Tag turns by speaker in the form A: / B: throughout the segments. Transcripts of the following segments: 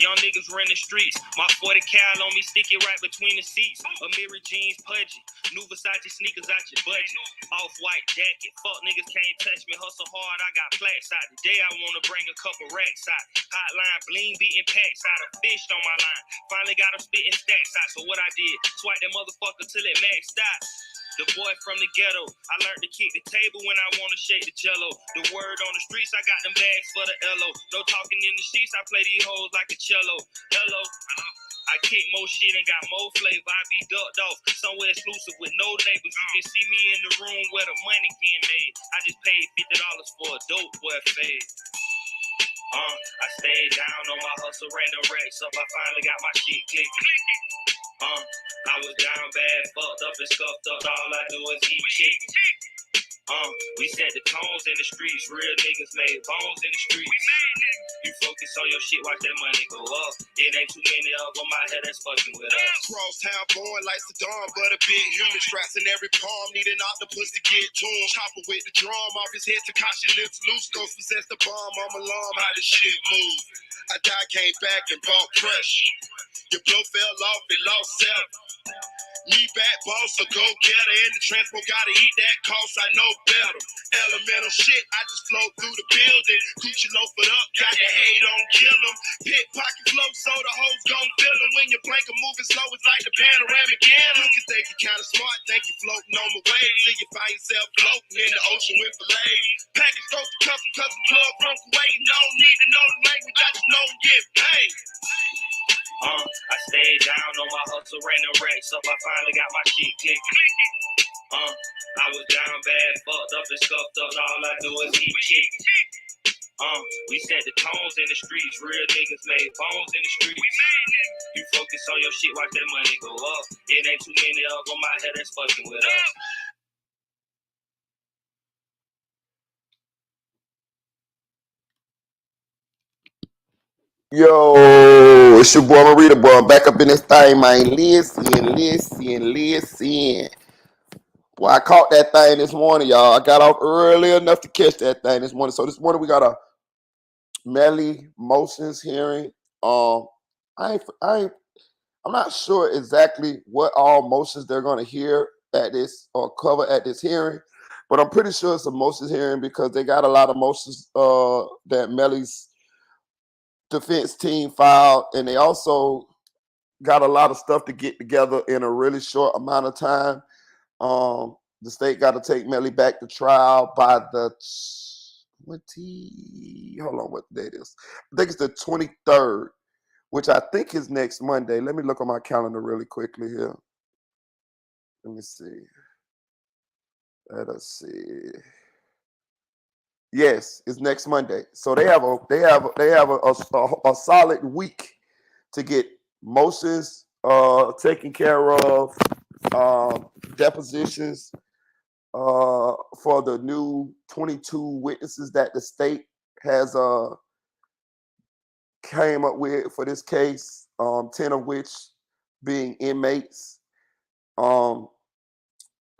A: Young niggas run the streets. My 40 cal on me, stick it right between the seats. A mirror jeans pudgy. New Versace sneakers out your budget. Off-white jacket. Fuck niggas can't touch me. Hustle hard, I got plaques out. Today I wanna bring a couple racks out. Hotline bling beating packs out. A fish on my line. Finally got them spitting stacks out. So what I did, swipe that motherfucker till it maxed out. The boy from the ghetto, I learned to kick the table when I wanna shake the jello. The word on the streets, I got them bags for the LO. No talking in the sheets, I play these hoes like a cello. Hello, I kick more shit and got more flavor. I be ducked off, somewhere exclusive with no neighbors. You can see me in the room where the money getting made. I just paid $50 for a dope boy fade. I stayed down on my hustle, ran the racks up. I finally got my shit clicking. I was down bad, fucked up and scuffed up. All I do is eat chicken. We set the tones in the streets. Real niggas made bones in the streets. You focus on your shit, watch that money go up. It ain't too many of them out here that's fucking with us.
B: Crosstown born like the dawn, but a big human straps in every palm. Need an octopus to get to him. Chopper with the drum off his head, Takashi lips loose. Ghost possess the bomb, I'm alarm how this shit move. I died, came back and bought pressure. Your blow fell off, it lost self. Me back boss, a go-getter in the transport, gotta eat that cost, I know better. Elemental shit, I just float through the building. Gucci loaf it up, got the hate on kill 'em. Pickpocket flow, so the hoes gon' fill 'em. When your blanket moving slow, it's like the panoramic anthem. You can think you kinda smart, think you floating on the waves. Till you find yourself floating in the ocean with fillets. Package goes to custom club from Kuwait. No need to know the language, I just know and get paid.
A: I stayed down on my hustle, ran the racks up. I finally got my shit clicking. I was down bad, fucked up and scuffed up. All I do is eat chicken. We set the tones in the streets. Real niggas made bones in the streets. You focus on your shit, watch that money go up. It ain't too many of them out here that's fucking with us.
C: Yo, it's your boy Marita, boy. I'm back up in this thing, man. Listen. Boy, I caught that thing this morning, y'all. I got off early enough to catch that thing this morning. So this morning we got a Melly motions hearing. I'm not sure exactly what all motions they're gonna hear at this or cover at this hearing, but I'm pretty sure it's a motions hearing because they got a lot of motions that Melly's defense team filed, and they also got a lot of stuff to get together in a really short amount of time. The state got to take Melly back to trial by the 20. Hold on, what the date is? I think it's the 23rd, which I think is next Monday. Let me look on my calendar really quickly here. Let me see. Let us see. Yes, it's next Monday. So they have a solid week to get motions taken care of, depositions for the new 22 witnesses that the state has came up with for this case, 10 of which being inmates.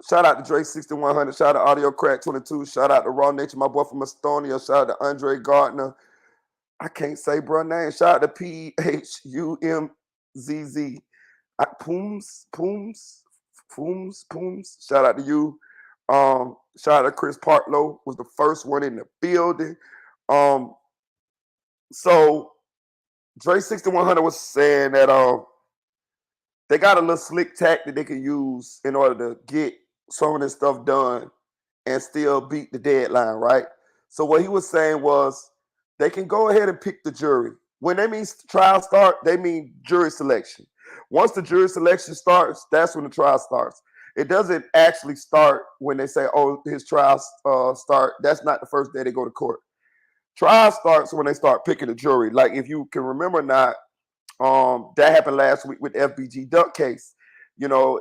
C: Shout out to Dre 6100. Shout out to Audio Crack 22. Shout out to Raw Nature, my boy from Estonia. Shout out to Andre Gardner. I can't say bro name. Shout out to PHUMZZ. Pooms. Shout out to you. Shout out to Chris Partlow, was the first one in the building. So Dre 6100 was saying that they got a little slick tactic they could use in order to get some of this stuff done and still beat the deadline, right? So what he was saying was they can go ahead and pick the jury. When they mean trial start, they mean jury selection. Once the jury selection starts, that's when the trial starts. It doesn't actually start when they say, oh, his trial start. That's not the first day they go to court. Trial starts when they start picking the jury. Like if you can remember not, that happened last week with the FBG Duck case. You know,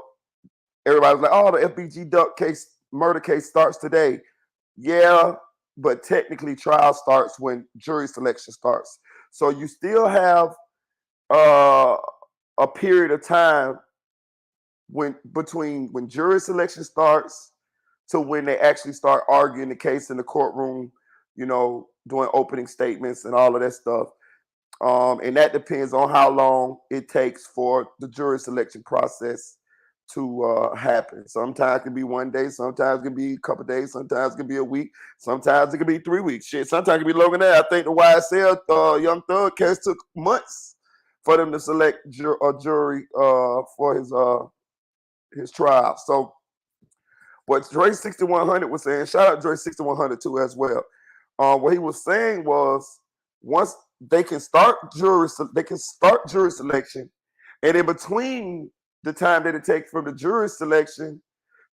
C: everybody was like, oh, the FBG Duck case, murder case starts today. Yeah, but technically trial starts when jury selection starts. So you still have a period of time between when jury selection starts to when they actually start arguing the case in the courtroom, you know, doing opening statements and all of that stuff. And that depends on how long it takes for the jury selection process to happen. Sometimes it can be 1 day, sometimes it can be a couple days, sometimes it can be a week, sometimes it can be 3 weeks. Shit, sometimes it can be longer than that. I think the YSL Young Thug case took months for them to select a jury for his trial. So what Dre 6100 was saying, shout out Dre 6100 too as well. What he was saying was once they can start jury selection, and in between the time that it takes from the jury selection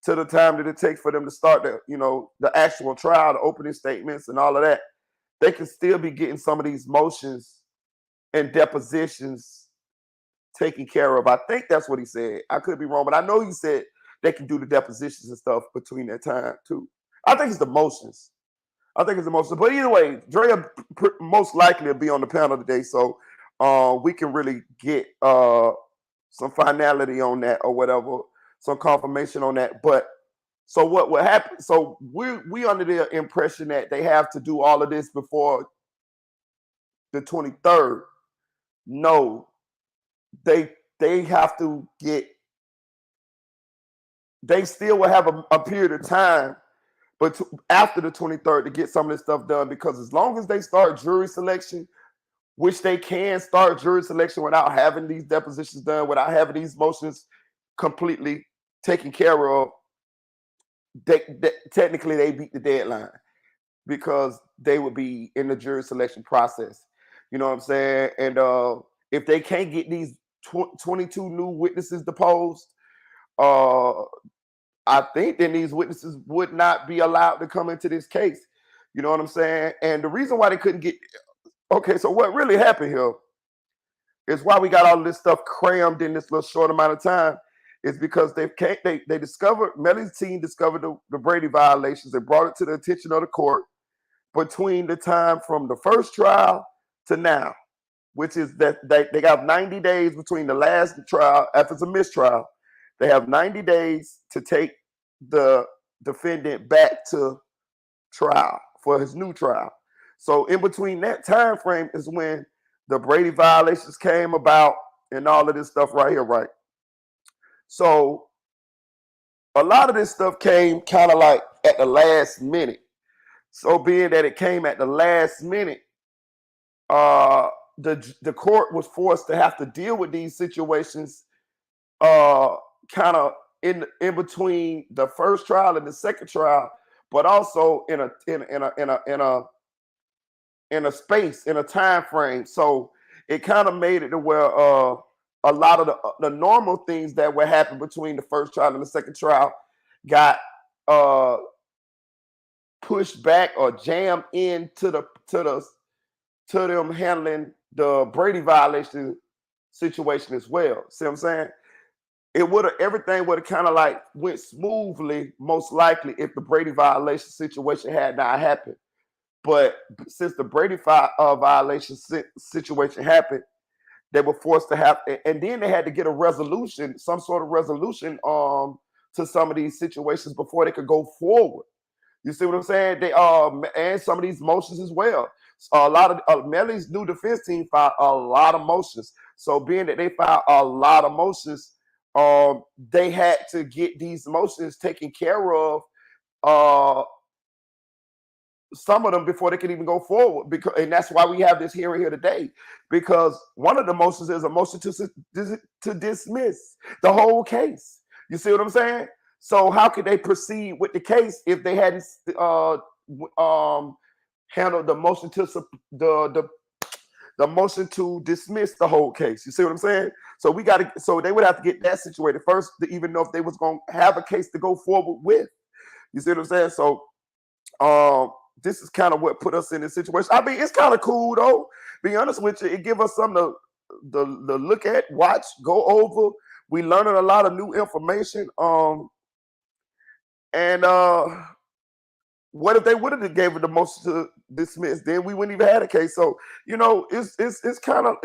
C: to the time that it takes for them to start the actual trial, the opening statements and all of that, they can still be getting some of these motions and depositions taken care of. I think that's what he said. I could be wrong, but I know he said they can do the depositions and stuff between that time too. I think it's the motions. But either way, Dre most likely will be on the panel today, so we can really get some finality on that or whatever, some confirmation on that. But so what will happen? So we under the impression that they have to do all of this before the 23rd. No, they have to get. They still will have a period of time, but after the 23rd to get some of this stuff done, because as long as they start jury selection, which they can start jury selection without having these depositions done, without having these motions completely taken care of, technically they beat the deadline because they would be in the jury selection process. You know what I'm saying? And if they can't get these 22 new witnesses deposed, I think then these witnesses would not be allowed to come into this case. You know what I'm saying? And the reason why they couldn't get, okay, so what really happened here is why we got all this stuff crammed in this little short amount of time is because they discovered, Melly's team discovered the Brady violations and brought it to the attention of the court between the time from the first trial to now, which is that they got 90 days between the last trial, if it's a mistrial, they have 90 days to take the defendant back to trial for his new trial. So in between that time frame is when the Brady violations came about and all of this stuff right here, right? So a lot of this stuff came kind of like at the last minute. So being that it came at the last minute, the court was forced to have to deal with these situations kind of in between the first trial and the second trial, but also in a space, in a time frame. So it kind of made it to where a lot of the normal things that would happen between the first trial and the second trial got pushed back or jammed into them handling the Brady violation situation as well. See what I'm saying? Everything would have kind of like went smoothly, most likely, if the Brady violation situation had not happened. But since the Brady violation situation happened, they were forced to have, and then they had to get a resolution, some sort of resolution to some of these situations before they could go forward. You see what I'm saying? They and some of these motions as well. So a lot of Melly's new defense team filed a lot of motions. So being that they filed a lot of motions, they had to get these motions taken care of. Some of them before they can even go forward, and that's why we have this hearing here today. Because one of the motions is a motion to dismiss the whole case. You see what I'm saying? So how could they proceed with the case if they hadn't handled the motion to the motion to dismiss the whole case? You see what I'm saying? So so they would have to get that situated first to even know if they was going to have a case to go forward with. You see what I'm saying? So this is kind of what put us in this situation. I mean, it's kind of cool though. Be honest with you, it give us something to look at, watch, go over. We learning a lot of new information. And what if they would have gave it the motion to dismiss? Then we wouldn't even have a case. So it's kind of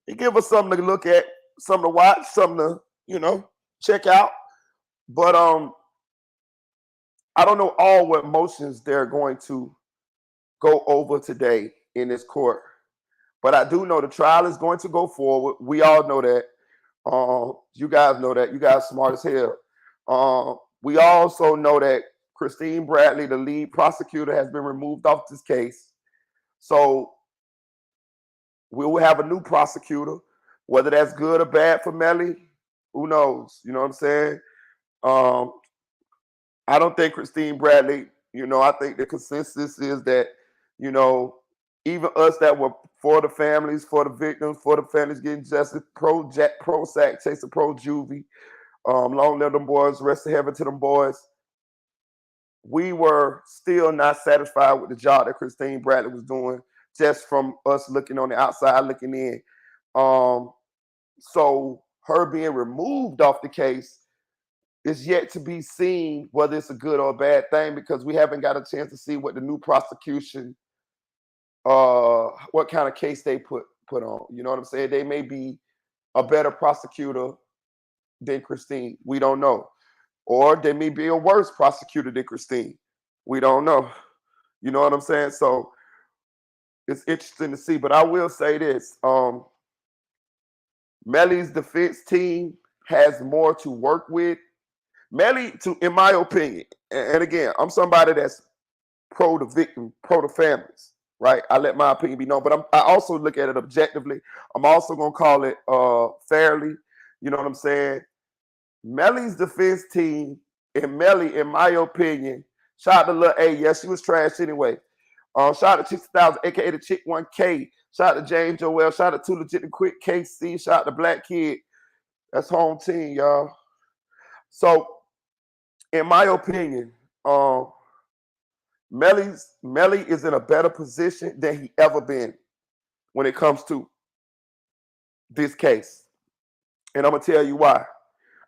C: it give us something to look at, something to watch, something to check out. But I don't know all what motions they're going to go over today. in this court. But I do know the trial is going to go forward. We all know that. You guys know that. You guys smart as hell. We also know that Christine Bradley, the lead prosecutor, has been removed off this case. So we will have a new prosecutor. Whether that's good or bad for Melly, who knows? You know what I'm saying? I don't think Christine Bradley, I think the consensus is that, even us that were for the families, for the victims, for the families getting justice, pro sac, chasing pro juvie, long live them boys, rest of heaven to them boys. We were still not satisfied with the job that Christine Bradley was doing, just from us looking on the outside, looking in. So her being removed off the case is yet to be seen whether it's a good or a bad thing, because we haven't got a chance to see what the new prosecution, what kind of case they put on. You know what I'm saying? They may be a better prosecutor than Christine. We don't know. Or they may be a worse prosecutor than Christine. We don't know. You know what I'm saying? So it's interesting to see. But I will say this. Melly's defense team has more to work with. Melly, in my opinion, and again, I'm somebody that's pro the victim, pro the families, right? I let my opinion be known, but I also look at it objectively. I'm also gonna call it fairly. You know what I'm saying? Melly's defense team and Melly, in my opinion, shout out to Lil A. Yes, she was trash anyway. Shout out to Chick 1000, aka the Chick 1K. Shout out to James Joel. Shout out to Legit and Quick KC. Shout out to Black Kid. That's home team, y'all. So, in my opinion, Melly is in a better position than he ever been when it comes to this case. And I'm going to tell you why.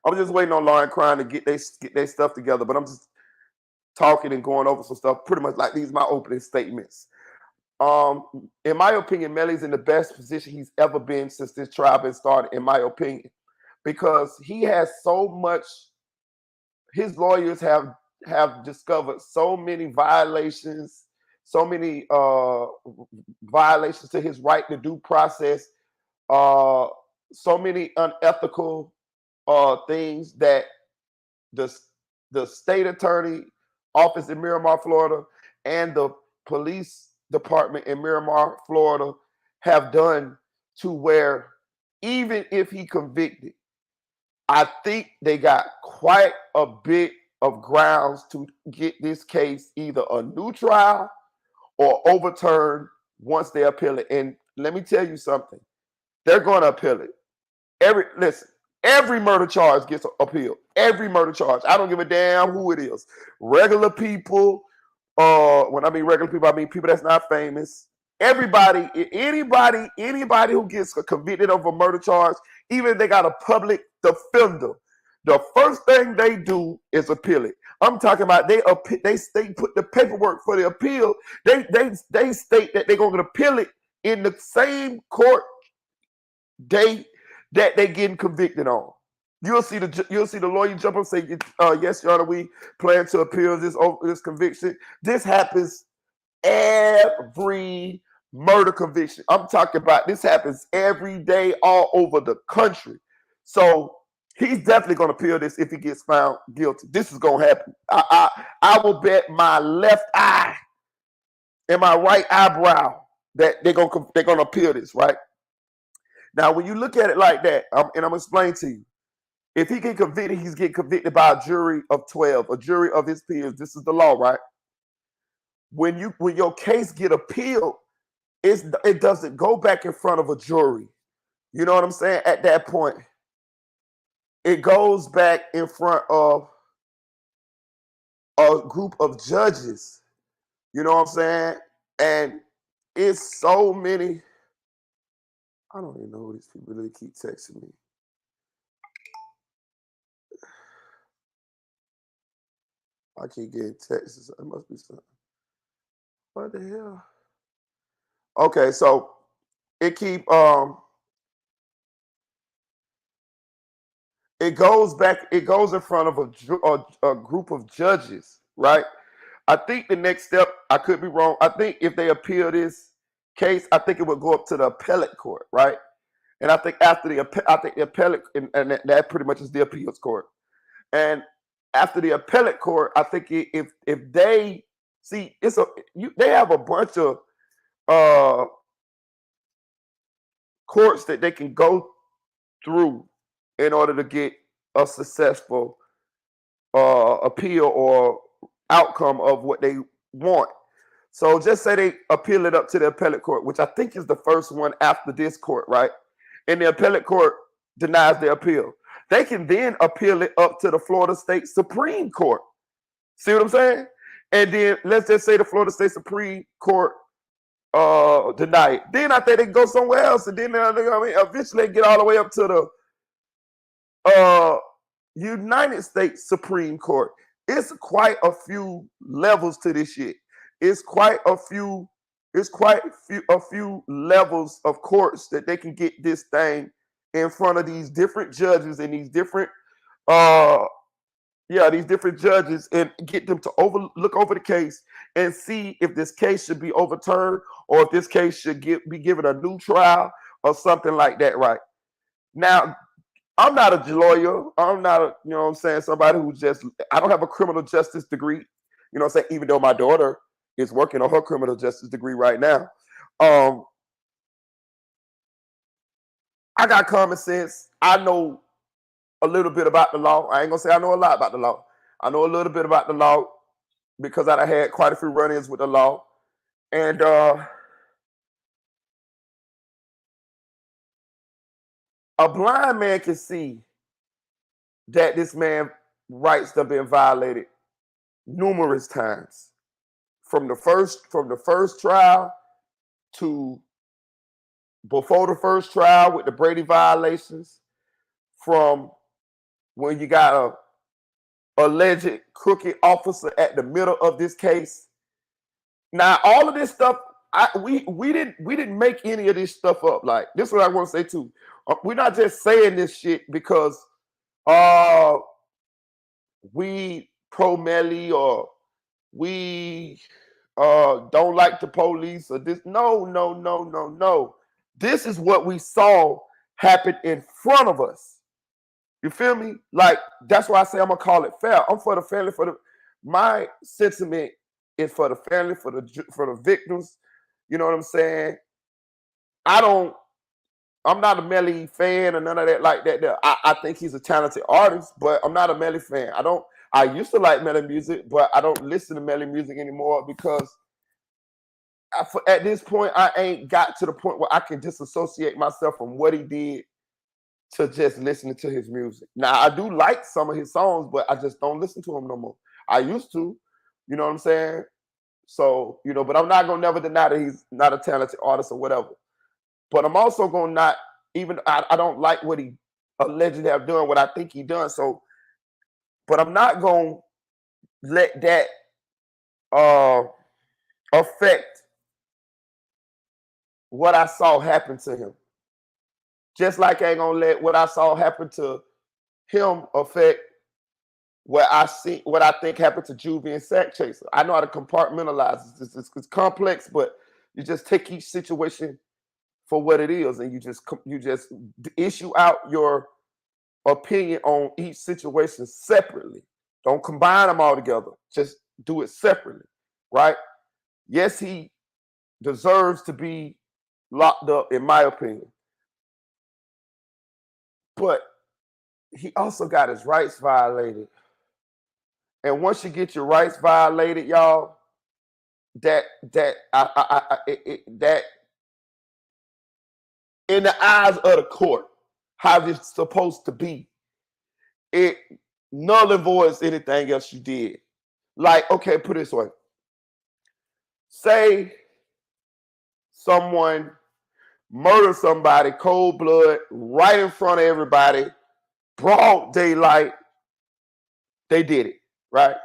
C: I'm just waiting on Lauren Crime to get their stuff together, but I'm just talking and going over some stuff, pretty much like these are my opening statements. In my opinion, Melly's in the best position he's ever been since this trial been started, in my opinion, because he has so much, his lawyers have discovered so many violations, so many violations to his right to due process, so many unethical things that the state attorney office in Miramar, Florida, and the police department in Miramar, Florida, have done, to where even if he convicted, I think they got quite a bit of grounds to get this case either a new trial or overturned once they appeal it. And let me tell you something, they're going to appeal it. Every murder charge gets appealed. Every murder charge. I don't give a damn who it is. Regular people, when I mean regular people, I mean people that's not famous. Everybody, anybody who gets convicted of a murder charge, even if they got a public defender, the first thing they do is appeal it. I'm talking about they put the paperwork for the appeal. They state that they're going to appeal it in the same court date that they getting convicted on. You'll see the lawyer jump up and say, "Yes, Your Honor, we plan to appeal this conviction." This happens every murder conviction. I'm talking about this happens every day all over the country. So he's definitely going to appeal this if he gets found guilty. This is going to happen. I will bet my left eye and my right eyebrow that they're going to appeal this, right? Now, when you look at it like that, and I'm going to explain to you, if he get convicted, he's getting convicted by a jury of 12, a jury of his peers. This is the law, right? When your case get appealed, it doesn't go back in front of a jury. You know what I'm saying? At that point, it goes back in front of a group of judges. You know what I'm saying? And it's so many. I don't even know who these people really keep texting me. I keep getting texts. It must be something. What the hell? Okay, so it goes in front of a group of judges, right? I think the next step, I could be wrong, I think if they appeal this, case, I think it would go up to the appellate court, right? And I think after the appellate, and that pretty much is the appeals court. And after the appellate court, I think if they see they have a bunch of uh, courts that they can go through in order to get a successful appeal or outcome of what they want. So just say they appeal it up to the appellate court, which I think is the first one after this court, right? And the appellate court denies the appeal. They can then appeal it up to the Florida State Supreme Court. See what I'm saying? And then let's just say the Florida State Supreme Court deny it. Then I think they can go somewhere else, and then eventually they get all the way up to the United States Supreme Court. It's quite a few levels to this shit. It's quite a few levels of courts that they can get this thing in front of these different judges and these different judges, and get them to look over the case and see if this case should be overturned or if this case should be given a new trial or something like that, right? Now, I'm not a lawyer. I'm not somebody who I don't have a criminal justice degree, even though my daughter is working on her criminal justice degree right now. I got common sense. I know a little bit about the law. I ain't gonna say I know a lot about the law. I know a little bit about the law because I had quite a few run-ins with the law. And a blind man can see that this man's rights have been violated numerous times. From the first trial to before the first trial with the Brady violations, from when you got a alleged crooked officer at the middle of this case. Now, all of this stuff, we didn't make any of this stuff up. Like, this is what I want to say too. We're not just saying this shit because we pro Melly or we don't like the police or this. No. This is what we saw happen in front of us. You feel me? Like, that's why I say I'm gonna call it fair. I'm for the family. My sentiment is for the family, for the victims. You know what I'm saying? I'm not a Melly fan or none of that like that. I think he's a talented artist, but I'm not a Melly fan. I used to like Melly music, but I don't listen to Melly music anymore because at this point, I ain't got to the point where I can disassociate myself from what he did to just listening to his music. Now, I do like some of his songs, but I just don't listen to him no more. I used to, you know what I'm saying? So, but I'm not going to never deny that he's not a talented artist or whatever. But I'm also going to not, even, I don't like what he allegedly have done, what I think he done. So, but I'm not going to let that affect what I saw happen to him. Just like I ain't going to let what I saw happen to him affect what I think happened to Juvie and Sack Chaser. I know how to compartmentalize. It's complex, but you just take each situation for what it is, and you just issue out your opinion on each situation separately. Don't combine them all together. Just do it separately, right? Yes, he deserves to be locked up, in my opinion. But he also got his rights violated. And once you get your rights violated, y'all, that in the eyes of the court, how it's supposed to be, it null and voids anything else you did. Like, okay, put it this way. Say someone murdered somebody, cold blood, right in front of everybody, broad daylight. They did it, right?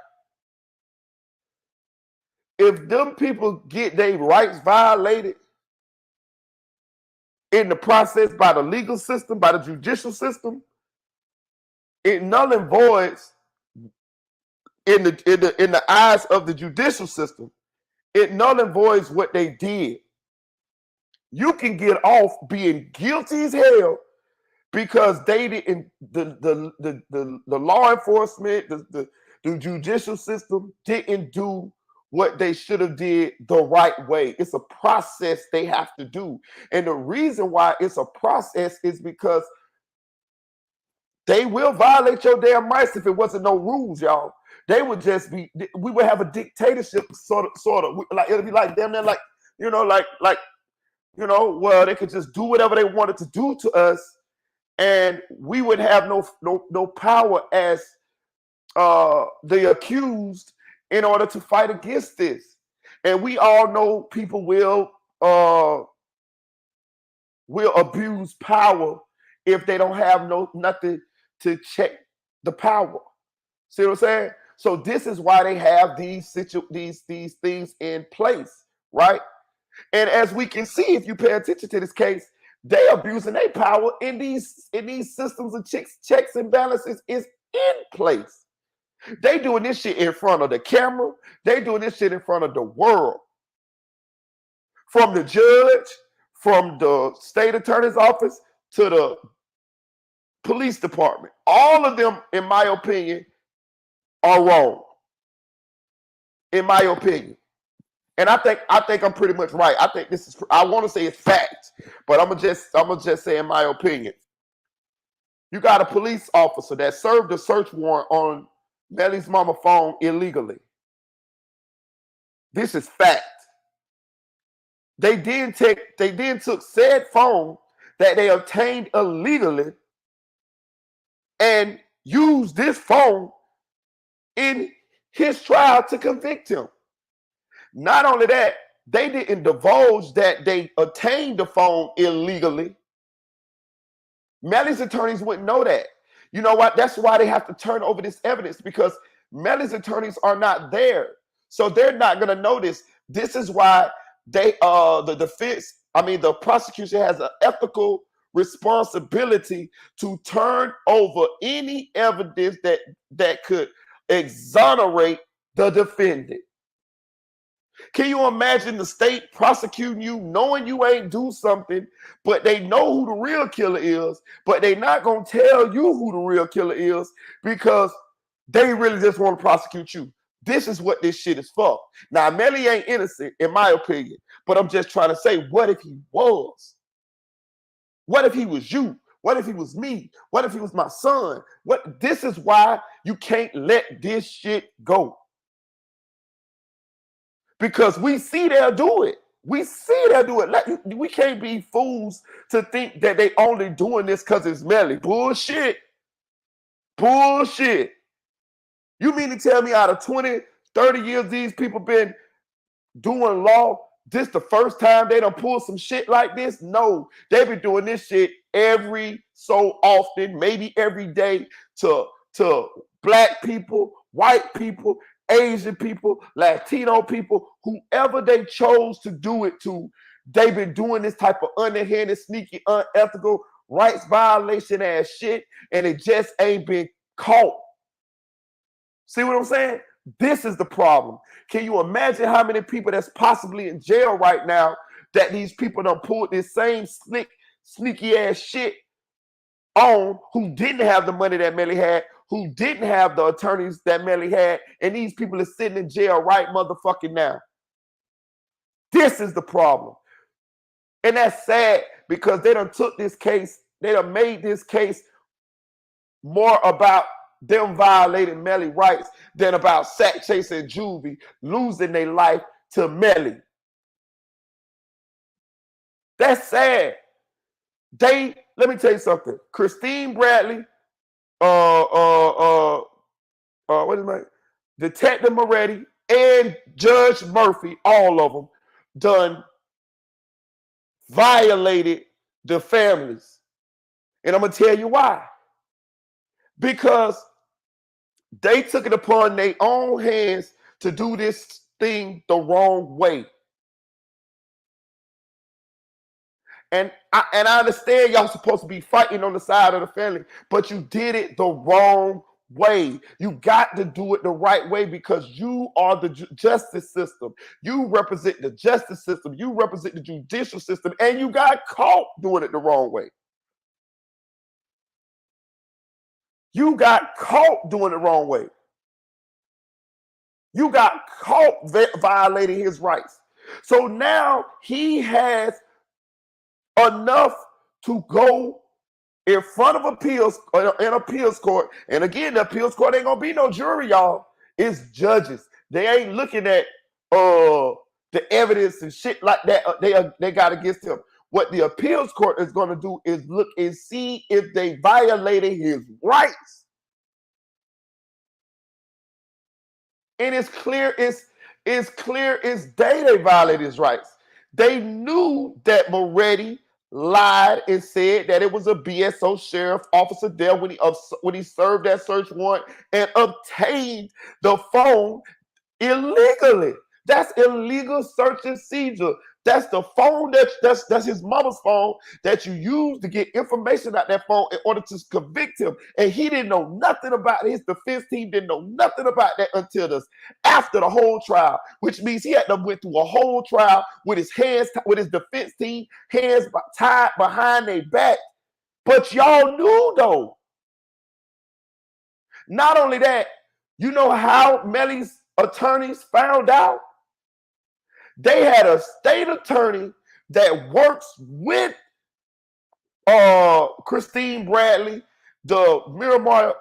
C: If them people get their rights violated in the process by the legal system, by the judicial system, it null and voids in the eyes of the judicial system. It null and voids what they did. You can get off being guilty as hell because they didn't the law enforcement, the judicial system didn't do what they should have did the right way. It's a process they have to do. And the reason why it's a process is because they will violate your damn rights if it wasn't no rules, y'all. They would just be, we would have a dictatorship sort of. Like it'll be like damn near like, well, they could just do whatever they wanted to do to us, and we would have no power as the accused in order to fight against this. And we all know people will abuse power if they don't have nothing to check the power. See what I'm saying? So this is why they have these things in place, right? And as we can see, if you pay attention to this case, they abusing their power in these systems of checks and balances is in place. They doing this shit in front of the camera. They doing this shit in front of the world. From the judge, from the state attorney's office to the police department. All of them, in my opinion, are wrong. In my opinion. And I think I'm pretty much right. I think this is, I want to say it's fact, but I'm gonna just say in my opinion. You got a police officer that served a search warrant on Melly's mama phone illegally. This is fact. They then took said phone that they obtained illegally and used this phone in his trial to convict him. Not only that, they didn't divulge that they obtained the phone illegally. Melly's attorneys wouldn't know that. You know what? That's why they have to turn over this evidence, because Melly's attorneys are not there. So they're not going to know this. This is why the prosecution has an ethical responsibility to turn over any evidence that could exonerate the defendant. Can you imagine the state prosecuting you, knowing you ain't do something, but they know who the real killer is, but they not going to tell you who the real killer is because they really just want to prosecute you. This is what this shit is for. Now, Melly ain't innocent, in my opinion, but I'm just trying to say, what if he was? What if he was you? What if he was me? What if he was my son? This is why you can't let this shit go. Because we see they'll do it. We see they'll do it. Like, we can't be fools to think that they only doing this because it's Melly. Bullshit. Bullshit. You mean to tell me out of 20, 30 years these people been doing law, this the first time they done pull some shit like this? No. They been doing this shit every so often, maybe every day, to black people, white people, Asian people, Latino people, whoever they chose to do it to. They've been doing this type of underhanded, sneaky, unethical, rights violation ass shit, and it just ain't been caught. See what I'm saying? This is the problem. Can you imagine how many people that's possibly in jail right now that these people done pulled this same sneaky ass shit on, who didn't have the money that Melly had, who didn't have the attorneys that Melly had, and these people are sitting in jail right motherfucking now. This is the problem. And that's sad, because they done took this case, they done made this case more about them violating Melly rights than about Sack Chase and Juvie losing their life to Melly. That's sad. Let me tell you something. Christine Bradley, what is my Detective Moretti, and Judge Murphy, all of them done violated the families. And I'm gonna tell you why. Because they took it upon their own hands to do this thing the wrong way. And I understand y'all supposed to be fighting on the side of the family, but you did it the wrong way. You got to do it the right way because you are the justice system. You represent the justice system. You represent the judicial system, and you got caught doing it the wrong way. You got caught doing it the wrong way. You got caught violating his rights. So now he has enough to go in front of an appeals court. And again, the appeals court ain't gonna be no jury, y'all. It's judges. They ain't looking at the evidence and shit like that they got against him. What the appeals court is gonna do is look and see if they violated his rights. And it's clear as day they violated his rights. They knew that Moretti lied and said that it was a BSO sheriff officer there when he served that search warrant and obtained the phone illegally. That's illegal search and seizure. That's the phone that's his mama's phone that you use to get information out that phone in order to convict him. And he didn't know nothing about it. His defense team didn't know nothing about that until after the whole trial, which means he had to went through a whole trial with his defense team, hands tied behind their back. But y'all knew though. Not only that, you know how Melly's attorneys found out? They had a state attorney that works with Christine Bradley, the Miramar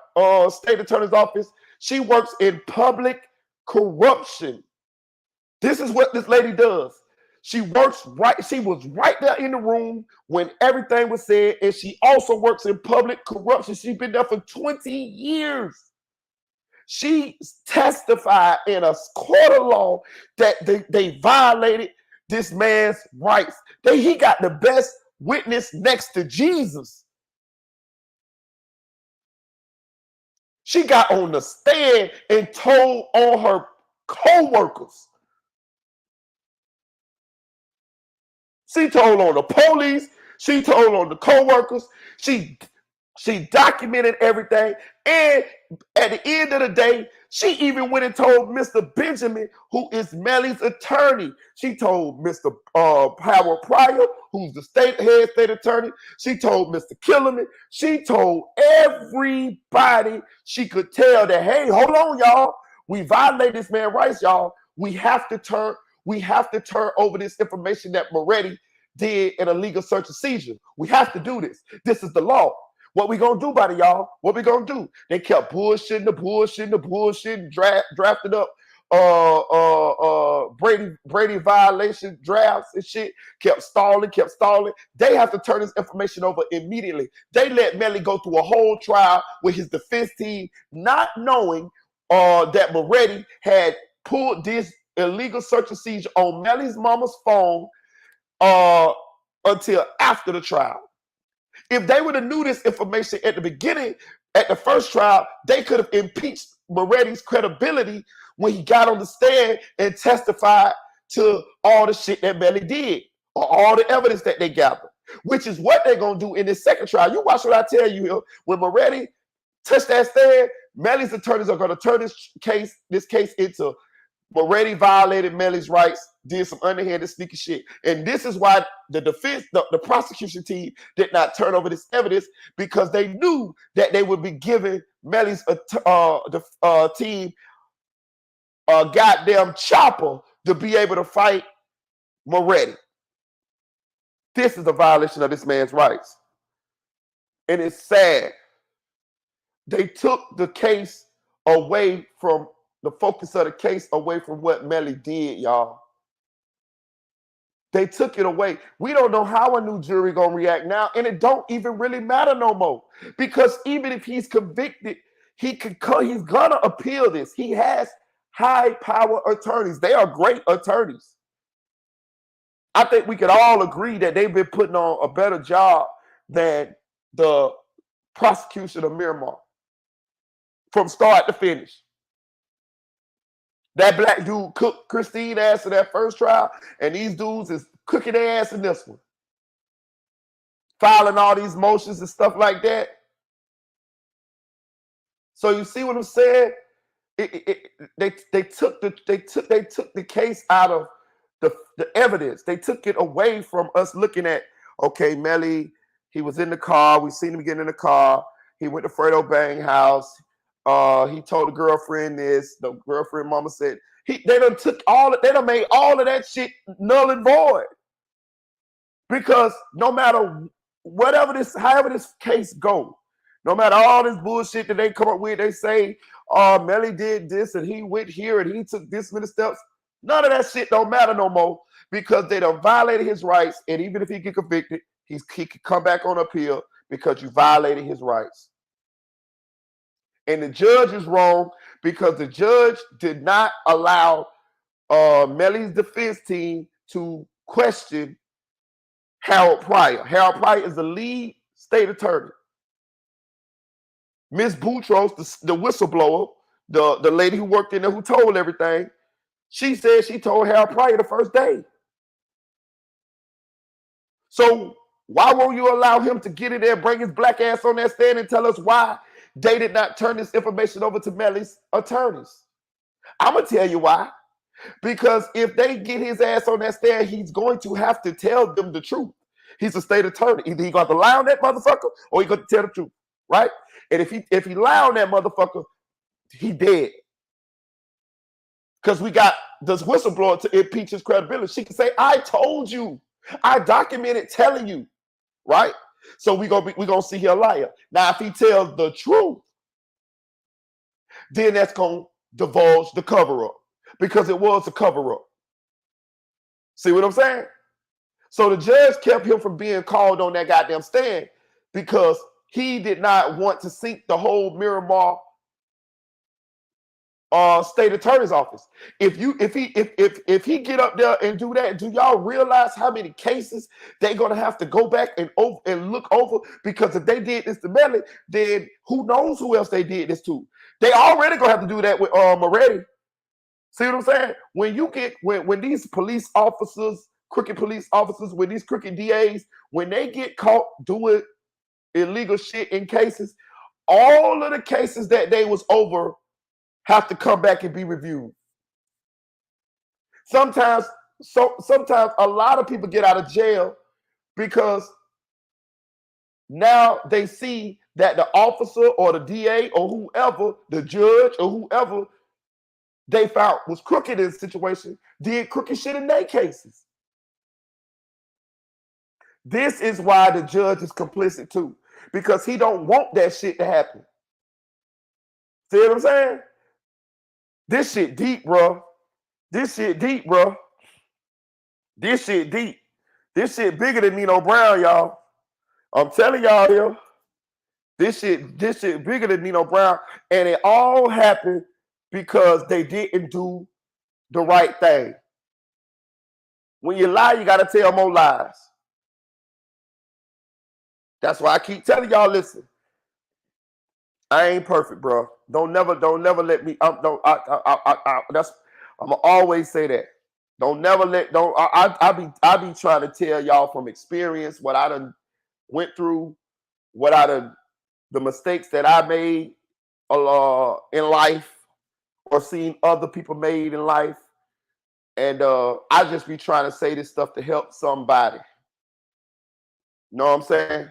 C: state attorney's office. She works in public corruption. This is what this lady does. She was right there in the room when everything was said, and she also works in public corruption. She's been there for 20 years. She testified in a court of law that they violated this man's rights. He got the best witness next to Jesus. She got on the stand and told all her co-workers. She told on the police. She told on the co-workers. She documented everything. And at the end of the day, she even went and told Mr. Benjamin, who is Melly's attorney. She told Mr. Howard Pryor, who's the head state attorney. She told Mr. Killerman. She told everybody she could tell that, hey, hold on, y'all. We violated this man's rights, y'all. We have to turn over this information that Moretti did in a legal search and seizure. We have to do this. This is the law. What we gonna do about it, y'all? What we gonna do? They kept bullshitting, drafted up Brady violation drafts and shit, kept stalling. They have to turn this information over immediately. They let Melly go through a whole trial with his defense team, not knowing that Moretti had pulled this illegal search and seizure on Melly's mama's phone until after the trial. If they would have knew this information at the beginning, at the first trial, they could have impeached Moretti's credibility when he got on the stand and testified to all the shit that Melly did, or all the evidence that they gathered, which is what they're going to do in this second trial. You watch what I tell you here. When Moretti touched that stand, Melly's attorneys are going to turn this case into Moretti violated Melly's rights, did some underhanded sneaky shit. And this is why the defense, the prosecution team did not turn over this evidence, because they knew that they would be giving Melly's team a goddamn chopper to be able to fight Moretti. This is a violation of this man's rights. And it's sad. They took the case away from the focus of the case, away from what Melly did, y'all. They took it away. We don't know how a new jury gonna react now, and it don't even really matter no more. Because even if he's convicted, he's gonna appeal this. He has high power attorneys. They are great attorneys. I think we could all agree that they've been putting on a better job than the prosecution of Miramar from start to finish. That black dude cooked Christine ass in that first trial, and these dudes is cooking their ass in this one. Filing all these motions and stuff like that. So you see what I'm saying? They took the case out of the evidence. They took it away from us looking at, okay, Melly, he was in the car. We seen him get in the car. He went to Fredo Bang house. He told the girlfriend this. The girlfriend mama said they done took all. They done made all of that shit null and void. Because no matter however this case go, no matter all this bullshit that they come up with, they say, Melly did this and he went here and he took this many steps. None of that shit don't matter no more because they done violated his rights. And even if he get convicted, he could come back on appeal because you violated his rights. And the judge is wrong because the judge did not allow Melly's defense team to question Harold Pryor. Harold Pryor is the lead state attorney. Miss Boutros, the whistleblower, the lady who worked in there who told everything, she said she told Harold Pryor the first day. So why won't you allow him to get in there, bring his black ass on that stand and tell us why they did not turn this information over to Melly's attorneys? I'm going to tell you why. Because if they get his ass on that stand, he's going to have to tell them the truth. He's a state attorney. Either he's going to lie on that motherfucker or he's going to tell the truth, right? And if he lie on that motherfucker, he dead. Because we got this whistleblower to impeach his credibility. She can say, I told you. I documented telling you, right? So we're gonna see he a liar. Now, if he tells the truth, then that's going to divulge the cover-up. Because it was a cover-up. See what I'm saying? So the judge kept him from being called on that goddamn stand because he did not want to sink the whole Miramar state attorney's office. If he get up there and do that, do y'all realize how many cases they're gonna have to go back and look over? Because if they did this to Melly, then who knows who else they did this to? They already gonna have to do that with Moretti. See what I'm saying? When you get when these police officers, crooked police officers, with these crooked DAs, when they get caught doing illegal shit in cases, all of the cases that they was over have to come back and be reviewed. Sometimes a lot of people get out of jail because now they see that the officer or the DA or whoever, the judge or whoever they found was crooked in the situation, did crooked shit in their cases. This is why the judge is complicit too, because he don't want that shit to happen. See what I'm saying? This shit deep, bro. This shit deep, bro. This shit deep. This shit bigger than Nino Brown, y'all. I'm telling y'all here. This shit bigger than Nino Brown. And it all happened because they didn't do the right thing. When you lie, you gotta tell more lies. That's why I keep telling y'all, listen. I ain't perfect, bro. Don't never let me. I'm gonna always say that. I be trying to tell y'all from experience what I done went through, the mistakes that I made in life or seen other people made in life, and I just be trying to say this stuff to help somebody. You know what I'm saying?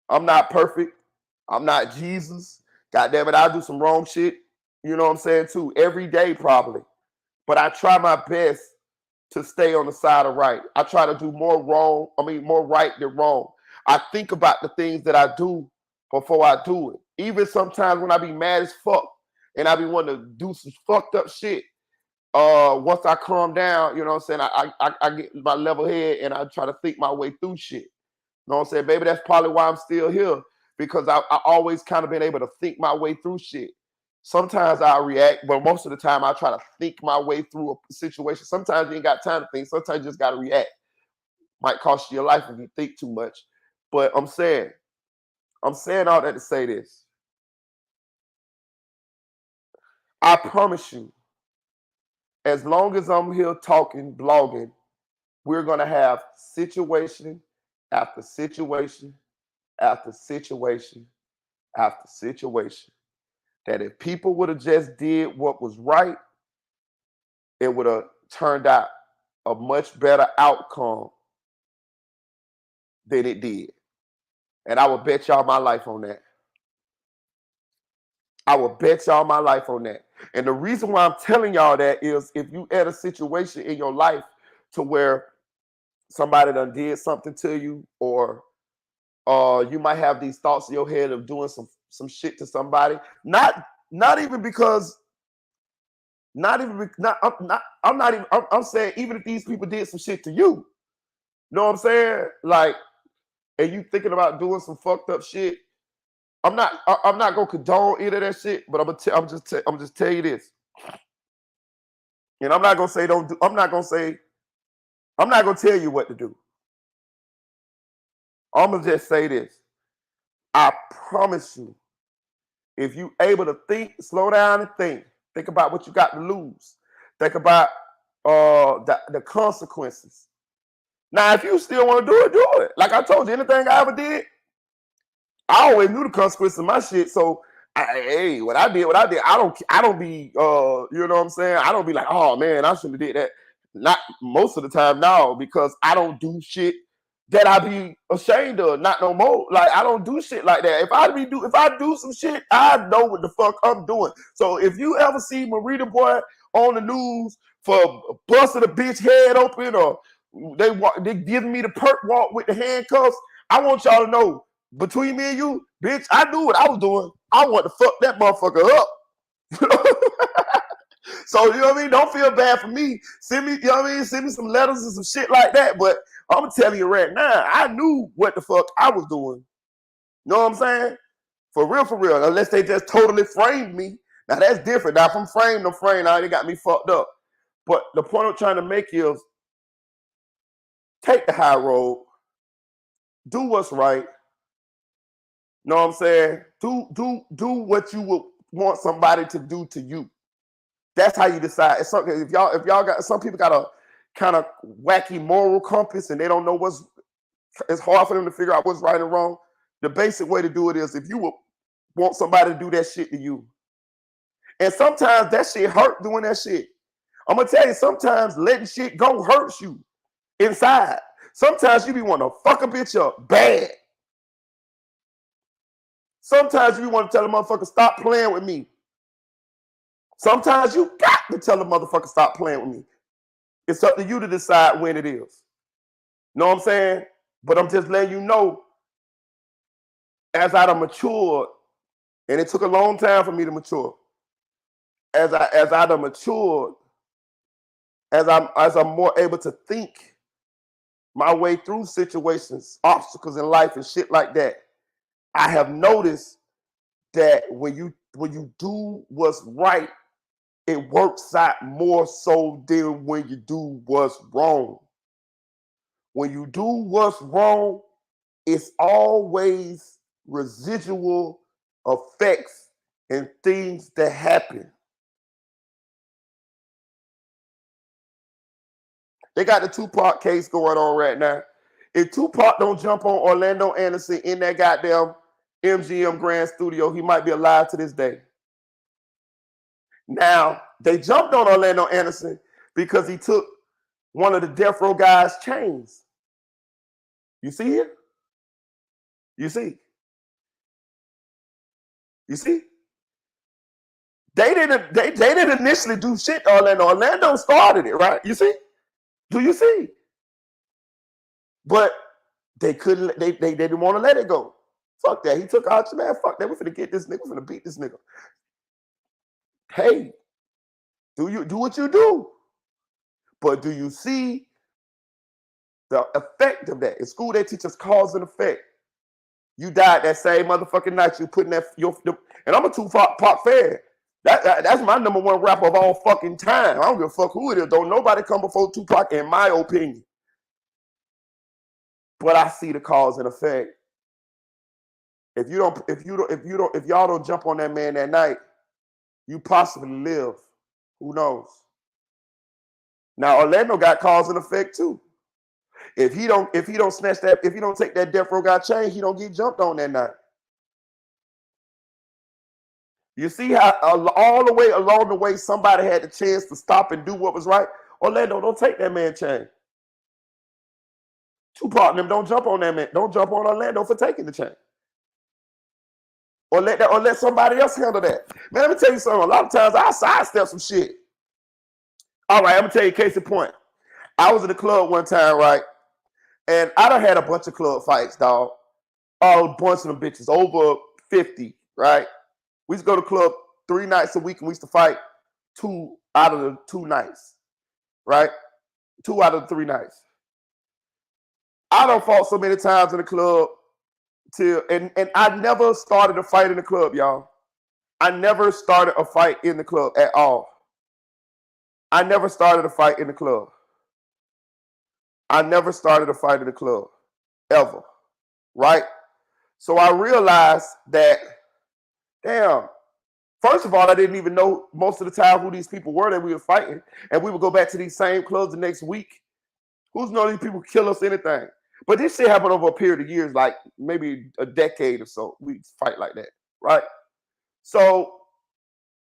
C: I'm not perfect. I'm not Jesus. God damn it, I do some wrong shit. You know what I'm saying too? Every day probably. But I try my best to stay on the side of right. I try to do more right than wrong. I think about the things that I do before I do it. Even sometimes when I be mad as fuck and I be wanting to do some fucked up shit. Once I calm down, you know what I'm saying? I get my level head and I try to think my way through shit. You know what I'm saying? Baby, that's probably why I'm still here. Because I always kind of been able to think my way through shit. Sometimes I react, but most of the time I try to think my way through a situation. Sometimes you ain't got time to think. Sometimes you just got to react. Might cost you your life if you think too much. But I'm saying all that to say this. I promise you, as long as I'm here talking, blogging, we're going to have situation after situation after situation after situation. that if people would have just did what was right, it would have turned out a much better outcome than it did. And I would bet y'all my life on that. I will bet y'all my life on that. And the reason why I'm telling y'all that is if you at a situation in your life to where somebody done did something to you, or you might have these thoughts in your head of doing some shit to somebody. Not even because, not even not I'm not even I'm saying even if these people did some shit to you, know what I'm saying? Like, and you thinking about doing some fucked up shit. I'm not gonna condone any of that shit, but I'm just tell you this. And I'm not gonna say don't do. I'm not gonna tell you what to do. I'm gonna just say this. I promise you, if you able to slow down and think about what you got to lose. Think about the consequences. Now, if you still want to do it, do it. Like I told you, anything I ever did, I always knew the consequences of my shit. So, what I did, I don't be, you know what I'm saying? I don't be like, oh man, I shouldn't have did that. Not most of the time now, because I don't do shit that I be ashamed of. Not no more. Like, I don't do shit like that. If I do some shit, I know what the fuck I'm doing. So if you ever see Marita Boy on the news for busting a bitch head open, or they giving me the perk walk with the handcuffs, I want y'all to know, between me and you, bitch, I knew what I was doing. I want to fuck that motherfucker up. So, you know what I mean? Don't feel bad for me. Send me, you know what I mean? Send me some letters and some shit like that. But I'm telling you right now, I knew what the fuck I was doing. You know what I'm saying? For real. Unless they just totally framed me. Now, that's different. Now, if I'm framed, now they got me fucked up. But the point I'm trying to make is take the high road. Do what's right. Know what I'm saying? Do what you would want somebody to do to you. That's how you decide. It's something. If y'all got, some people got a kind of wacky moral compass and they don't know it's hard for them to figure out what's right and wrong. The basic way to do it is if you would want somebody to do that shit to you. And sometimes that shit hurt doing that shit. I'm gonna tell you, sometimes letting shit go hurts you inside. Sometimes you be wanting to fuck a bitch up bad. Sometimes you want to tell a motherfucker, stop playing with me. Sometimes you got to tell a motherfucker, stop playing with me. It's up to you to decide when it is. Know what I'm saying? But I'm just letting you know, as I done matured, and it took a long time for me to mature. As I done matured, as I'm more able to think my way through situations, obstacles in life and shit like that, I have noticed that when you do what's right, it works out more so than when you do what's wrong. When you do what's wrong, it's always residual effects and things that happen. They got the Tupac case going on right now. If Tupac don't jump on Orlando Anderson in that goddamn MGM Grand Studio, he might be alive to this day. Now, they jumped on Orlando Anderson because he took one of the death row guys' chains. You see it? You see? You see? They didn't initially do shit to Orlando. Orlando started it, right? You see? Do you see? But they couldn't, they didn't want to let it go. Fuck that. He took out, man, fuck that. We're finna get this nigga, we're finna beat this nigga. Hey, do what you do. But do you see the effect of that? In school, they teach us cause and effect. You died that same motherfucking night. You putting that and I'm a Tupac fan. That's my number one rapper of all fucking time. I don't give a fuck who it is. Don't nobody come before Tupac, in my opinion. But I see the cause and effect. If y'all don't jump on that man that night, you possibly live. Who knows? Now Orlando got cause and effect too. If he don't snatch that, if he don't take that death row guy chain, he don't get jumped on that night. You see how all the way along the way somebody had the chance to stop and do what was right? Orlando, don't take that man chain. Tupac and them don't jump on that man. Don't jump on Orlando for taking the chain. Or let somebody else handle that. Man, let me tell you something. A lot of times I sidestep some shit. All right, I'm gonna tell you a case in point. I was in the club one time, right? And I done had a bunch of club fights, dog. A bunch of them bitches, over 50, right? We used to go to the club 3 nights a week, and we used to fight 2 out of the 2 nights, right? 2 out of the 3 nights. I done fought so many times in the club and I never started a fight in the club, y'all. I never started a fight in the club at all. I never started a fight in the club. I never started a fight in the club, ever, right? So I realized that, damn, first of all, I didn't even know most of the time who these people were that we were fighting. And we would go back to these same clubs the next week. Who's know these people kill us, anything? But this shit happened over a period of years, like maybe a decade or so. We fight like that, right? So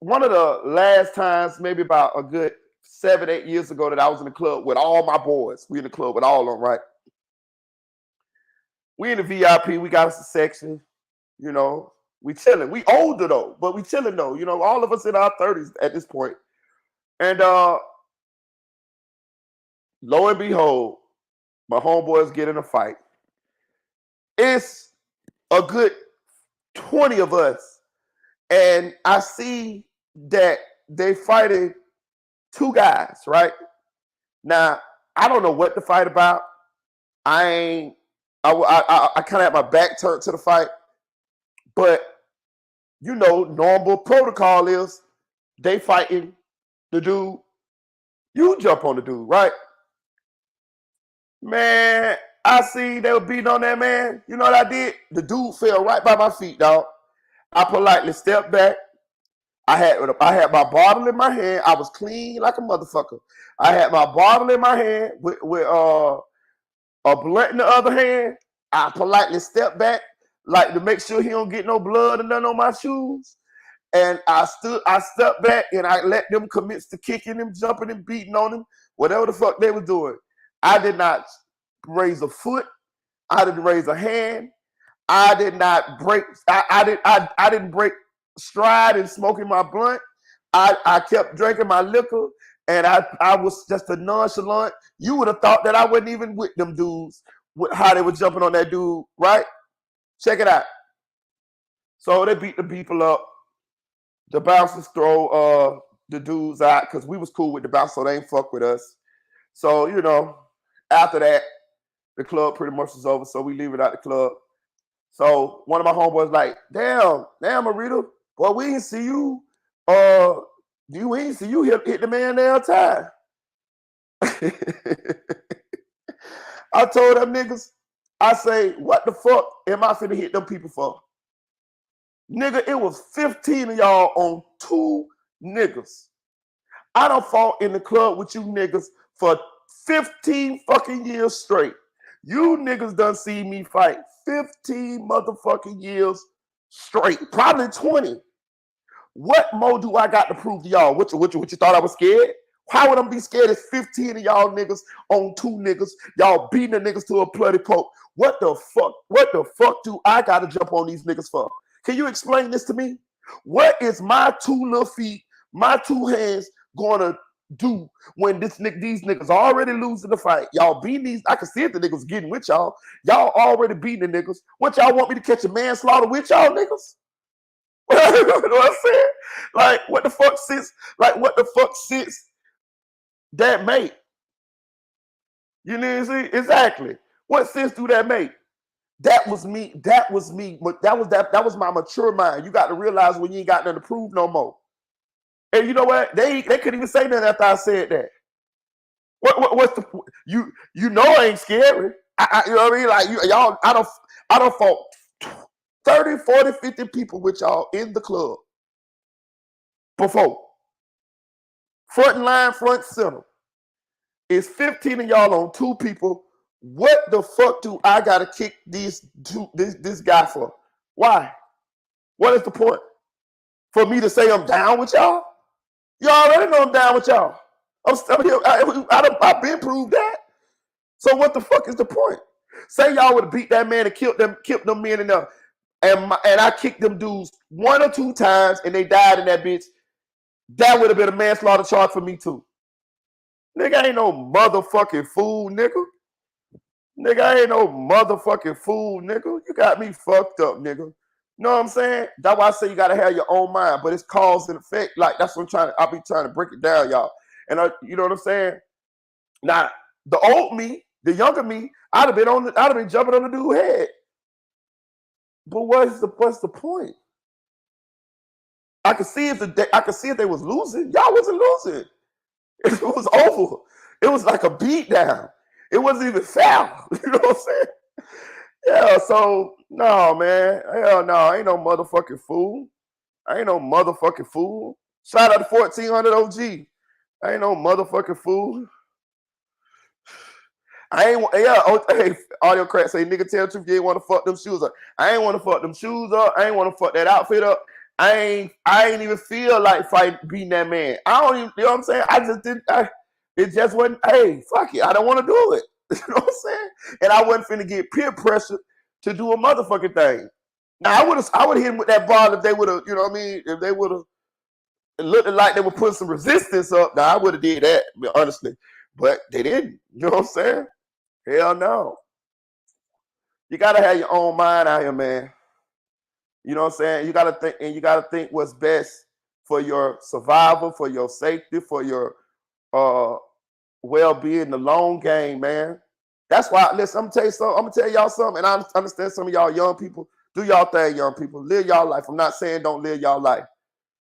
C: one of the last times, maybe about a good 7, 8 years ago, that I was in the club with all my boys. We in the club with all of them, right? We in the VIP. We got us a section, you know. We chilling. We older though, but we chilling though. You know, all of us in our 30s at this point. And lo and behold, my homeboys get in a fight. It's a good 20 of us. And I see that they fighting 2 guys, right? Now, I don't know what the fight about. I kind of had my back turned to the fight. But, you know, normal protocol is they fighting the dude. You jump on the dude, right? Man, I see they were beating on that man. You know what I did? The dude fell right by my feet, dog. I politely stepped back. I had my bottle in my hand. I was clean like a motherfucker. I had my bottle in my hand with a blunt in the other hand. I politely stepped back, like to make sure he don't get no blood or nothing on my shoes. And I stepped back and I let them commence to kicking him, jumping him, beating on him, whatever the fuck they were doing. I did not raise a foot. I didn't raise a hand. I did not break. I didn't break stride in smoking my blunt. I kept drinking my liquor, and I was just a nonchalant. You would have thought that I wasn't even with them dudes, with how they were jumping on that dude, right? Check it out. So they beat the people up. The bouncers throw the dudes out because we was cool with the bouncers, so they ain't fuck with us. So, you know, after that, the club pretty much was over, so we leave it out the club. So one of my homeboys like, damn, Marita, boy, we didn't see you. We didn't see you hit the man down time. I told them niggas, I say, what the fuck am I finna hit them people for? Nigga, it was 15 of y'all on 2 niggas. I done fought in the club with you niggas for 15 fucking years straight. You niggas done see me fight 15 motherfucking years straight, probably 20. What more do I got to prove to y'all? What you thought I was scared? How would I be scared? It's 15 of y'all niggas on 2 niggas. Y'all beating the niggas to a bloody pulp. What the fuck do I got to jump on these niggas for? Can you explain this to me? What is my 2 little feet, my 2 hands going to do when these niggas already losing the fight? Y'all beating these. I can see if the niggas getting with y'all. Y'all already beating the niggas. What y'all want me to catch a manslaughter with y'all niggas? You know what I'm saying? Like, what the fuck sense that make? You know what I'm saying? Exactly. What sense do that make? That was me. That was my mature mind. You got to realize when you ain't got nothing to prove no more. And you know what? They couldn't even say nothing after I said that. What's the you know I ain't scary. You know what I mean? Like y'all, I don't fought 30, 40, 50 people with y'all in the club before. Front line, front center. It's 15 of y'all on 2 people. What the fuck do I gotta kick this guy for? Why? What is the point? for me to say I'm down with y'all? You already know I'm down with y'all. I've been proved that. So what the fuck is the point? Say y'all would have beat that man and killed them men in there, and I kicked them dudes 1 or 2 times and they died in that bitch. That would have been a manslaughter charge for me too. Nigga, I ain't no motherfucking fool, nigga. Nigga, I ain't no motherfucking fool, nigga. You got me fucked up, nigga. You know what I'm saying? That's why I say you gotta have your own mind, but it's cause and effect. Like that's what I'll be trying to break it down, y'all. And you know what I'm saying? Now, the old me, the younger me, I'd have been jumping on the dude's head. But what's the point? I could see if they was losing. Y'all wasn't losing. It was over. It was like a beat down. It wasn't even foul. You know what I'm saying? Yeah, so no, man. Hell no, I ain't no motherfucking fool. I ain't no motherfucking fool. Shout out to 1400 OG. I ain't no motherfucking fool. I ain't hey, audio crack say nigga tell the truth, you ain't want to fuck them shoes up. I ain't want to fuck them shoes up. I ain't want to fuck that outfit up. I ain't even feel like beating that man. I don't even, you know what I'm saying? I just didn't. It just wasn't. Hey, fuck it. I don't want to do it. You know what I'm saying? And I wasn't finna get peer pressure to do a motherfucking thing. Now I would have hit him with that ball if they would have, you know what I mean? If they would have looked like they were putting some resistance up, now I would have did that, honestly. But they didn't. You know what I'm saying? Hell no. You gotta have your own mind out here, man. You know what I'm saying? You gotta think what's best for your survival, for your safety, for your well-being, the long game, man. That's why, listen, I'm gonna tell y'all something, and I understand some of y'all young people. Do y'all thing, young people. Live y'all life. I'm not saying don't live y'all life.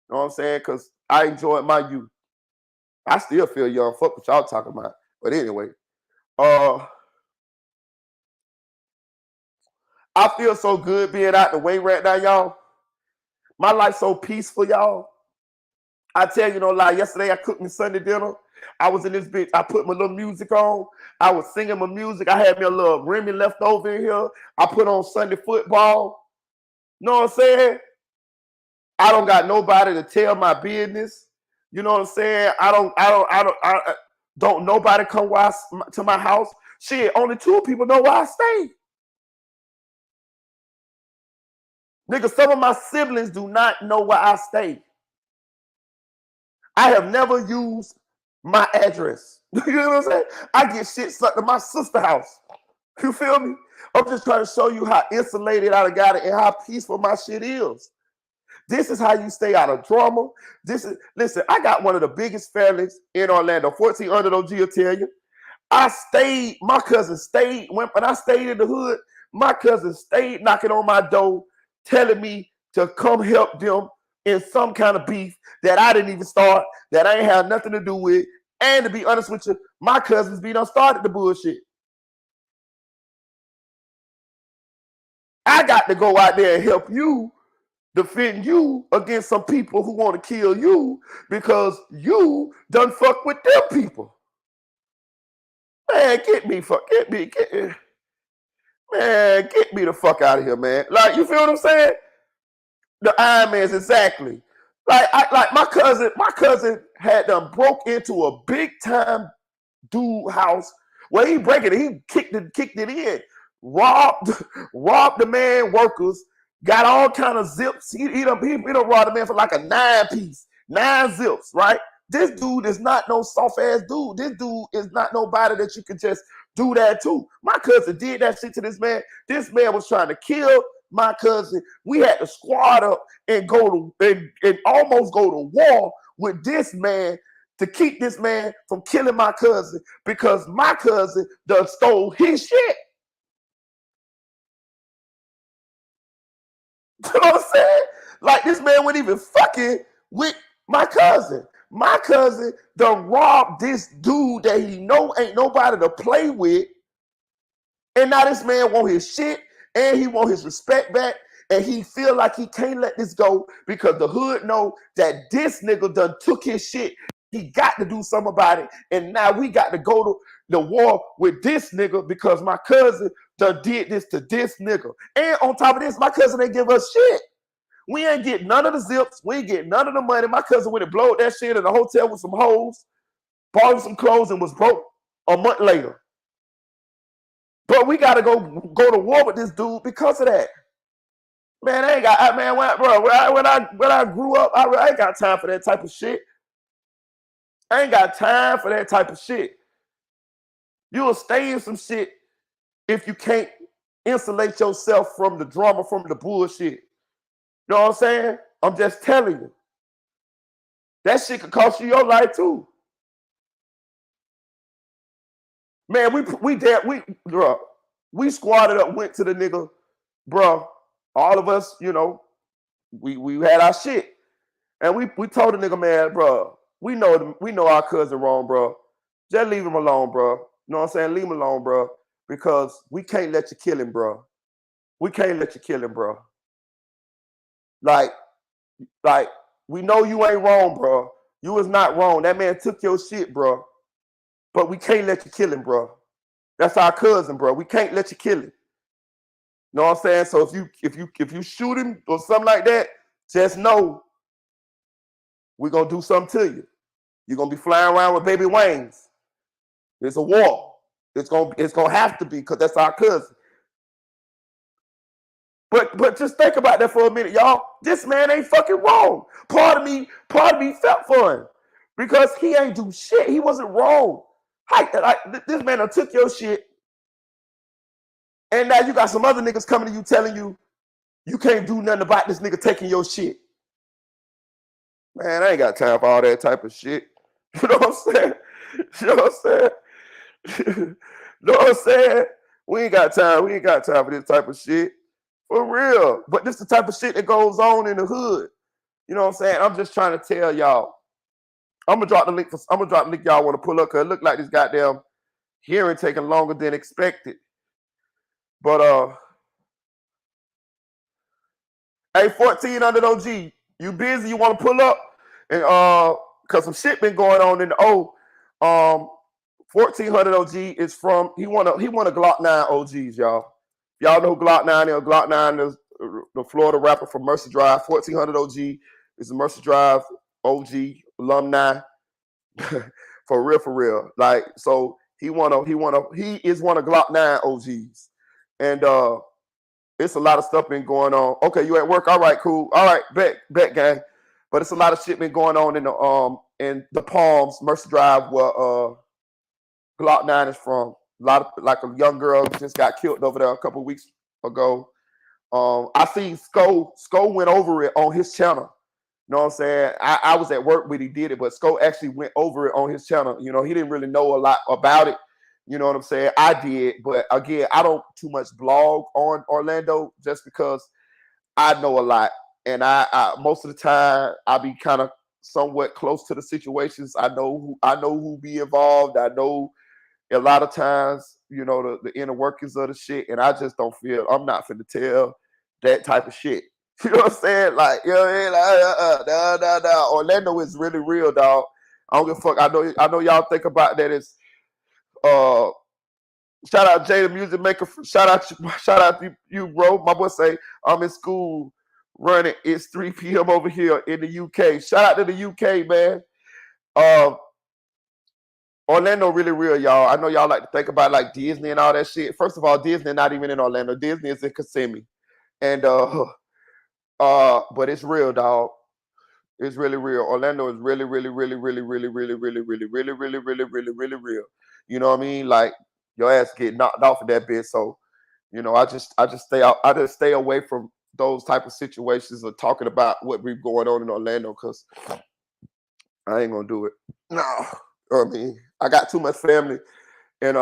C: You know what I'm saying? Because I enjoyed my youth. I still feel young. Fuck what y'all talking about. But anyway, I feel so good being out the way right now, y'all. My life's so peaceful, y'all. I tell you no lie. Yesterday I cooked me Sunday dinner. I was in this bitch. I put my little music on. I was singing my music. I had me a little Remy left over in here. I put on Sunday football. You know what I'm saying? I don't got nobody to tell my business. You know what I'm saying? Don't nobody come to my house. Shit, only 2 people know where I stay. Nigga, some of my siblings do not know where I stay. I have never used my address. You know what I'm saying? I get shit sent to my sister's house. You feel me? I'm just trying to show you how insulated I got it and how peaceful my shit is. This is how you stay out of drama. Listen, I got one of the biggest families in Orlando. 1400 OG will tell you. My cousin stayed, when I stayed in the hood, my cousin stayed knocking on my door, telling me to come help them in some kind of beef that I didn't even start, that I ain't had nothing to do with. And to be honest with you, my cousins done started the bullshit. I got to go out there and help you, defend you against some people who want to kill you because you done fuck with them people. Man, get me the fuck out of here, man. Like, you feel what I'm saying? The Iron Man's exactly. Like my cousin had done broke into a big time dude house where he break it. He kicked it in, robbed the man workers, got all kind of zips. He done robbed the man for like a 9-piece, 9 zips, right? This dude is not no soft ass dude. This dude is not nobody that you can just do that to. My cousin did that shit to this man. This man was trying to kill my cousin. We had to squad up and and almost go to war with this man to keep this man from killing my cousin because my cousin done stole his shit. You know what I'm saying? Like, this man wasn't even fucking with my cousin. My cousin done robbed this dude that he know ain't nobody to play with. And now this man want his shit and he want his respect back. And he feel like he can't let this go because the hood know that this nigga done took his shit. He got to do something about it. And now we got to go to the war with this nigga because my cousin done did this to this nigga. And on top of this, my cousin ain't give us shit. We ain't get none of the zips. We ain't get none of the money. My cousin went and blowed that shit in a hotel with some hoes, bought him some clothes, and was broke a month later. But we gotta go to war with this dude because of that. Man, I ain't got man, when I grew up, I ain't got time for that type of shit. I ain't got time for that type of shit. You'll stay in some shit if you can't insulate yourself from the drama, from the bullshit. You know what I'm saying? I'm just telling you. That shit could cost you your life too. Man, we squatted up, went to the nigga, bro. All of us, you know, we had our shit. And we told the nigga, man, bro, we know our cousin wrong, bro. Just leave him alone, bro. You know what I'm saying? Leave him alone, bro. Because we can't let you kill him, bro. We can't let you kill him, bro. Like, we know you ain't wrong, bro. You was not wrong. That man took your shit, bro. But we can't let you kill him, bro. That's our cousin, bro. We can't let you kill him. You know what I'm saying? So if you shoot him or something like that, just know we're gonna do something to you. You're gonna be flying around with baby wings. It's a war. It's gonna have to be because that's our cousin. But just think about that for a minute, y'all. This man ain't fucking wrong. Part of me felt for him because he ain't do shit. He wasn't wrong. This man done took your shit, and now you got some other niggas coming to you telling you you can't do nothing about this nigga taking your shit. Man, I ain't got time for all that type of shit. You know what I'm saying? You know what I'm saying? You know what I'm saying? We ain't got time. We ain't got time for this type of shit. For real. But this the type of shit that goes on in the hood. You know what I'm saying? I'm just trying to tell y'all. I'm gonna drop the link y'all want to pull up because it look like this goddamn hearing taking longer than expected. But hey, 1400 OG, you busy? You want to pull up? And cause some shit been going on in the 1400 OG is from he won a Glock 9 OGs, y'all. Y'all know who Glock 9 is. Glock 9 is the Florida rapper from Mercy Drive. 1400 OG is a Mercy Drive OG alumni. For real. Like, so he is one of Glock 9 OGs. And it's a lot of stuff been going on. Okay, you at work? All right, cool. All right, bet gang. But it's a lot of shit been going on in the Palms, Mercy Drive, where Glock 9 is from. A lot of, like, a young girl just got killed over there a couple of weeks ago. I seen Sko went over it on his channel. You know what I'm saying? I was at work when he did it, but Sko actually went over it on his channel. You know, he didn't really know a lot about it. You know what I'm saying? I did, but again, I don't too much blog on Orlando just because I know a lot, and I most of the time I be kind of somewhat close to the situations. I know who be involved. I know a lot of times, you know, the inner workings of the shit, and I just don't feel I'm not finna tell that type of shit. You know what I'm saying? Like, you know what I mean? Like, nah. Orlando is really real, dog. I don't give a fuck. I know y'all think about that as shout out Jay the Music Maker. Shout out to you, bro. My boy say I'm in school running. It's 3 p.m. over here in the UK. Shout out to the UK, man. Orlando really real, y'all. I know y'all like to think about like Disney and all that shit. First of all, Disney not even in Orlando. Disney is in Kissimmee. And but it's real, dog. It's really real. Orlando is really real. You know what I mean? Like, your ass get knocked off of that bit. So, you know, I just stay out. I just stay away from those type of situations of talking about what be going on in Orlando because I ain't gonna do it. No. You know what I mean? I got too much family and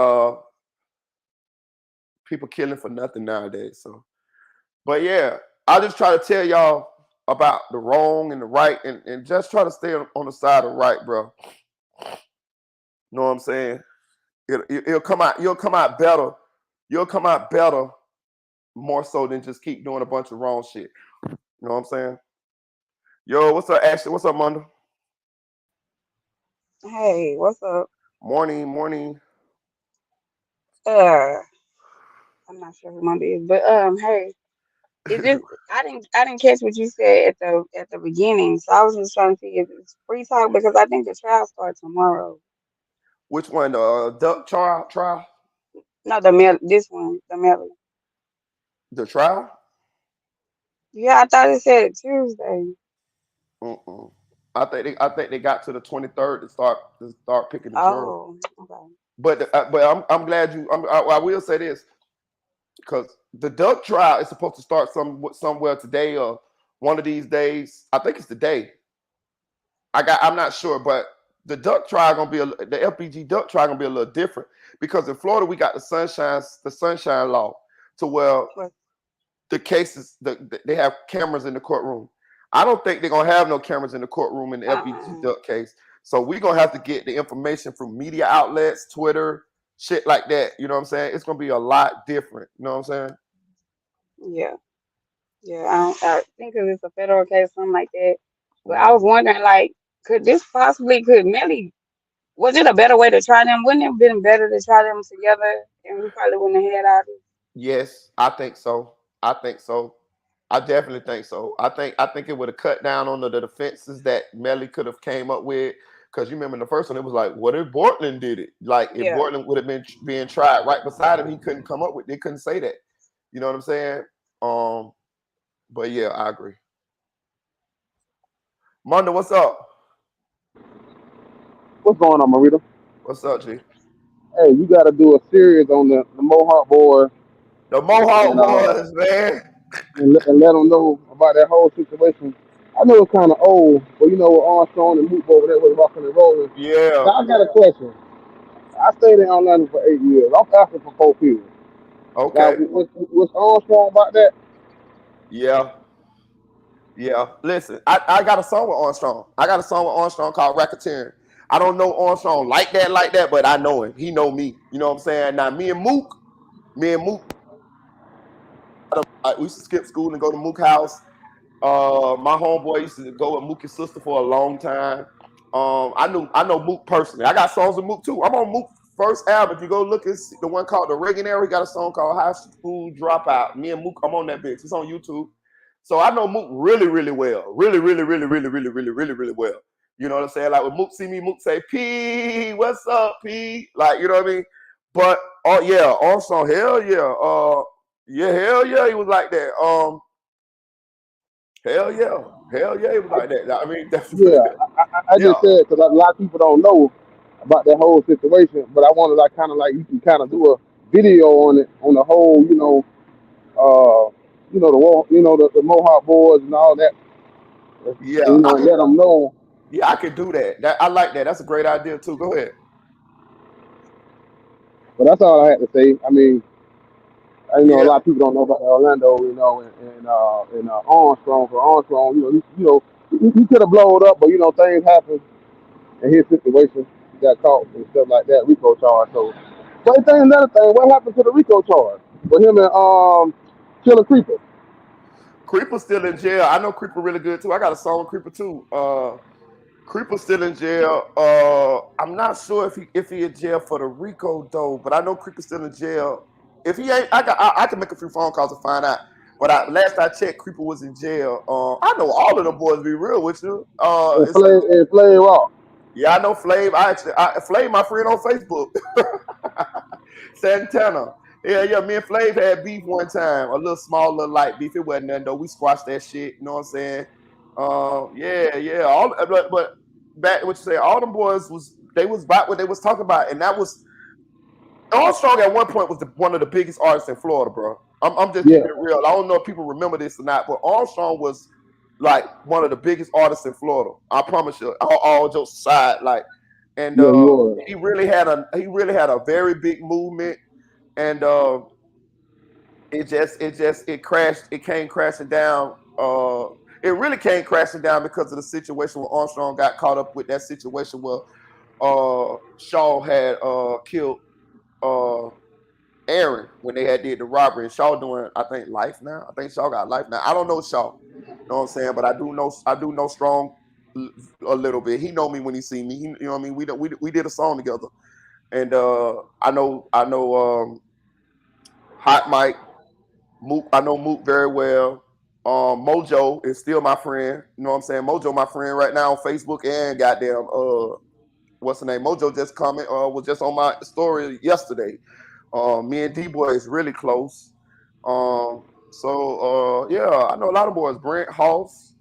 C: people killing for nothing nowadays. So, but yeah, I just try to tell y'all about the wrong and the right, and just try to stay on the side of right, bro. You know what I'm saying? It'll come out. You'll come out better. You'll come out better more so than just keep doing a bunch of wrong shit. You know what I'm saying? Yo, what's up, Ashley? What's up, Manda?
D: Hey, what's up?
C: Morning.
D: Uh, I'm not sure who Monday is, but hey. it just I didn't catch what you said at the beginning, so I was just trying to see if it's free talk because I think the trial starts tomorrow.
C: Which one? The duck trial?
D: No, this one, the Melly.
C: The trial?
D: Yeah, I thought it said Tuesday.
C: Mm-mm. I think they got to the 23rd to start picking the jury.
D: Oh, okay.
C: But I'm glad you. I will say this because the duck trial is supposed to start somewhere today or one of these days. I think it's today. I'm not sure, but the duck trial gonna be the LPG duck trial gonna be a little different because in Florida we got the sunshine law to where
D: What?
C: the cases they have cameras in the courtroom. I don't think they're gonna have no cameras in the courtroom in the LPG
D: Uh-uh.
C: duck case. So we're gonna have to get the information from media outlets, Twitter, shit like that. You know what I'm saying? It's gonna be a lot different. You know what I'm saying?
D: Yeah, yeah. I think 'cause it's a federal case, something like that. But I was
C: Mhm.
D: wondering, like, could Melly? Was it a better way to try them? Wouldn't it have been better to try them together? And we probably wouldn't have had all this.
C: Yes, I think so. I think so. I definitely think so. I think it would have cut down on the defenses that Melly could have came up with. Because you remember in the first one, it was like, what if Bortland did it? Like if
D: Yeah,
C: Bortland would have been being tried right beside him, he couldn't come up with. They couldn't say that. You know what I'm saying? Um, but yeah, I agree. Monda, what's up?
E: What's going on, Marita?
C: What's up, G?
E: Hey, you got to do a series on the Mohawk boy
C: The Mohawk
E: and
C: boys, man.
E: and let them know about that whole situation. I know it's kind of old, but you know with Armstrong and Moot over there was rocking and rolling.
C: Yeah.
E: Now I got a question. I stayed in Orlando for 8 years. I'm asking for 4 years. Now,
C: Okay.
E: was Armstrong about that?
C: Yeah. Yeah, listen, I got a song with Armstrong. I got a song with Armstrong called Racketeering. I don't know Armstrong like that, but I know him. He know me. You know what I'm saying? Now, me and Mook, we used to skip school and go to Mook house. My homeboy used to go with Mook's sister for a long time. I know Mook personally. I got songs with Mook too. I'm on Mook first album. If you go look at the one called The Reagan Era, he got a song called High School Dropout. Me and Mook, I'm on that bitch. It's on YouTube. So I know Mook really, really well. Really, really, really, really, really, really, really, really well. You know what I'm saying? Like when Mook see me, Mook say, P, what's up, P? Like, you know what I mean? But oh yeah, Armstrong, hell yeah. Yeah, hell yeah, he was like that. Hell yeah. Hell yeah, it was like that. I mean, definitely.
E: Yeah, I
C: Yeah.
E: just said because a lot of people don't know about that whole situation, but I wanted like kind of like you can kind of do a video on it on the whole, the Mohawk boys and all that.
C: Yeah. I could
E: Let them know.
C: yeah, I could do that. I like that. That's a great idea too. Go ahead.
E: But that's all I had to say. I mean, I know a
C: Yeah.
E: lot of people don't know about Orlando, and Armstrong. For Armstrong, he could have blown up, but things happen in his situation. He got caught and stuff like that, RICO charge. So, but thing another thing, what happened to the RICO charge with him and Killer Creeper?
C: Creeper's still in jail. I know Creeper really good too. I got a song with Creeper too. Creeper's still in jail. I'm not sure if he in jail for the RICO though, but I know Creeper's still in jail. If he ain't, I can make a few phone calls to find out. But last I checked, Creeper was in jail. I know all of them boys. To be real with you.
E: And Flay Rock.
C: Yeah, I know Flav. Flav, my friend on Facebook. Santana. Yeah, yeah. Me and Flav had beef one time. A little small, little light beef. It wasn't nothing though. We squashed that shit. You know what I'm saying? Yeah, yeah. But back what you say, all them boys was about what they was talking about, and that was Armstrong at one point was one of the biggest artists in Florida, bro. I'm just
E: Yeah,
C: keeping it real. I don't know if people remember this or not, but Armstrong was like one of the biggest artists in Florida. I promise you, all jokes aside, like, and
E: yeah, he was.
C: he really had a very big movement, and it came crashing down. It really came crashing down because of the situation where Armstrong got caught up with that situation where Shaw had killed uh Aaron when they had did the robbery. And Shaw doing, I think, life now. I think Shaw got life now. I don't know Shaw. You know what I'm saying? But I do know Strong a little bit. He know me when he see me. You know what I mean? We did a song together. And I know Hot Mike, Mook, I know Mook very well. Mojo is still my friend. You know what I'm saying? Mojo, my friend right now on Facebook and goddamn what's the name? Mojo just comment was just on my story yesterday. Me and D Boy is really close. Yeah, I know a lot of boys. Brent Hoss.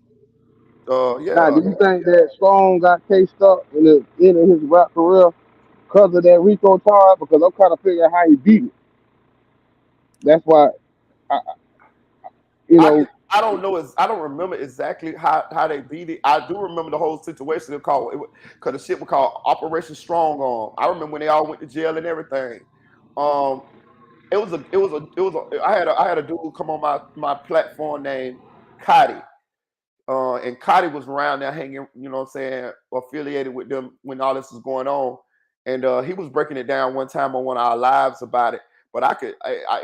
E: Now,
C: Yeah,
E: do you think that Strong got cased up in the end of his rap career because of that Rico charge? Because I'm kind of figuring how he beat it. That's why, I, you
C: I can.
E: know,
C: I don't know. I don't remember exactly how they beat it. I do remember the whole situation. They called because the shit was called Operation Strong Arm. I remember when they all went to jail and everything. Um, I had a dude come on my platform named Cotty. And Cotty was around there hanging, you know what I'm saying, affiliated with them when all this was going on. And he was breaking it down one time on one of our lives about it. But it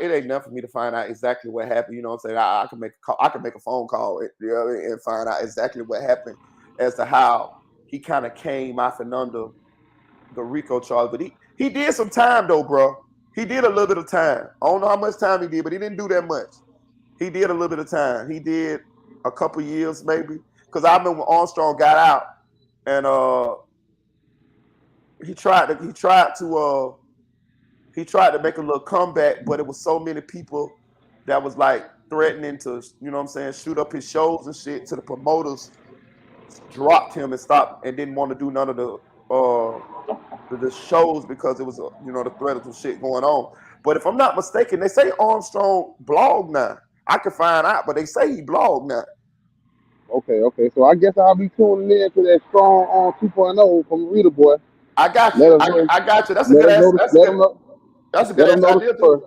C: ain't enough for me to find out exactly what happened. You know what I'm saying? I can make a call, I can make a phone call, you know, and find out exactly what happened as to how he kind of came off and under the Rico charge. But he did some time though, bro. He did a little bit of time. I don't know how much time he did, but he didn't do that much. He did a little bit of time. He did a couple years maybe. Because I remember when Armstrong got out and he tried to make a little comeback, but it was so many people that was like threatening to, you know what I'm saying, shoot up his shows and shit to the promoters dropped him and stopped and didn't want to do none of the shows because it was you know the threat of some shit going on. But if I'm not mistaken, they say Armstrong blog now. I can find out, but they say he blog now.
E: okay, okay. So I guess I'll be tuning in to that Strong on 2.0 from Rita Boy.
C: I got
E: Let
C: you.
E: us know,
C: I got you.
E: let us know, let them know,
C: That's a good
E: let them
C: ass
E: know the
C: idea too.
E: story.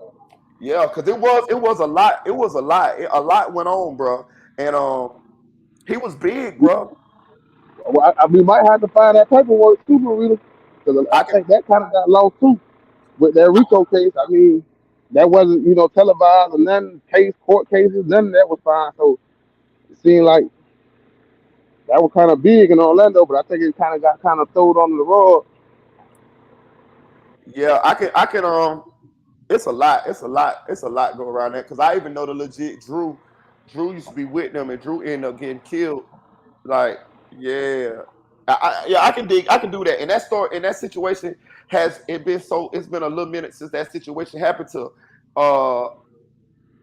C: Yeah, because it was a lot. It was a lot. A lot went on, bro. And he was big, bro.
E: Well, we might have to find that paperwork too, Rita, because I
C: I can
E: think that kind of got lost too with that Rico case. I mean, that wasn't televised and none court cases, none of that was fine. So it seemed like that was kind of big in Orlando, but I think it kind of got kind of thrown under the rug.
C: yeah, I can it's a lot. It's a lot. It's a lot go around that because I even know the legit Drew. Drew used to be with them, and Drew ended up getting killed. Like, yeah, I can dig. I can do that. And that story, in that situation, has it been so? It's been a little minute since that situation happened to. Uh,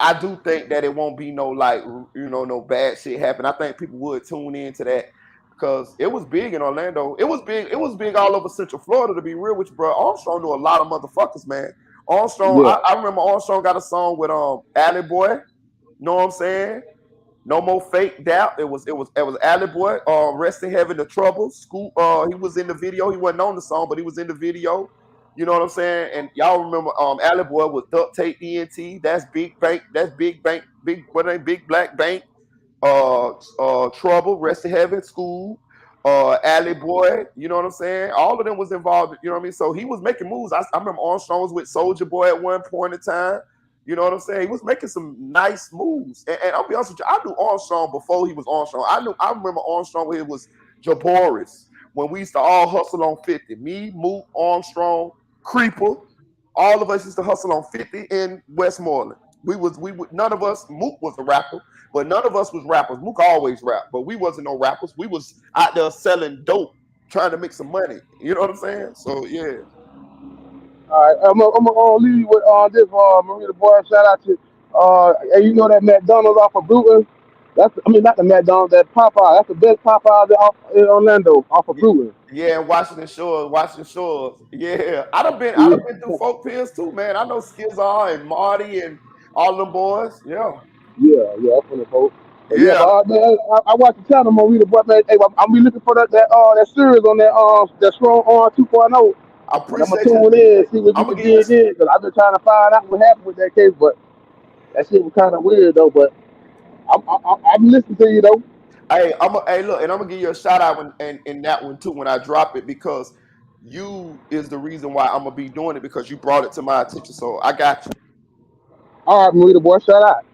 C: I do think that it won't be no like no bad shit happen. I think people would tune into that because it was big in Orlando. It was big. It was big all over Central Florida. To be real with you, bro, Armstrong knew a lot of motherfuckers, man. Armstrong,
E: Yeah,
C: I remember Armstrong got a song with Alley Boy. Know what I'm saying? No more fake doubt. It was Alley Boy. Rest in heaven, the trouble. School. He was in the video. He wasn't on the song, but he was in the video. You know what I'm saying? And y'all remember Alley Boy was duct tape ENT. That's big bank. That's big bank. Big what ain't big black bank. Trouble, Rest in Heaven, School, Alley Boy, you know what I'm saying? All of them was involved, you know what I mean? So he was making moves. I remember Armstrong was with Soldier Boy at one point in time. You know what I'm saying? He was making some nice moves. And I'll be honest with you, I knew Armstrong before he was Armstrong. I remember Armstrong when it was Jaboris, when we used to all hustle on 50. Me, Moot, Armstrong, Creeper, all of us used to hustle on 50 in Westmoreland. We none of us, Mook was a rapper, but none of us was rappers. Mook always rap, but we wasn't no rappers. We was out there selling dope, trying to make some money. You know what I'm saying? So yeah.
E: all right. I'm gonna leave you with this Marita Boy. Shout out to and you know that McDonald's off of Bruton. I mean not the McDonald's, that Popeye. That's the best Popeye off in Orlando off of
C: Yeah,
E: Bruton.
C: yeah, Washington Shores, Washington Shores. Yeah. I
E: Yeah,
C: done been through folk pills too, man. I know Skizar and Marty and all them boys. Yeah.
E: yeah, I'm from the boat. But yeah,
C: Yeah.
E: but man, I watch the channel Marita Boy. Man, hey, I'm be looking for that series on that Strong on 2.0.
C: I
E: And I'm gonna
C: appreciate you.
E: tune in and see what we
C: I'm gonna
E: can
C: give you
E: dig in because I've been trying to find out what happened with that case, but that shit was kind of weird though. But I'm listening to you though.
C: hey, look, and I'm gonna give you a shout out in that one too when I drop it because you is the reason why I'm gonna be doing it because you brought it to my attention. So I got you.
E: All right, Marita Boy, shout out.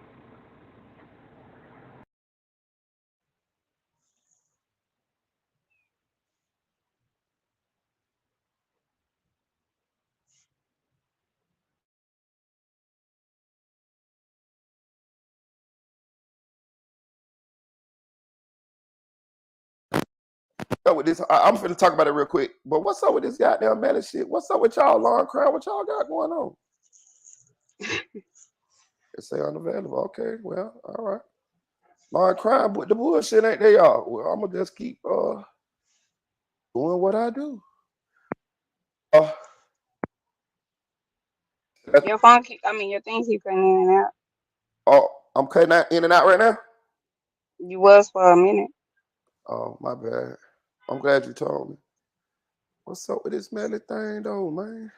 C: Up with this, I'm finna talk about it real quick. But what's up with this goddamn Melly shit? What's up with y'all, Lauren Crown? What y'all got going on? They say unavailable. Okay, well, all right. Lauren Crown, but the bullshit ain't they y'all? Well, I'm gonna just keep doing what I do. Uh,
D: Your phone keep, I mean, your thing keep cutting in and out.
C: oh, I'm cutting out in and out right now.
D: You was for a minute.
C: Oh, my bad. I'm glad you told me. What's up with this Melly thing though, man?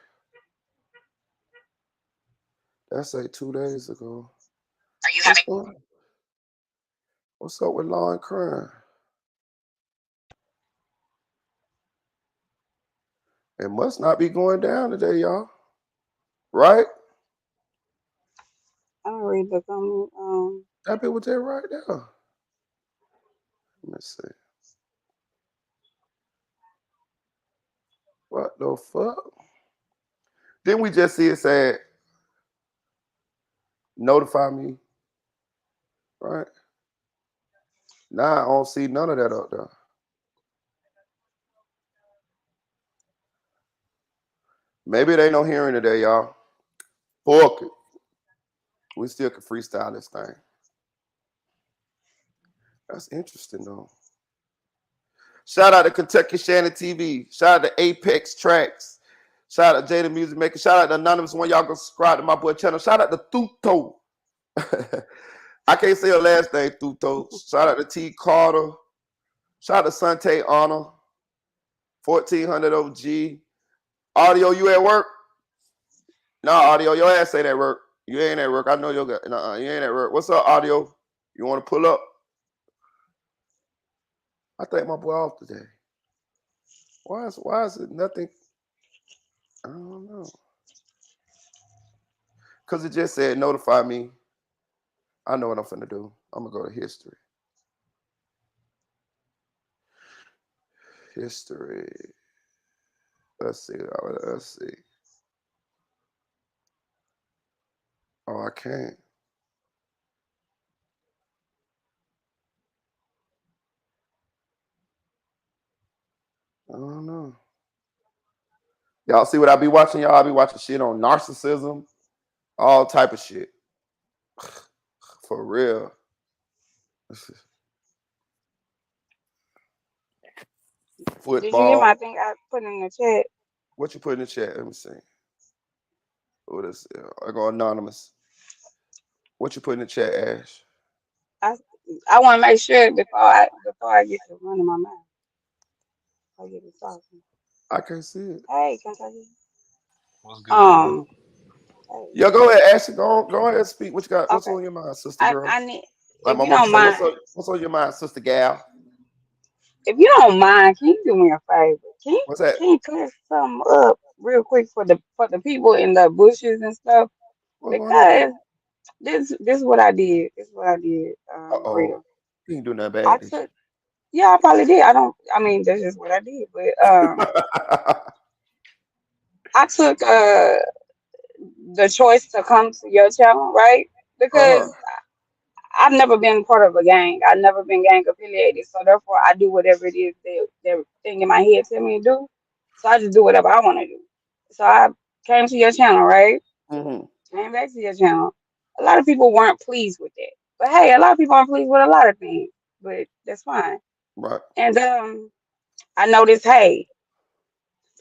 C: That's like 2 days ago. What's up? What's up with Law and Crime? It must not be going down today, y'all. Right?
D: I'm gonna read the comment.
C: That be what they right there. Let me see. What the fuck? Didn't we just see it say notify me? Right? Now I don't see none of that up there. Maybe it ain't no hearing today, y'all. Fuck it. We still can freestyle this thing. That's interesting though. Shout out to Kentucky Shannon TV. Shout out to Apex Tracks. Shout out to Jada Music Maker. Shout out to Anonymous One. Y'all go subscribe to my boy channel. Shout out to Thuto. I can't say her last name, Thuto. Shout out to T Carter. Shout out to Sante Honor. 1400 OG. Audio, you at work? No, Audio, your ass ain't at work. You ain't at work. I know you got. You ain't at work. What's up, Audio? You want to pull up? I think my boy off today. Why is it nothing? I don't know. Because it just said notify me. I know what I'm finna do. I'm gonna go to history. History. Let's see. Let's see. Oh, I can't. I don't know. Y'all see what I be watching? Y'all I be watching shit on narcissism, all type of shit. For real.
D: did you hear
C: Football.
D: my thing I put in the chat?
C: What you put in the chat? Let me see. What is it? I go anonymous. What you put in the chat, Ash?
D: I I want to make sure before I get to running my mouth. I get to talking.
C: I can't see it.
D: Hey, Kentucky.
A: What's good, y'all?
D: Um. Hey.
C: Yeah, go ahead, Ashley. Go ahead and speak. What you got? What's
D: Okay.
C: on your mind, sister girl?
D: I need,
C: Like
D: if
C: my
D: you
C: mom
D: don't
C: say,
D: mind,
C: what's on your mind, sister gal?
D: if you don't mind, can you do me a favor?
C: What's that?
D: Can you clear something up real quick for the people in the bushes and stuff?
C: What's going on?
D: Because this is what I did. This is what I did,
C: Uh-oh.
D: Rita.
C: You ain't doing that
D: I
C: bad, did
D: took Yeah, I probably did. I mean that's just what I did. But
C: you?
D: I took the choice to come to your channel, right?
C: Uh-huh.
D: Because I've never been part of a gang. I've never been gang affiliated. So therefore I do whatever it is that thing in my head tell me to do. So I just do whatever I want to do. So I came to your channel, right?
C: Mm-hmm.
D: Came back to your channel. A lot of people weren't pleased with that. But hey, a lot of people aren't pleased with a lot of things. But that's fine.
C: Right.
D: And I noticed, hey,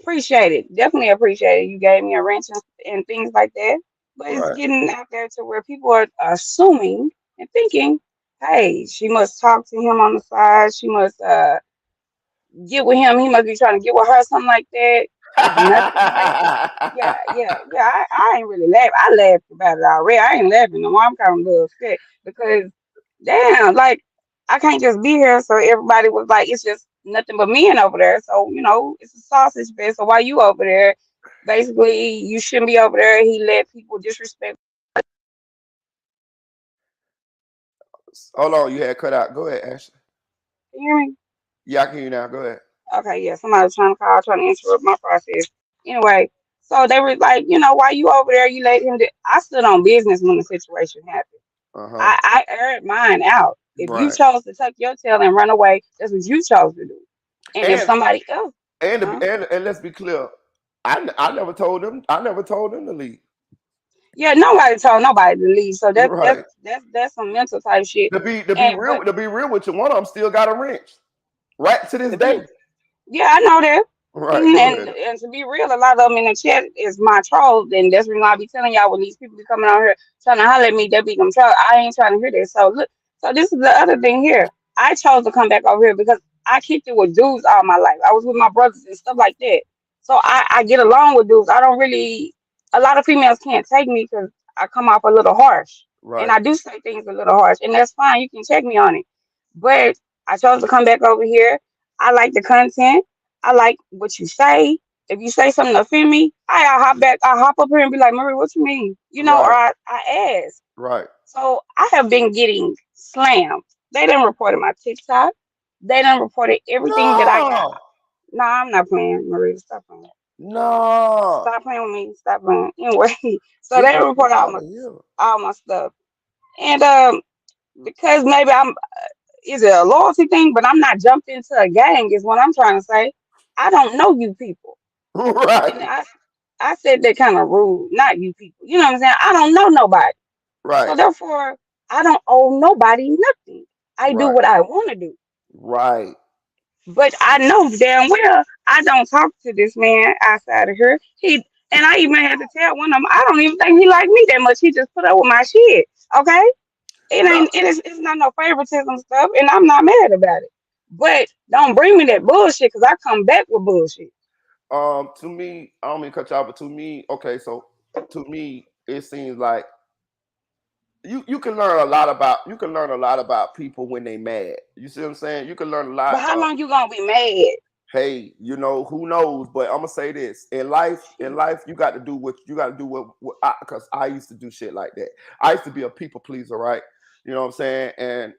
D: appreciate it. Definitely appreciate it. You gave me a wrench and things like that. But it's
C: Right.
D: getting out there to where people are assuming and thinking, hey, she must talk to him on the side. She must get with him. He must be trying to get with her, something like that. It's nothing like that. Yeah. I ain't really laugh. I laughed about it already. I ain't laughing no more. I'm kind of a little upset because damn, like I can't just be here. So everybody was like, it's just nothing but men over there. So it's a sausage fest. So why you over there? Basically, you shouldn't be over there. He let people disrespect.
C: Hold on, you had cut out. Go ahead, Ashley.
D: You hear me?
C: Yeah, I can hear you now. Go ahead.
D: Okay, yeah, somebody was trying to call, trying to interrupt my process. Anyway, so they were like, why you over there? You let him do. I stood on business when the situation happened.
C: Uh-huh.
D: I aired mine out. If you
C: Right.
D: chose to tuck your tail and run away, that's what you chose to do. And if
C: And
D: somebody else, huh?
C: and let's be clear. I never told them. I never told them to leave.
D: Yeah, nobody told nobody to leave. So
C: Right.
D: that's some mental type shit. And but
C: To be real with you, one of them still got a wrench right to this
D: to be
C: day.
D: Yeah, I know that.
C: Right.
D: And,
C: Go
D: and
C: ahead.
D: and to be real, a lot of them in the chat is my trolls, and that's the reason why I be telling y'all when these people be coming out here trying to holler at me, they be them trolls. I ain't trying to hear this. So look, so this is the other thing here. I chose to come back over here because I kicked it with dudes all my life. I was with my brothers and stuff like that. So I get along with dudes. I don't really. A lot of females can't take me because I come off a little harsh, and
C: Right.
D: I do say things a little harsh, and that's fine. You can check me on it. But I chose to come back over here. I like the content. I like what you say. If you say something to offend me, I hop back. I hop up here and be like, Marie, what you mean? Or
C: Right.
D: I ask.
C: Right.
D: So I have been getting slammed. They done reported my TikTok. They done reported everything that I got.
C: No.
D: Nah, I'm not playing, Marie. Stop playing.
C: No.
D: Stop playing with me. Stop playing. Anyway, so
C: Get
D: they
C: the fuck
D: reported
C: out of here.
D: all my stuff. And because maybe I'm is it a loyalty thing, but I'm not jumped into a gang is what I'm trying to say. I don't know you people. And
C: Right.
D: I said that kind of rude, not you people. You know what I'm saying? I don't know nobody. So
C: Right.
D: therefore, I don't owe nobody nothing. I do
C: Right.
D: what I want to do.
C: Right.
D: But I know damn well I don't talk to this man outside of here. And I even had to tell one of them, I don't even think he like me that much. He just put up with my shit. Okay?
C: No.
D: It's not no favoritism stuff, and I'm not mad about it. But don't bring me that bullshit because I come back with bullshit.
C: To me, I don't mean to cut you off, but to me, okay, so to me, it seems like you can learn a lot about people when they mad. You see what I'm saying? You can learn a lot.
D: But how long you gonna be mad?
C: Hey, who knows? But I'm gonna say this: in life, you got to do what you got to do. Because I used to do shit like that. I used to be a people pleaser, right? You know what I'm saying? And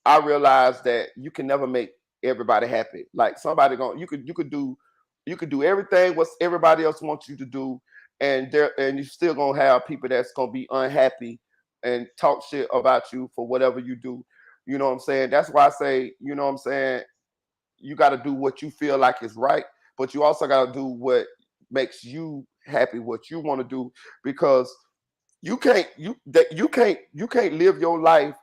C: I realized that you can never make everybody happy. Like somebody going, you could do everything what everybody else wants you to do, and you still gonna have people that's gonna be unhappy and talk shit about you for whatever you do. You know what I'm saying? That's why I say, you know what I'm saying, you got to do what you feel like is right, but you also got to do what makes you happy, what you want to do, because you can't live your life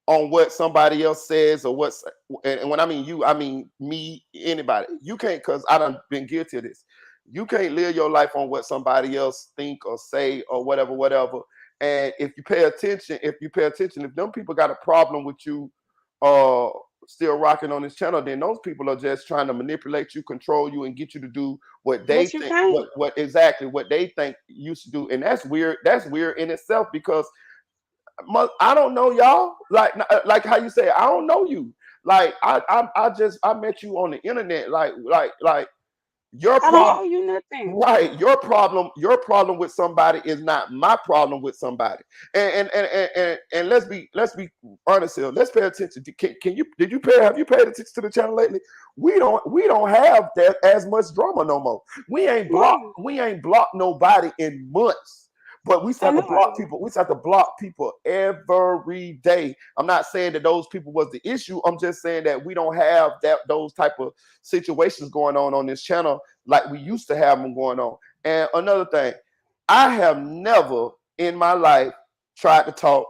C: on what somebody else says or what's and when I mean you, I mean me, anybody. You can't, because I done been guilty of this. You can't live your life on what somebody else think or say or whatever. And if if them people got a problem with you uh still rocking on this channel, then those people are just trying to manipulate you, control you, and get you to do what they
D: But you
C: think,
D: can't.
C: what exactly what they think you should do. And that's weird. That's weird in itself, because I don't know y'all. Like how you say, I don't know you. Like I met you on the internet. Like your
D: I don't
C: problem.
D: owe you nothing.
C: Right, your problem with somebody is not my problem with somebody. And let's be honest here. Let's pay attention. Can you have you paid attention to the channel lately? We don't have that as much drama no more.
D: No,
C: We ain't blocked nobody in months. But we
D: I
C: start to
D: know I
C: block
D: didn't.
C: people. We start to block people every day. I'm not saying that those people was the issue. I'm just saying that we don't have those type of situations going on this channel like we used to have them going on. And another thing, I have never in my life tried to talk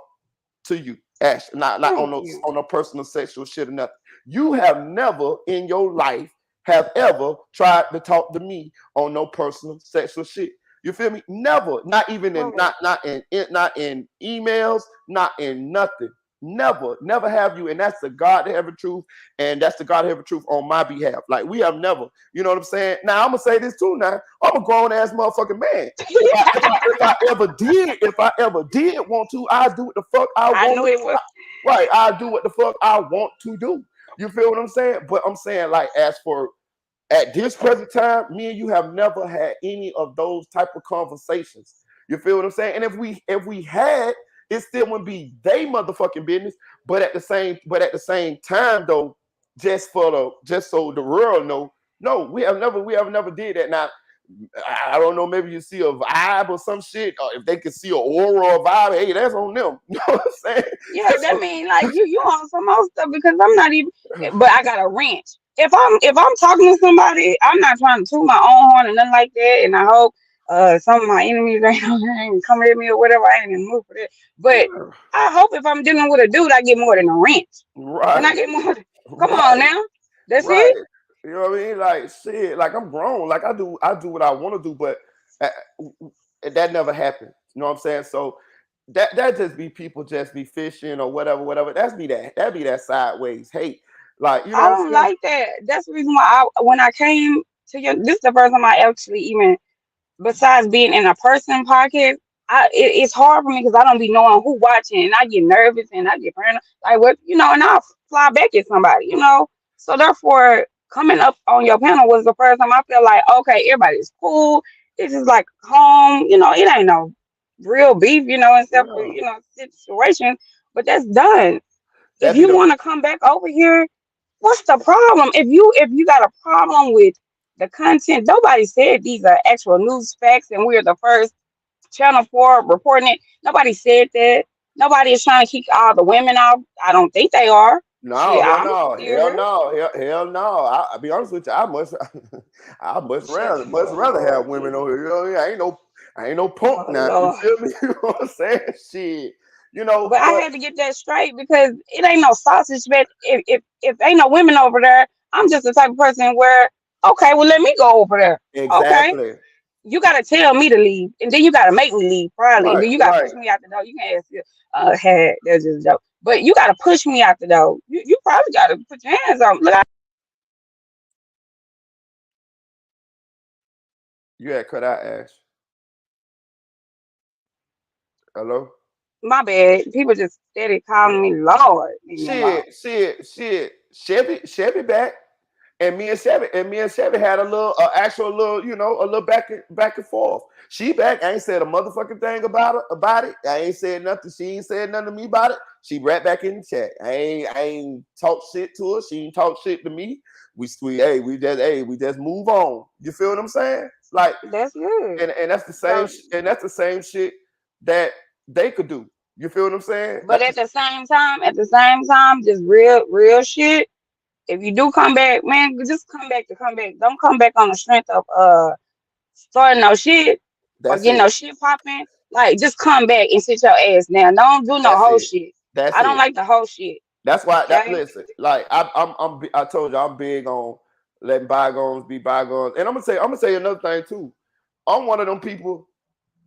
C: to you, Ash, not
D: Thank you.
C: on a personal sexual shit or nothing. You have never in your life have ever tried to talk to me on no personal sexual shit. You feel me? Never. Not even in
D: Right.
C: not in emails, not in nothing. Never have you. And that's the God heaven truth. And that's the God heaven truth on my behalf. Like we have never, you know what I'm saying? Now I'm gonna say this too now. I'm a grown ass motherfucking man. If I ever did want to, I do what the fuck I
D: I
C: want
D: knew
C: to.
D: it was.
C: Right, I do what the fuck I want to do. You feel what I'm saying? But I'm saying, like, as for at this present time, me and you have never had any of those type of conversations. You feel what I'm saying? And if we had, it still wouldn't be they motherfucking business. But at the same time though, just so the world know, no, we have never did that. Now I don't know, maybe you see a vibe or some shit, or if they can see an aura or vibe, hey, that's on them. You know what I'm
D: Yeah, that
C: saying?
D: mean like you on some more stuff because I'm not even. But I got a wrench. if I'm talking to somebody, I'm not trying to toot my own horn or nothing like that. And I hope some of my enemies ain't come at me or whatever. I ain't in the mood for that. But
C: Yeah.
D: I hope if I'm dealing with a dude, I get more than a rent. Can I
C: Right.
D: get more? Come on
C: Right.
D: now. That's
C: Right.
D: it.
C: You know what I mean? Like shit. Like I'm grown. Like I do what I want to do, but uh, that never happened. You know what I'm saying? So that just be people just be fishing or whatever, whatever. That be that sideways hate. Like you know
D: I
C: what I'm
D: don't
C: saying?
D: like that. That's the reason why when I came to your, this is the first time I actually even, besides being in a person podcast, it's hard for me because I don't be knowing who watching, and I get nervous and I get paranoid. Like what, and I'll fly back at somebody. So therefore, coming up on your panel was the first time I feel like, okay, everybody's cool. This is like home. It ain't no real beef. Except for
C: Yeah.
D: situations, but that's done. If
C: That be
D: you
C: the
D: want to come back over here, what's the problem? If you got a problem with the content, nobody said these are actual news facts, and we're the first Channel 4 reporting it. Nobody said that. Nobody is trying to kick all the women out. I don't think they are.
C: no,
D: Shit,
C: hell
D: I'm
C: no,
D: still
C: hell
D: here.
C: no, hell no. I'll be honest with you. I
D: Shit.
C: much rather have women over here. You know what I mean? I ain't no punk
D: Oh
C: now. You
D: Lord.
C: feel me? You know what I'm saying? Shit.
D: But I
C: But
D: had to get that straight because it ain't no sausage fest. If ain't no women over there, I'm just the type of person where, okay, well let me go over there. Okay.
C: exactly.
D: You gotta tell me to leave, and then you gotta make me leave, probably, and
C: Right,
D: then you gotta
C: right.
D: push me out the door. You can't ask you, hey, that's just a joke. But you gotta push me out the door. You probably gotta put your hands on. Look,
C: You had cut out Ash. Hello?
D: my bad. People just steady calling me Lord. Leave me alone.
C: Shit. Chevy back. And me and Chevy had a little, actual little, a little back and forth. She back. I ain't said a motherfucking thing about it. I ain't said nothing. She ain't said nothing to me about it. She right back in the chat. I ain't talk shit to her. She ain't talk shit to me. We just move on. You feel what I'm saying? Like,
D: That's good.
C: and that's the same
D: So,
C: and that's the same shit that they could do. You feel what I'm saying?
D: but at the same time, just real shit. If you do come back, man, just come back to come back. Don't come back on the strength of starting no shit or
C: That's
D: getting
C: it.
D: no shit popping. Like, just come back and sit your ass down. Don't do no
C: That's
D: whole
C: it.
D: shit.
C: That's
D: I don't
C: it.
D: like the whole shit.
C: That's why. That
D: Okay.
C: listen. Like I told you, I'm big on letting bygones be bygones. And I'm gonna say another thing too. I'm one of them people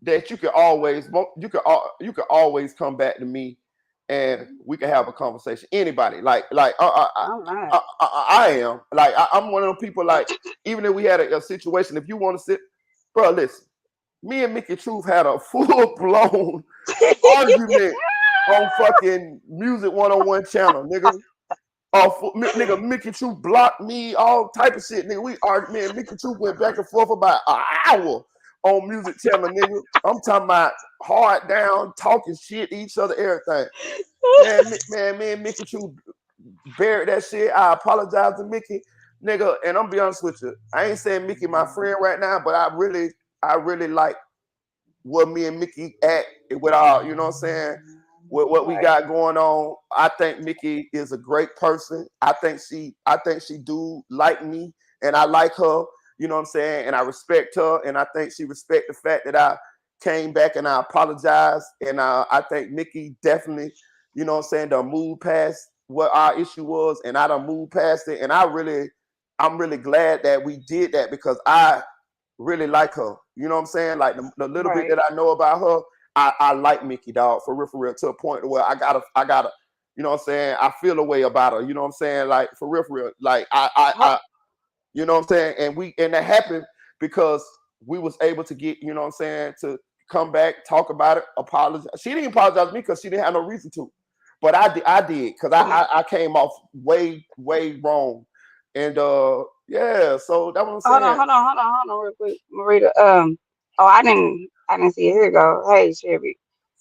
C: that you can always come back to me, and we can have a conversation. Anybody,
D: I'm not.
C: I am like I'm one of them people. Like, even if we had a situation, if you want to sit, bro, listen. Me and Mickey Truth had a full blown argument on fucking Music 101 channel, nigga. Nigga, Mickey True blocked me, all type of shit, nigga. We argued, man. Mickey True went back and forth about an hour on Music Channel, nigga. I'm talking about hard down, talking shit to each other, everything. Man, me and Mickey True buried that shit. I apologize to Mickey, nigga. And I'm be honest with you, I ain't saying Mickey my friend right now, but I really like where me and Mickey at with our, you know what I'm saying, with what we
D: Right.
C: got going on. I think Mickey is a great person. I think she do like me, and I like her, you know what I'm saying, and I respect her, and I think she respect the fact that I came back and I apologized. And I think Mickey definitely, you know what I'm saying, done moved past what our issue was, and I done moved past it. And I'm really glad that we did that, because I really like her. You know what I'm saying? Like, the little bit
D: Right.
C: that I know about her, I like Mickey, dog, for real, to a point where I gotta, you know what I'm saying? I feel a way about her. You know what I'm saying? Like, for real. Like,
D: Ho-
C: you know what I'm saying? And that happened because we was able to get, you know what I'm saying, to come back, talk about it, apologize. She didn't apologize to me because she didn't have no reason to, but I did, because I came off way wrong. And yeah, so that's what I'm
D: Hold on,
C: saying.
D: real quick, Marita. Oh, I didn't see it. Here you go. Hey, Chevy.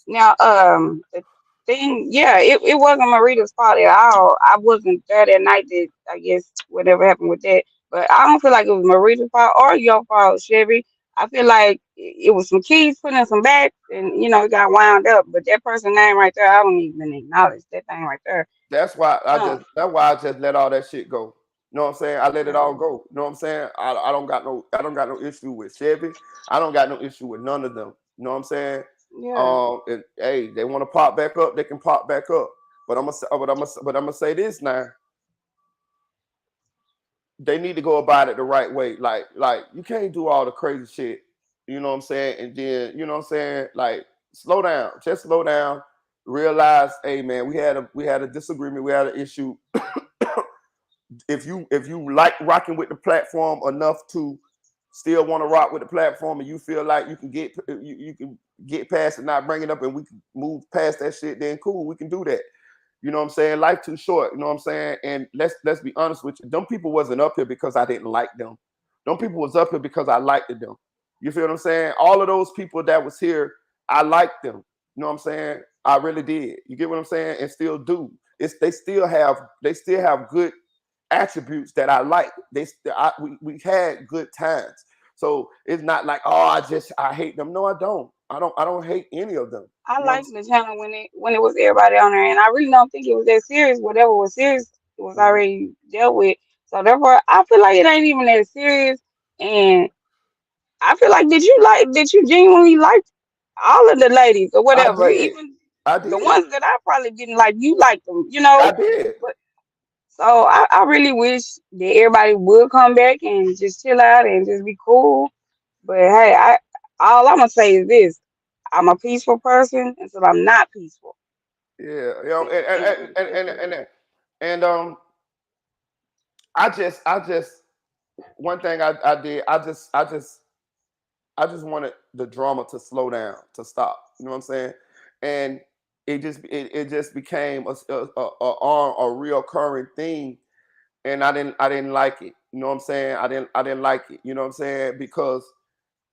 D: Now, the thing, yeah, it wasn't Marita's fault at all. I wasn't there that night. That, I guess, whatever happened with that. But I don't feel like it was Marita's fault or your fault, Chevy. I feel like it was some keys put in some bags, and it got wound up. But that person name right there, I don't even acknowledge that thing right there.
C: That's why I
D: Um,
C: just that's why I just let all that shit go. You know what I'm saying? I let it
D: Yeah.
C: all go. You know what I'm saying? I don't got no issue with Chevy. I don't got no issue with none of them. You know what I'm saying?
D: Yeah.
C: Hey, they want to pop back up, they can pop back up. But I'm gonna say this now. They need to go about it the right way. Like you can't do all the crazy shit. You know what I'm saying? And then you know what I'm saying? Like slow down, just slow down. Realize, hey man, we had a disagreement, we had an issue. If you like rocking with the platform enough to still want to rock with the platform, and you feel like you can get past it, not bring it up, and we can move past that shit, then cool, we can do that. You know what I'm saying? Life too short. You know what I'm saying? And let's be honest with you. Them people wasn't up here because I didn't like them. Them people was up here because I liked them. You feel what I'm saying? All of those people that was here, I liked them. You know what I'm saying? I really did. You get what I'm saying? And still do. They still have good attributes that I like. We had good times. So it's not like, oh, I hate them. No, I don't. I don't hate any of them.
D: I
C: You know what I'm
D: liked the channel when it was everybody on there, and I really don't think it was that serious. Whatever was serious, it was
C: saying?
D: already dealt with. So therefore, I feel like it ain't even that serious. And I feel like did you genuinely like all of the ladies or
C: I
D: whatever,
C: did.
D: even
C: I
D: the
C: did.
D: ones that I probably didn't like, you liked them, you know.
C: I did.
D: But so I really wish that everybody would come back and just chill out and just be cool. But hey, I all I'm gonna say is this: I'm a peaceful person until I'm not peaceful.
C: Yeah. You know,
D: That's it.
C: and I just one thing I did, I just wanted the drama to slow down, to stop. You know what I'm saying? And it just became a reoccurring thing, and I didn't like it. You know what I'm saying? I didn't like it. You know what I'm saying? Because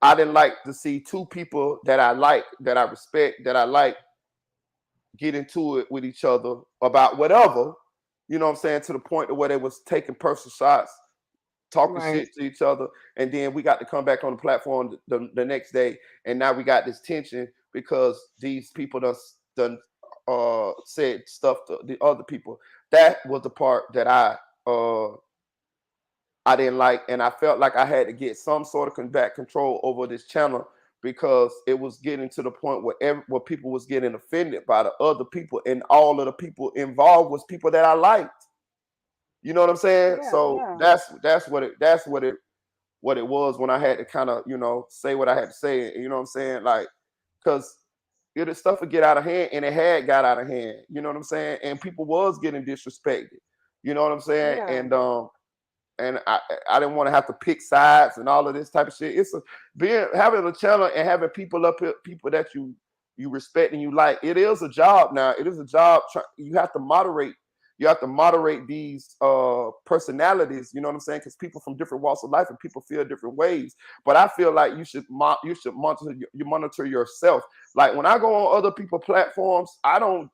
C: I didn't like to see two people that I like, that I respect, that I like get into it with each other about whatever. You know what I'm saying? To the point of where they was taking personal shots, talking
D: Right.
C: shit to each other, and then we got to come back on the platform the next day, and now we got this tension because these people done said stuff to the other people. That was the part that uh I didn't like, and I felt like I had to get some sort of back control over this channel because it was getting to the point where people was getting offended by the other people, and all of the people involved was people that I liked. You know what I'm saying?
D: Yeah,
C: So
D: yeah.
C: what it was when I had to kind of say what I had to say. You know what I'm saying? Like, because the stuff would get out of hand, and it had got out of hand. You know what I'm saying? And people was getting disrespected. You know what I'm saying?
D: Yeah.
C: And I didn't want to have to pick sides and all of this type of shit. It's being having a channel and having people up here, people that you respect and you like. It is a job now. It is a job. You have to moderate. You have to moderate these personalities. You know what I'm saying? Because people from different walks of life and people feel different ways. But I feel like you should monitor yourself. Like when I go on other people platforms, I don't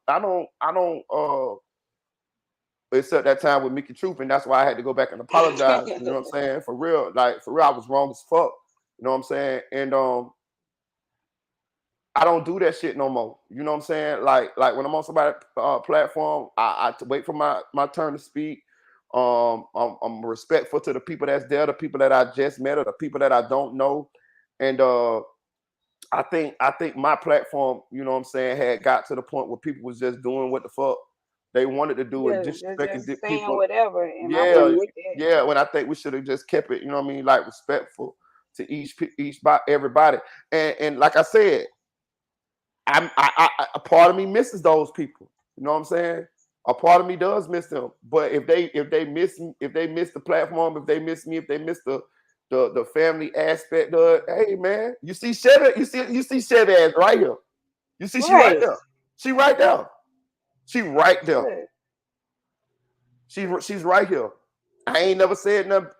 C: except that time with Mickey Troop, and that's why I had to go back and apologize. You know what I'm saying? For real, like for real, I was wrong as fuck. You know what I'm saying? And I don't do that shit no more. You know what I'm saying? Like when I'm on somebody's platform, I wait for my turn to speak. I'm respectful to the people that's there, the people that I just met, or the people that I don't know, and I think my platform, you know what I'm saying, had got to the point where people was just doing what the fuck they wanted to do and
D: Yeah,
C: disrespecting
D: just saying
C: people.
D: whatever, and I
C: Yeah,
D: wasn't with that.
C: yeah. When I think we should have just kept it, you know what I mean, like respectful to everybody. And like I said, a part of me misses those people. You know what I'm saying? A part of me does miss them. But if they miss the platform, if they miss me, if they miss the family aspect of it, hey man, you see Chevy ass right here. You see she right
D: Right.
C: there. She right there. She right there.
D: Good.
C: She's right here. I ain't never said nothing,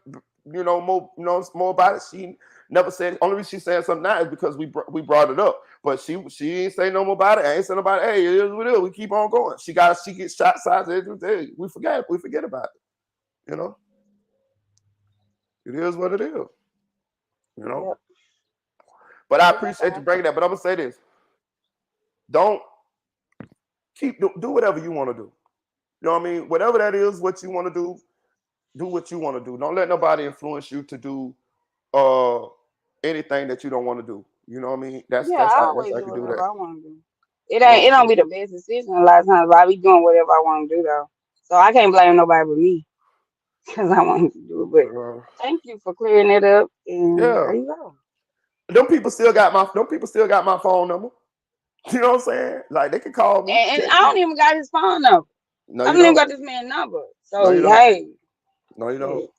C: more about it. She never said. Only reason she saying something now is because we brought it up. But she ain't say no more about it. I ain't saying about it. Hey, it is what it is. We keep on going. She gets shot sides every day. We forget about it. You know, it is what it is. You know.
D: Yep.
C: But I
D: Yep. That's
C: appreciate
D: how
C: you
D: I
C: bringing
D: feel.
C: that. But I'm gonna say this: don't do whatever you want to do. You know what I mean? Whatever that is, what you want to do, do what you want to do. Don't let nobody influence you to do uh anything that you don't want to do. You know what I mean?
D: Yeah, I
C: That's
D: always
C: how I
D: do
C: can do
D: whatever
C: that.
D: I want to do. It
C: You know
D: ain't.
C: what
D: It
C: I'm
D: don't
C: saying?
D: be the best decision a lot of times, but I be doing whatever I want to do though. So I can't blame nobody but me because I want to do it. But
C: Uh,
D: thank you for clearing it up, and
C: yeah.
D: there you go.
C: Them people still got my phone number. You know what I'm saying? Like they can call me,
D: And
C: text
D: I
C: me.
D: don't even got his phone number.
C: No,
D: I
C: you
D: don't even
C: don't.
D: got this man's number.
C: No,
D: So
C: you don't.
D: hey,
C: No, you don't.
D: shit.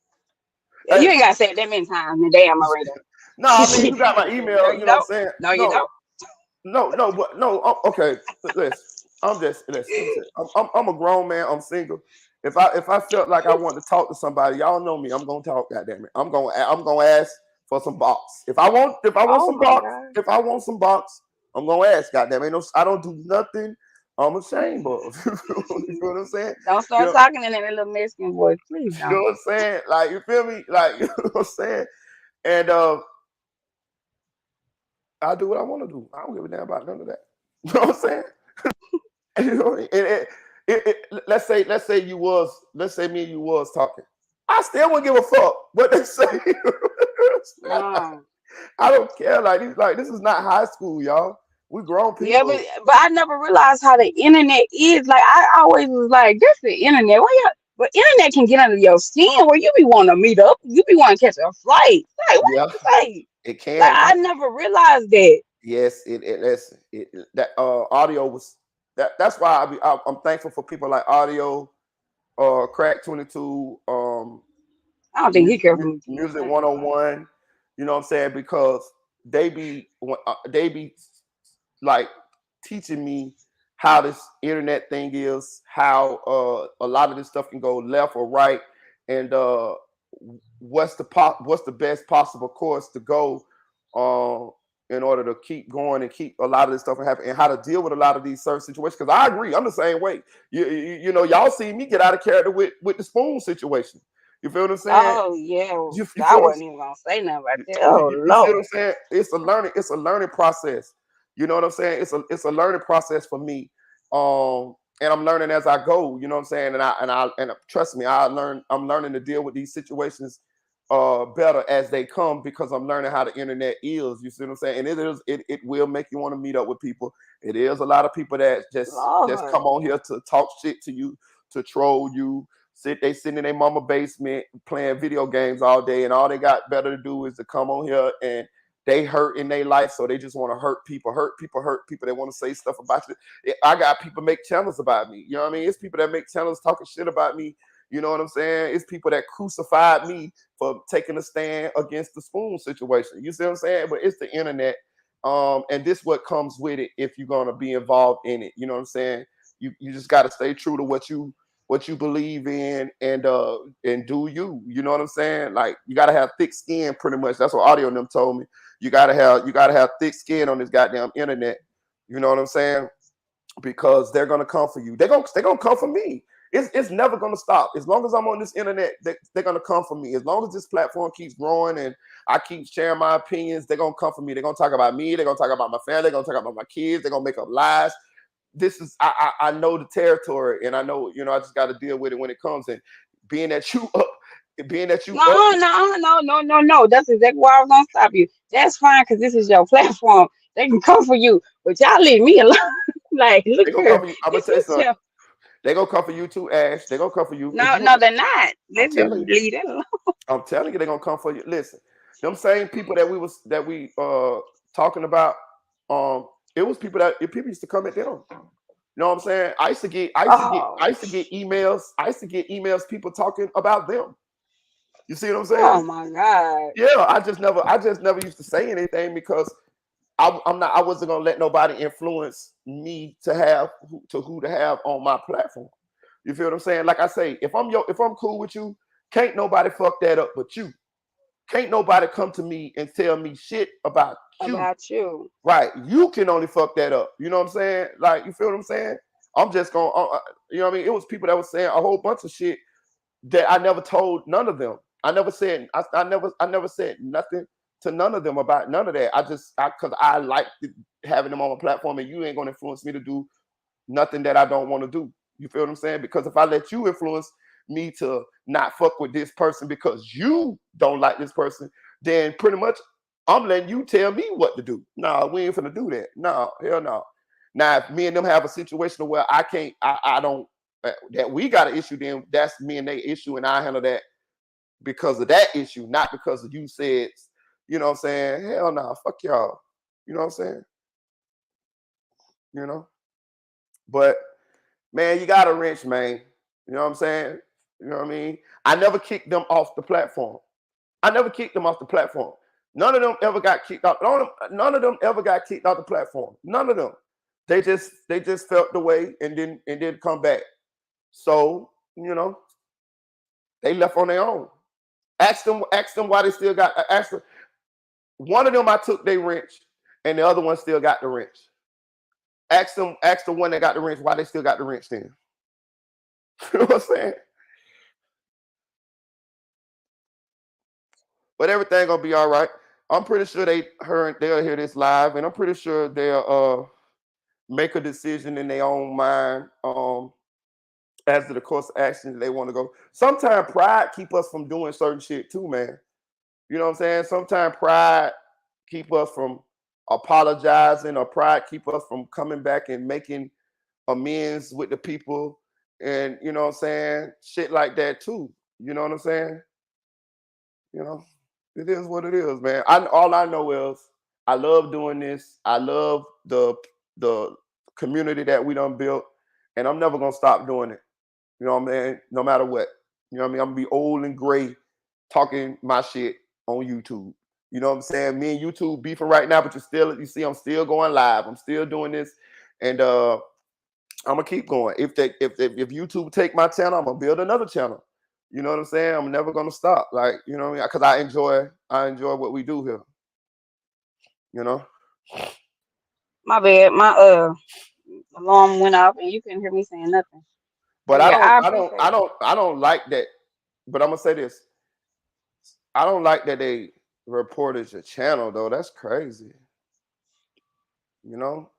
D: Yeah, you
C: Hey,
D: ain't gotta say it that many times in the damn radio.
C: no, I mean you got my
D: No,
C: email.
D: you
C: You know what I'm
D: don't.
C: saying?
D: No, you
C: No,
D: don't.
C: but no. Okay, listen. Listen. Let me say. I'm a grown man. I'm single. If I felt like I wanted to talk to somebody, y'all know me. I'm gonna talk. Goddamn it. I'm gonna ask for some box. If I want
D: Oh
C: some
D: my
C: box,
D: god.
C: if I want some box, I'm gonna ask. Goddamn. Ain't no. I don't do nothing. I'm ashamed of. You feel what I'm saying?
D: Don't
C: You
D: start
C: know.
D: talking in that little Mexican voice, please
C: You know
D: don't.
C: what I'm saying? Like you feel me? Like you know what I'm saying? And I do what I want to do. I don't give a damn about none of that. You know what I'm saying? You know, let's say me and you was talking. I still wouldn't give a fuck what they say.
D: No.
C: I don't care. Like this is not high school, y'all. We grown
D: Yeah, but
C: people.
D: I never realized how the internet is. Like I always was like, this the internet. Why you? But internet can get under your skin where you be wanting to meet up. You be wanting to catch a flight. Like what
C: Yeah,
D: you say?
C: it
D: Like
C: can.
D: I never realized that.
C: Yes, that audio was that's why I'm thankful for people like audio, crack 22,
D: I don't think he care for me too much.
C: music
D: I ain't gonna lie.
C: 101. You know what I'm saying? Because they be like teaching me how this internet thing is, how a lot of this stuff can go left or right, and what's the best possible course to go uh, in order to keep going and keep a lot of this stuff from happening, and how to deal with a lot of these certain situations. Because I agree, I'm the same way. You know, y'all see me get out of character with the spoon situation. You feel what I'm saying?
D: Oh yeah,
C: You
D: I
C: feel what I'm
D: wasn't even gonna say nothing about
C: you,
D: that. Oh
C: you see what I'm
D: Lord.
C: saying? It's a learning process. You know what I'm saying? It's a learning process for me. And I'm learning as I go, you know what I'm saying? And trust me, I'm learning to deal with these situations better as they come because I'm learning how the internet is. You see what I'm saying? And it will make you want to meet up with people. It is a lot of people that just
D: Lord.
C: come on here to talk shit to you, to troll you, sitting in their mama basement playing video games all day, and all they got better to do is to come on here, and they hurt in their life, so they just want to hurt people. They want to say stuff about you. I got people make channels about me. You know what I mean? It's people that make channels talking shit about me. You know what I'm saying? It's people that crucified me for taking a stand against the spoon situation. You see what I'm saying? But it's the internet. And this what comes with it if you're gonna be involved in it. You know what I'm saying? You just gotta stay true to what you believe in and do you. You know what I'm saying? Like you gotta have thick skin pretty much. That's what audio and them told me. You gotta have thick skin on this goddamn internet. You know what I'm saying? Because they're gonna come for you. They're gonna come for me. It's never gonna stop. As long as I'm on this internet, they're gonna come for me. As long as this platform keeps growing and I keep sharing my opinions, they're gonna come for me. They're gonna talk about me, they're gonna talk about my family, they're gonna talk about my kids, they're gonna make up lies. This is I know the territory, and I know, you know, I just got to deal with it when it comes. And being that you up, being that you
D: No,
C: up,
D: no, no, no, no, no. That's exactly why I was gonna stop you. That's fine because this is your platform. They can come for you, but y'all leave me alone. Like, look
C: they gonna come
D: here.
C: for you. I'm gonna
D: This
C: tell you
D: is
C: something.
D: your.
C: They gonna come for you too, Ash. They gonna come for you. If
D: No,
C: you,
D: no, they're not.
C: I'm
D: Let's just
C: telling you,
D: leave that alone.
C: I'm telling you, they're gonna come for you. Listen, them same people that we talking about, um, it was people that people used to come at them. You know what I'm saying?
D: Oh,
C: I used to get emails. I used to get emails, people talking about them. You see what I'm
D: oh
C: saying?
D: my God.
C: Yeah, I just never used to say anything because I wasn't gonna let nobody influence me to have who to have on my platform. You feel what I'm saying? Like I say, if I'm cool with you, can't nobody fuck that up but you. Can't nobody come to me and tell me shit about you.
D: About you.
C: Right? You can only fuck that up. You know what I'm saying? Like you feel what I'm saying? I'm just going. You know what I mean? It was people that was saying a whole bunch of shit that I never told none of them. I never said nothing to none of them about none of that. Because I like having them on my platform, and you ain't gonna influence me to do nothing that I don't want to do. You feel what I'm saying? Because if I let you influence me to not fuck with this person because you don't like this person, then pretty much I'm letting you tell me what to do. No, we ain't finna do that. No, hell no. Now, if me and them have a situation where I don't, that we got an issue, then that's me and they issue, and I handle that because of that issue, not because of you said, you know what I'm saying? Hell no, fuck y'all. You know what I'm saying? You know? But man, you got a wrench, man. You know what I'm saying? You know what I mean? I never kicked them off the platform. I never kicked them off the platform. None of them ever got kicked off. None of them ever got kicked off the platform. None of them. They just felt the way and didn't come back. So, they left on their own. Ask them why they still got ask them. One of them I took their wrench and the other one still got the wrench. Ask the one that got the wrench why they still got the wrench then. You know what I'm saying? But everything gonna be all right. I'm pretty sure they'll hear this live, and I'm pretty sure they'll make a decision in their own mind as to the course of action they want to go. Sometimes pride keep us from doing certain shit too, man. You know what I'm saying? Sometimes pride keep us from apologizing, or pride keep us from coming back and making amends with the people, and you know what I'm saying? Shit like that too. You know what I'm saying? You know, it is what it is, man. All I know is I love doing this. I love the community that we done built, and I'm never gonna stop doing it. You know what I mean? No matter what. You know what I mean? I'm gonna be old and gray talking my shit on YouTube. You know what I'm saying? Me and YouTube beefing right now, but you see, I'm still going live. I'm still doing this, and I'm gonna keep going. If YouTube take my channel, I'm gonna build another channel. You know what I'm saying? I'm never gonna stop. Like, you know what I mean? Because I enjoy what we do here. You know.
D: My bad. My alarm went off and you couldn't hear me saying nothing.
C: But
D: But
C: I
D: yeah,
C: don't
D: I
C: I don't
D: appreciate
C: I
D: it.
C: don't I don't like that. But I'm gonna say this. I don't like that they reported your channel though. That's crazy. You know?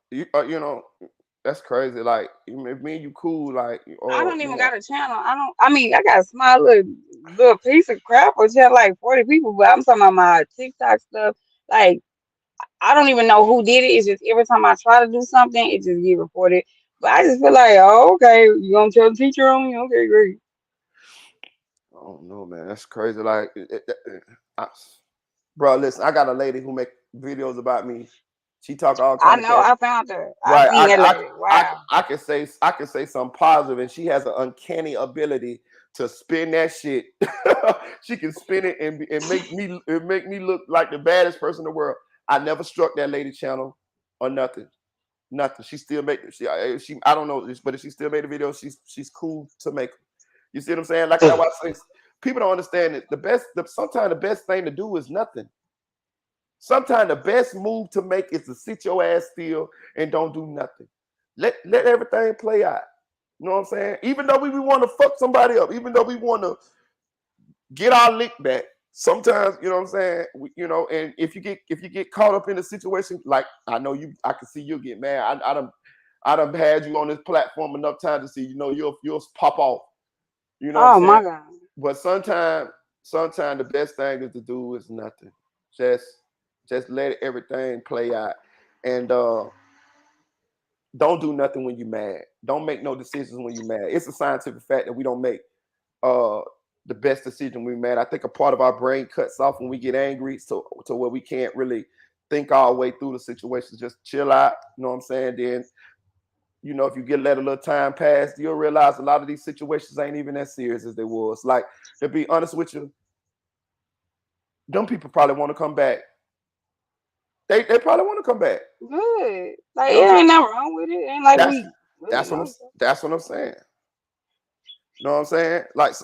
C: That's crazy. Like, if me and you cool, like,
D: I
C: or
D: don't even got a channel. I mean, I got a small little piece of crap which had like 40 people, but I'm talking about my TikTok stuff. Like, I don't even know who did it. It's just every time I try to do something, it just get reported. But I just feel like, oh, okay, you gonna tell the teacher on me? Okay, great.
C: I don't know, man. That's crazy. Like, I, bro, listen, I got a lady who make videos about me. She talk all
D: I
C: kind of
D: know.
C: cash.
D: I found her. I
C: Right.
D: seen that lady. Wow.
C: I can say something positive, and she has an uncanny ability to spin that shit. She can spin it and make me look like the baddest person in the world. I never struck that lady channel or nothing. Nothing. She still make she I don't know, but if she still made a video, she's cool to make. You see what I'm saying? Like that's why I say people don't understand it. Sometimes the best thing to do is nothing. Sometimes the best move to make is to sit your ass still and don't do nothing. Let everything play out. You know what I'm saying? Even though we want to fuck somebody up, even though we want to get our lick back, sometimes you know what I'm saying. And if you get caught up in a situation, like I can see you get mad. I done had you on this platform enough time to see you'll pop off. You know what I'm
D: Oh
C: saying?
D: my God.
C: But sometimes the best thing is to do is nothing. Just just let everything play out. And don't do nothing when you're mad. Don't make no decisions when you're mad. It's a scientific fact that we don't make uh the best decision when we're mad. I think a part of our brain cuts off when we get angry, to where we can't really think our way through the situation. Just chill out. You know what I'm saying? Then, if you let a little time pass, you'll realize a lot of these situations ain't even as serious as they was. Like, to be honest with you, them people probably want to come back. They probably want to come back.
D: Good. Like,
C: You
D: it
C: know what I'm
D: ain't
C: saying?
D: nothing wrong with it. Ain't like
C: That's
D: we really
C: that's what I'm
D: know.
C: that's what I'm saying. You know what I'm saying? Like,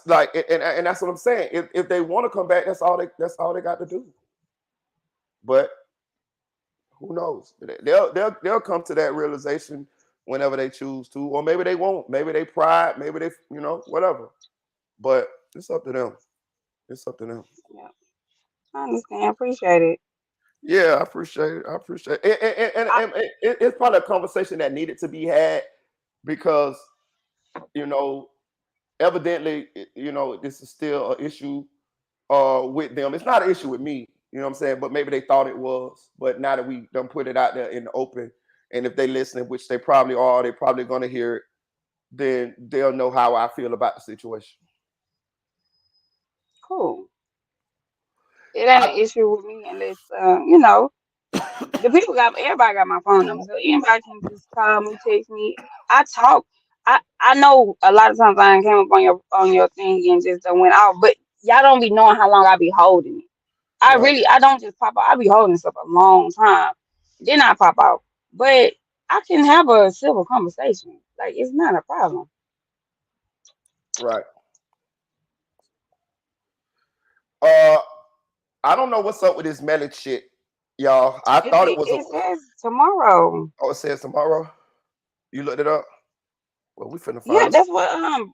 C: and that's what I'm saying. If they want to come back, that's all they got to do. But who knows? They'll come to that realization whenever they choose to, or maybe they won't. Maybe they pride. Maybe they whatever. But it's up to them. It's up to them.
D: Yeah, I understand. Appreciate it.
C: Yeah, I appreciate it. I appreciate it.
D: I,
C: It's probably a conversation that needed to be had because you know evidently, this is still an issue with them. It's not an issue with me, you know what I'm saying? But maybe they thought it was. But now that we done put it out there in the open, and if they listening, which they probably are, they're probably gonna hear it, then they'll know how I feel about the situation.
D: Cool. It ain't an issue with me unless the people got everybody got my phone number, so anybody can just call me, text me. I talk. I know a lot of times I ain't came up on your thing and just done went out, but y'all don't be knowing how long I be holding it.
C: Right,
D: I don't just pop out. I be holding stuff a long time. Then I pop out. But I can have a civil conversation. Like it's not a problem.
C: right. Uh, I don't know what's up with this Melly shit, y'all. I thought it was a.
D: It says tomorrow.
C: Oh, it says tomorrow. You looked it up. Well, we finna
D: Yeah,
C: find us.
D: that's what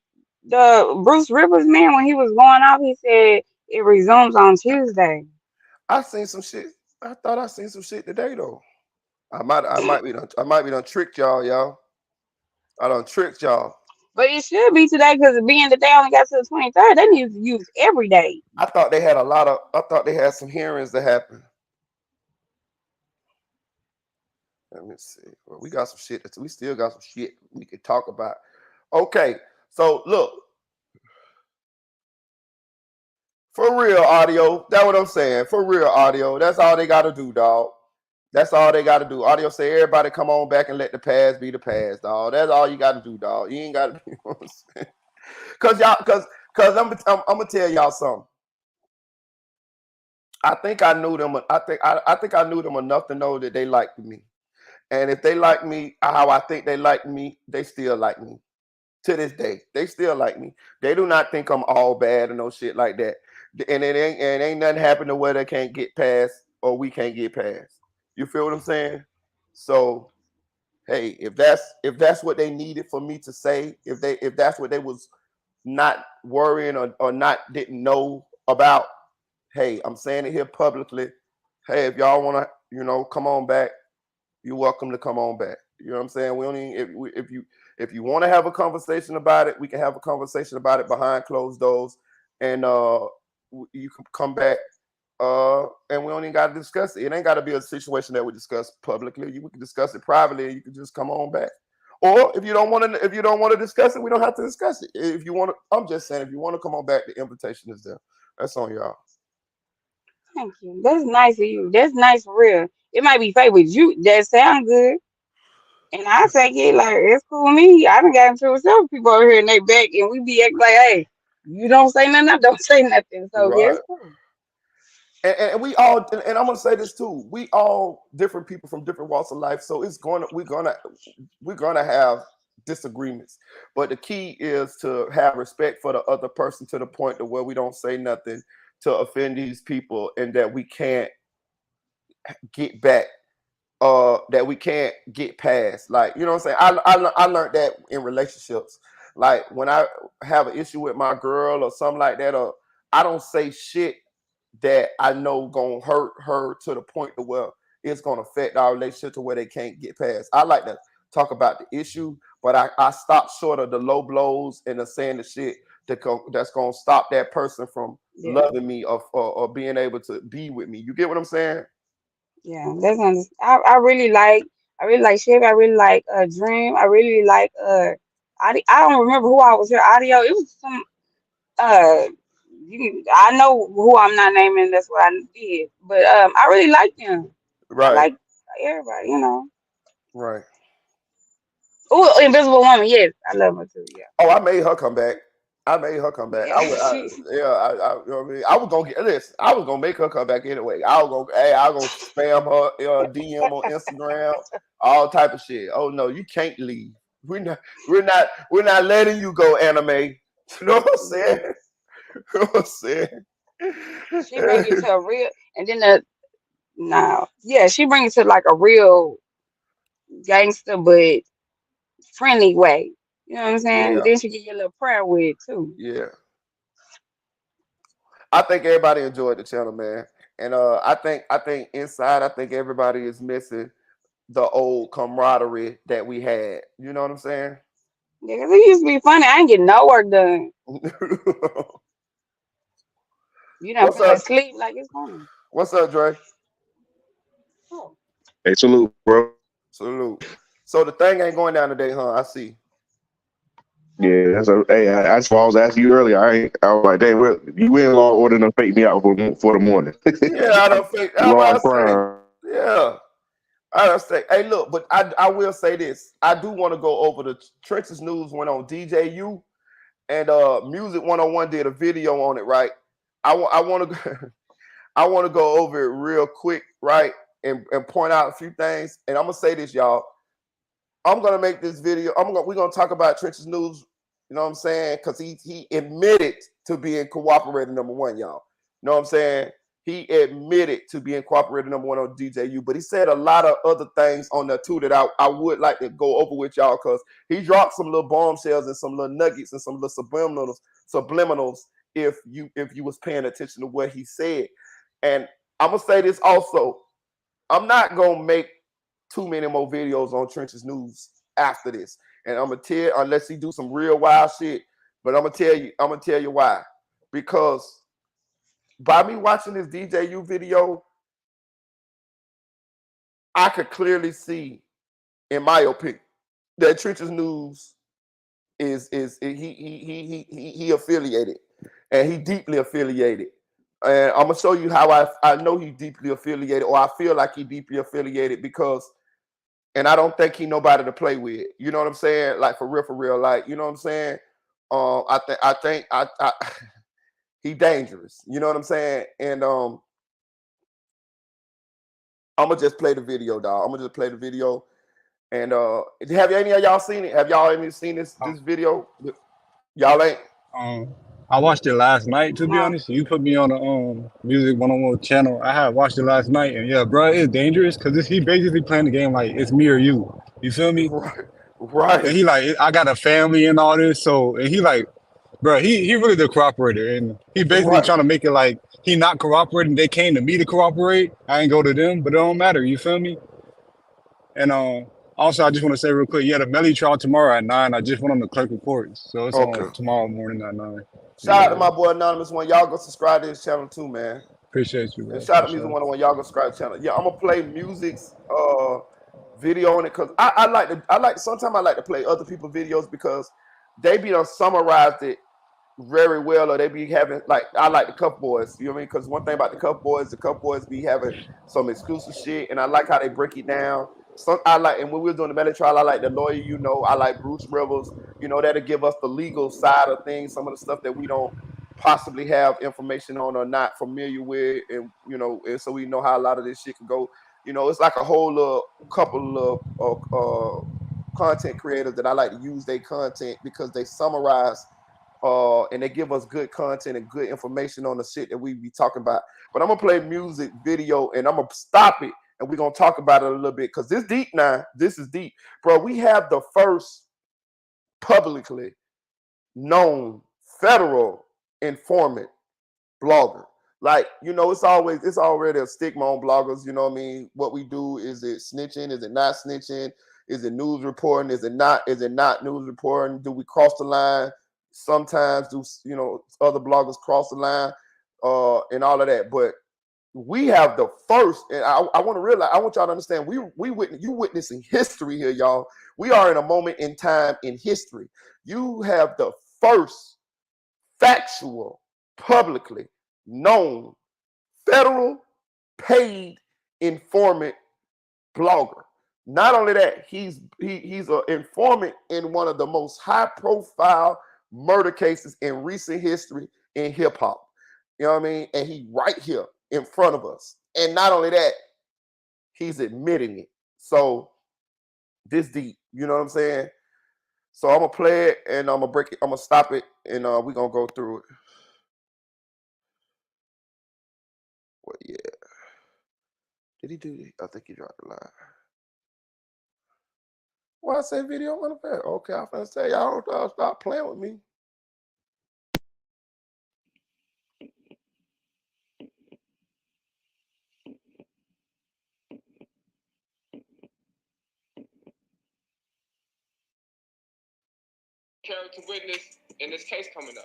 D: the Bruce Rivers man when he was going off, he said it resumes on Tuesday.
C: I seen some shit. I thought I seen some shit today though. I might be done tricked y'all, y'all. I done tricked y'all.
D: But it should be today because being that they only got to the 23rd, they need to use every day.
C: I thought they had a lot of. I thought they had some hearings that happen. Let me see. Well, we got some shit. We still got some shit we could talk about. Okay, so look, for real audio. That's what I'm saying. For real audio. That's all they got to do, dog. That's all they got to do. Audio say everybody come on back and let the past be the past, dog. That's all you got to do, dog. You ain't got to. You know what I'm saying? Cause I'm gonna tell y'all something. I think I knew them. I think I knew them enough to know that they liked me. And if they like me, how I think they like me, they still like me. To this day, they still like me. They do not think I'm all bad and no shit like that. And it ain't nothing happen to where they can't get past or we can't get past. You feel what I'm saying? So hey, if that's what they needed for me to say, if that's what they was not worrying or not didn't know about, hey, I'm saying it here publicly. Hey, if y'all want to, come on back, you're welcome to come on back. You know what I'm saying? We don't even if you want to have a conversation about it, we can have a conversation about it behind closed doors, and you can come back. And we don't even got to discuss it. It ain't got to be a situation that we discuss publicly. We can discuss it privately, and you can just come on back. Or if you don't want to discuss it, we don't have to discuss it. If you want to, I'm just saying, if you want to come on back, the invitation is there. That's on y'all.
D: Thank you. That's nice of you. That's nice for real. It might be fake, but you that sound good. And I take it like it's cool with me. I done got into it with several people over here and they back and we be acting like, hey, you don't say nothing, I don't say nothing. So yeah,
C: Right.
D: it's cool.
C: And we all, and I'm gonna say this too. We all different people from different walks of life, so we're gonna have disagreements. But the key is to have respect for the other person to the point to where we don't say nothing to offend these people, and that we can't get back that we can't get past. Like, you know what I'm saying? I learned that in relationships. Like when I have an issue with my girl or something like that, or I don't say shit that I know gonna hurt her to the point to where it's gonna affect our relationship to where they can't get past. I like to talk about the issue, but I stop short of the low blows and the saying the shit that's gonna stop that person from
D: Yeah.
C: loving me or being able to be with me. You get what I'm saying?
D: Yeah. I really like Chevy, I really like Dream, I really like I don't remember who I was here. Audio. It was some uh I know who I'm not naming, that's what I did. But I really like them. I
C: Right,
D: like everybody.
C: right.
D: Oh, Invisible Woman, yes. I love her too, yeah.
C: Oh, I made her come back. I made her come back.
D: Yeah, she
C: Yeah, you know what I mean. I was gonna get this. I was gonna make her come back anyway. I was gonna spam her DM on Instagram, all type of shit. Oh no, you can't leave. We're not letting you go, anime. You know what I'm saying?
D: yeah.
C: You know what I'm saying?
D: She bring it to a real and then the nah. Yeah, she bring it to like a real gangster but friendly way. You know what I'm saying?
C: Yeah,
D: Then she get your little prayer with it too.
C: yeah. I think everybody enjoyed the channel, man. And I think inside, I think everybody is missing the old camaraderie that we had. You know what I'm saying?
D: Yeah, 'cause it used to be funny. I ain't getting no work done. You done
C: What's
D: fell
C: up?
D: asleep like it's funny.
C: What's up, Dre?
D: Oh,
E: Hey, salute, bro.
C: Salute. So the thing ain't going down today, huh? I see.
E: Yeah, that's why I was asking you earlier. I was like, damn, you in Law and Order done fake me out for the morning.
C: Yeah, I don't think. That's
E: Law
C: what
E: and
C: I say.
E: Crime.
C: Yeah. I don't say, hey, look, but I will say this. I do want to go over the Trenches News went on DJU and Music 101 did a video on it, right? I want to I want to go over it real quick, right? And point out a few things. And I'm gonna say this, y'all. I'm gonna make this video. We're gonna talk about Trenches News. You know what I'm saying? Because he admitted to being cooperating number one, y'all. You know what I'm saying? He admitted to being cooperating number one on DJU, but he said a lot of other things on there too that I would like to go over with y'all because he dropped some little bombshells and some little nuggets and some little subliminals if you was paying attention to what he said. And I'm gonna say this also. I'm not gonna make too many more videos on Trenches News after this. And I'm gonna tell unless he do some real wild shit. But I'm gonna tell you why. Because by me watching this DJU video, I could clearly see, in my opinion, that Trenches News is he affiliated. And he deeply affiliated. And I'm gonna show you how I know he's deeply affiliated, or I feel like he deeply affiliated because and I don't think he nobody to play with. You know what I'm saying? Like for real. Like you know what I'm saying? I think he dangerous. You know what I'm saying? And I'm gonna just play the video, dog. I'm gonna just play the video. And have any of y'all seen it? Have y'all any seen
F: Um,
C: this video? Y'all ain't.
F: um, I watched it last night. To be
D: no.
F: honest, you put me on the Music 101 channel. I had watched it last night, and yeah, bro, it's dangerous because he basically playing the game like it's me or you. You feel me?
C: Right,
F: And
C: right,
F: he like, I got a family and all this, so and he like, bro, he really the cooperator, and he basically
C: right.
F: trying to make it like he not cooperating. They came to me to cooperate. I ain't go to them, but it don't matter. You feel me? And also, I just want to say real quick, yeah, the Melly trial tomorrow at 9. I just went on the clerk reports, so it's on
C: Okay.
F: tomorrow morning at 9.
C: Shout out to
F: Yeah,
C: my boy Anonymous One. Y'all go subscribe to his channel too, man.
F: appreciate you,
C: And
F: bro,
C: shout
F: for
C: out to Music
F: sure.
C: 101. Y'all go subscribe to the channel. Yeah, I'm gonna play music's video on it because I like sometimes I like to play other people's videos because they be done summarized it very well, or they be having like I like the Cup Boys. You know what I mean? Because one thing about the Cup Boys be having some exclusive shit, and I like how they break it down. Some I like, and when we were doing the Melly trial, I like the lawyer. I like Bruce Rivers. That'll give us the legal side of things, some of the stuff that we don't possibly have information on or not familiar with, and so we know how a lot of this shit can go. It's like a whole couple of content creators that I like to use their content because they summarize and they give us good content and good information on the shit that we be talking about. But I'm gonna play music video and I'm gonna stop it and we're gonna talk about it a little bit because this deep now. This is deep, bro. We have the first publicly known federal informant blogger. Like, it's already a stigma on bloggers. You know what I mean? What we do, is it snitching? Is it not snitching? Is it news reporting? Is it not news reporting? Do we cross the line? Sometimes do other bloggers cross the line and all of that. But we have the first, and I want to realize, I want y'all to understand, you witnessing history here, y'all. We are in a moment in time in history. You have the first factual, publicly known, federal paid informant blogger. Not only that, he's an informant in one of the most high profile murder cases in recent history in hip hop. You know what I mean? And he right here in front of us. And not only that, he's admitting it. So this deep, you know what I'm saying? So I'm gonna play it and I'm gonna break it. I'm gonna stop it and we're gonna go through it. Well, yeah. Did he do it? I think he dropped the line. Well, I say video unfair. Okay, I'm gonna say y'all don't stop playing with me.
G: character witness in this case coming up.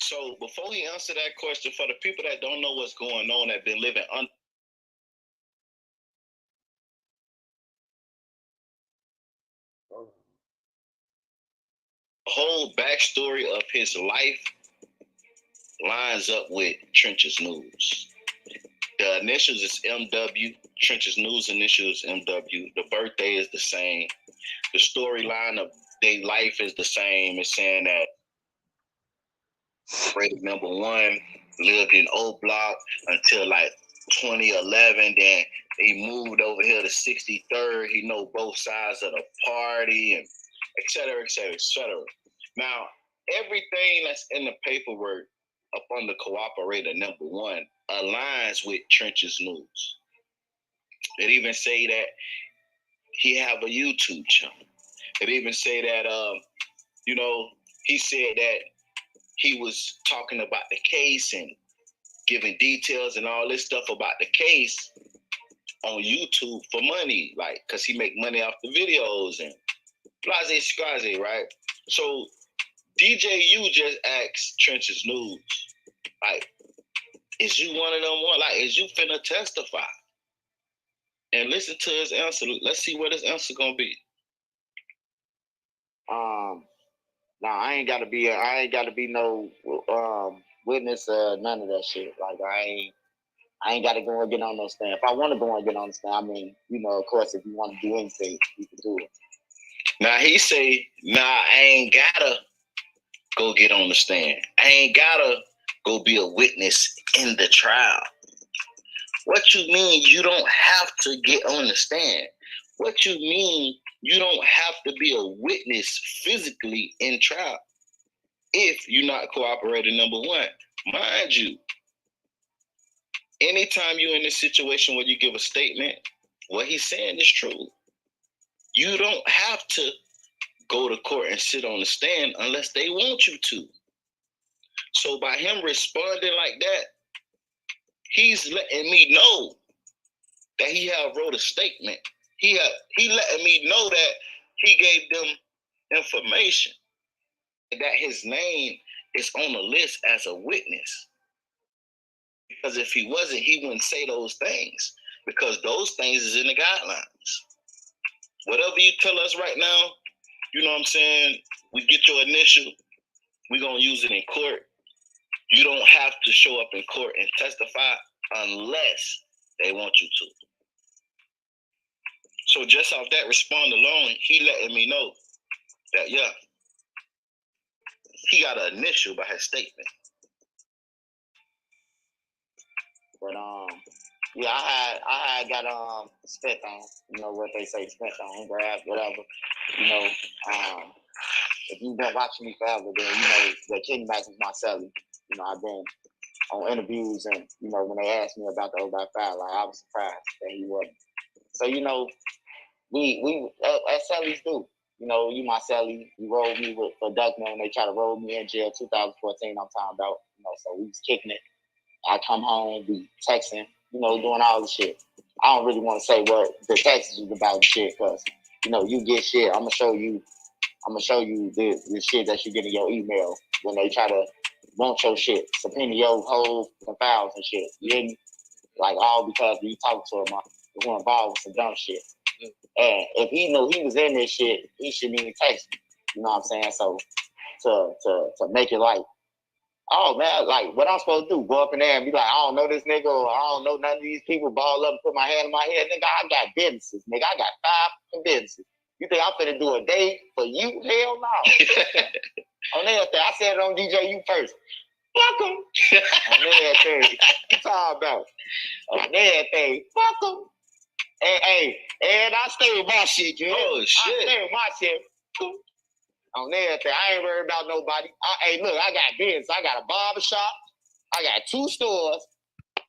A: So before we answer that question, for the people that don't know what's going on, that been living under the whole backstory of his life lines up with Trench's News. The initials is MW. Trench's News initials MW. The birthday is the same. The storyline of their life is the same. It's saying that rated number 1, lived in O Block until like 2011. Then he moved over here to 63rd. He know both sides of the party and et cetera, et cetera, et cetera. Now, everything that's in the paperwork up under cooperator number 1 aligns with Trench's News. It even say that he have a YouTube channel. It even say that, he said that he was talking about the case and giving details and all this stuff about the case on YouTube for money, like, because he make money off the videos and blase squaze, right? So DJU just asked Trench's News, like, is you one of them one? Like, is you finna testify? And listen to his answer. Let's see what his answer gonna be.
H: Now I ain't gotta be no witness, none of that shit. Like I ain't gotta go and get on no stand. If I want to go and get on the stand, I mean, of course, if you want to do anything, you can do it.
A: Now he say, I ain't gotta go get on the stand. I ain't gotta go be a witness in the trial. What you mean you don't have to get on the stand? What you mean you don't have to be a witness physically in trial if you're not cooperating number 1? Mind you, anytime you're in this situation where you give a statement, what he's saying is true. You don't have to go to court and sit on the stand unless they want you to. So by him responding like that, he's letting me know that he have wrote a statement. He letting me know that he gave them information, that his name is on the list as a witness. Because if he wasn't, he wouldn't say those things, because those things is in the guidelines. Whatever you tell us right now, you know what I'm saying, we get your initial, we're going to use it in court. You don't have to show up in court and testify unless they want you to. So just off that respond alone, he letting me know that, yeah, he got an initial by his statement.
H: But yeah, I had got spent on, what they say, spent on, grabbed, whatever. If you've been watching me forever, then the King Mac is my celly. I've been on interviews, and when they asked me about the 0x5, like, I was surprised that he wasn't. So we as cellies do. You my celly. You rolled me for Duckman when they try to roll me in jail 2014. I'm talking about. So we was kicking it. I come home, be texting, doing all the shit. I don't really want to say what the text is about and shit, because you get shit. I'm gonna show you the shit that you get in your email when they try to want your shit, subpoena your whole files and shit. You hear me? Like, all because you talk to him who involved with some dumb shit. And if he knew he was in this shit, he shouldn't even text me. You know what I'm saying? So to make it like, oh man, like, what I'm supposed to do? Go up in there and be like, I don't know this nigga, or I don't know none of these people, ball up and put my hand in my head. Nigga, I got businesses, nigga. I got 5 businesses. You think I'm finna do a day for you? Hell no. On everything. I said it on DJU first. Fuck him. On everything. You talking about? On everything. Fuck him. And I stay with my shit, you know?
A: Oh, shit.
H: I stay with my shit. On everything. I ain't worried about nobody. Hey, look, I got business. I got a barbershop. I got 2 stores.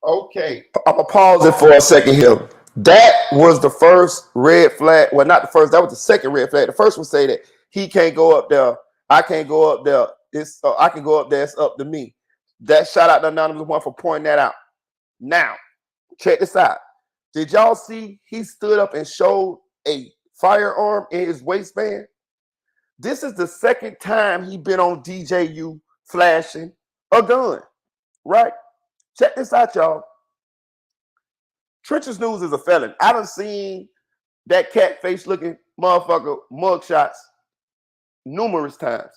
C: Okay. I'm going to pause it for a second here. That was the first red flag. Well, not the first. That was the second red flag. The first one say that he can't go up there. I can't go up there. I can go up there. It's up to me. That shout out to Anonymous One for pointing that out. Now, check this out. Did y'all see he stood up and showed a firearm in his waistband? This is the second time he been on DJU flashing a gun, right? Check this out, y'all. Trenches News is a felon. I done seen that cat face looking motherfucker mugshots numerous times.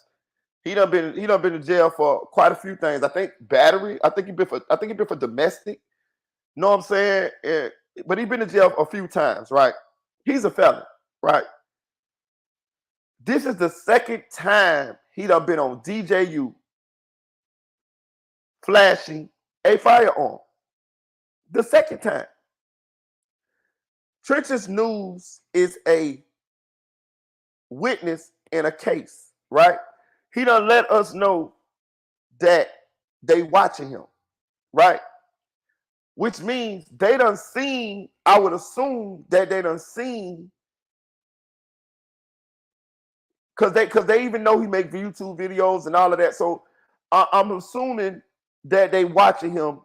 C: He done been in jail for quite a few things. I think battery. I think he been for domestic. Know what I'm saying? But he been in jail a few times, right? He's a felon, right? This is the second time he done been on DJU flashing a firearm. The second time. Trenches News is a witness in a case, right? He done let us know that they watching him, right? Which means they done seen, I would assume that they done seen, because they even know he make YouTube videos and all of that. So I'm assuming that they watching him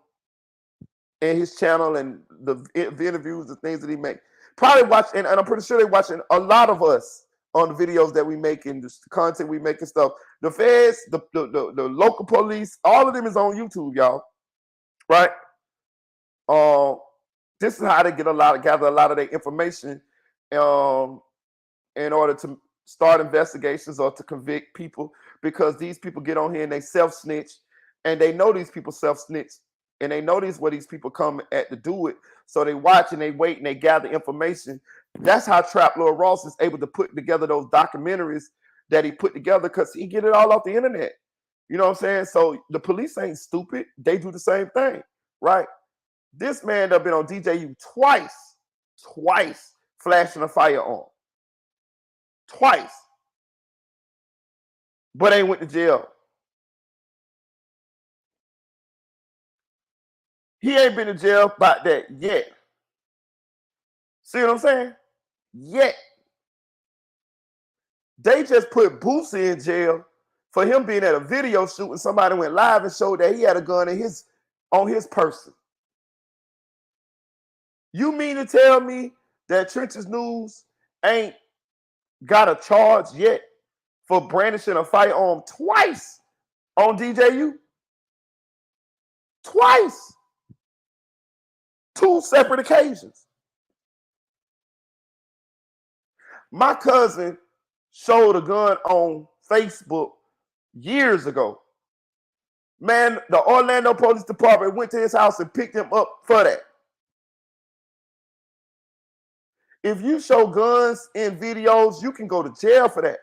C: and his channel and the interviews, the things that he make. Probably watch, and I'm pretty sure they're watching a lot of us on the videos that we make and the content we make and stuff. The feds, the local police, all of them is on YouTube, y'all. Right? This is how they gather a lot of their information in order to start investigations or to convict people, because these people get on here and they self-snitch, and they know these people self-snitch, and they know where these people come at to do it. So they watch and they wait and they gather information. That's how Trap Lord Ross is able to put together those documentaries that he put together, because he get it all off the internet. You know what I'm saying? So the police ain't stupid. They do the same thing, right? This man done been on DJU twice flashing a firearm. Twice. But ain't went to jail. He ain't been in jail about that yet. See what I'm saying? Yet. They just put Boosie in jail for him being at a video shoot and somebody went live and showed that he had a gun on his person. You mean to tell me that Trenches News ain't got a charge yet for brandishing a firearm twice on DJU? Twice. 2 separate occasions. My cousin showed a gun on Facebook years ago. Man, the Orlando Police Department went to his house and picked him up for that. If you show guns in videos, you can go to jail for that.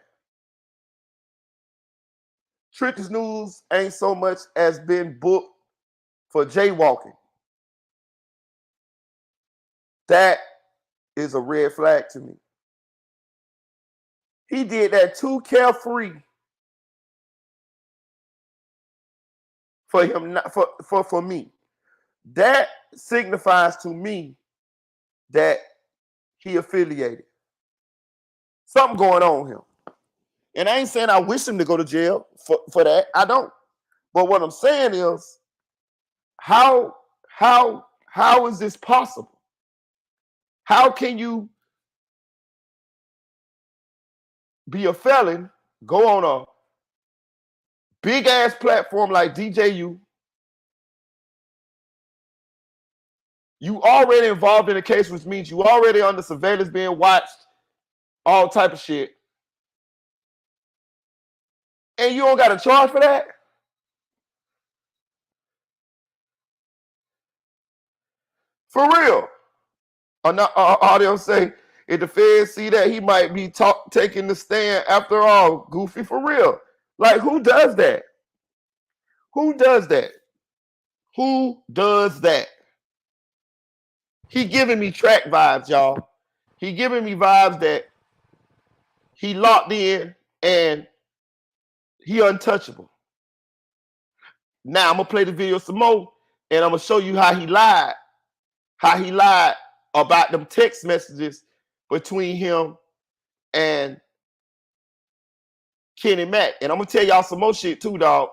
C: Trenches News ain't so much as been booked for jaywalking. That is a red flag to me. He did that too carefree for him, not for me. That signifies to me that he affiliated. Something going on here. And I ain't saying I wish him to go to jail for that. I don't. But what I'm saying is, how is this possible? How can you be a felon, go on a big ass platform like DJU? You already involved in a case, which means you already under surveillance, being watched, all type of shit. And you don't got a charge for that? For real. Audio say, if the feds see that, he might be taking the stand after all. Goofy, for real. Like, who does that? Who does that? Who does that? He giving me track vibes, y'all. He giving me vibes that he locked in and he untouchable. Now I'm gonna play the video some more, and I'm gonna show you how he lied. How he lied about them text messages between him and Kenny Mack. And I'm gonna tell y'all some more shit too, dog.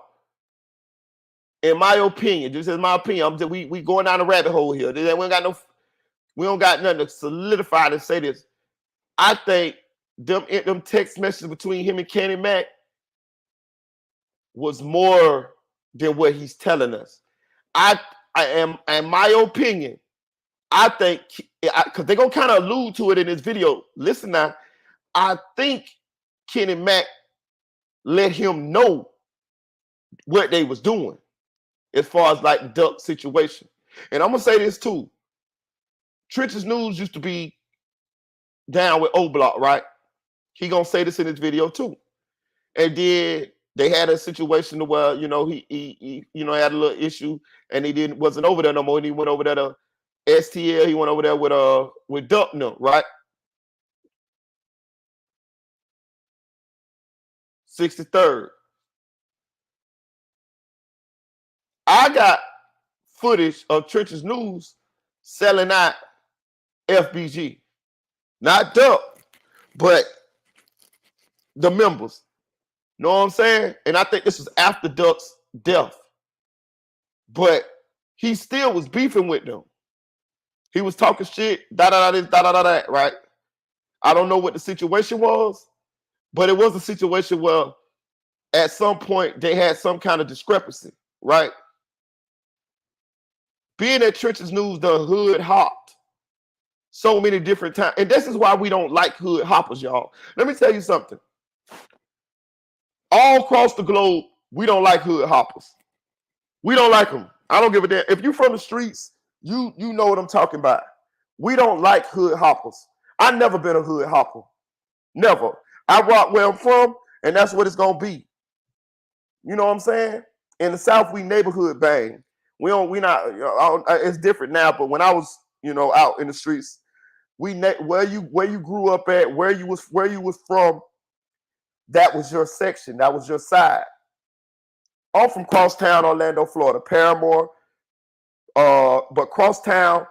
C: In my opinion, this is my opinion. We going down a rabbit hole here. We don't got nothing to solidify to say this. I think them text messages between him and Kenny Mack was more than what he's telling us. I am, in my opinion, I think, because they're gonna kind of allude to it in this video. Listen now, I think Kenny Mack let him know what they was doing as far as like the Duck situation. And I'm gonna say this too. Trenches News used to be down with O Block, right? He gonna say this in his video too. And then they had a situation where, you know, he had a little issue and he wasn't over there no more. And he went over there to STL. He went over there with Duck now, right? 63rd. I got footage of Trenches News selling out FBG. Not Duck, but the members. Know what I'm saying? And I think this was after Duck's death. But he still was beefing with them. He was talking shit, this, that, right? I don't know what the situation was, but it was a situation where at some point they had some kind of discrepancy, right? Being at Trenches News, the hood hopped so many different times. And this is why we don't like hood hoppers, y'all. Let me tell you something. All across the globe, we don't like hood hoppers. We don't like them. I don't give a damn. If you're from the streets, you know what I'm talking about. We don't like hood hoppers. I've never been a hood hopper. Never. I rock where I'm from, and that's what it's gonna be. You know what I'm saying? In the South, we neighborhood bang. We not. You know, it's different now, but when I was, out in the streets, where you grew up at, where you was from, that was your section. That was your side. I'm from Crosstown, Orlando, Florida, Paramore. But Crosstown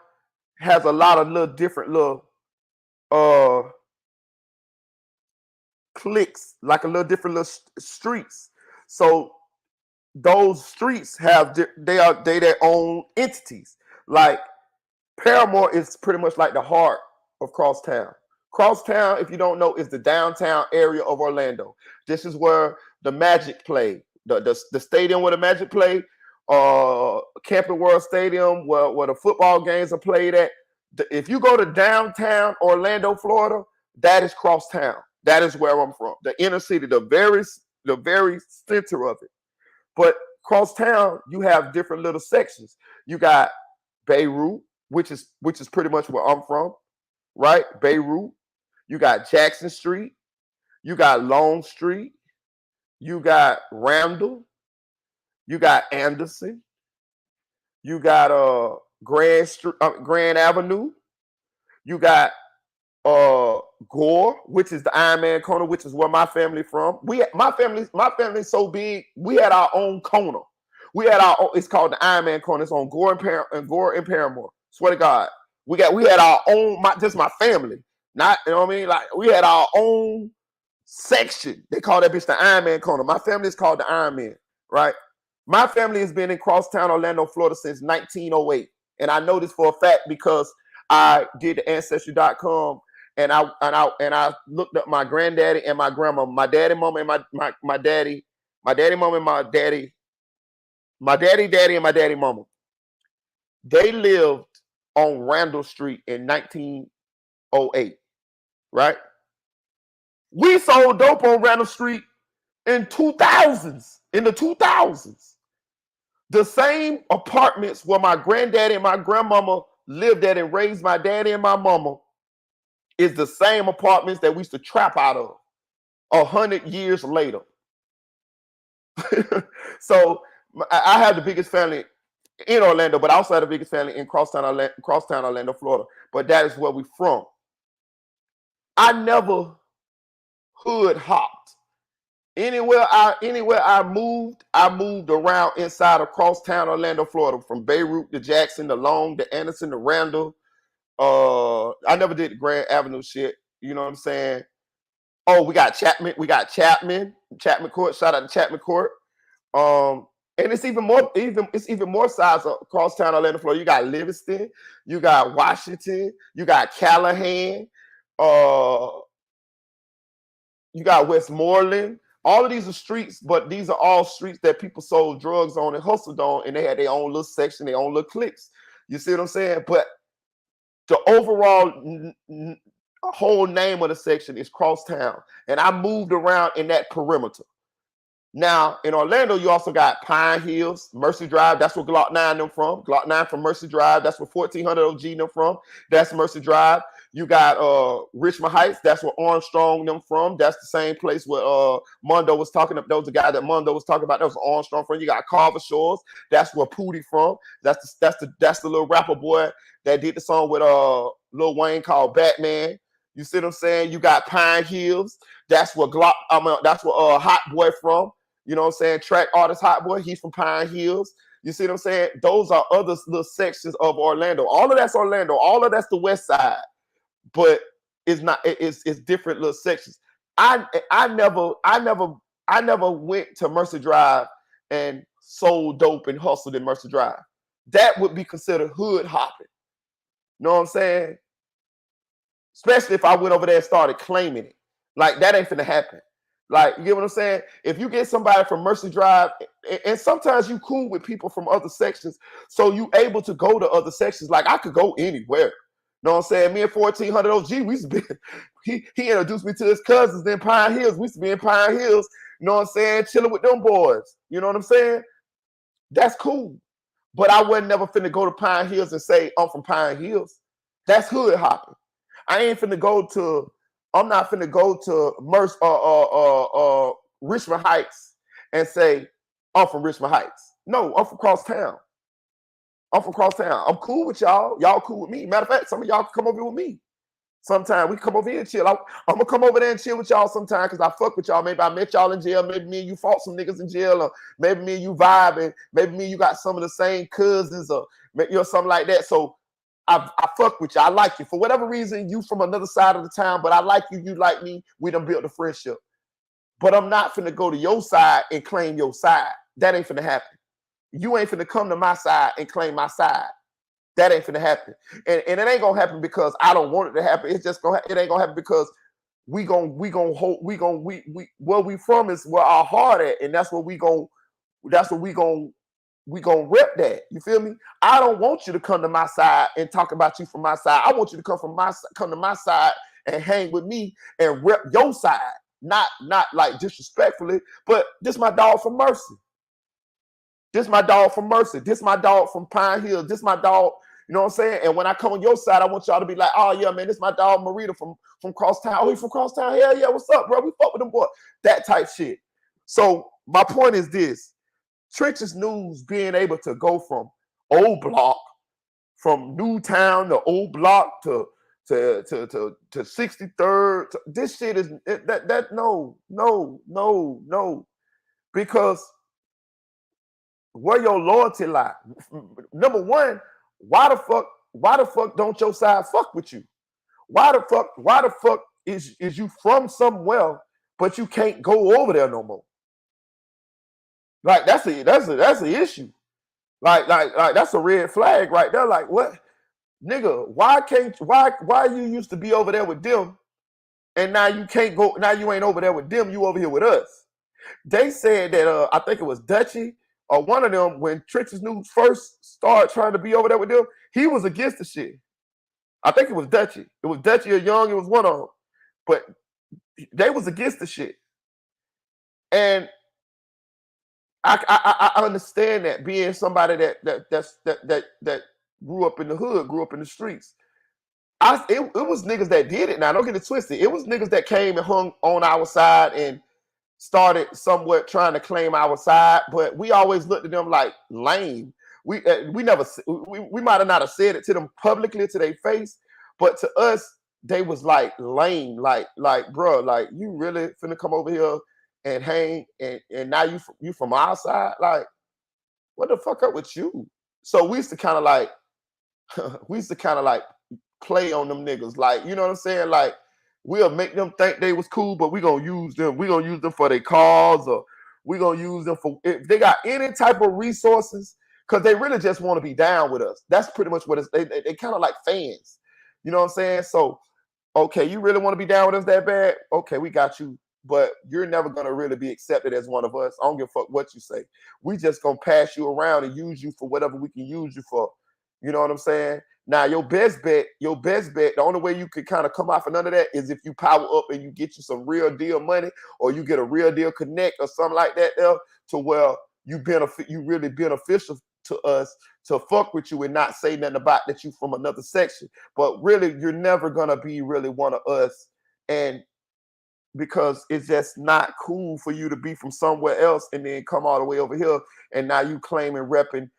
C: has a lot of little different cliques, like a little different little streets. So those streets have their own entities. Like Paramore is pretty much like the heart of Crosstown. Crosstown, if you don't know, is the downtown area of Orlando. This is where the Magic played. The stadium where the Magic play, Camping World Stadium, where the football games are played at. If you go to downtown Orlando, Florida, that is Crosstown. That is where I'm from. The inner city, the very center of it. But Crosstown, you have different little sections. You got Beirut, which is pretty much where I'm from, right? Beirut. You got Jackson Street. You got Long Street. You got Randall. You got Anderson. You got Grand Avenue. You got Gore, which is the Iron Man corner, which is where my family from. My family's so big. We had our own corner. We had our own. It's called the Iron Man corner. It's on Gore and Paramore. Swear to God, we had our own. Just my family. Not, you know what I mean. Like, we had our own section. They call that bitch the Iron Man corner. My family is called the Iron Man, right? My family has been in Crosstown, Orlando, Florida since 1908, and I know this for a fact because I did the Ancestry.com. And I looked up my granddaddy and my grandma, my daddy, mom, and my daddy, mom, and my daddy and my daddy, mama. They lived on Randall Street in 1908, right? We sold dope on Randall Street in the 2000s. The same apartments where my granddaddy and my grandmama lived at and raised my daddy and my mama is the same apartments that we used to trap out of 100 years later. So I have the biggest family in Orlando, but I also have the biggest family in Crosstown, Orlando, Florida. But that is where we're from. I never hood hopped. Anywhere I moved around inside of Crosstown, Orlando, Florida, from Beirut to Jackson to Long to Anderson to Randall. I never did the Grand Avenue shit. You know what I'm saying? Oh, we got Chapman Court. Shout out to Chapman Court. And it's even more sides of Crosstown, Orlando, Florida. You got Livingston, you got Washington, you got Callahan, You got Westmoreland. All of these are streets, but these are all streets that people sold drugs on and hustled on, and they had their own little section, their own little cliques. You see what I'm saying? But the overall whole name of the section is Crosstown, and I moved around in that perimeter. Now, in Orlando, you also got Pine Hills, Mercy Drive. That's where Glock 9 them from. Glock 9 from Mercy Drive. That's where 1400 OG them from. That's Mercy Drive. You got Richmond Heights. That's where Armstrong them from. That's the same place where Mondo was talking about. That was the guy that Mondo was talking about. That was Armstrong from. You got Carver Shores. That's where Pootie from. That's the little rapper boy that did the song with Lil Wayne called Batman. You see what I'm saying? You got Pine Hills. That's where that's where Hot Boy from. You know what I'm saying? Track artist Hot Boy, he's from Pine Hills. You see what I'm saying? Those are other little sections of Orlando. All of that's Orlando. All of that's the west side. But it's not, it's different little sections. I never went to Mercer Drive and sold dope and hustled in Mercer Drive. That would be considered hood hopping. You know what I'm saying? Especially if I went over there and started claiming it. Like, that ain't finna happen. Like, you get what I'm saying? If you get somebody from Mercy Drive, and sometimes you cool with people from other sections, so you able to go to other sections. Like, I could go anywhere. You know what I'm saying? Me and 1400 OG, we used to be, he introduced me to his cousins in Pine Hills. We used to be in Pine Hills, you know what I'm saying? Chilling with them boys. You know what I'm saying? That's cool. But I wasn't never finna go to Pine Hills and say, I'm from Pine Hills. That's hood hopping. I ain't finna go to, I'm not finna go to Richmond Heights and say, I'm from Richmond Heights. No, I'm from Crosstown. I'm from Crosstown. I'm cool with y'all. Y'all cool with me. Matter of fact, some of y'all can come over here with me. Sometime we come over here and chill. I'm gonna come over there and chill with y'all sometime because I fuck with y'all. Maybe I met y'all in jail. Maybe me and you fought some niggas in jail, or maybe me and you vibing. Maybe me and you got some of the same cousins, or something like that. So I fuck with you. I like you. For whatever reason, you from another side of the town, but I like you. You like me. We done built a friendship. But I'm not finna go to your side and claim your side. That ain't finna happen. You ain't finna come to my side and claim my side. That ain't finna happen. And it ain't gonna happen because I don't want it to happen. It's just it ain't gonna happen because where we from is where our heart at, and that's where we gonna rep that. You feel me? I don't want you to come to my side and talk about you from my side. I want you to come to my side and hang with me and rep your side. Not like disrespectfully, but this my dog from Mercy. This my dog from Mercy. This my dog from Pine Hill. This my dog, you know what I'm saying? And when I come on your side, I want y'all to be like, oh yeah, man, this my dog Marita from Crosstown. Oh, he from Crosstown? Hell yeah, what's up, bro? We fuck with them boy. That type shit. So my point is this. Trenches News being able to go from old block, from Newtown to old block to 63rd. This shit is no. Because where your loyalty lie? Number one, why the fuck don't your side fuck with you? Why the fuck is you from somewhere but you can't go over there no more? Like that's an issue. Like that's a red flag right there. Like what, nigga? Why you used to be over there with them, and now you can't go? Now you ain't over there with them. You over here with us. They said that I think it was Dutchy or one of them when Trenches News first started trying to be over there with them. He was against the shit. I think it was Dutchy. It was Dutchy or Young. It was one of them, but they was against the shit. And I understand that, being somebody that grew up in the hood, grew up in the streets. It was niggas that did it. Now don't get it twisted. It was niggas that came and hung on our side and started somewhat trying to claim our side, but we always looked at them like lame. We might have not have said it to them publicly to their face, but to us they was like lame, like bro, like you really finna come over here and hang and now you from our side? Like, what the fuck up with you? So we used to kind of like play on them niggas, like, you know what I'm saying? Like, we'll make them think they was cool, but we gonna use them. We gonna use them for their cars, or we gonna use them for if they got any type of resources, because they really just want to be down with us. That's pretty much what it's. They kind of like fans, you know what I'm saying? So, okay, you really want to be down with us that bad? Okay, we got you. but you're never gonna really be accepted as one of us. I don't give a fuck what you say. We just gonna pass you around and use you for whatever we can use you for. You know what I'm saying? Now your best bet, the only way you could kind of come off of none of that is if you power up and you get you some real deal money, or you get a real deal connect or something like that there, to where you really beneficial to us to fuck with you and not say nothing about that you from another section. But really, you're never gonna be really one of us. And because it's just not cool for you to be from somewhere else and then come all the way over here and now you claiming repping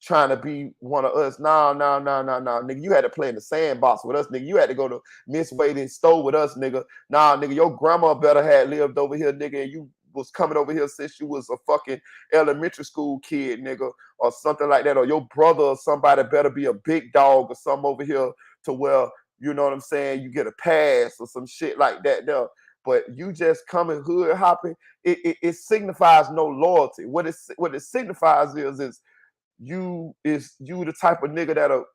C: trying to be one of us. No, nigga. You had to play in the sandbox with us, nigga. You had to go to Miss Waiting's store with us, nigga. Nah, nigga, your grandma better had lived over here, nigga, and you was coming over here since you was a fucking elementary school kid, nigga, or something like that. Or your brother or somebody better be a big dog or something over here to where, you know what I'm saying, you get a pass or some shit like that there. But you just coming hood hopping, it signifies no loyalty. What it signifies is you the type of nigga that'll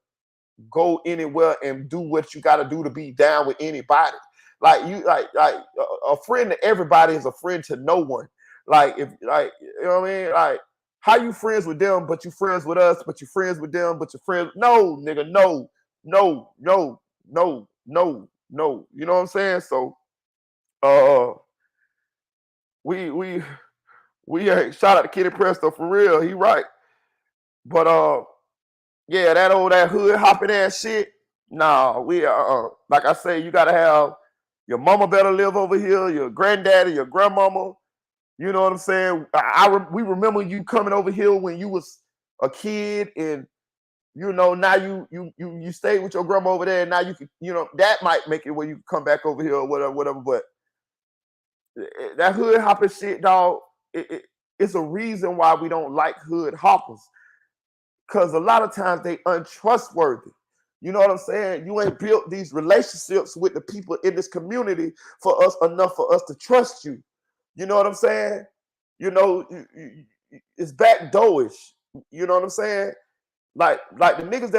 C: go anywhere and do what you gotta do to be down with anybody. Like you like a friend to everybody is a friend to no one. Like if like you know what I mean? Like how you friends with them, but you friends with us, but you friends with them, but you friends. No, nigga, no, no, no, no, no, no. You know what I'm saying? So uh we shout out to Kitty Presto for real. He right. But yeah, that hood hopping ass shit. Nah, we like I say, you gotta have your mama better live over here, your granddaddy, your grandmama. You know what I'm saying? We remember you coming over here when you was a kid, and you know now you stayed with your grandma over there, and now you can, you know, that might make it where you come back over here or whatever. But that hood hopping shit, dog, it's a reason why we don't like hood hoppers. Because a lot of times they untrustworthy. You know what I'm saying? You ain't built these relationships with the people in this community for us enough for us to trust you. You know what I'm saying? You know, it's backdoorish. You know what I'm saying? Like the niggas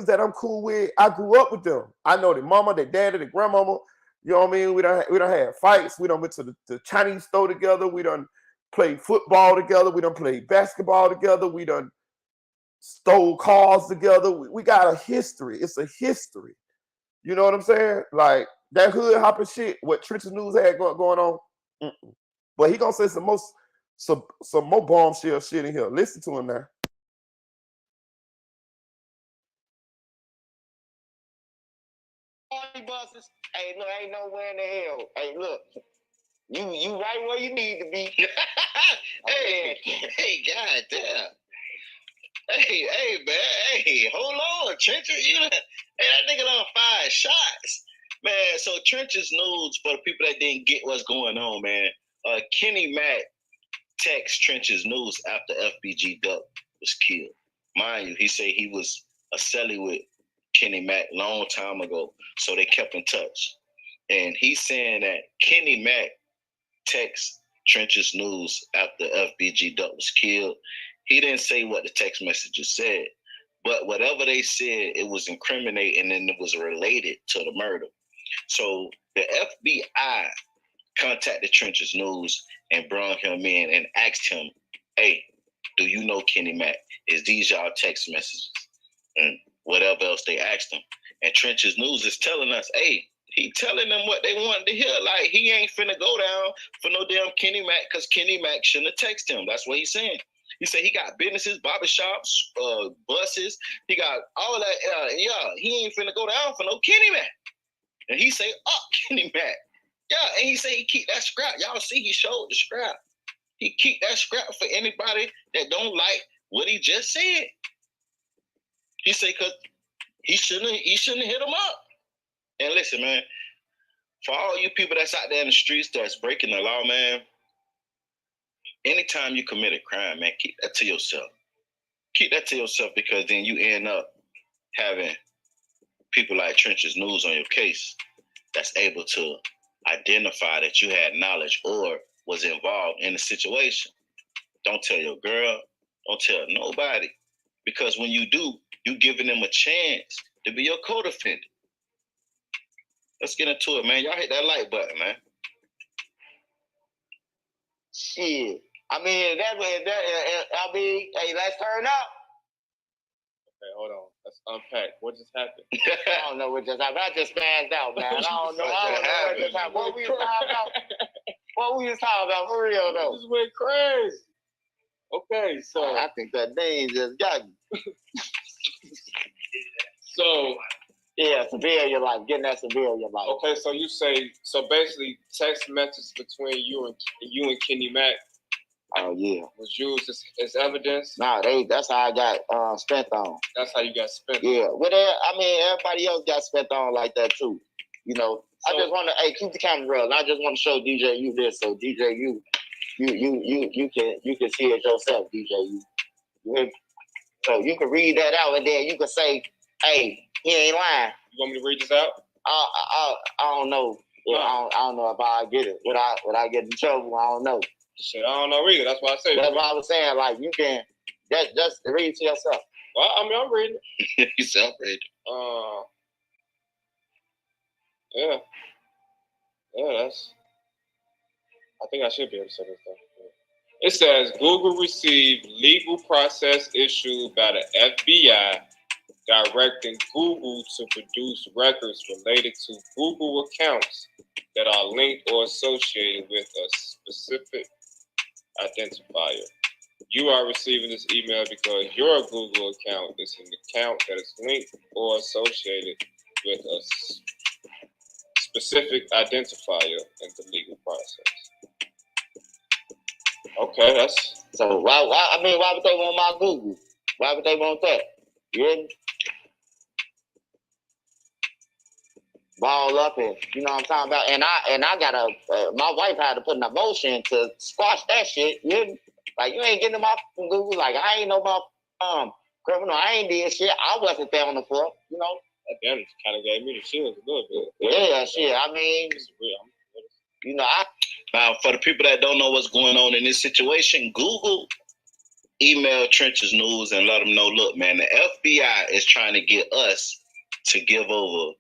C: that I'm cool with, I grew up with them. I know their mama, their daddy, their grandmama. You know what I mean? We done had fights. We done went to the Chinese store together. We done played football together. We done played basketball together. We done stole cars together. We got a history. It's a history. You know what I'm saying? Like that hood hopping shit, what Trenches News had going on. Mm-mm. But he gonna say some more bombshell shit in here. Listen to him now.
H: Buses. Hey, look, ain't nowhere in the hell. Hey, look, you right where you need to be. hey, goddamn. Hey, man. Hey, hold on, Trenches. That nigga done 5 shots. Man, so Trenches News, for the people that didn't get what's going on, man. Kenny Mack text Trenches News after FBG Duck was killed. Mind you, he said he was a celly with Kenny Mack long time ago, so they kept in touch. And he's saying that Kenny Mack text Trenches News after FBG Duck was killed. He didn't say what the text messages said, but whatever they said, it was incriminating and it was related to the murder. So the FBI contacted Trenches News and brought him in and asked him, hey, do you know Kenny Mack? Is these y'all text messages? And whatever else they asked him. And Trenches News is telling us, hey, he telling them what they wanted to hear. Like, he ain't finna go down for no damn Kenny Mack because Kenny Mack shouldn't have texted him. That's what he's saying. He said he got businesses, barbershops, buses. He got all that. He ain't finna go down for no Kenny Mack. And he say, Kenny Mack. Yeah, and he say he keep that scrap. Y'all see he showed the scrap. He keep that scrap for anybody that don't like what he just said. He say because he shouldn't hit him up. And listen, man, for all you people that's out there in the streets that's breaking the law, man, anytime you commit a crime, man, keep that to yourself. Keep that to yourself because then you end up having people like Trenches News on your case that's able to identify that you had knowledge or was involved in the situation. Don't tell your girl. Don't tell nobody. Because when you do, you giving them a chance to be your co-defendant. Let's get into it, man. Y'all hit that like button, man. Shit. I mean, hey, let's turn up.
G: Okay, hold on. Let's unpack. What just happened?
H: I don't know what just happened. I just spazzed out, man. I don't know what just happened. What we was talking about? What we was talking about for real, though?
G: This went crazy. Okay, so
H: I think that name just got you.
G: So
H: yeah, civilian life, getting that civilian life.
G: Okay, so you say basically text messages between you and Kenny Mac.
H: Oh yeah,
G: was used as evidence.
H: Nah, that's how I got spent on.
G: That's how you got spent.
H: Yeah, well, I mean, everybody else got spent on like that too. You know, so, I just want to keep the camera real. And I just want to show DJ you this, so DJ you can see it yourself, DJ you. So you can read that out, and then you can say, "Hey, he ain't lying."
G: You want me to read this out?
H: I don't know. Yeah, I don't know if I get it. Would I get in trouble? I don't know.
G: Shit, I don't know either. That's why I say.
H: That's why I was saying, like, you can just read it to yourself.
G: Well, I mean, I'm reading it.
H: You self-read.
G: Yeah. I think I should be able to say this stuff. It says Google received legal process issued by the FBI directing Google to produce records related to Google accounts that are linked or associated with a specific identifier. You are receiving this email because your Google account is an account that is linked or associated with a specific identifier in the legal process. Okay, that's
H: so. Why would they want my Google? Why would they want that? You hear me? Ball up and you know what I'm talking about. And I got my wife had to put an emotion to squash that shit. You hear me? Like, you ain't getting my Google. Like, I ain't no criminal. I ain't did shit. I wasn't there on the floor. You know.
G: That kind of gave me the chills a little bit.
H: Yeah, shit. I mean, you know,
I: Now, for the people that don't know what's going on in this situation, Google email Trenches News and let them know, look, man, the FBI is trying to get us to give over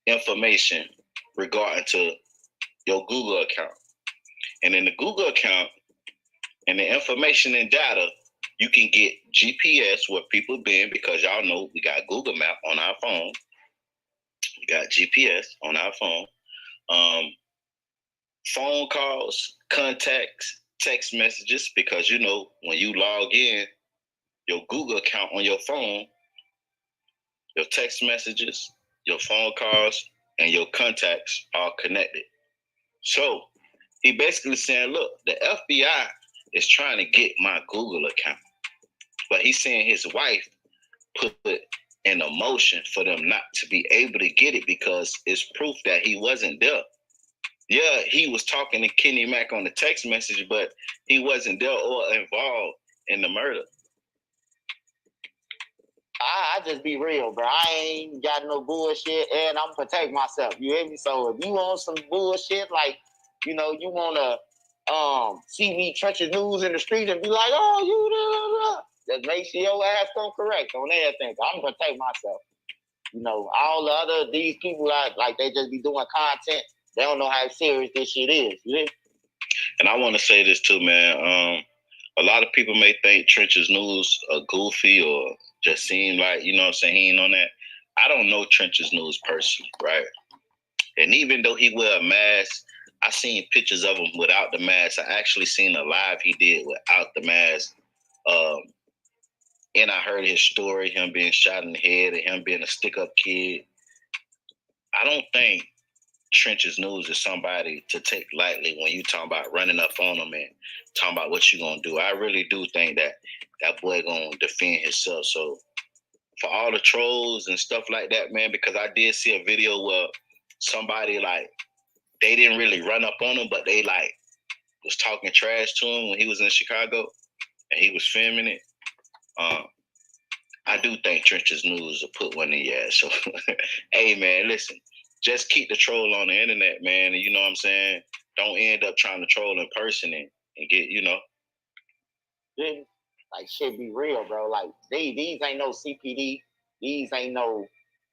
I: information regarding to your Google account. And in the Google account and the information and data, you can get GPS where people been, because y'all know we got Google Map on our phone. We got GPS on our phone. Phone calls, contacts, text messages, because you know when you log in your Google account on your phone, your text messages, your phone calls, and your contacts are connected. So he basically saying, look, the FBI is trying to get my Google account, but he's saying his wife put an emotion for them not to be able to get it because it's proof that he wasn't there. Yeah, he was talking to Kenny Mac on the text message, but he wasn't there or involved in the murder.
H: I just be real, bro. I ain't got no bullshit, and I'm protect myself. You hear me? So if you want some bullshit, like, you know, you want to see me Trenches News in the street and be like, oh, you just make sure your ass come correct on everything. I'm gonna protect myself. You know, all the other these people like they just be doing content. They don't know how serious this shit is. You know?
I: And I want to say this too, man. A lot of people may think Trenches News are goofy or just seem like, you know what I'm saying, he ain't on that. I don't know Trenches News personally, right? And even though he wear a mask, I seen pictures of him without the mask. I actually seen a live he did without the mask. And I heard his story, him being shot in the head and him being a stick-up kid. I don't think Trenches News is somebody to take lightly when you talking about running up on him and talking about what you gonna do. I really do think that boy gonna defend himself. So for all the trolls and stuff like that, man, because I did see a video where somebody, like, they didn't really run up on him, but they like was talking trash to him when he was in Chicago and he was filming it. I do think Trenches News will put one in your ass. So hey, man, listen. Just keep the troll on the internet, man. And you know what I'm saying? Don't end up trying to troll in person and get, you know.
H: Yeah, like, shit be real, bro. Like, these ain't no CPD. These ain't no,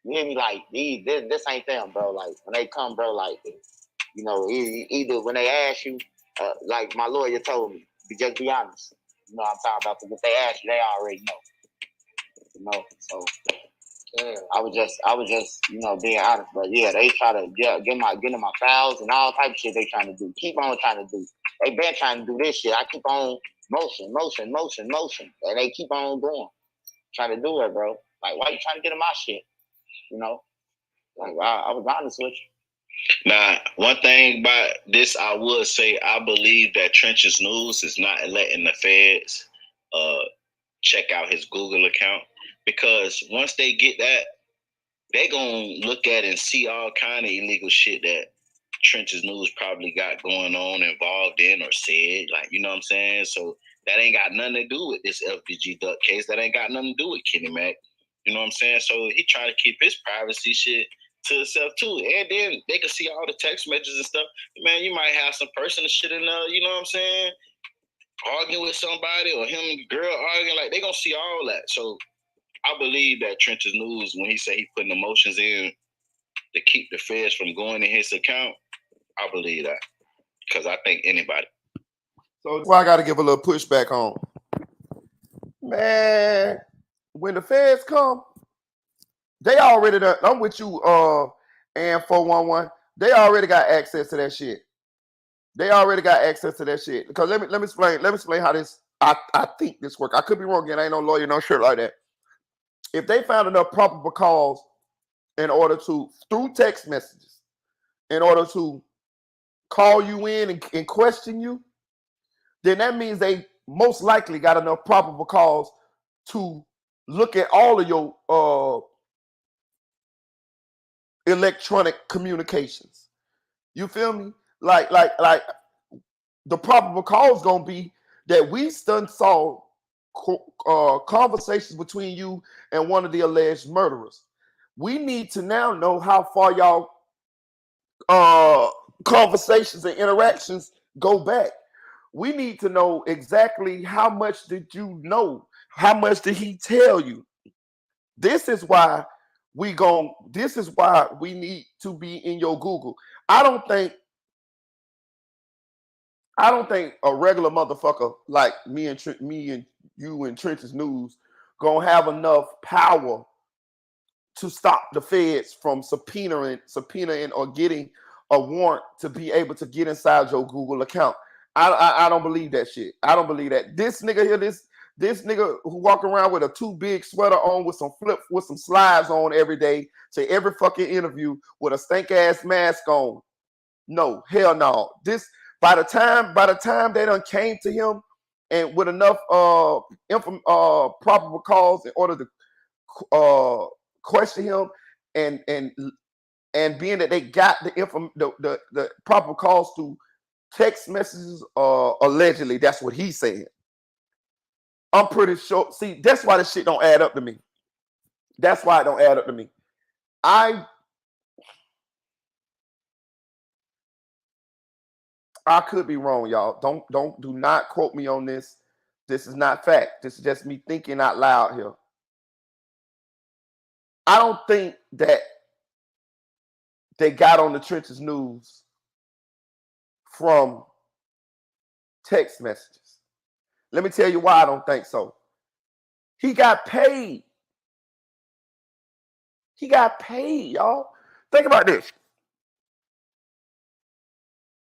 H: you hear me? Like, this ain't them, bro. Like, when they come, bro, like, you know, either when they ask you, like my lawyer told me, just be honest. You know what I'm talking about? Because if they ask you, they already know. You know, so yeah. I was just, being honest. But yeah, they try to get in my files and all type of shit they trying to do. Keep on trying to do. They been trying to do this shit. I keep on motion. And they keep on going. Trying to do it, bro. Like, why you trying to get in my shit? You know? Like, I was honest with you.
I: Now, one thing about this, I would say, I believe that Trench's News is not letting the feds check out his Google account, because once they get that, they gonna look at and see all kind of illegal shit that Trench's News probably got going on, involved in, or said. Like, you know what I'm saying? So that ain't got nothing to do with this FBG Duck case. That ain't got nothing to do with Kenny Mac. You know what I'm saying? So he trying to keep his privacy shit to himself too. And then they can see all the text messages and stuff. Man, you might have some personal shit in there, you know what I'm saying? Arguing with somebody, or him and the girl arguing, like, they gonna see all that. So I believe that Trench's News, when he say he putting emotions in to keep the feds from going in his account, I believe that, because I think anybody.
C: So that's why I got to give a little pushback on. Man, when the feds come, they already done. I'm with you, and 411. They already got access to that shit. Because let me explain how this. I think this work. I could be wrong again. I ain't no lawyer, no shit like that. If they found enough probable cause in order to, through text messages, in order to call you in and question you, then that means they most likely got enough probable cause to look at all of your electronic communications. You feel me? Like the probable cause gonna be that we saw conversations between you and one of the alleged murderers. We need to now know how far y'all conversations and interactions go back. We need to know exactly how much did you know? How much did he tell you? This is why we need to be in your Google. I don't think a regular motherfucker like me and you and Trench's News gonna have enough power to stop the feds from subpoenaing or getting a warrant to be able to get inside your Google account. I don't believe that shit. I don't believe that. This nigga here, this nigga who walk around with a too big sweater on with some slides on every day to every fucking interview with a stank ass mask on. No, hell no. This by the time they done came to him and with enough probable cause in order to question him and being that they got the probable cause through text messages, allegedly, that's what he said. I'm pretty sure. See, that's why this shit don't add up to me. That's why it don't add up to me. I could be wrong, y'all. Do not quote me on this. This is not fact. This is just me thinking out loud here. I don't think that they got on the Trench's News from text messages. Let me tell you why I don't think so. He got paid. He got paid, y'all. Think about this.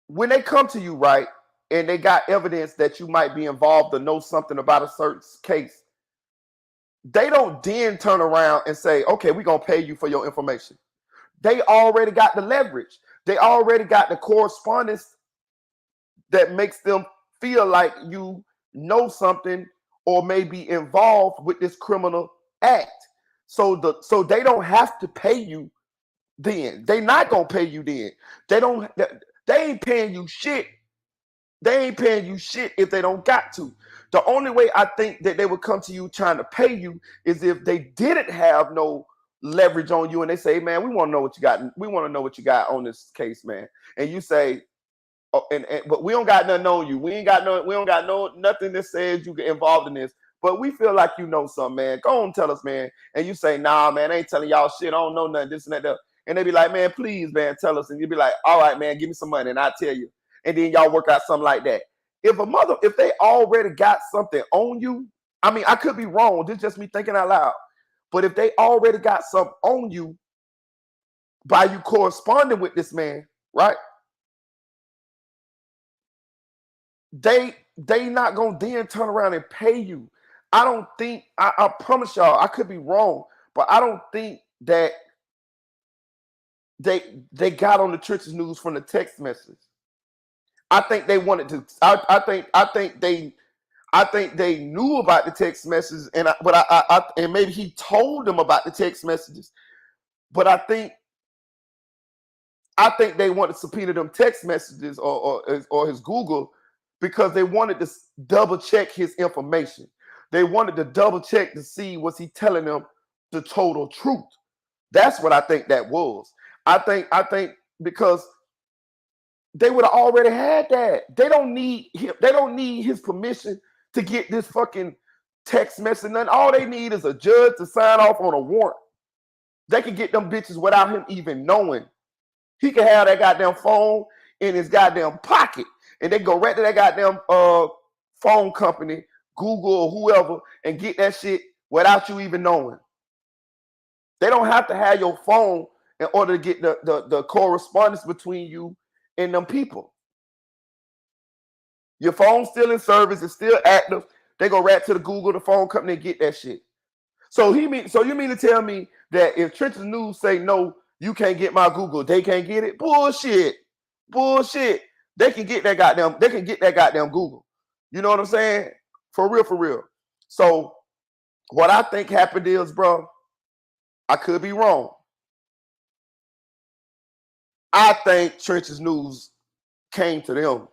C: When they come to you, right, and they got evidence that you might be involved or know something about a certain case, they don't then turn around and say, okay, we're going to pay you for your information. They already got the leverage. They already got the correspondence that makes them feel like you know something or may be involved with this criminal act. So they don't have to pay you then. They not going to pay you then. They ain't paying you shit. They ain't paying you shit if they don't got to. The only way I think that they would come to you trying to pay you is if they didn't have no leverage on you and they say, man, we want to know what you got. We want to know what you got on this case, man. And you say, oh, but we don't got nothing on you. We don't got nothing that says you get involved in this. But we feel like you know something, man. Go on, tell us, man. And you say, nah, man, I ain't telling y'all shit. I don't know nothing, this and that. And they be like, man, please, man, tell us. And you be like, all right, man, give me some money and I'll tell you. and then y'all work out something like that. If they already got something on you, I mean, I could be wrong. This is just me thinking out loud. But if they already got something on you by you corresponding with this man, right? They not gonna then turn around and pay you. I don't think, I promise y'all, I could be wrong, but I don't think that they got on the Trenches News from the text message. I think they wanted to. I think they knew about the text messages, and and maybe he told them about the text messages. But I think they wanted to subpoena them text messages or his Google because they wanted to double check his information. They wanted to double check to see was he telling them the total truth. That's what I think that was. I think because they would have already had that. They don't need him. They don't need his permission to get this fucking text message. None. All they need is a judge to sign off on a warrant. They can get them bitches without him even knowing. He can have that goddamn phone in his goddamn pocket, and they go right to that goddamn phone company, Google or whoever, and get that shit without you even knowing. They don't have to have your phone in order to get the correspondence between you and them people. Your phone's still in service, it's still active. They go right to the Google, the phone company, and get that shit. So you mean to tell me that if Trenches News say no, you can't get my Google, they can't get it? Bullshit. They can get that goddamn Google. You know what I'm saying? For real. So what I think happened is, bro, I could be wrong. I think Trenches News came to them.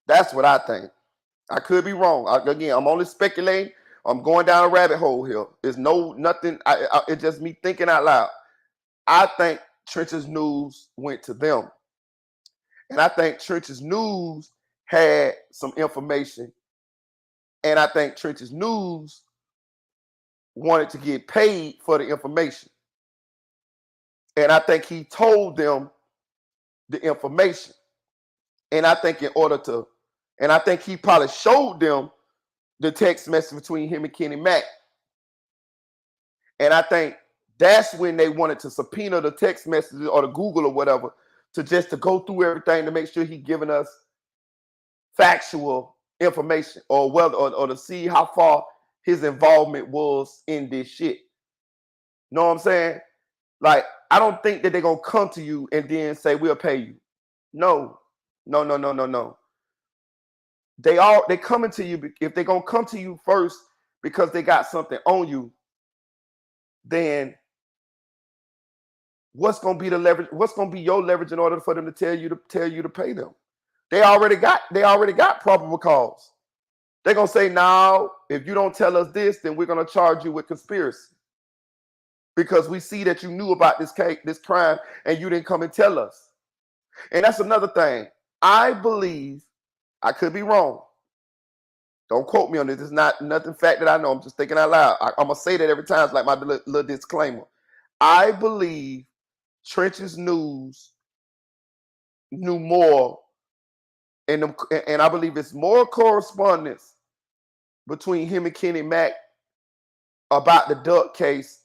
C: That's what I think. I could be wrong. Again, I'm only speculating. I'm going down a rabbit hole here. There's nothing. It's just me thinking out loud. I think Trenches News went to them. And I think Trenches News had some information. And I think Trenches News wanted to get paid for the information. And I think he told them the information. And I think I think he probably showed them the text message between him and Kenny Mack. And I think that's when they wanted to subpoena the text messages or the Google or whatever to go through everything to make sure he giving us factual information or to see how far his involvement was in this shit. Know what I'm saying? Like, I don't think that they're gonna come to you and then say we'll pay you. No. They coming to you. If they're gonna come to you first because they got something on you, then what's gonna be the leverage? What's gonna be your leverage in order for them to tell you to pay them? They already got probable cause. They're gonna say, now, if you don't tell us this, then we're gonna charge you with conspiracy. Because we see that you knew about this crime and you didn't come and tell us. And that's another thing. I believe, I could be wrong. Don't quote me on this. It's not nothing fact that I know. I'm just thinking out loud. I'm gonna say that every time. It's like my little disclaimer. I believe Trenches News knew more, and I believe it's more correspondence between him and Kenny Mack about the Duck case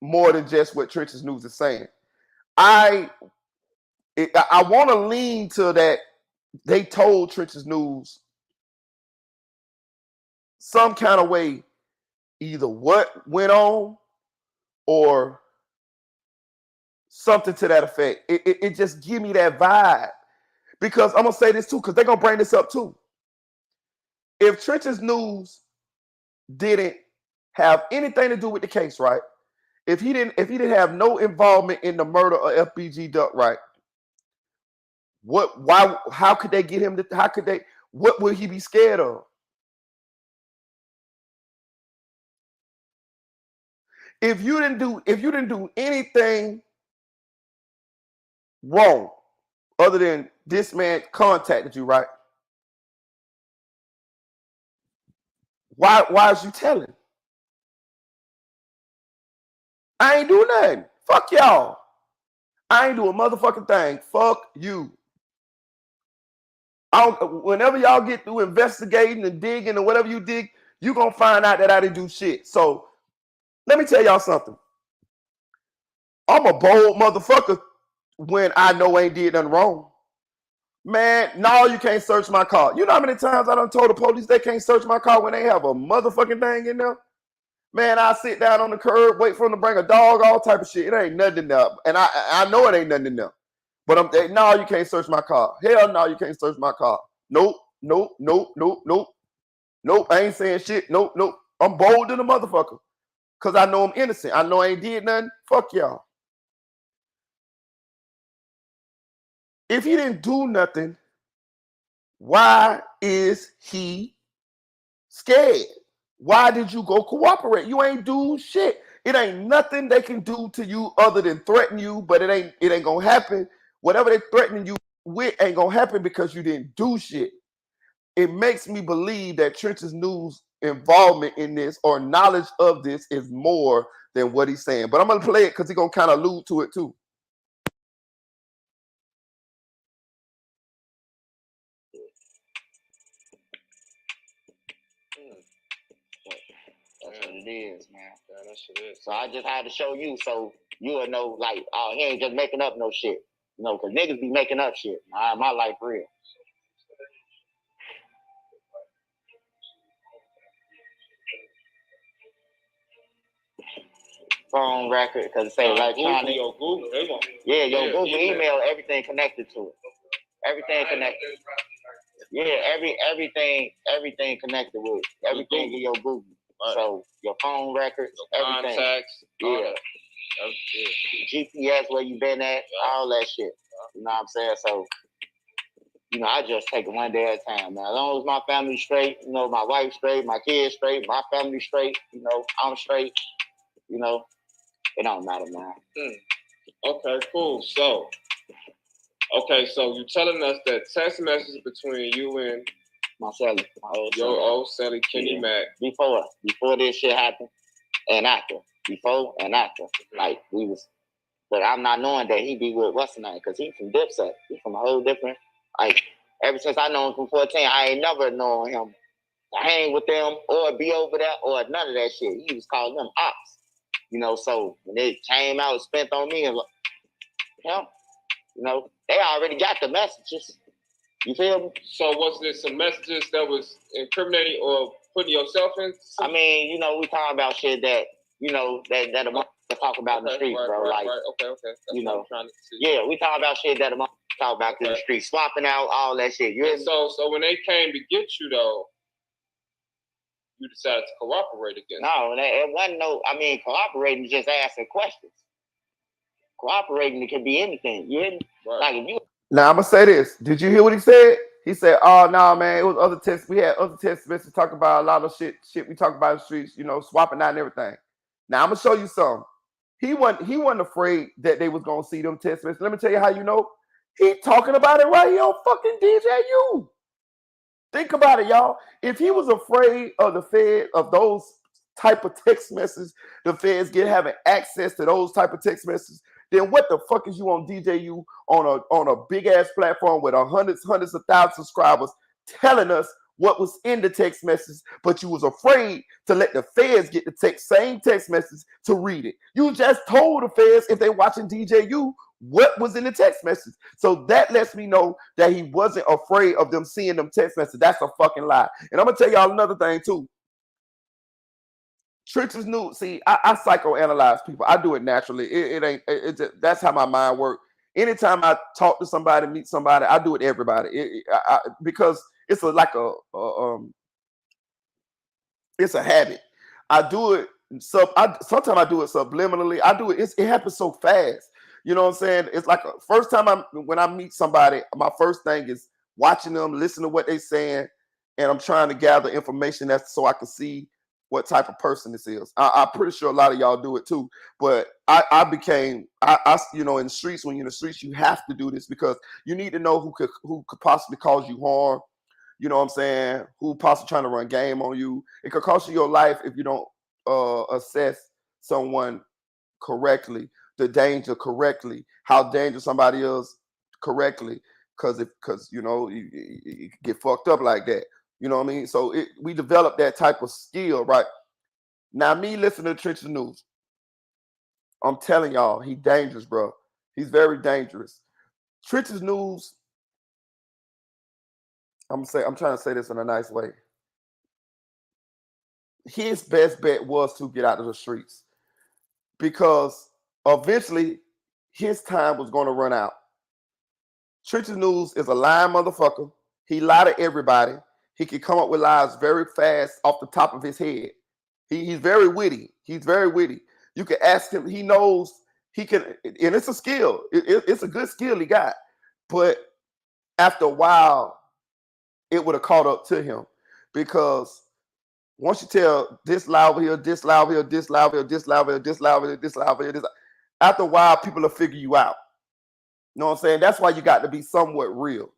C: more than just what Trenches News is saying. I want to lean to that they told Trenches News some kind of way, either what went on or something to that effect. It just give me that vibe. Because I'm going to say this too, because they're going to bring this up too. If Trenches News didn't have anything to do with the case, right? If he didn't have no involvement in the murder of FBG Duck, right? How could they get him what would he be scared of? If you didn't do anything wrong other than this man contacted you, right? Why is you telling? I ain't doing nothing. Fuck y'all. I ain't do a motherfucking thing. Fuck you. Whenever y'all get through investigating and digging and whatever you dig, you're going to find out that I didn't do shit. So let me tell y'all something. I'm a bold motherfucker when I know I ain't did nothing wrong. Man, no, you can't search my car. You know how many times I done told the police they can't search my car when they have a motherfucking thing in there? Man, I sit down on the curb, wait for them to bring a dog, all type of shit. It ain't nothing in there. And I know it ain't nothing in there. But no, you can't search my car. Hell no, you can't search my car. Nope. I ain't saying shit. Nope. I'm bold than a motherfucker. Because I know I'm innocent. I know I ain't did nothing. Fuck y'all. If he didn't do nothing, why is he scared? Why did you go cooperate? You ain't do shit. It ain't nothing they can do to you other than threaten you, but it ain't gonna happen. Whatever they threatening you with ain't gonna happen because you didn't do shit. It makes me believe that Trench's News involvement in this or knowledge of this is more than what he's saying. But I'm gonna play it because he's gonna kind of allude to it too.
H: That's what it is, man. Yeah, that shit is. So I just had to show you so you would know, like, oh, he ain't just making up no shit. You know, because niggas be making up shit. My life real. Phone record, because it say electronic.
G: Your Google,
H: yeah, your Google email, everything connected to it. Everything connected. Yeah, everything connected with it. Everything in your Google. Right. So your phone records, your everything. Contacts, yeah. GPS, where you been at, all that shit. You know what I'm saying? So, you know, I just take it one day at a time, man. As long as my family's straight, you know, my wife's straight, my kids straight, my family's straight, you know, I'm straight, you know, it don't matter, man.
G: Okay, cool. So you're telling us that text message between you and your old Sally, Kenny Mac.
H: Before this shit happened and after. Before and after. Like, we was, but I'm not knowing that he be with what's the name, because he from Dipset. He from a whole different, like, ever since I know him from 14, I ain't never known him to hang with them or be over there or none of that shit. He was calling them ops. You know, so when it came out, spent on me and him, you know, they already got the messages. You feel me?
G: So was there some messages that was incriminating or putting yourself in?
H: I mean, you know, we talking about shit that, you know, that a motherfucker talk about in the streets, bro.
G: Right. Okay. That's
H: you know,
G: what I'm trying to see.
H: Yeah, we talking about shit that a motherfucker talk about in the streets, swapping out all that shit.
G: So when they came to get you, though, you decided to cooperate against
H: No, it wasn't no, I mean, cooperating is just asking questions. Cooperating, it can be anything. You hear me? Right. Like if you.
C: Now I'm gonna say this. Did you hear what he said? He said, "Oh no, man, it was other tests. We had other tests to talk about a lot of shit we talk about in the streets, you know, swapping out and everything." Now I'm gonna show you something. He wasn't afraid that they was gonna see them text messages. Let me tell you how you know. He talking about it right here on fucking DJU. Think about it, y'all. If he was afraid of the Fed, of those type of text messages, the feds having access to those type of text messages, then what the fuck is you on DJU on a big ass platform with hundreds of thousands of subscribers telling us what was in the text message, but you was afraid to let the feds get the same text message to read it. You just told the feds if they watching DJU what was in the text message. So that lets me know that he wasn't afraid of them seeing them text messages. That's a fucking lie. And I'm gonna tell y'all another thing too. Trench's News. See, I psychoanalyze people. I do it naturally. That's how my mind works. Anytime I talk to somebody, meet somebody, I do it to everybody. Because it's it's a habit. I do it. Sometimes I do it subliminally. I do it. It happens so fast. You know what I'm saying? It's like first time when I meet somebody, my first thing is watching them, listen to what they're saying, and I'm trying to gather information that's so I can see what type of person this is. I'm pretty sure a lot of y'all do it too. But I became, you know, in the streets, when you're in the streets, you have to do this because you need to know who could possibly cause you harm. You know what I'm saying? Who possibly trying to run game on you. It could cost you your life if you don't assess someone correctly, the danger correctly, how dangerous somebody is correctly. because you know you get fucked up like that. You know what I mean? So we developed that type of skill, right? Now, me listening to Trenches News, I'm telling y'all, he dangerous, bro. He's very dangerous. Trenches News, I'm trying to say this in a nice way. His best bet was to get out of the streets because eventually his time was going to run out. Trenches News is a lying motherfucker. He lied to everybody. He can come up with lies very fast off the top of his head. He's very witty. He's very witty. You can ask him. He knows he can, and it's a skill. It's a good skill he got. But after a while, it would have caught up to him because once you tell this lie over here, this lie over here, this lie over here, this lie over here, this lie over here, this lie over here, after a while, people will figure you out. You know what I'm saying? That's why you got to be somewhat real.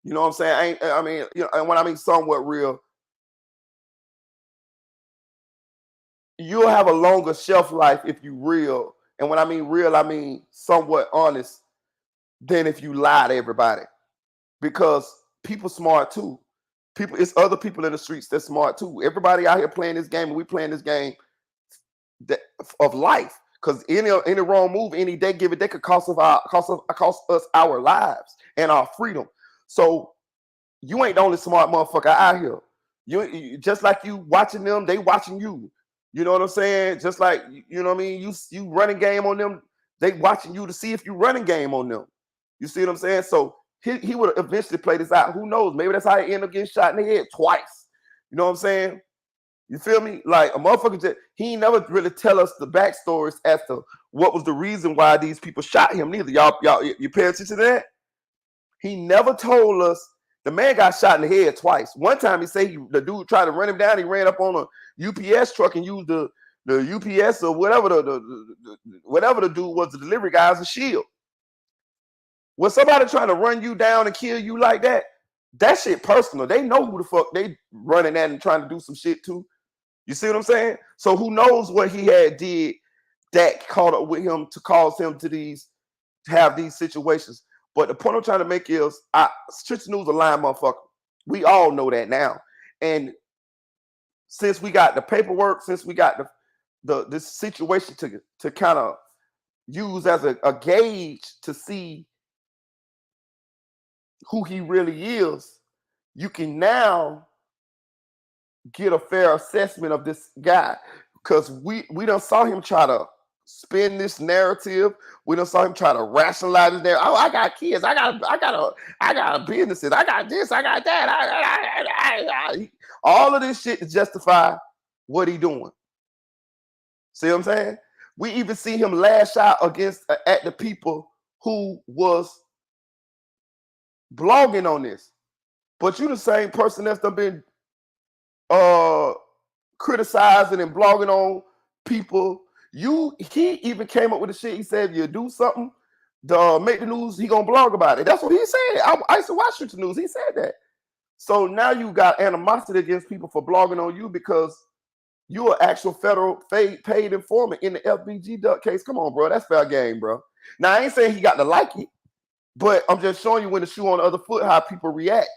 C: You know what I'm saying? I mean, you know, and when I mean somewhat real, you'll have a longer shelf life if you real. And when I mean real, I mean somewhat honest than if you lie to everybody. Because people smart too. It's other people in the streets that's smart too. Everybody out here playing this game, and we playing this game of life. Because any wrong move, any day give it, they could cost us our lives and our freedom. So you ain't the only smart motherfucker out here. You just like you watching them, they watching you. You know what I'm saying? Just like, you know what I mean? You running game on them, they watching you to see if you running game on them. You see what I'm saying? So he would eventually play this out. Who knows? Maybe that's how he ended up getting shot in the head twice. You know what I'm saying? You feel me? Like a motherfucker, he never really tell us the backstories as to what was the reason why these people shot him neither. Y'all, you pay attention to that? He never told us. The man got shot in the head twice. One time he said the dude tried to run him down. He ran up on a UPS truck and used the UPS or whatever whatever the dude was, the delivery guy, as a shield. When somebody trying to run you down and kill you like that, that shit personal. They know who the fuck they running at and trying to do some shit to. You see what I'm saying? So who knows what he had did that caught up with him to cause him to have these situations. But the point I'm trying to make is, Trenches News a lying motherfucker. We all know that now. And since we got the paperwork, since we got this situation to kind of use as a gauge to see who he really is, you can now get a fair assessment of this guy. Because we done saw him try to spin this narrative. We done saw him try to rationalize this narrative. Oh, I got kids. I got businesses. I got this. I got that. All of this shit to justify what he doing. See what I'm saying? We even see him lash out at the people who was blogging on this. But you the same person that's done been criticizing and blogging on people. He even came up with the shit. He said, if you do something to make the news, he gonna blog about it. That's what he said. I used to watch the news. He said that. So now you got animosity against people for blogging on you because you're an actual federal paid informant in the FBG duck case. Come on, bro. That's fair game, bro. Now, I ain't saying he got to like it, but I'm just showing you when the shoe on the other foot, how people react.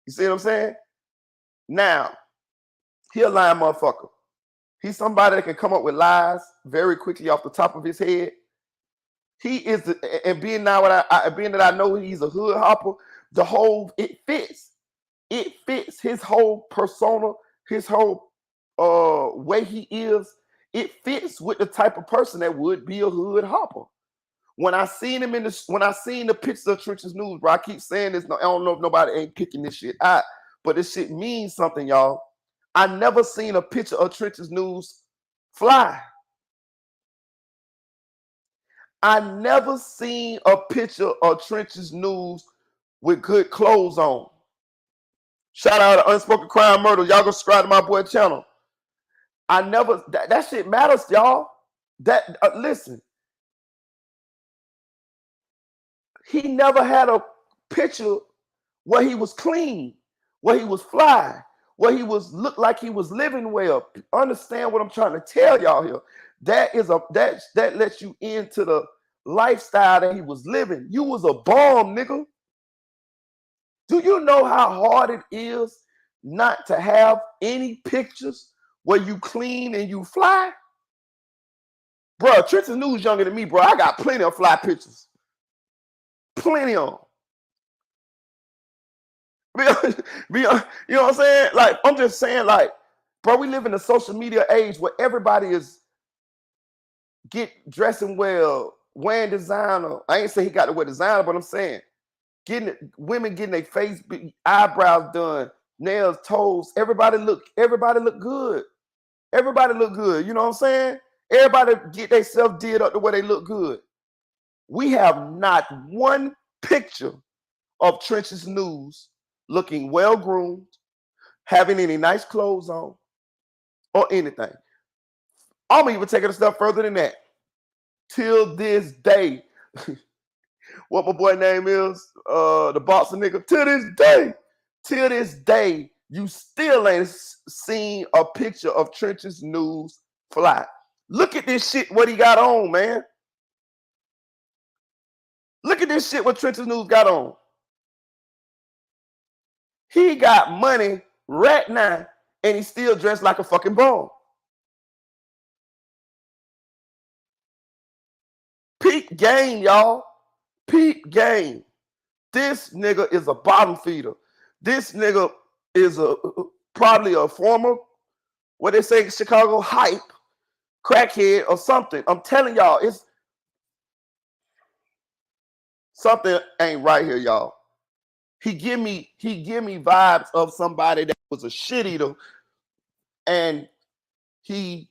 C: You see what I'm saying? Now, he a lying motherfucker. He's somebody that can come up with lies very quickly off the top of his head. He is, and being that I know he's a hood hopper, it fits. It fits his whole persona, his whole way he is. It fits with the type of person that would be a hood hopper. When I seen him when I seen the pictures of Trenches News, bro, I keep saying this. I don't know if nobody ain't picking this shit out, but this shit means something, y'all. I never seen a picture of Trenches News fly. I never seen a picture of Trenches News with good clothes on. Shout out to Unspoken Crime Murder. Y'all go subscribe to my boy channel. I never, that shit matters, y'all. Listen. He never had a picture where he was clean, where he was fly, where he looked like he was living well. Understand what I'm trying to tell y'all here. That lets you into the lifestyle that he was living. You was a bomb, nigga. Do you know how hard it is not to have any pictures where you clean and you fly? Bro, Trenton's News younger than me, bro. I got plenty of fly pictures. Plenty of them. You know what I'm saying? Like, I'm just saying, like, bro, we live in a social media age where everybody is dressing well, wearing designer. I ain't say he got to wear designer, but I'm saying women getting their face, eyebrows done, nails, toes. Everybody look good. Everybody look good. You know what I'm saying? Everybody get themselves did up the way they look good. We have not one picture of Trench's News looking well groomed, having any nice clothes on, or anything. I'm even taking a step further than that. Till this day, what my boy name is, the boxer nigga, till this day, you still ain't seen a picture of Trench's News fly. Look at this shit, what he got on, man. Look at this shit, what Trench's News got on. He got money right now, and he still dressed like a fucking bum. Peak game, y'all. Peak game. This nigga is a bottom feeder. This nigga is probably a former, what they say in Chicago, hype, crackhead or something. I'm telling y'all, it's something ain't right here, y'all. He give me vibes of somebody that was a shit eater, and he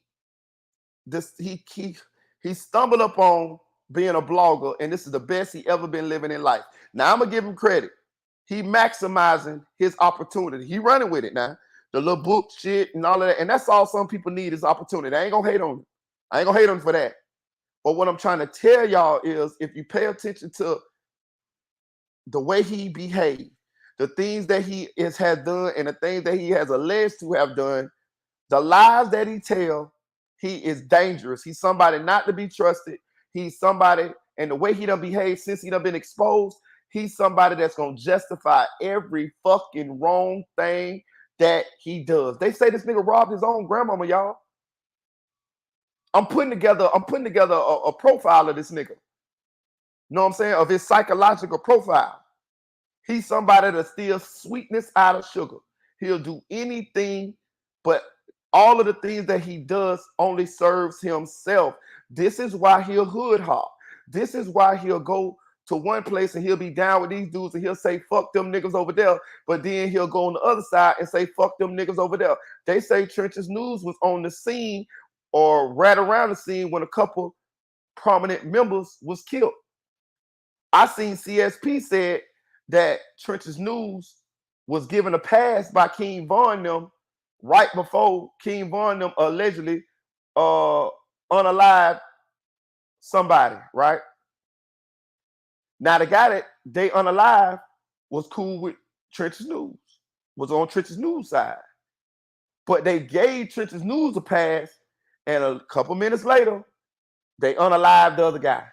C: stumbled upon being a blogger, and this is the best he ever been living in life. Now I'm gonna give him credit. He maximizing his opportunity. He running with it now. The little book shit and all of that. And that's all some people need is opportunity. I ain't gonna hate on him. I ain't gonna hate on him for that. But what I'm trying to tell y'all is if you pay attention to the way he behaved, the things that he has done and the things that he has alleged to have done, the lies that he tell, he is dangerous. He's somebody not to be trusted. He's somebody, and the way he done behaved since he done been exposed, he's somebody that's going to justify every fucking wrong thing that he does. They say this nigga robbed his own grandmama, y'all. I'm putting together a profile of this nigga. Know what I'm saying? Of his psychological profile. He's somebody that steals sweetness out of sugar. He'll do anything, but all of the things that he does only serves himself. This is why he'll hood hop. This is why he'll go to one place and he'll be down with these dudes and he'll say, fuck them niggas over there. But then he'll go on the other side and say, fuck them niggas over there. They say Trench's News was on the scene or right around the scene when a couple prominent members was killed. I seen CSP said that Trench's News was given a pass by King Von them right before King Von them allegedly unalived somebody, right? Now the guy that they unalive was cool with Trench's News, was on Trench's News side. But they gave Trench's News a pass, and a couple minutes later, they unalived the other guy.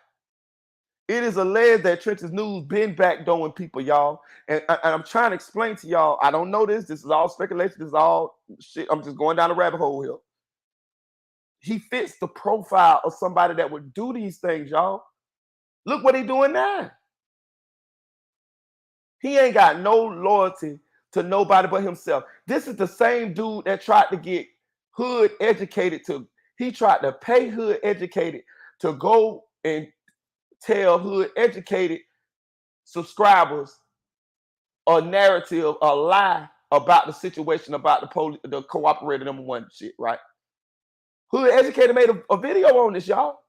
C: It is alleged that Trench's News been backdooring people, y'all. And I'm trying to explain to y'all, I don't know this. This is all speculation. This is all shit. I'm just going down the rabbit hole here. He fits the profile of somebody that would do these things, y'all. Look what he doing now. He ain't got no loyalty to nobody but himself. This is the same dude that tried to get hood educated he tried to pay hood educated to go and tell hood educated subscribers a narrative, a lie about the situation, about the cooperator number one shit, right? Hood educated made a video on this, y'all.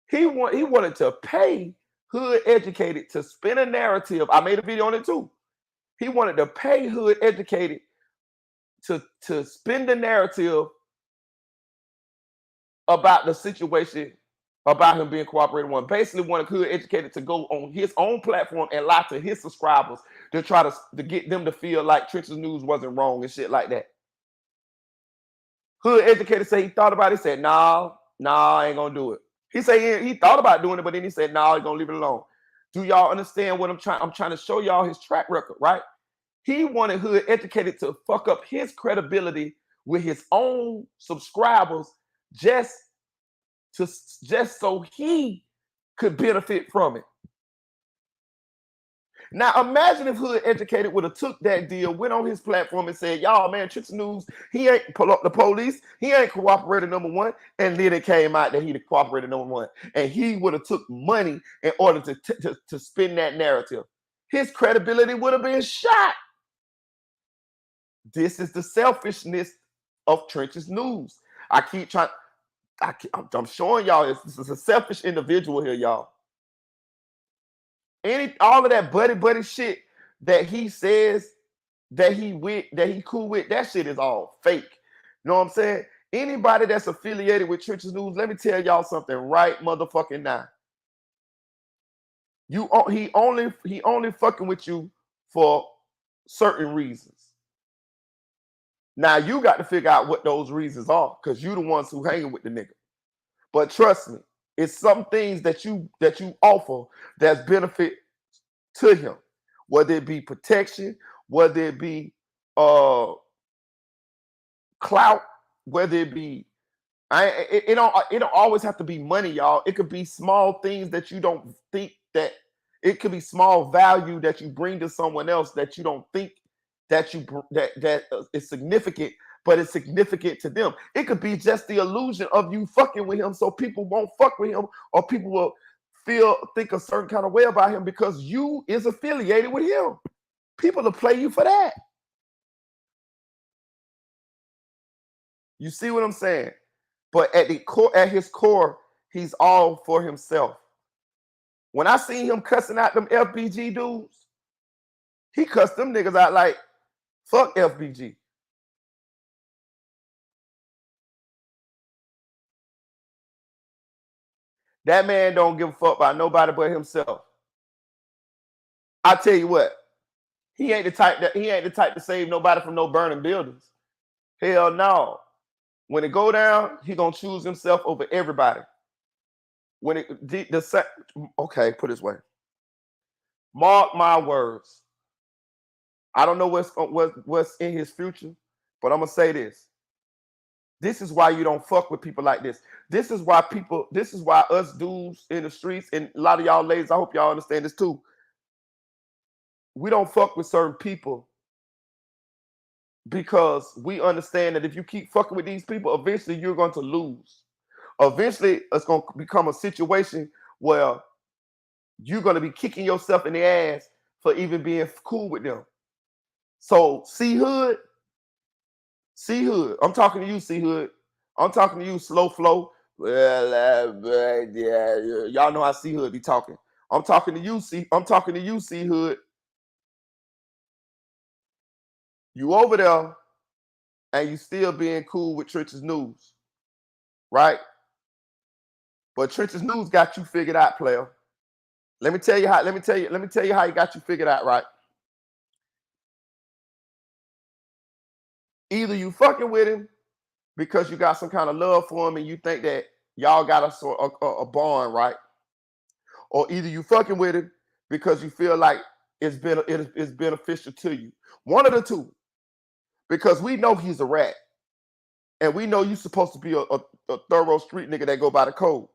C: He wanted to pay hood educated to spin a narrative. I made a video on it too. He wanted to pay hood educated to spin the narrative about the situation about him being cooperated one. Basically wanted hood educated to go on his own platform and lie to his subscribers to try to get them to feel like Trench's News wasn't wrong and shit like that. Hood educated say he thought about it. He said, nah, I ain't gonna do it. He said he thought about doing it, but then he said, nah, he's gonna leave it alone. Do y'all understand what I'm trying to show y'all his track record, right? He wanted Hood Educated to fuck up his credibility with his own subscribers just so he could benefit from it. Now imagine if Hood Educated would have took that deal, went on his platform and said, y'all, man, Tricks News, he ain't pull up the police, he ain't cooperated, number one, and then it came out that he cooperated, number one, and he would have took money in order to spin that narrative. His credibility would have been shot. This is the selfishness of Trench's News. I'm showing y'all this is a selfish individual here, y'all. All of that buddy shit that he says that he cool with, that shit is all fake. You know what I'm saying? Anybody that's affiliated with Trench's News, let me tell y'all something right motherfucking now. He only fucking with you for certain reasons. Now you got to figure out what those reasons are, because you the ones who hanging with the nigga. But trust me, it's some things that you offer that's benefit to him, whether it be protection, whether it be clout, whether it be it don't always have to be money, y'all. It could be small things that you don't think that it could be small value that you bring to someone else that you don't think that is significant, but it's significant to them. It could be just the illusion of you fucking with him, so people won't fuck with him, or people will think a certain kind of way about him because you is affiliated with him. People will play you for that. You see what I'm saying? But at his core, he's all for himself. When I seen him cussing out them FBG dudes, he cussed them niggas out like, fuck FBG. That man don't give a fuck about nobody but himself. I tell you what, he ain't the type to save nobody from no burning buildings. Hell no. When it go down, he gonna choose himself over everybody. When okay, put it this way. Mark my words. I don't know what's in his future, but I'm gonna say this. This is why you don't fuck with people like this. This is why us dudes in the streets, and a lot of y'all ladies, I hope y'all understand this too. We don't fuck with certain people because we understand that if you keep fucking with these people, eventually you're going to lose. Eventually, it's going to become a situation where you're going to be kicking yourself in the ass for even being cool with them. So, C Hood, I'm talking to you, C Hood. I'm talking to you, Slow Flow. Well, yeah, y'all know how C Hood be talking. I'm talking to you, C Hood. You over there, and you still being cool with Trench's News, right? But Trench's News got you figured out, player. Let me tell you how he got you figured out, right? Either you fucking with him because you got some kind of love for him and you think that y'all got a bond, right? Or either you fucking with him because you feel like it's beneficial to you. One of the two. Because we know he's a rat. And we know you're supposed to be a thorough street nigga that go by the code.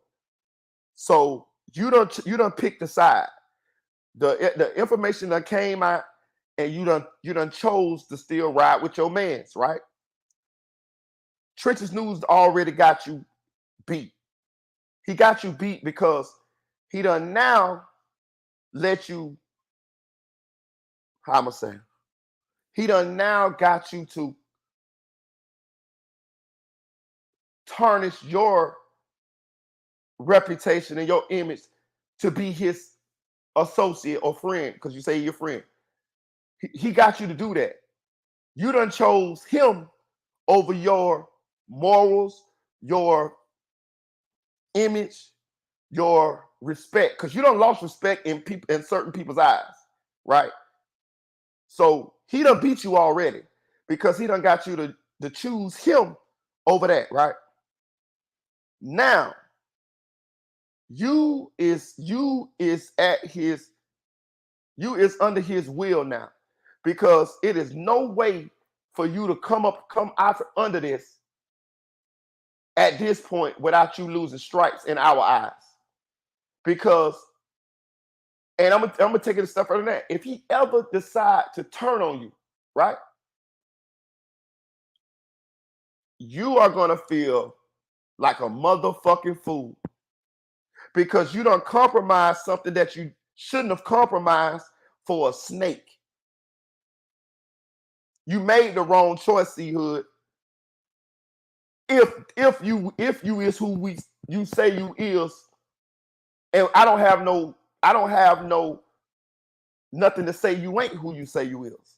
C: So you done pick the side. The information that came out, and you done chose to still ride with your mans, right? Trench's News already got you beat. He got you beat because he done now let you, how I'ma say, he done now got you to tarnish your reputation and your image to be his associate or friend, because you say you're your friend. He got you to do that. You done chose him over your morals, your image, your respect, because you done lost respect in certain people's eyes, right? So he done beat you already because he done got you to choose him over that, right? Now, you is under his will now. because it is no way for you to come out from under this at this point without you losing stripes in our eyes. Because, and I'm gonna take it a step further than that. If he ever decide to turn on you, right, you are gonna feel like a motherfucking fool because you done compromised something that you shouldn't have compromised for a snake. You made the wrong choice, C Hood. If you is who you say you is, and I don't have no nothing to say you ain't who you say you is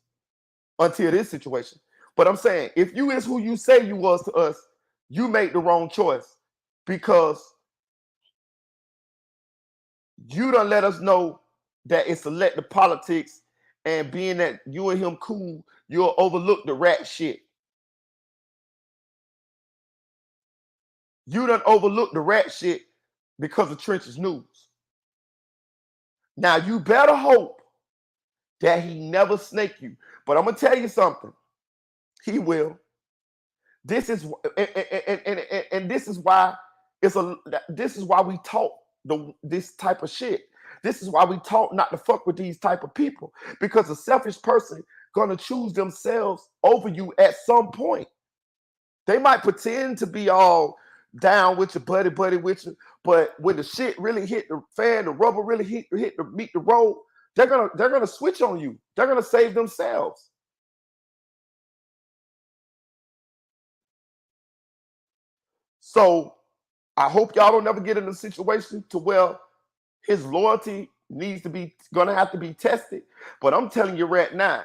C: until this situation. But I'm saying if you is who you say you was to us, you made the wrong choice because you done let us know that it's selective politics, and being that you and him cool, you'll overlook the rat shit. You done overlooked the rat shit because of Trench's news. Now you better hope that he never snake you. But I'm gonna tell you something. He will. This is and this is why this is why we taught this type of shit. This is why we taught not to fuck with these type of people, because a selfish person gonna choose themselves over you at some point. They might pretend to be all down with your buddy with you, but when the shit really hit the fan, the rubber really hit the meet the road, they're gonna switch on you. They're gonna save themselves. So I hope y'all don't ever get in a situation to where his loyalty gonna have to be tested. But I'm telling you right now,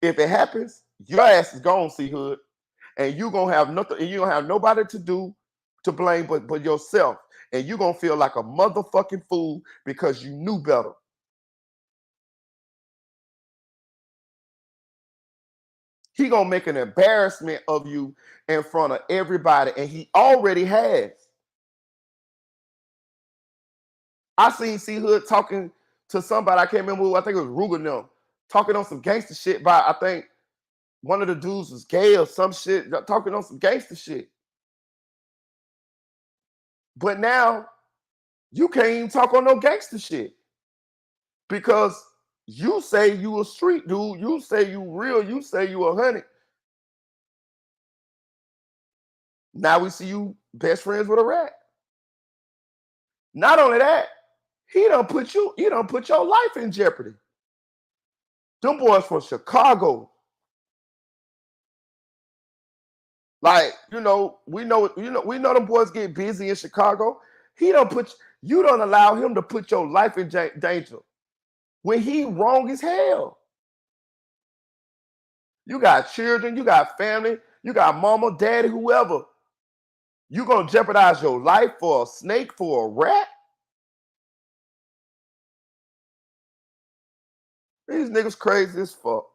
C: if it happens, your ass is gone, C Hood, and you gonna have nothing, and you don't have nobody to blame but yourself, and you gonna feel like a motherfucking fool because you knew better. He gonna make an embarrassment of you in front of everybody, and he already has. I seen C Hood talking to somebody, I can't remember who, I think it was Ruger now, talking on some gangster shit by, I think one of the dudes was gay or some shit, talking on some gangster shit. But now you can't even talk on no gangster shit because you say you a street dude, you say you real, you say you 100. Now we see you best friends with a rat. Not only that, he done put your life in jeopardy. Them boys from Chicago. Like, we know them boys get busy in Chicago. You don't allow him to put your life in danger when he wrong as hell. You got children, you got family, you got mama, daddy, whoever. You gonna jeopardize your life for a snake, for a rat? These niggas crazy as fuck.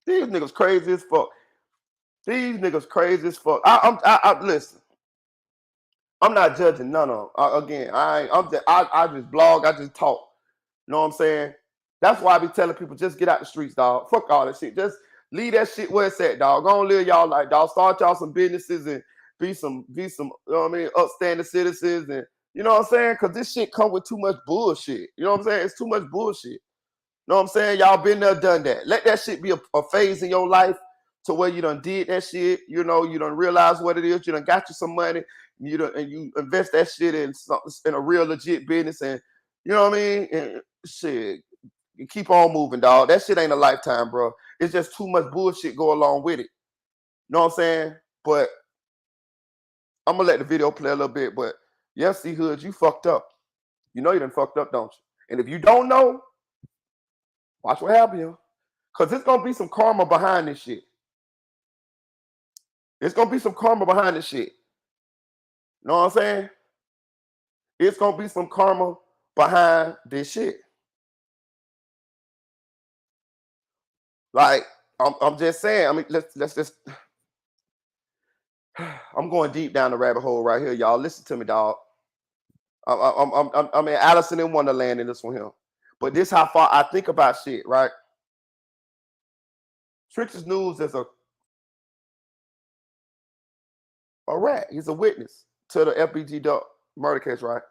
C: These niggas crazy as fuck. These niggas crazy as fuck. I listen. I'm not judging none of them. Again, I just blog, I just talk. You know what I'm saying? That's why I be telling people, just get out the streets, dog. Fuck all that shit. Just leave that shit where it's at, dog. Go and live y'all life, dog. Start y'all some businesses and be some, you know what I mean, upstanding citizens, and you know what I'm saying? Cause this shit come with too much bullshit. You know what I'm saying? It's too much bullshit. You know what I'm saying? Y'all been there, done that. Let that shit be a phase in your life to where you done did that shit. You know, you done realize what it is. You done got you some money. And you invest that shit in a real legit business, and you know what I mean? And shit, you keep on moving, dog. That shit ain't a lifetime, bro. It's just too much bullshit go along with it. You know what I'm saying? But I'm gonna let the video play a little bit. But yeah, C Hood, you fucked up. You know you done fucked up, don't you? And if you don't know, watch what happens, yo. Cause there's gonna be some karma behind this shit. There's gonna be some karma behind this shit. You know what I'm saying? It's gonna be some karma behind this shit. Like, I'm just saying. I mean, let's just. I'm going deep down the rabbit hole right here, y'all. Listen to me, dog. I'm in Allison in Wonderland in this one here. But this how far I think about shit, right? Trenches News is a rat. He's a witness to the FBG Duck murder case, right?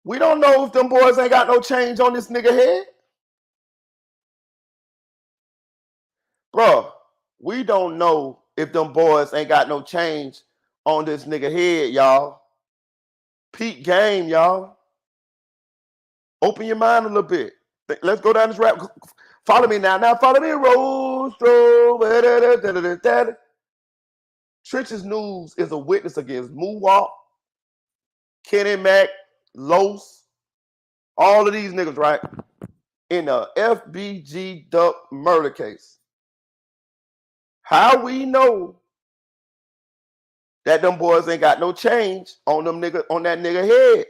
C: We don't know if them boys ain't got no change on this nigga head. Bruh, we don't know if them boys ain't got no change on this nigga head, y'all. Peak game, y'all. Open your mind a little bit. Let's go down this rap. Follow me now. Now follow me. Rostro. Trenches News is a witness against Moonwalk, Kenny Mac, Los, all of these niggas, right? In the FBG Duck murder case. How we know that them boys ain't got no change on them nigga on that nigga head?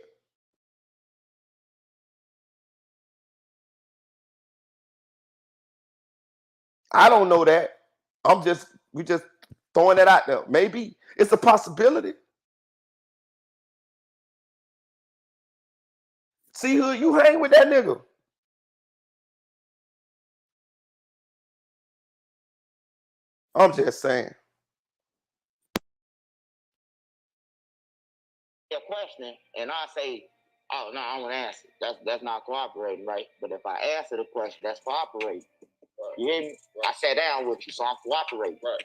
C: I don't know that. We just throwing that out there. Maybe it's a possibility. See who you hang with that nigga. I'm just saying.
H: A question, and I say, "Oh no, I won't answer." That's not cooperating, right? But if I answer the question, that's cooperating. Right. You hear me? Right. I sat down with you, so I'm cooperating. Right.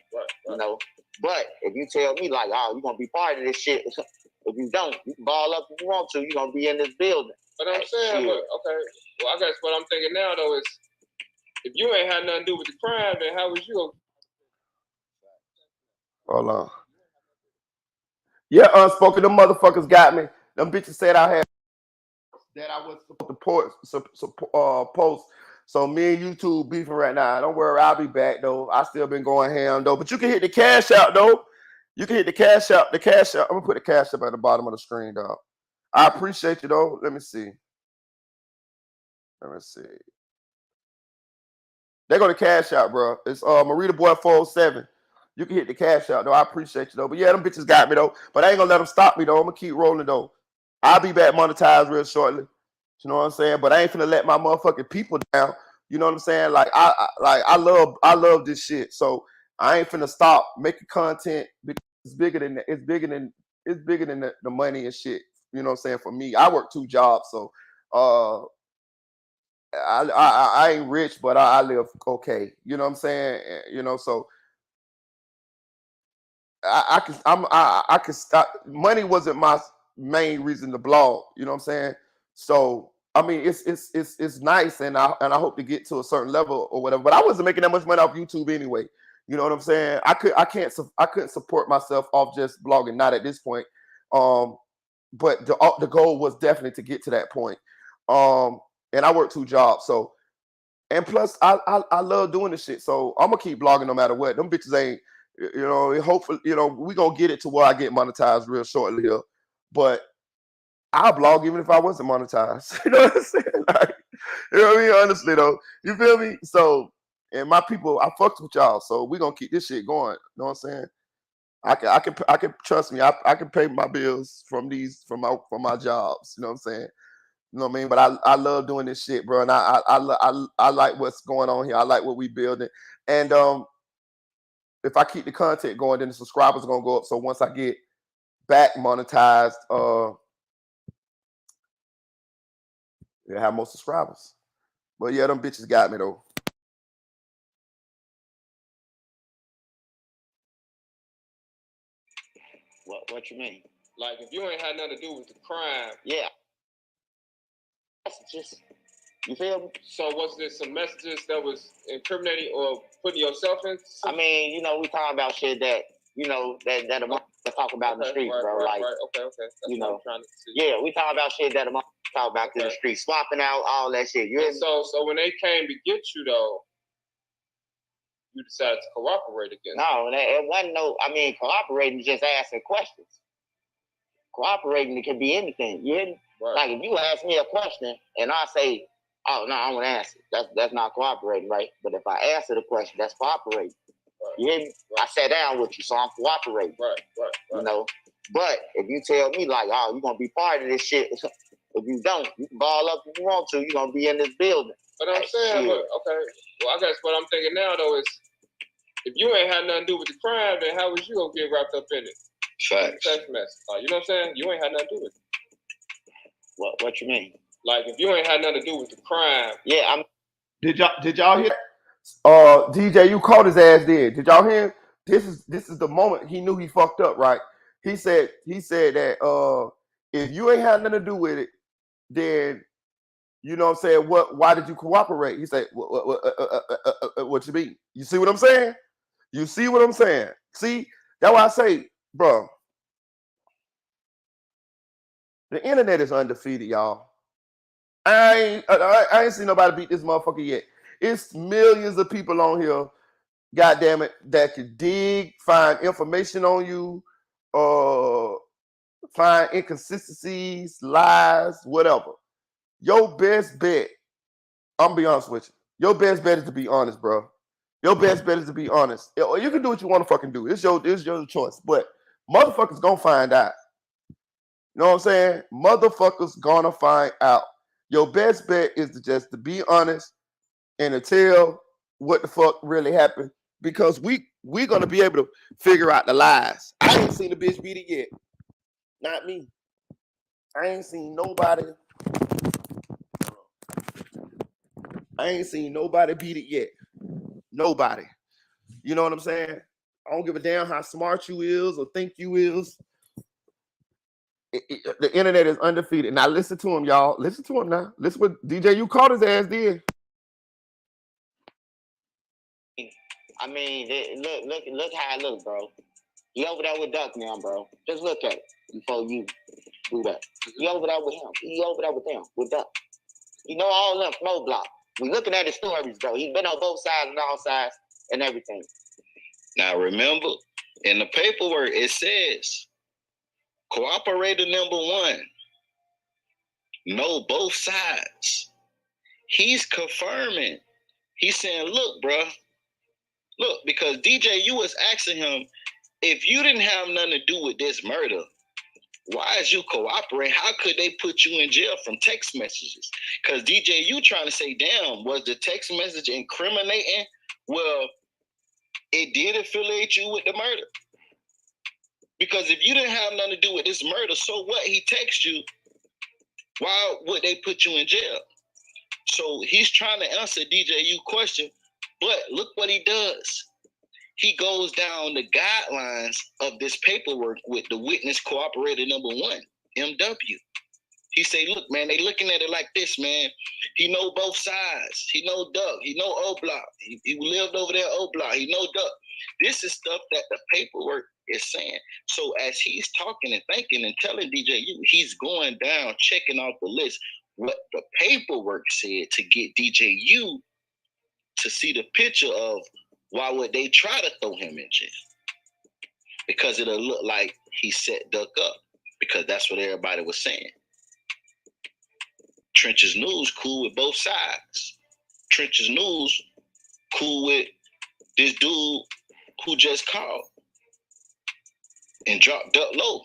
H: You know. But if you tell me like, "Oh, you're gonna be part of this shit," if you don't, you can ball up if you want to. You're gonna be in this building.
G: But I'm saying, okay. Well, I guess what I'm thinking now though is, if you ain't had nothing to do with the crime, then how was you?
C: Hold on. Yeah, unspoken. Them motherfuckers got me. Them bitches said I had that I was supposed to post. So me and YouTube beefing right now. Don't worry, I'll be back though. I still been going ham though. But you can hit the cash out though. You can hit the cash out. The cash out. I'm gonna put the cash up at the bottom of the screen, dog. I appreciate you though. Let me see. They're gonna cash out, bro. It's Marita Boy 407. You can hit the cash out though. I appreciate you though. But yeah, them bitches got me though. But I ain't gonna let them stop me though. I'm gonna keep rolling though. I'll be back monetized real shortly. You know what I'm saying? But I ain't finna let my motherfucking people down. You know what I'm saying? Like I love this shit. So I ain't finna stop making content because it's bigger than the money and shit. You know what I'm saying? For me, I work 2 jobs, so I ain't rich, but I live okay. You know what I'm saying? You know, so I can stop. Money wasn't my main reason to blog. You know what I'm saying? So I mean, it's nice, and I hope to get to a certain level or whatever. But I wasn't making that much money off YouTube anyway. You know what I'm saying? I couldn't support myself off just blogging. Not at this point. But the goal was definitely to get to that point. And I work 2 jobs, so and plus I love doing this shit. So I'm gonna keep blogging no matter what. Them bitches ain't. You know, hopefully, you know, we gonna get it to where I get monetized real shortly here. But I'll blog even if I wasn't monetized. You know what I'm saying? Like, you know what I mean? Honestly though, you feel me? So, and my people, I fucked with y'all, so we gonna keep this shit going. You know what I'm saying? I can trust me. I can pay my bills from my jobs. You know what I'm saying? You know what I mean? But I love doing this shit, bro. And I like what's going on here. I like what we building. And if I keep the content going, then the subscribers are gonna go up. So once I get back monetized, you'll have more subscribers. But yeah, them bitches got me though.
H: What you mean?
G: Like if you ain't had nothing to do with the crime,
H: yeah. That's just, you feel me?
G: So was there some messages that was incriminating or putting yourself in?
H: I mean, you know, we talking about shit that, you know, that a motherfucker talk about in the streets, bro.
G: Right,
H: like,
G: okay. That's
H: you know,
G: what I'm trying to see.
H: Yeah, we talking about shit that a motherfucker talk about in the streets, swapping out all that shit. You
G: so when they came to get you though, you decided to cooperate against.
H: No, it wasn't no. I mean, cooperating is just asking questions. Cooperating, it can be anything. You hear me? Right. Like if you ask me a question and I say, "Oh no, I won't answer," that's not cooperating, right? But if I answer the question, that's cooperating. Right. You hear me? Right. I sat down with you, so I'm cooperating.
G: Right.
H: You know. But if you tell me like, "Oh, you're gonna be part of this shit," if you don't, you can ball up if you want to. You're gonna be in this building.
G: But I'm saying, okay. Well, I guess what I'm thinking now though is, if you ain't had nothing to do with the crime, then how was you gonna get wrapped up in it?
I: Facts.
G: Text message. You know what I'm saying? You ain't had nothing to do with it.
H: What you mean?
G: Like if you ain't had nothing to do with the crime.
H: Yeah,
C: Did y'all hear that? DJ, you caught his ass dead. Did y'all hear him? This is the moment he knew he fucked up, right? He said that if you ain't had nothing to do with it, then you know what I'm saying, why did you cooperate? He said, what you mean? You see what I'm saying? You see what I'm saying? See, that's why I say, bro, the internet is undefeated, y'all. I ain't seen nobody beat this motherfucker yet. It's millions of people on here, goddamn it, that can dig, find information on you, find inconsistencies, lies, whatever. Your best bet, I'm gonna be honest with you. Your best bet is to be honest, bro. Your best bet is to be honest. You can do what you want to fucking do. It's your choice. But motherfuckers gonna find out. You know what I'm saying? Motherfuckers gonna find out. Your best bet is to be honest and to tell what the fuck really happened, because we gonna be able to figure out the lies. I ain't seen the bitch beat it yet. Not me. I ain't seen nobody beat it yet. Nobody. You know what I'm saying? I don't give a damn how smart you is or think you is. The internet is undefeated. Now listen to him, y'all. Listen to him now. Listen what DJ you caught his ass did.
H: I mean, look how it look, bro. He over there with Duck now, bro. Just look at it before you do that. He over there with him. He over there with him, with Duck. You know all them flow block. We looking at his stories, bro. He been on both sides and all sides and everything.
I: Now remember, in the paperwork it says, cooperator number 1, know both sides. He's confirming. He's saying, look, bro, look, because DJ, you was asking him, if you didn't have nothing to do with this murder, why is you cooperating? How could they put you in jail from text messages? Because DJ, you trying to say, damn, was the text message incriminating? Well, it did affiliate you with the murder. Because if you didn't have nothing to do with this murder, so what? He texted you. Why would they put you in jail? So he's trying to answer DJU question, but look what he does. He goes down the guidelines of this paperwork with the witness cooperator number 1, MW. He say, look, man, they looking at it like this, man. He know both sides. He know Duck. He know O-Block. He lived over there O-Block. He know Duck. This is stuff that the paperwork is saying. So as he's talking and thinking and telling DJU, he's going down, checking off the list, what the paperwork said to get DJU to see the picture of why would they try to throw him in jail? Because it'll look like he set Duck up, because that's what everybody was saying. Trenches News cool with both sides. Trenches News cool with this dude who just called and dropped Duck low.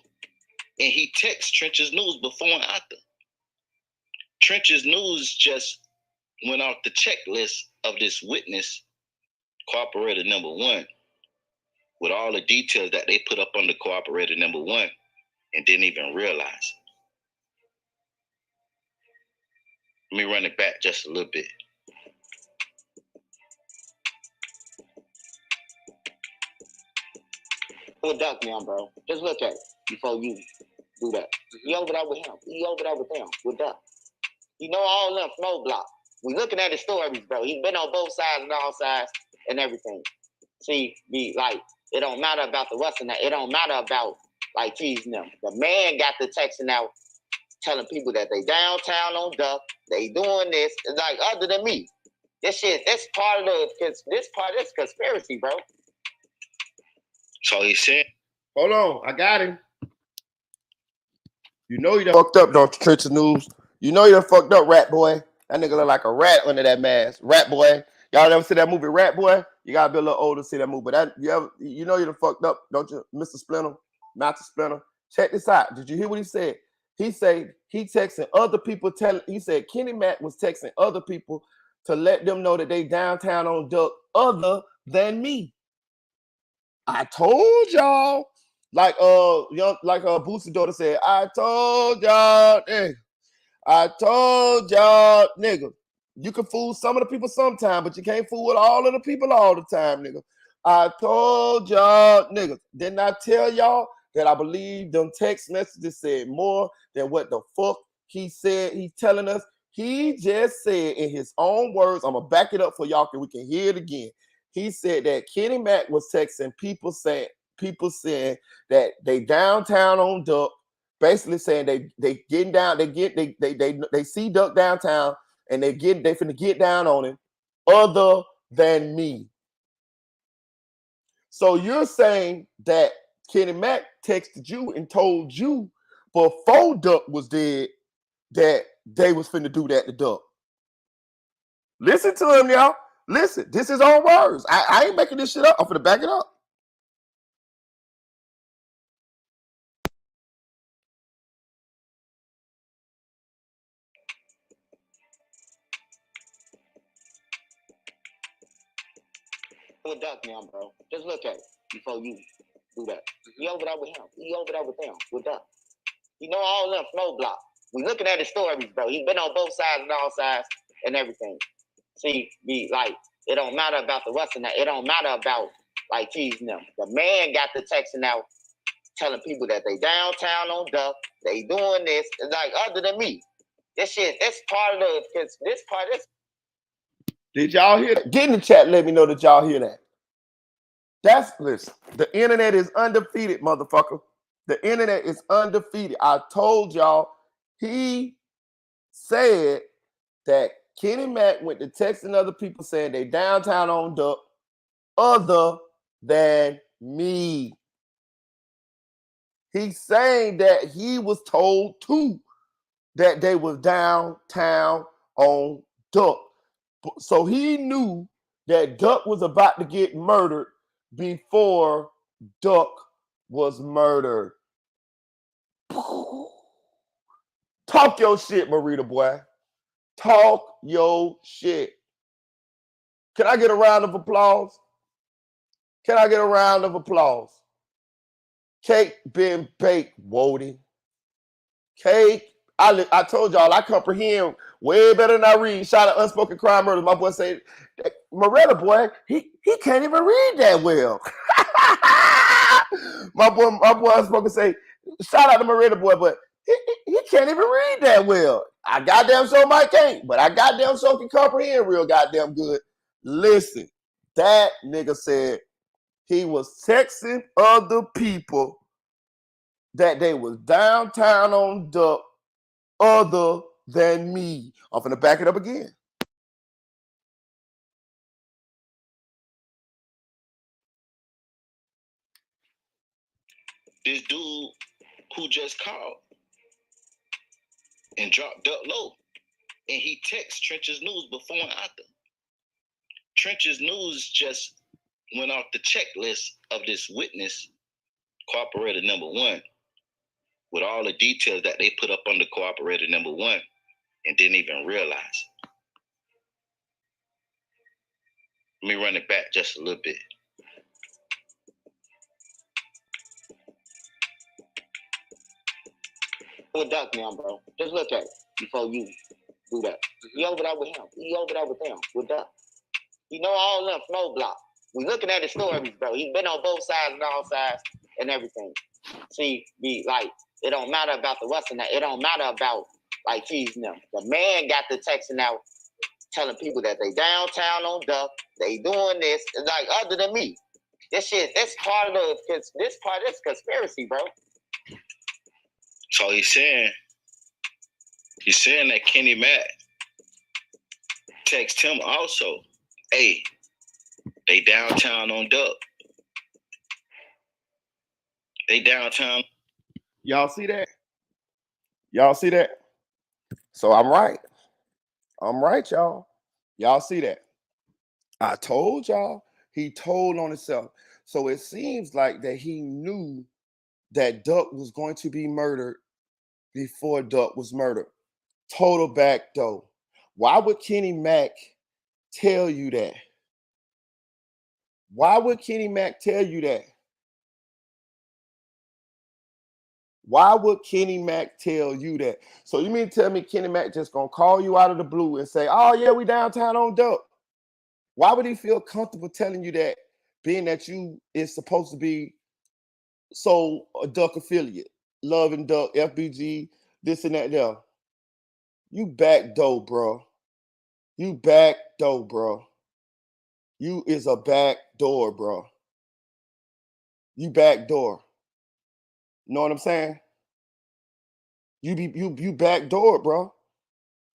I: And he texts Trenches News before and after. Trenches News just went off the checklist of this witness, cooperator number 1, with all the details that they put up on the cooperator number 1 and didn't even realize. Let me run it back just a little bit.
H: With Duck now, bro. Just look at it before you do that. He over there with him. He over there with him, with Duck. You know all them flow block. We looking at his stories, bro. He been on both sides and all sides and everything. See, be like, it don't matter about the what's and that. It don't matter about like teasing them. The man got the texting out telling people that they downtown on Duck, they doing this. It's like, other than me. This part of this conspiracy, bro.
I: So he said,
C: hold on, I got him. You know you done fucked up, don't you, Trenches News? You know you done fucked up, Rat Boy. That nigga look like a rat under that mask. Rat Boy. Y'all ever see that movie, Rat Boy? You gotta be a little older to see that movie. But you know you done fucked up, don't you, Mr. Splinter? Master Splinter. Check this out. Did you hear what he said? He said he texting other people he said Kenny Mack was texting other people to let them know that they downtown on Duck other than me. I told y'all. Like Boosie's daughter said, I told y'all, nigga. I told y'all, nigga. You can fool some of the people sometime, but you can't fool all of the people all the time, nigga. I told y'all, nigga. Didn't I tell y'all that I believe them text messages said more than what the fuck he said? He's telling us. He just said in his own words, I'm gonna back it up for y'all so we can hear it again. He said that Kenny Mack was texting people saying that they downtown on Duck, basically saying they getting down, they see Duck downtown and they finna get down on him other than me. So you're saying that Kenny Mack texted you and told you before Duck was dead that they was finna do that to Duck. Listen to him, y'all. Listen, this is all words. I ain't making this shit up. I'm finna back it up.
H: With Duck now, bro. Just look at it before you do that. He over there with him. He over there with them. With Duck. You know all them flow block. We looking at his stories, bro. He been on both sides and all sides and everything. See, be like, it don't matter about the Western. It don't matter about like teasing them. The man got the texting out telling people that they downtown on Duck. They doing this. Like other than me. This shit, that's part of this.
C: Did y'all hear that? Get in the chat, let me know that y'all hear that. Listen, the internet is undefeated, motherfucker. The internet is undefeated. I told y'all, he said that Kenny Mack went to texting other people saying they downtown on Duck other than me. He's saying that he was told too that they was downtown on Duck. So he knew that Duck was about to get murdered before Duck was murdered. Talk your shit, Marita boy. Talk your shit. Can I get a round of applause? Can I get a round of applause? Cake been baked, Wody. Cake. I told y'all I comprehend way better than I read. Shout out Unspoken Crime Murders. My boy said, Moretta boy, he can't even read that well. my boy Unspoken say, shout out to Moretta boy, but he can't even read that well. I goddamn sure Mike can't, but I goddamn sure can comprehend real goddamn good. Listen, that nigga said he was texting other people that they was downtown on Duck other than me. I'm finna back it up again.
I: This dude who just called and dropped Duck low, and he texts Trench's News before and after. Trench's News just went off the checklist of this witness, cooperator number 1, with all the details that they put up under cooperator number 1 and didn't even realize. Let me run it back just a little bit.
H: With Duck now, bro. Just look at it before you do that. He over there with him. He over there with them. With Duck. You know all them flow block. We looking at his stories, bro. He been on both sides and all sides and everything. See, be like, it don't matter about the Western. It don't matter about like teasing them. The man got the texting out telling people that they downtown on Duck. They doing this. Like other than me. This shit, that's part of this conspiracy, bro.
I: So he's saying that Kenny Mack text him also, hey, they downtown on Duck. They downtown.
C: Y'all see that? Y'all see that? So I'm right. I'm right, y'all. Y'all see that? I told y'all. He told on himself. So it seems like that he knew that Duck was going to be murdered before Duck was murdered. Total back though. Why would Kenny Mack tell you that? Why would Kenny Mac tell you that? Why would Kenny Mac tell you that? So you mean to tell me Kenny Mac just gonna call you out of the blue and say, oh yeah, we downtown on Duck? Why would he feel comfortable telling you that, being that you is supposed to be a Duck affiliate, Love and Duck, FBG, this and that there? You back door, bro. You back door, bro. You is a back door, bro. You back door. Know what I'm saying? You back door, bro.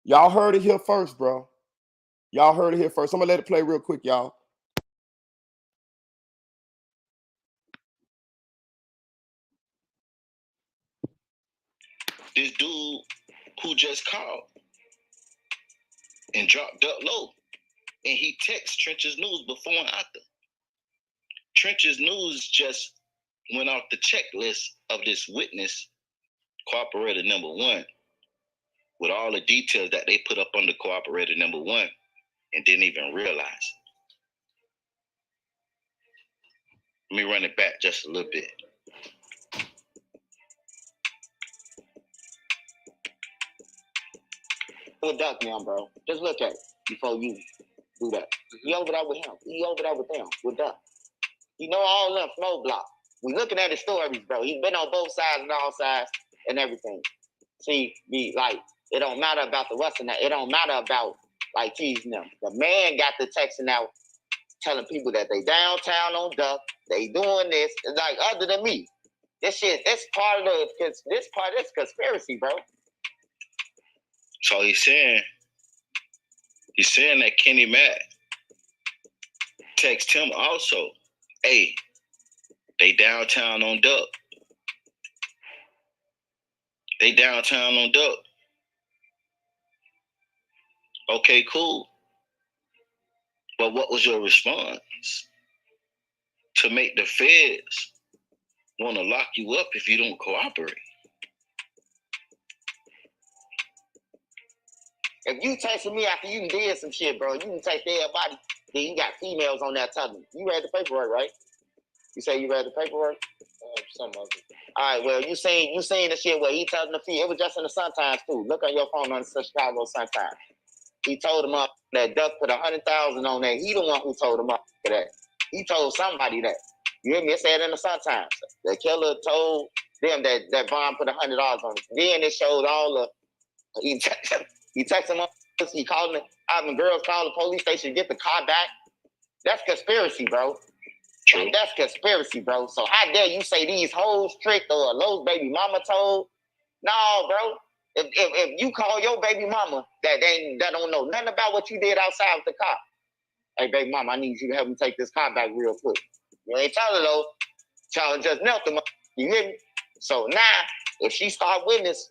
C: Y'all heard it here first, bro. Y'all heard it here first. I'm gonna let it play real quick, y'all.
I: This dude who just called and dropped Duck low, and he texts Trench's News before and after. Trench's News just went off the checklist of this witness, cooperator number 1, with all the details that they put up under cooperator number 1 and didn't even realize. Let me run it back just a little bit.
H: With Duck now, bro. Just look at it before you do that. He over there with him. He over there with them, with Duck. You know all them flow block. We looking at his stories, bro. He's been on both sides and all sides and everything. See, it don't matter about the Western. It don't matter about like teasing them. The man got the texting out telling people that they downtown on Duck. They doing this. It's like, other than me. This part of this conspiracy, bro.
I: So he's saying that Kenny Mac text him also, hey, they downtown on Duck. They downtown on Duck. Okay, cool. But what was your response to make the feds want to lock you up if you don't cooperate?
H: If you texted me after you did some shit, bro, you can text everybody. Then you got females on that telling you read the paperwork, right? You say you read the paperwork? Some of it. All right, well, you seen the shit where he telling the fee. It was just in the Sun-Times, too. Look on your phone on the Chicago Sun-Times. He told him up that Duck put 100,000 on that. He the one who told him up for that. He told somebody that. You hear me? It said in the Sun-Times. The killer told them that Vaughn put $100 on it. Then it showed all the... He texted him up. He called him. Having girls call the police station to get the car back. That's conspiracy, bro.
I: True.
H: That's conspiracy, bro. So how dare you say these hoes tricked or Lowe's baby mama told? No, bro. If you call your baby mama that don't know nothing about what you did outside with the car, hey baby mama, I need you to help me take this car back real quick. You ain't tell her though. Tell her just knelt them up. You hear me? So now, if she start witness,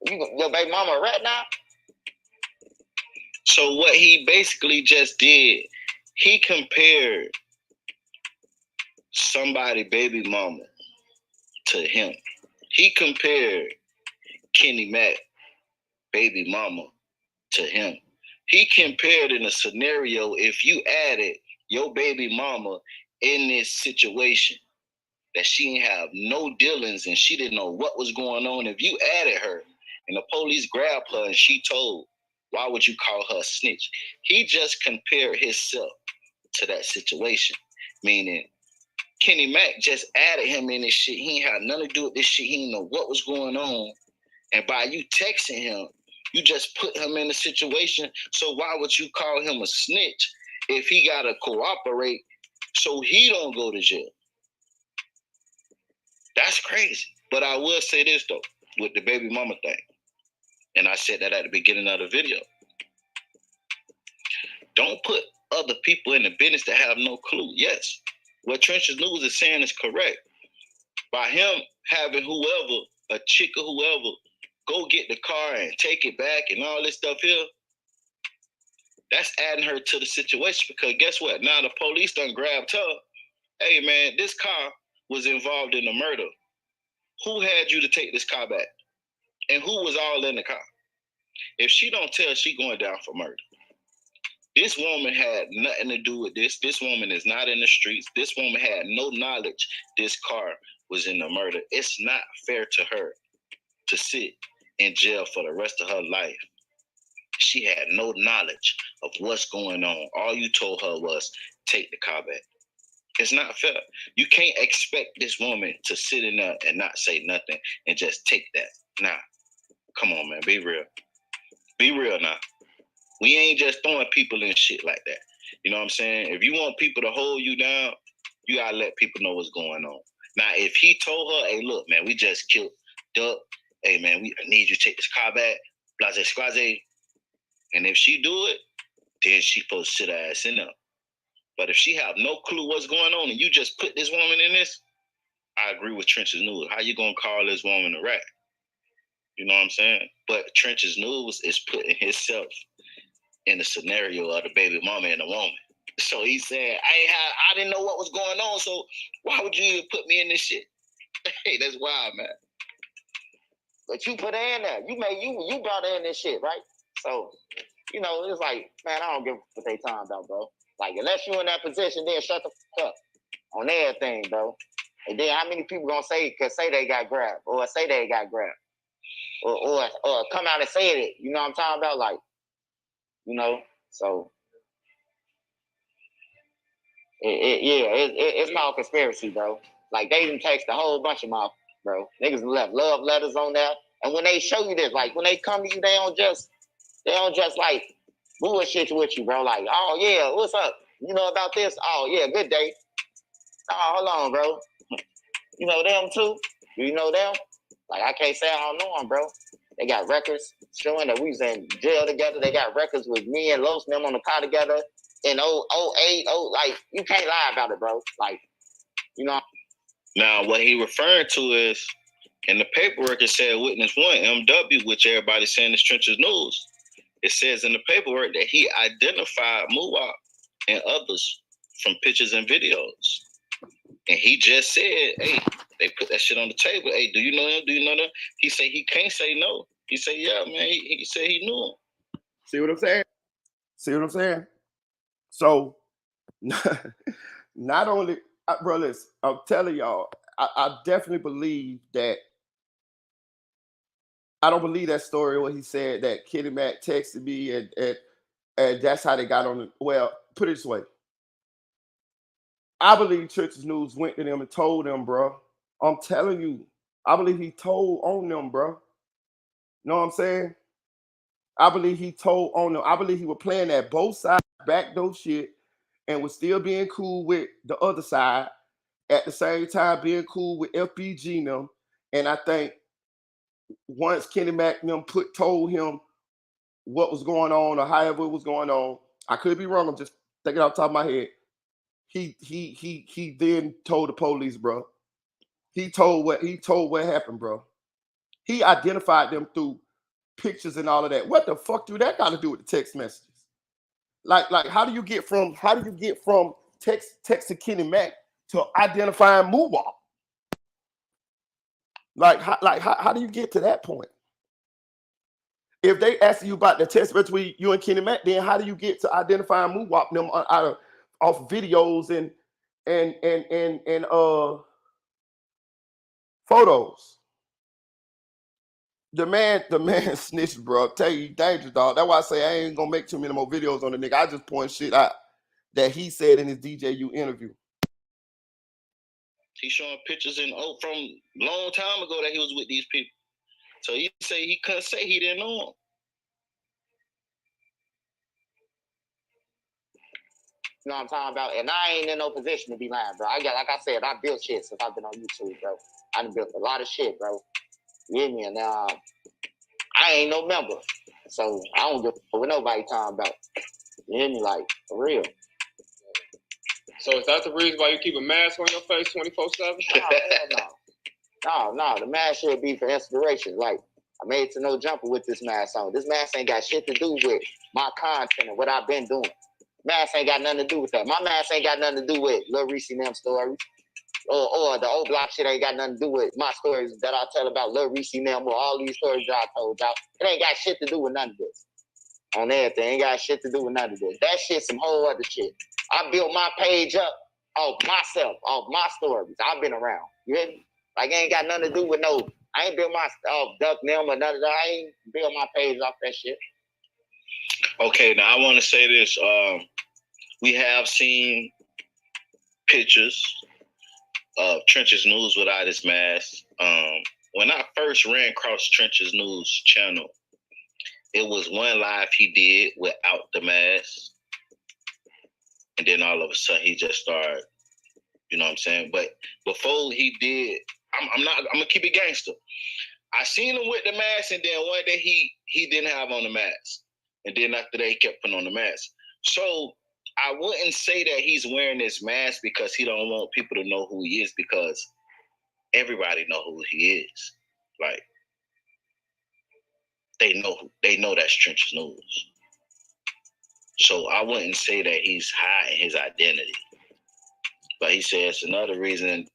H: your baby mama a rat now?
I: So what he basically just did, he compared somebody baby mama to him. He compared Kenny Mac baby mama to him. He compared in a scenario, if you added your baby mama in this situation, that she didn't have no dealings and she didn't know what was going on. If you added her and the police grabbed her and she told, why would you call her a snitch? He just compared himself to that situation, meaning Kenny Mac just added him in this shit. He ain't had nothing to do with this shit. He didn't know what was going on. And by you texting him, you just put him in a situation. So why would you call him a snitch if he got to cooperate so he don't go to jail? That's crazy. But I will say this, though, with the baby mama thing. And I said that at the beginning of the video. Don't put other people in the business that have no clue. Yes, what Trench's News is saying is correct. By him having whoever, a chick or whoever, go get the car and take it back and all this stuff here, that's adding her to the situation, because guess what? Now the police done grabbed her. Hey, man, this car was involved in the murder. Who had you to take this car back? And who was all in the car? If she don't tell, she going down for murder. This woman had nothing to do with this. This woman is not in the streets. This woman had no knowledge this car was in the murder. It's not fair to her to sit in jail for the rest of her life. She had no knowledge of what's going on. All you told her was, take the car back. It's not fair. You can't expect this woman to sit in there and not say nothing and just take that. Nah, come on, man. Be real. Be real now. We ain't just throwing people in shit like that. You know what I'm saying? If you want people to hold you down, you gotta let people know what's going on. Now, if he told her, hey, look, man, we just killed Duck. Hey, man, we need you to take this car back. Blase squaze. And if she do it, then she supposed to sit her ass in there. But if she have no clue what's going on and you just put this woman in this, I agree with Trench's News. How you gonna call this woman a rat? You know what I'm saying? But Trench's News is putting himself in the scenario of the baby mama and the woman. So he said, I didn't know what was going on, so why would you even put me in this shit? Hey, that's wild, man.
H: But you put her in there. You brought her in this shit, right? So, you know, it's like, man, I don't give what they talking about, bro. Like, unless you in that position, then shut the fuck up on everything, bro. And then how many people gonna say they got grabbed or say they got grabbed or come out and say it? You know what I'm talking about? Like, you know, so it's called conspiracy, bro. Like they even text a whole bunch of my bro. Niggas left love letters on there, and when they show you this, like when they come to you, they don't just like bullshit with you, bro. Like, oh yeah, what's up? You know about this? Oh yeah, good day. Oh, hold on, bro. You know them too? You know them? Like I can't say I don't know them, bro. They got records showing that we was in jail together. They got records with me and Los and them on the car together in 08, like you can't lie about it, bro. Like, you know.
I: Now, what he referring to is in the paperwork it said witness one, MW, which everybody's saying is Trench's News. It says in the paperwork that he identified Muwap and others from pictures and videos. And he just said, hey, they put that shit on the table. Hey, do you know him? Do you know them? He said he can't say no. He said, yeah, man. He said he knew him.
C: See what I'm saying? See what I'm saying? So, not only, bro, listen, I'm telling y'all, I definitely believe that. I don't believe that story where he said that Kitty Mac texted me and that's how they got on it. Well, put it this way. I believe Church's News went to them and told them, bro. I'm telling you, I believe he told on them, bro. Know what I'm saying? I believe he told on them. I believe he was playing that both sides backdoor shit and was still being cool with the other side at the same time being cool with FBG and them. And I think once Kenny Mac and them told him what was going on or however it was going on, I could be wrong. I'm just thinking off the top of my head. He then told the police, bro. He told what happened, bro. He identified them through pictures and all of that. What the fuck do that got to do with the text messages? Like how do you get from texting Kenny Mac to identifying Muwap? How do you get to that point? If they ask you about the text between you and Kenny Mac, then how do you get to identifying Muwap them out of videos and photos? The man snitched, bro. Tell you, dangerous, dog. That's why I say I ain't gonna make too many more videos on the nigga. I just point shit out that he said in his DJU interview.
I: He's showing pictures from long time ago that he was with these people. So he say he couldn't say he didn't know him.
H: You know what I'm talking about? And I ain't in no position to be lying, bro. Like I said, I built shit since I've been on YouTube, bro. I done built a lot of shit, bro. You hear me? And I ain't no member. So I don't give a fuck what nobody talking about. You hear me? Like, for real.
G: So is that the reason why you keep a mask on your face 24/7?
H: No. The mask should be for inspiration. Like, I made to no jumper with this mask on. This mask ain't got shit to do with my content and what I've been doing. Mask ain't got nothing to do with that. My mask ain't got nothing to do with Lil Reese and them stories. Or the old block shit ain't got nothing to do with my stories that I tell about Lil Reese and them or all these stories that I told y'all. It ain't got shit to do with none of this. on everything. Ain't got shit to do with none of this. That shit some whole other shit. I built my page up off myself, off my stories. I've been around. You hear me? Like, ain't got nothing to do with no, I ain't built my Duck Nim or none of that. I ain't built my page off that shit.
I: Okay, now I want to say this. We have seen pictures of Trench's News without his mask. When I first ran across Trench's News channel, it was one live he did without the mask. And then all of a sudden he just started, you know what I'm saying? But before he did, I'm gonna keep it gangster. I seen him with the mask, and then one day he didn't have on the mask. And then after that, he kept putting on the mask. So I wouldn't say that he's wearing this mask because he don't want people to know who he is, because everybody know who he is. Like, they know that's Trench's News. So I wouldn't say that he's hiding his identity. But he says another reason.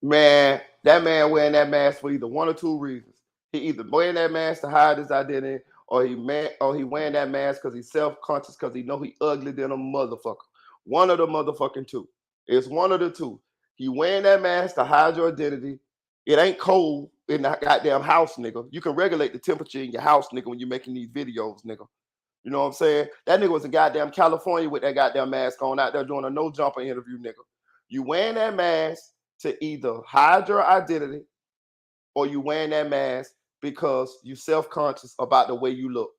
C: Man, that man wearing that mask for either one or two reasons. He either wearing that mask to hide his identity, or he wearing that mask because he's self-conscious because he know he ugly than a motherfucker. One of the motherfucking two. It's one of the two. He wearing that mask to hide your identity. It ain't cold in the goddamn house, nigga. You can regulate the temperature in your house, nigga, when you're making these videos, nigga. You know what I'm saying? That nigga was in goddamn California with that goddamn mask on out there doing a no jumper interview, nigga. You wearing that mask to either hide your identity, or you wearing that mask because you self-conscious about the way you look.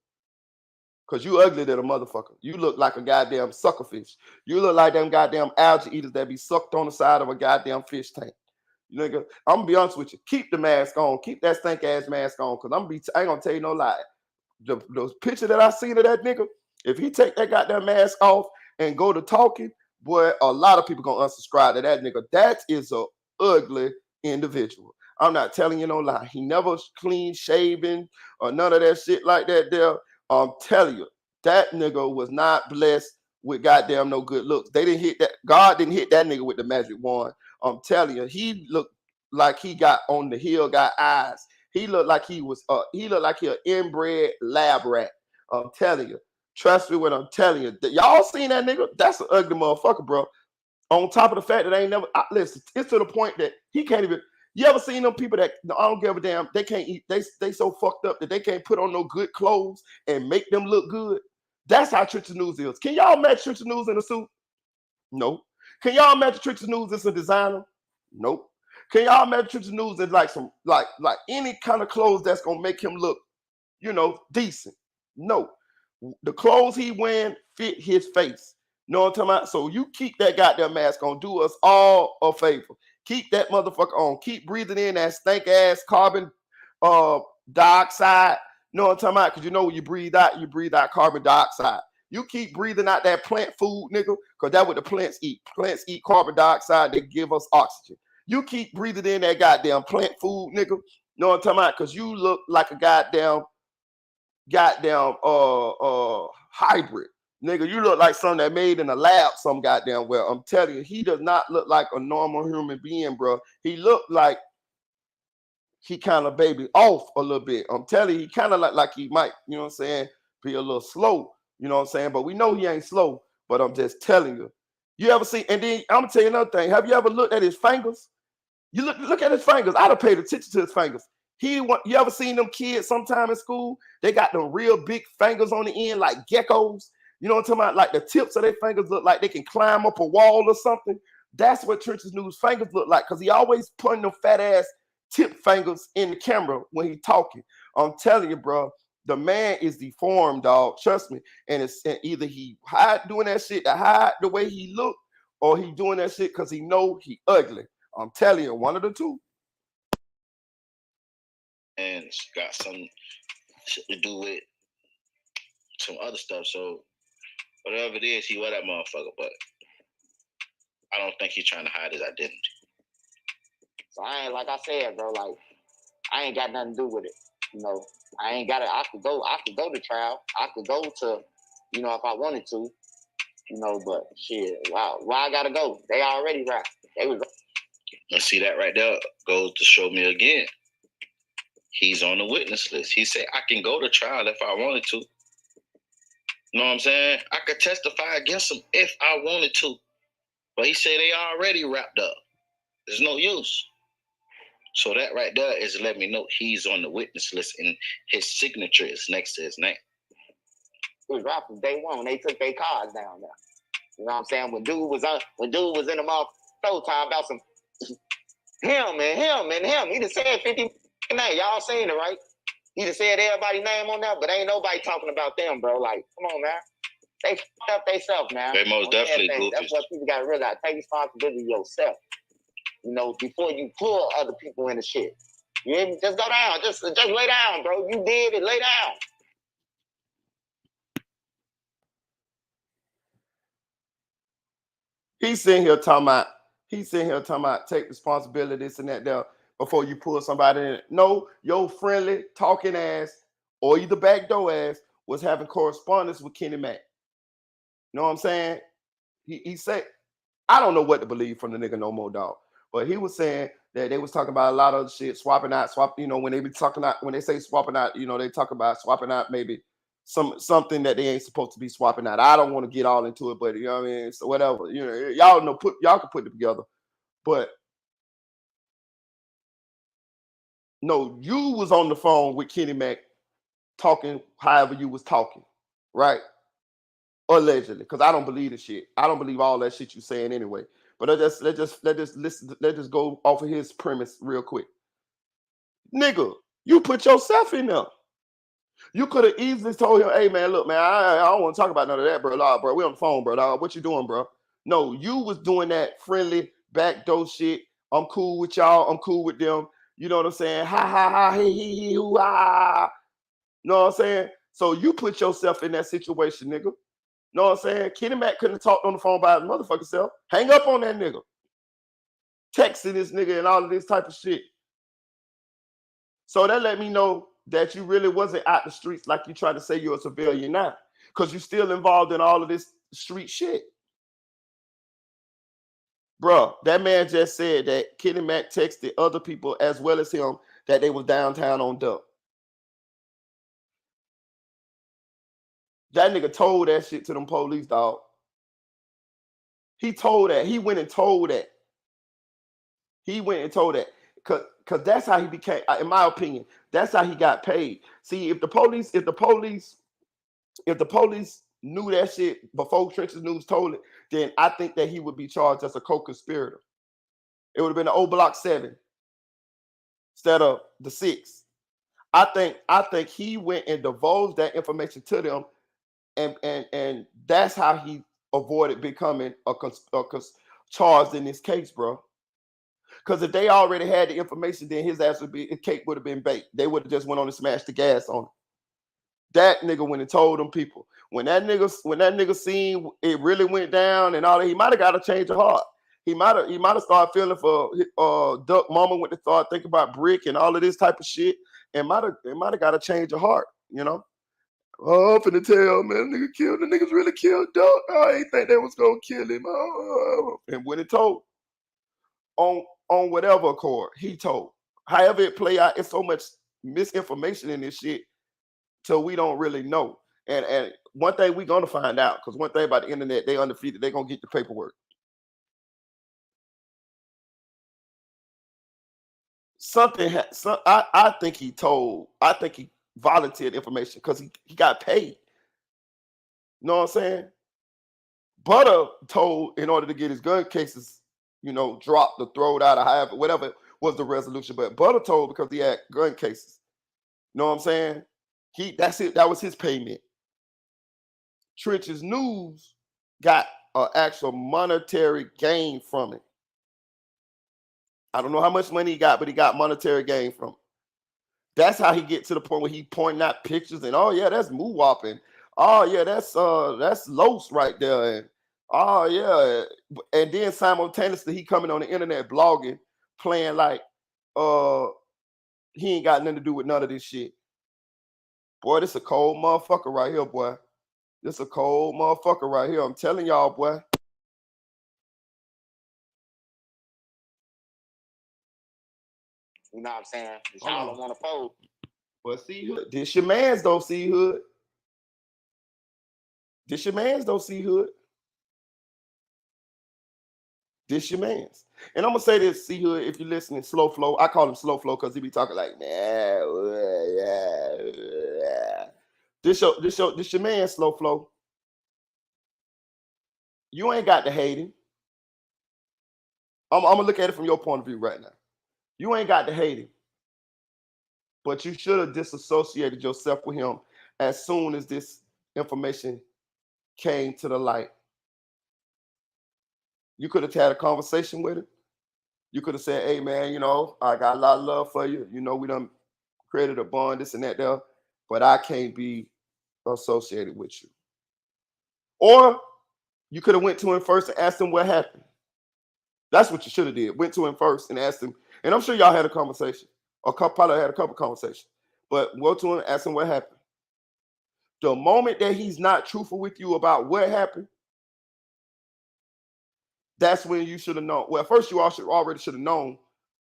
C: Because you ugly than a motherfucker. You look like a goddamn suckerfish. You look like them goddamn algae eaters that be sucked on the side of a goddamn fish tank. Nigga, I'm gonna be honest with you. Keep the mask on. Keep that stink ass mask on. Because I ain't gonna tell you no lie. The picture that I seen of that nigga, if he take that goddamn mask off and go to talking, boy, a lot of people gonna unsubscribe to that nigga. That is a ugly individual. I'm not telling you no lie. He never clean shaven or none of that shit like that there. I'm telling you, that nigga was not blessed with goddamn no good looks. They didn't hit that. God didn't hit that nigga with the magic wand. I'm telling you, he looked like he got on the hill, got eyes. He looked like he an inbred lab rat. I'm telling you. Trust me when I'm telling you. Y'all seen that nigga? That's an ugly motherfucker, bro. On top of the fact that I ain't never listen, it's to the point that he can't even. You ever seen them people that I don't give a damn? They can't eat. They so fucked up that they can't put on no good clothes and make them look good. That's how Trench's News is. Can y'all match Trench's News in a suit? Nope. Can y'all match Trench's News as a designer? Nope. Can y'all imagine Trench's News as like some like any kind of clothes that's gonna make him look, decent? No. The clothes he wearing fit his face. Know what I'm talking about? So you keep that goddamn mask on. Do us all a favor. Keep that motherfucker on. Keep breathing in that stank ass carbon dioxide. Know what I'm talking about? Because when you breathe out carbon dioxide. You keep breathing out that plant food, nigga, because that's what the plants eat. Plants eat carbon dioxide. They give us oxygen. You keep breathing in that goddamn plant food, nigga. Know what I'm talking about? Because you look like a goddamn hybrid. Nigga, you look like something that made in a lab some goddamn well. I'm telling you, he does not look like a normal human being, bro. He looked like he kind of baby off a little bit. I'm telling you, he kind of like he might, you know what I'm saying, be a little slow. You know what I'm saying? But we know he ain't slow. But I'm just telling you. You ever see, and then I'm gonna tell you another thing. Have you ever looked at his fingers? You look at his fingers. I'd have paid attention to his fingers. You ever seen them kids sometime in school? They got them real big fingers on the end like geckos. You know what I'm talking about? Like the tips of their fingers look like they can climb up a wall or something. That's what Trench's News fingers look like, because he always putting them fat ass tip fingers in the camera when he talking. I'm telling you, bro, the man is deformed, dog. Trust me. And either he doing that shit to hide the way he look, or he doing that shit because he know he ugly. I'm telling you, one of the two.
I: And it's got some shit to do with some other stuff. So whatever it is, he wear that motherfucker. But I don't think he's trying to hide his identity.
H: So I ain't, like I said, bro, like I ain't got nothing to do with it. I ain't got it. I could go to trial. I could go to, if I wanted to, but shit, wow, why I gotta go? They already right. They was.
I: And see, that right there goes to show me again. He's on the witness list. He said, I can go to trial if I wanted to. You know what I'm saying? I could testify against him if I wanted to. But he said they already wrapped up. There's no use. So that right there is letting me know he's on the witness list and his signature is next to his name.
H: It was right from day one when they took their cars down there. You know what I'm saying? When dude was in the mouth time about some him. He just said 50 names. Y'all seen it, right? He just said everybody's name on there, but ain't nobody talking about them, bro. Like, come on, man. They f***ed up themselves, man.
I: They most definitely goofies.
H: That's what people got to realize. Take responsibility yourself. You know, before you pull other people into shit. You hear me? Just go down. Just lay down, bro. You did it. Lay down.
C: He's sitting here talking about take responsibility, this and that there before you pull somebody in. No, your friendly talking ass or either backdoor ass was having correspondence with Kenny Mack. You know what I'm saying? He said, I don't know what to believe from the nigga no more, dog. But he was saying that they was talking about a lot of shit, you know, when they be talking out, when they say swapping out, you know, they talk about swapping out maybe something that they ain't supposed to be swapping out. I don't want to get all into it, but you know what I mean? So whatever, you know, y'all can put it together. But no, you was on the phone with Kenny Mack talking however you was talking, right? Allegedly, because I don't believe the shit. I don't believe all that shit you saying anyway. But let's just go off of his premise real quick. Nigga, you put yourself in there. You could have easily told him, hey man, look, man, I don't want to talk about none of that, bro. Nah, bro, we on the phone, bro. Nah, what you doing, bro? No, you was doing that friendly backdoor shit. I'm cool with y'all. I'm cool with them. You know what I'm saying? Ha ha ha, he, hoo, ah. You know what I'm saying? So you put yourself in that situation, nigga. Know what I'm saying? Kenny Mack couldn't have talked on the phone by his motherfucking self. Hang up on that nigga. Texting this nigga and all of this type of shit. So that let me know that you really wasn't out the streets like you try to say you're a civilian now. Because you're still involved in all of this street shit. Bruh, that man just said that Kenny Mack texted other people as well as him that they was downtown on Duck. That nigga told that shit to them police, dog. He told that. He went and told that. He went and told that. Because that's how he became, in my opinion, that's how he got paid. See, if the police knew that shit before Trenches News told it, then I think that he would be charged as a co-conspirator. It would have been the old Block 7 instead of the 6. I think he went and divulged that information to them, and that's how he avoided becoming charged in this case, bro. Because if they already had the information, then his cake would have been baked. They would have just went on and smashed the gas on it. That nigga went and told them people. When that nigga seen it really went down and all that, he might have got a change of heart. He might have started feeling for Duck Mama went to start thinking about Brick and all of this type of shit. And might have got a change of heart, you know. Oh, I'm finna tell, man, the niggas really killed Duck. I ain't think they was gonna kill him. Oh. And when it told on whatever accord he told. However it play out, it's so much misinformation in this shit till we don't really know. And one thing we gonna find out, because one thing about the internet, they undefeated, they gonna get the paperwork. I think he volunteered information because he got paid. You know what I'm saying? Butter told in order to get his gun cases, you know, dropped or thrown out or however, whatever was the resolution. But Butter told because he had gun cases. You know what I'm saying? That's it. That was his payment. Trenches News got an actual monetary gain from it. I don't know how much money he got, but he got monetary gain from it. That's how he get to the point where he pointing out pictures and, oh yeah, that's Moowop, and oh yeah, that's Los right there, and oh yeah, and then simultaneously he coming on the internet blogging, playing like he ain't got nothing to do with none of this shit. Boy, this a cold motherfucker right here, boy. This a cold motherfucker right here. I'm telling y'all, boy.
H: You know what I'm saying? Y'all don't want to fold.
C: But see, this your man's though, see Hood. This your man's though, C Hood. This your man's. And I'm gonna say this, C Hood, if you're listening, slow flow. I call him slow flow because he be talking like, yeah. This your man, slow flow. You ain't got to hate him. I'm gonna look at it from your point of view right now. You ain't got to hate him, but you should have disassociated yourself with him as soon as this information came to the light. You could have had a conversation with him. You could have said, hey man, I got a lot of love for you. We done created a bond, this and that there, but I can't be associated with you. Or you could have went to him first and asked him what happened. That's what you should have did. Went to him first and asked him, and I'm sure y'all had a conversation. Probably had a couple conversations. But go to him and ask him what happened. The moment that he's not truthful with you about what happened, that's when you should have known. Well, first you already should have known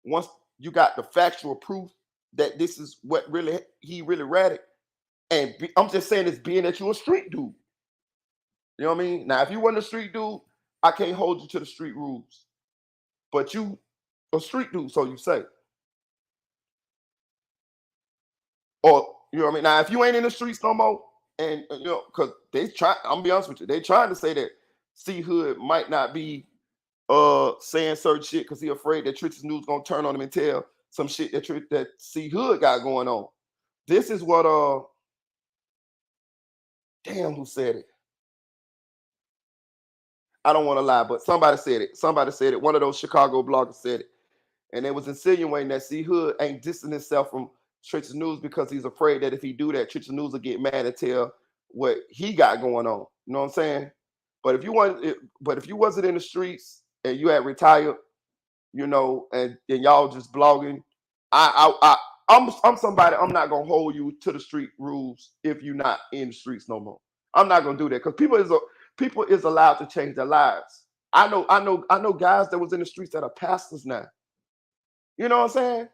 C: once you got the factual proof that this is what he really read it. And I'm just saying this being that you're a street dude. You know what I mean? Now, if you wasn't a street dude, I can't hold you to the street rules. But you a street dude, so you say. Or, you know what I mean? Now, if you ain't in the streets no more, and because I'm gonna be honest with you, they trying to say that C Hood might not be saying certain shit because he afraid that Trich's News gonna turn on him and tell some shit that C Hood got going on. This is what damn, who said it? I don't want to lie, but somebody said it. One of those Chicago bloggers said it. And they was insinuating that C Hood ain't distancing himself from Trich's News because he's afraid that if he do that, Trich's News will get mad and tell what he got going on. You know what I'm saying? But if you wasn't in the streets and you had retired, and y'all just blogging, I'm somebody. I'm not gonna hold you to the street rules if you're not in the streets no more. I'm not gonna do that because people is allowed to change their lives. I know guys that was in the streets that are pastors now. You know what I'm saying?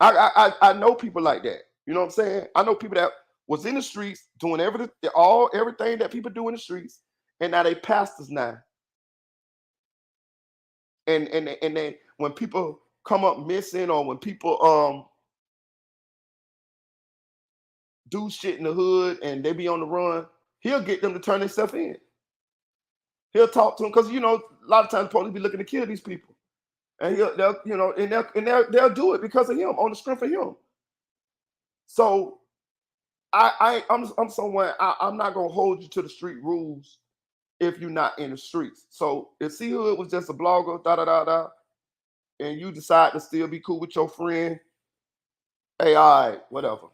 C: I know people like that. You know what I'm saying? I know people that was in the streets doing everything that people do in the streets, and now they pastors now. And then when people come up missing or when people do shit in the hood and they be on the run, he'll get them to turn themselves in. He'll talk to them because a lot of times the police be looking to kill these people, and they'll do it because of him, on the strength of him. So I'm someone I'm not gonna hold you to the street rules if you're not in the streets. So if C Hood was just a blogger, and you decide to still be cool with your friend, hey, all right, whatever.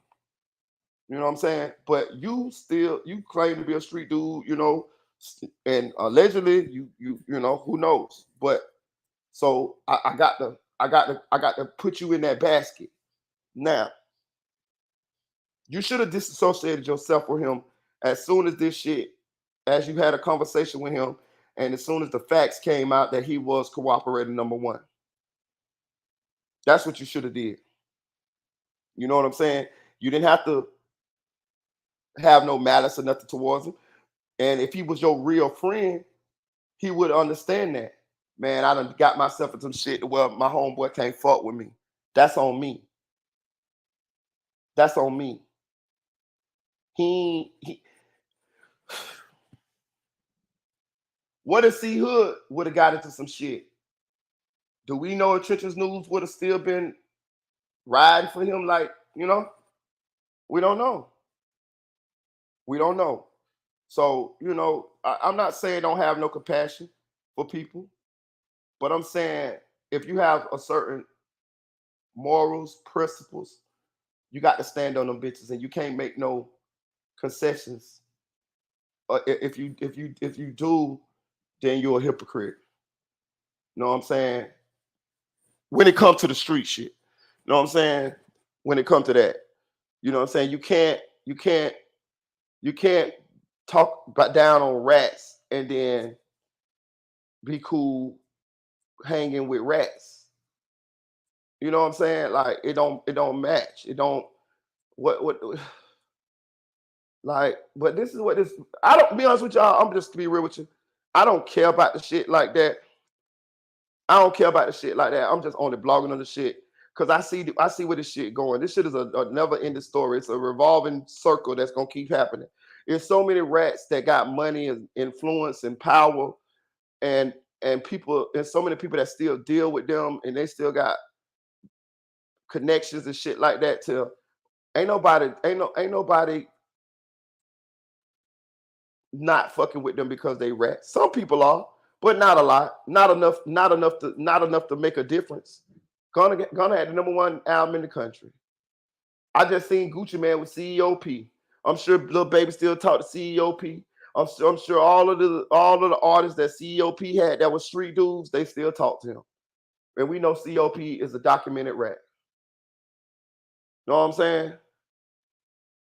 C: You know what I'm saying? But you claim to be a street dude, and allegedly who knows? But so I got to put you in that basket. Now, you should have disassociated yourself with him as soon as you had a conversation with him, and as soon as the facts came out that he was cooperating, number one. That's what you should have did. You know what I'm saying? You didn't have to have no malice or nothing towards him. And if he was your real friend, he would understand that. Man, I done got myself in some shit where my homeboy can't fuck with me. That's on me. That's on me. He what if C Hood would have got into some shit? Do we know if Trench's News would have still been riding for him? Like, we don't know. We don't know. So, I'm not saying don't have no compassion for people, but I'm saying if you have a certain morals, principles, you got to stand on them bitches, and you can't make no concessions. If you do, then you're a hypocrite. You know what I'm saying? When it comes to the street shit, you know what I'm saying? When it comes to that, you know what I'm saying? You can't talk down on rats and then be cool hanging with rats. You know what I'm saying? Like it don't match. It don't what Like, but this is what this. I don't be honest with y'all. I'm just to be real with you. I don't care about the shit like that. I don't care about the shit like that. I'm just only blogging on the shit because I see where this shit going. This shit is a never ending story. It's a revolving circle that's gonna keep happening. There's so many rats that got money and influence and power and people and so many people that still deal with them and they still got connections and shit like that. Till ain't nobody not fucking with them because they rats. Some people are, but not a lot. Not enough to make a difference. Gonna had the #1 album in the country. I just seen Gucci Man with CEOP. I'm sure Lil Baby still talk to CEOP. I'm sure all of the artists that CEOP had that were street dudes, they still talk to him. And we know COP is a documented rat. Know what I'm saying?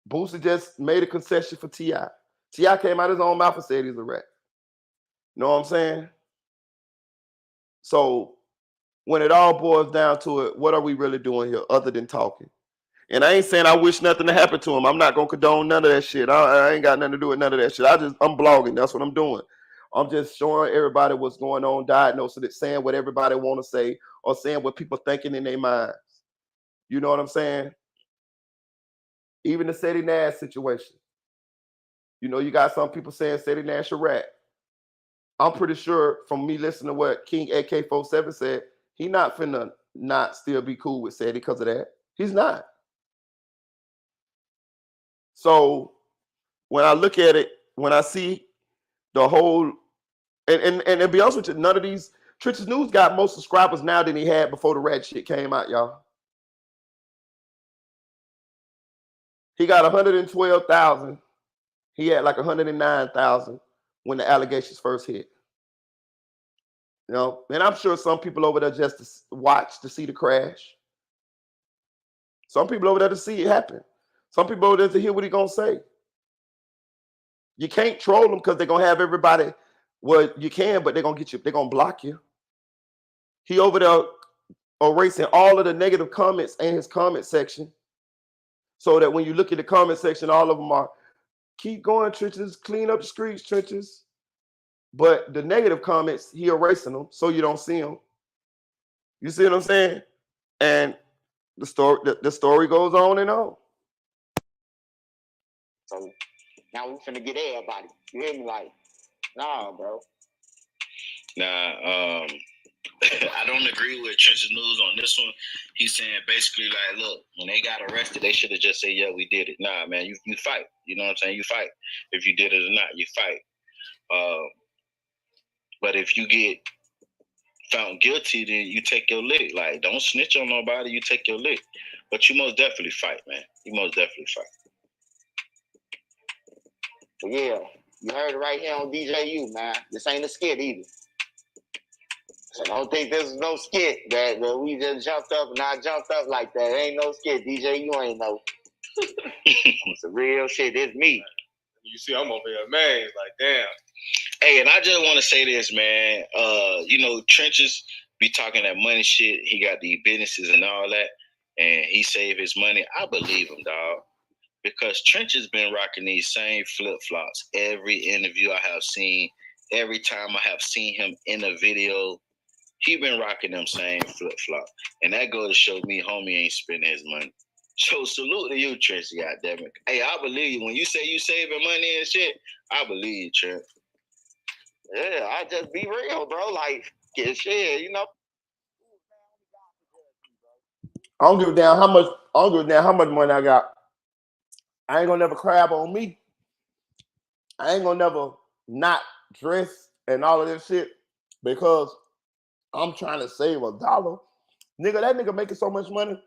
C: Boosie just made a concession for T.I. T.I. came out his own mouth and said he's a rat. Know what I'm saying? So when it all boils down to it, what are we really doing here other than talking? And I ain't saying I wish nothing to happen to him. I'm not gonna condone none of that shit. I ain't got nothing to do with none of that shit. I'm blogging. That's what I'm doing. I'm just showing everybody what's going on, diagnosing it, saying what everybody want to say, or saying what people thinking in their minds. You know what I'm saying? Even the Seti Nash situation. You know, you got some people saying Seti Nash a rat. I'm pretty sure from me listening to what King AK-47 said, he not finna not still be cool with Seti because of that. He's not. So when I look at it, when I see the whole, and to be honest with you, none of these, Trenches News got more subscribers now than he had before the rat shit came out, y'all. He got 112,000. He had like 109,000 when the allegations first hit. You know, and I'm sure some people over there just to watch to see the crash. Some people over there to see it happen. Some people over there to hear what he gonna say. You can't troll them because they're gonna have everybody. Well, you can, but they're gonna get you. They're gonna block you. He over there erasing all of the negative comments in his comment section, so that when you look at the comment section, all of them are keep going, Trenches, clean up the streets, Trenches. But the negative comments, he erasing them so you don't see them. You see what I'm saying? And the story goes on and on.
H: So now we finna get everybody. You hear me? Like, nah, bro.
I: Nah, I don't agree with Trenches News on this one. He's saying basically like, look, when they got arrested, they should have just said, yeah, we did it. Nah, man, you fight. You know what I'm saying? You fight. If you did it or not, you fight. But if you get found guilty, then you take your lick. Like, don't snitch on nobody. You take your lick. But you most definitely fight, man. You most definitely fight.
H: But yeah, you heard it right here on DJU, man. This ain't a skit either. So don't think this is no skit that we just jumped up and I jumped up like that. It ain't no skit. DJ, you ain't no. It's a real shit. It's me.
G: You see, I'm over here amazed. Like, damn.
I: Hey, and I just want to say this, man. You know, Trenches be talking that money shit. He got the businesses and all that, and he saved his money. I believe him, dog. Because Trenches been rocking these same flip-flops every interview I have seen. Every time I have seen him in a video, he been rocking them same flip-flop. And that goes to show me homie ain't spending his money. So salute to you, Trench, goddammit. Hey, I believe you. When you say you saving money and shit, I believe you, Trench.
H: Yeah, I just be real, bro. Like, get shit, you know.
C: I don't give a damn how much. I don't give a damn how much money I got. I ain't gonna never crab on me. I ain't gonna never not dress and all of this shit because I'm trying to save $1. Nigga, that nigga making so much money.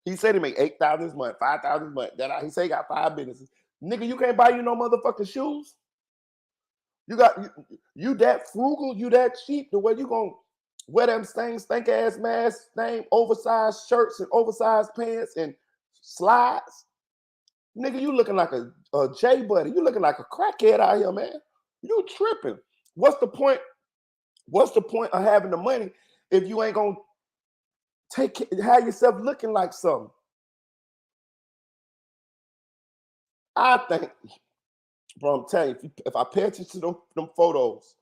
C: He said he make 8,000 this month, 5,000 this month. He say he got 5 businesses. Nigga, you can't buy you no motherfucking shoes. You got you that frugal, you that cheap. The way you gonna wear them things, stank ass masks, oversized shirts and oversized pants and slides. Nigga, you looking like a J buddy. You looking like a crackhead out here, man. You tripping. What's the point? What's the point of having the money if you ain't gonna have yourself looking like something? I think, bro, I'm telling you, if I pay attention to them photos,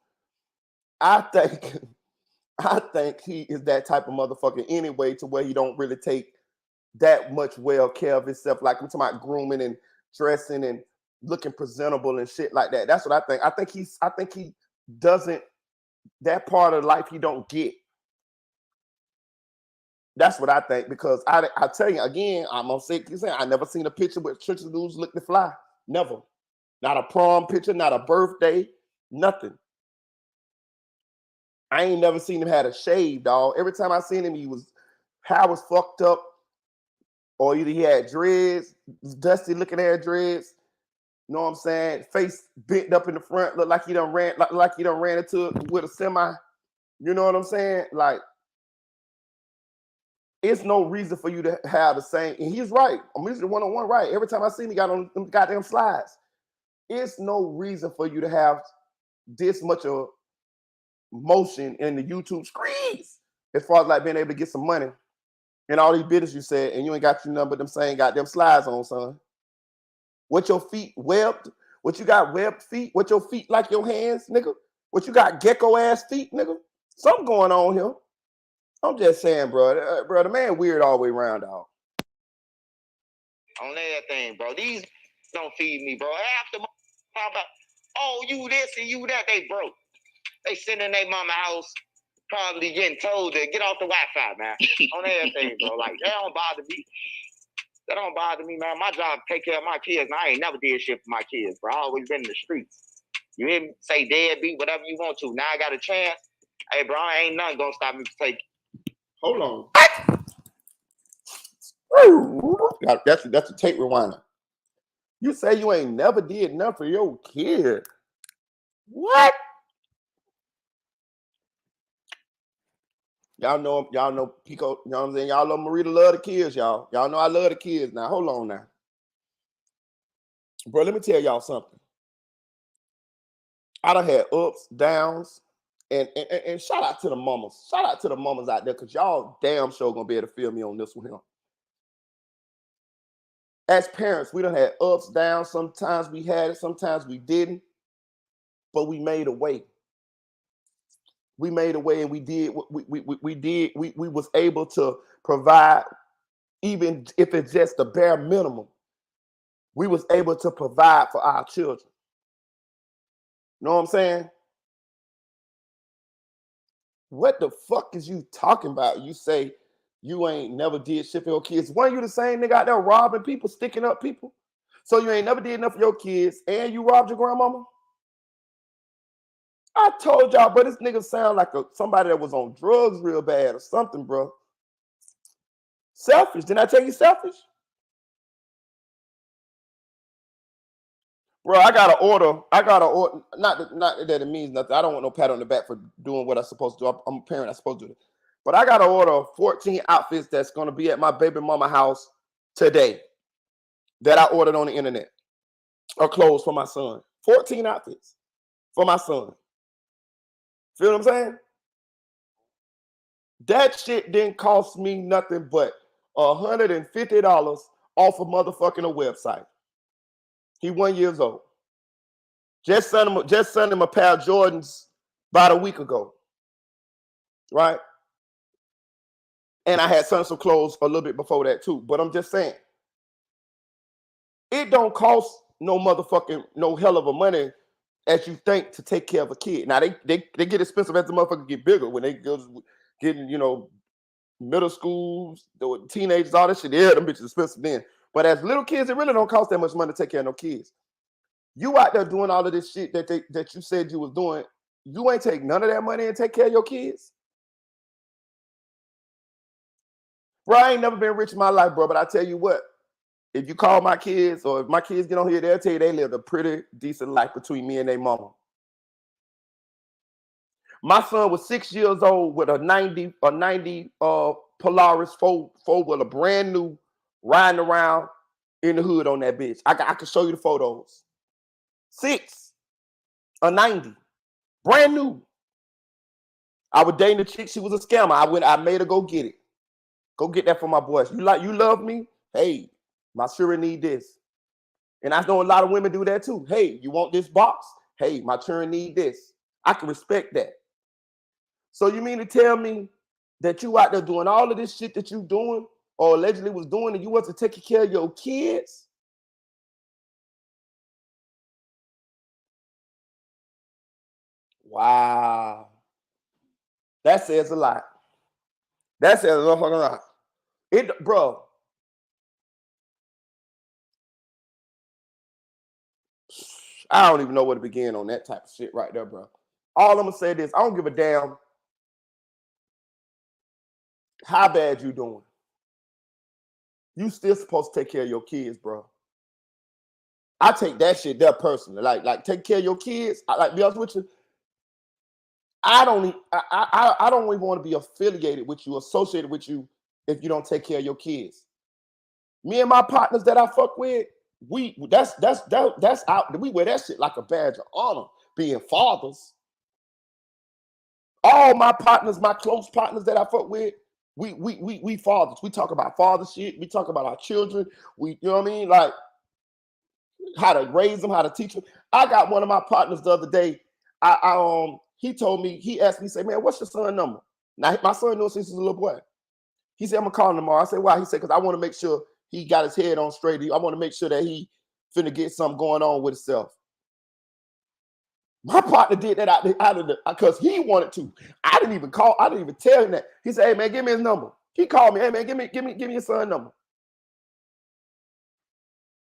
C: I think he is that type of motherfucker anyway, to where he don't really take that much well care of himself. Like I'm talking about grooming and dressing and looking presentable and shit like that. That's what I think. I think he doesn't, that part of life he don't get. That's what I think, because I tell you again, I'm gonna say I never seen a picture with Churches Dudes looking to fly. Never. Not a prom picture, not a birthday, nothing. I ain't never seen him had a shave, dog. Every time I seen him, hair was fucked up, or either he had dreads, dusty looking hair dreads. You know what I'm saying? Face bent up in the front, look like he done ran into it with a semi. You know what I'm saying? Like, it's no reason for you to have the same. And he's right. I'm usually one-on-one right. Every time I see him, he got on them goddamn slides. It's no reason for you to have this much of motion in the YouTube screens as far as like being able to get some money and all these business you said, and you ain't got your number them saying goddamn slides on, son. What your feet webbed? What you got webbed feet? What your feet like your hands, nigga? What you got gecko ass feet, nigga? Something going on here. I'm just saying, bro. Bro, the man weird all the way around, dog.
H: On everything, bro. These don't feed me, bro. After about, oh, you this and you that, they broke. They sitting in their mama house, probably getting told to get off the Wi-Fi, man. On everything, bro. Like, that don't bother me. That don't bother me, man. My job take care of my kids, and I ain't never did shit for my kids, bro. I always been in the streets. You hear me? Say deadbeat, whatever you want to. Now I got a chance. Hey, bro, ain't nothing gonna stop me from taking.
C: Hold on. That's a tape rewinder. You say you ain't never did nothing for your kid. What? Y'all know Pico, you know what I'm saying? Y'all know Marita love the kids, y'all. Y'all know I love the kids now. Hold on now. Bro, let me tell y'all something. I done had ups, downs, and shout out to the mamas. Shout out to the mamas out there, because y'all damn sure gonna be able to feel me on this one here. As parents, we done had ups, downs. Sometimes we had it, sometimes we didn't, but we made a way. We made a way, and we was able to provide, even if it's just the bare minimum. We was able to provide for our children. You know what I'm saying? What the fuck is you talking about? You say you ain't never did shit for your kids. Weren't you the same nigga out there robbing people, sticking up people? So you ain't never did enough for your kids, and you robbed your grandmama? I told y'all, but this nigga sound like somebody that was on drugs real bad or something, bro. Selfish. Didn't I tell you selfish? Bro, I got to order. Not that it means nothing. I don't want no pat on the back for doing what I'm supposed to do. I'm a parent. I'm supposed to do it. But I got to order 14 outfits that's going to be at my baby mama house today that I ordered on the internet, or clothes for my son. 14 outfits for my son. Feel what I'm saying? That shit didn't cost me nothing but $150 off a motherfucking website. He 1 year old. Just sent him a pair of Jordans about a week ago. Right? And I had some clothes a little bit before that too. But I'm just saying, it don't cost no hell of a money as you think to take care of a kid. Now they get expensive as the motherfucker get bigger when they getting, middle schools, teenagers, all that shit. Yeah, them bitches expensive then. But as little kids, it really don't cost that much money to take care of no kids. You out there doing all of this shit that you said you was doing, you ain't take none of that money and take care of your kids? Bro, I ain't never been rich in my life, bro, but I tell you what, if you call my kids, or if my kids get on here, they'll tell you they lived a pretty decent life between me and their mama. My son was 6 years old with a 90 Polaris four-wheeler, brand new, riding around in the hood on that bitch. I can show you the photos. 6, a 90, brand new. I was dating a chick. She was a scammer. I made her go get it. Go get that for my boys. You love me? Hey, my sure need this. And I know a lot of women do that too. Hey, you want this box? Hey, my children need this. I can respect that. So you mean to tell me that you out there doing all of this shit that you doing or allegedly was doing and you wasn't taking care of your kids? Wow. That says a lot. That says a lot. Bro. I don't even know where to begin on that type of shit right there, bro. All I'm gonna say is I don't give a damn how bad you doing. You still supposed to take care of your kids, bro. I take that shit there personally. Like take care of your kids. Be honest with you. I don't even want to be affiliated with you, associated with you if you don't take care of your kids. Me and my partners that I fuck with, that's out. We wear that shit like a badge of honor, being fathers. All my partners, my close partners that I fuck with, we fathers. We talk about father shit. We talk about our children. You know what I mean? Like how to raise them, how to teach them. I got one of my partners the other day. He told me, he asked me, say, man, what's your son number? Now my son knows since he's a little boy. He said, I'm gonna call him tomorrow. I said, why? He said, because I want to make sure he got his head on straight. I want to make sure that he finna get something going on with himself. My partner did that out of the because he wanted to. I didn't even call. I didn't even tell him that. He said, "Hey man, give me his number." He called me. Hey man, give me your son number.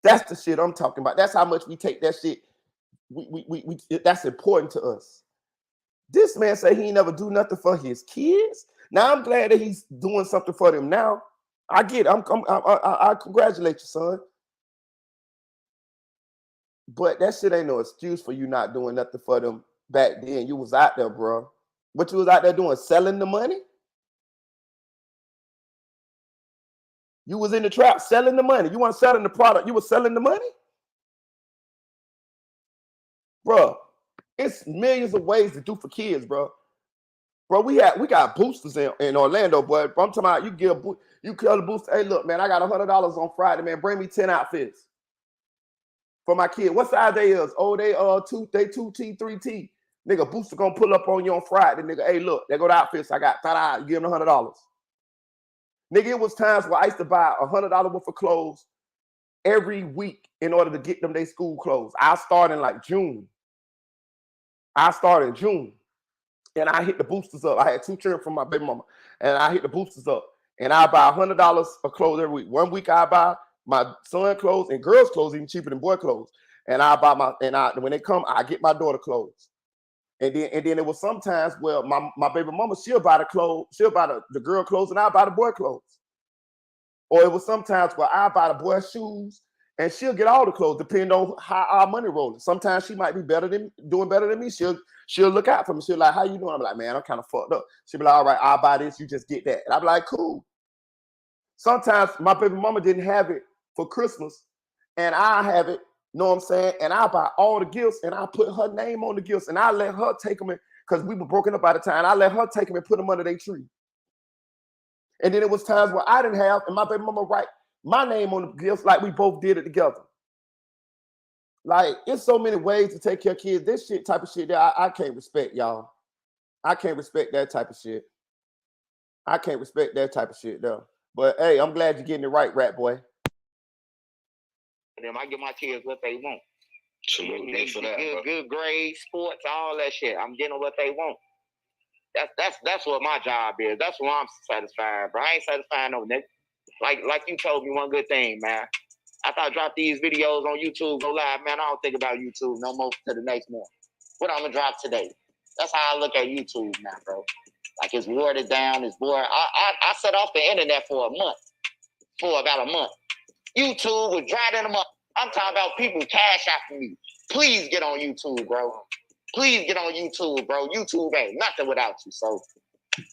C: That's the shit I'm talking about. That's how much we take that shit. We that's important to us. This man said he ain't never do nothing for his kids. Now I'm glad that he's doing something for them now. I get it. I congratulate you, son. But that shit ain't no excuse for you not doing nothing for them back then. You was out there, bro. What you was out there doing? Selling the money? You was in the trap selling the money. You weren't selling the product. You were selling the money? Bro, it's millions of ways to do for kids, bro. Bro, we got boosters in Orlando, boy. I'm talking about you tell the booster, hey, look, man, I got $100 on Friday, man. Bring me 10 outfits for my kid. What size they is? Oh, they 2T, 3T. Nigga, booster gonna pull up on you on Friday. Nigga, hey, look, there go the outfits. I got ta-da. You give them $100. Nigga, it was times where I used to buy $100 worth of clothes every week in order to get them their school clothes. I started in like June. And I hit the boosters up. I had 2 children from my baby mama, and I hit the boosters up. And I buy $100 of clothes every week. One week I buy my son clothes and girls' clothes even cheaper than boy clothes. And I buy when they come, I get my daughter clothes. And then it was sometimes where my baby mama, she'll buy the clothes, she'll buy the girl clothes, and I'll buy the boy clothes. Or it was sometimes where I buy the boy shoes and she'll get all the clothes, depending on how our money rolling. Sometimes she might be doing better than me. She'll look out for me. She'll like, how you doing? I'm like, man, I'm kind of fucked up. She'll be like, all right, I'll buy this. You just get that. And I'm like, cool. Sometimes my baby mama didn't have it for Christmas and I have it, know what I'm saying? And I buy all the gifts and I put her name on the gifts and I let her take them in because we were broken up by the time. I let her take them and put them under their tree. And then it was times where I didn't have, and my baby mama write my name on the gifts like we both did it together. Like, it's so many ways to take care of kids. This shit, type of shit that I can't respect, y'all. I can't respect that type of shit. I can't respect that type of shit, though. But hey, I'm glad you're getting it right, rat boy.
H: Them, I give my kids what they want.
I: Absolutely. For that,
H: good grades, sports, all that shit. I'm getting what they want. That's what my job is. That's what I'm satisfied, bro. I ain't satisfied no nigga. Like you told me one good thing, man. After I drop these videos on YouTube, go live, man, I don't think about YouTube no more to the next morning. What I'm gonna drop today. That's how I look at YouTube now, bro. Like it's watered down, it's boring. I set off the internet for about a month. YouTube was dry in a month. I'm talking about people cash after me. Please get on YouTube, bro. Please get on YouTube, bro. YouTube ain't nothing without you. So,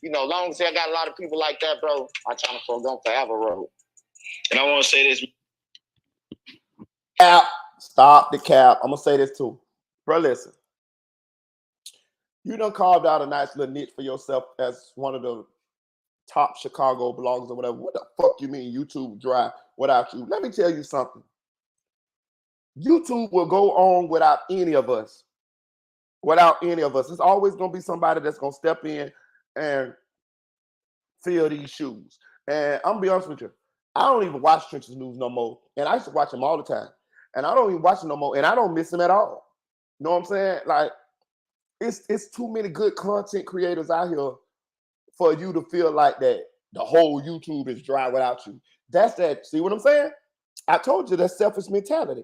H: long as I got a lot of people like that, bro, my channel gonna forever roll.
I: And I want to say this.
C: Cap, stop the cap. I'm gonna say this too, bro. Listen, you done carved out a nice little niche for yourself as one of the top Chicago bloggers or whatever. What the fuck you mean YouTube dry without you? Let me tell you something. YouTube will go on without any of us. Without any of us. It's always going to be somebody that's going to step in and fill these shoes. And I'm going to be honest with you. I don't even watch Trenches News no more. And I used to watch them all the time. And I don't even watch them no more. And I don't miss them at all. You know what I'm saying? Like, it's too many good content creators out here for you to feel like that the whole YouTube is dry without you. That's that. See what I'm saying? I told you that's selfish mentality.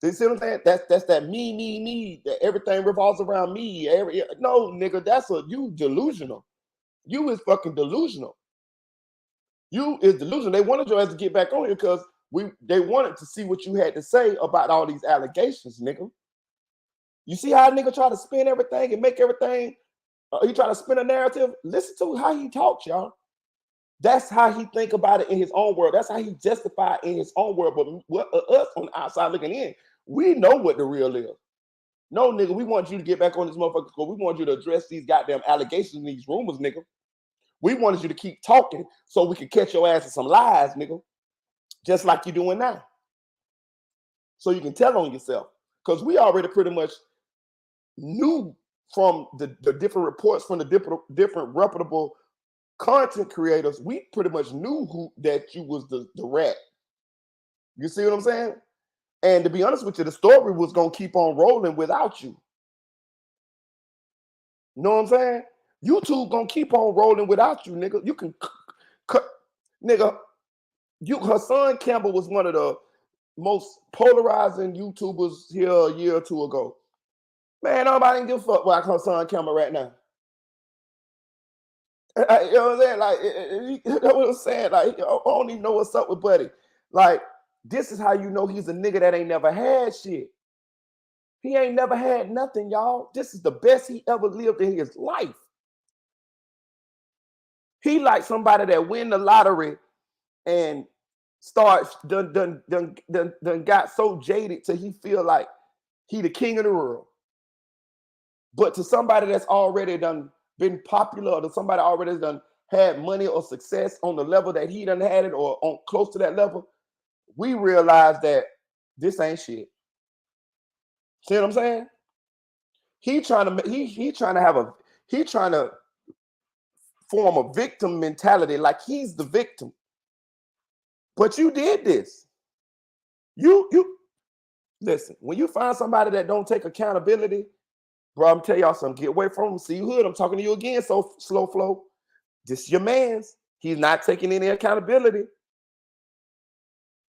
C: You see what I'm saying? That's that me, that everything revolves around me. No, nigga, you delusional. You is fucking delusional. You is delusional. They wanted your ass to get back on here because they wanted to see what you had to say about all these allegations, nigga. You see how a nigga try to spin everything and make everything, he try to spin a narrative? Listen to how he talks, y'all. That's how he think about it in his own world. That's how he justify in his own world. But us on the outside looking in, we know what the real is. No, nigga, we want you to get back on this motherfucker because we want you to address these goddamn allegations and these rumors, nigga. We wanted you to keep talking so we could catch your ass in some lies, nigga. Just like you're doing now. So you can tell on yourself. Because we already pretty much knew from the different reports from the different reputable content creators, we pretty much knew that you was the rat. You see what I'm saying? And to be honest with you, the story was gonna keep on rolling without you. You know what I'm saying? YouTube gonna keep on rolling without you, nigga. You can nigga. Hassan Campbell was one of the most polarizing YouTubers here a year or two ago. Man, nobody can give a fuck about Hassan Campbell right now. You know what I'm saying? Like, you know what I'm saying? Like, I don't even know what's up with Buddy. Like, this is how you know he's a nigga that ain't never had shit. He ain't never had nothing, y'all. This is the best he ever lived in his life. He like somebody that win the lottery and starts done got so jaded till he feel like he the king of the world. But to somebody that's already done been popular, or to somebody already done had money or success on the level that he done had it, or on close to that level, we realize that this ain't shit. See what I'm saying? He trying to form a victim mentality, like he's the victim. But you did this. You listen, when you find somebody that don't take accountability, bro, I'm telling y'all something. Get away from him. See you hood. I'm talking to you again. So slow flow. This is your man's. He's not taking any accountability.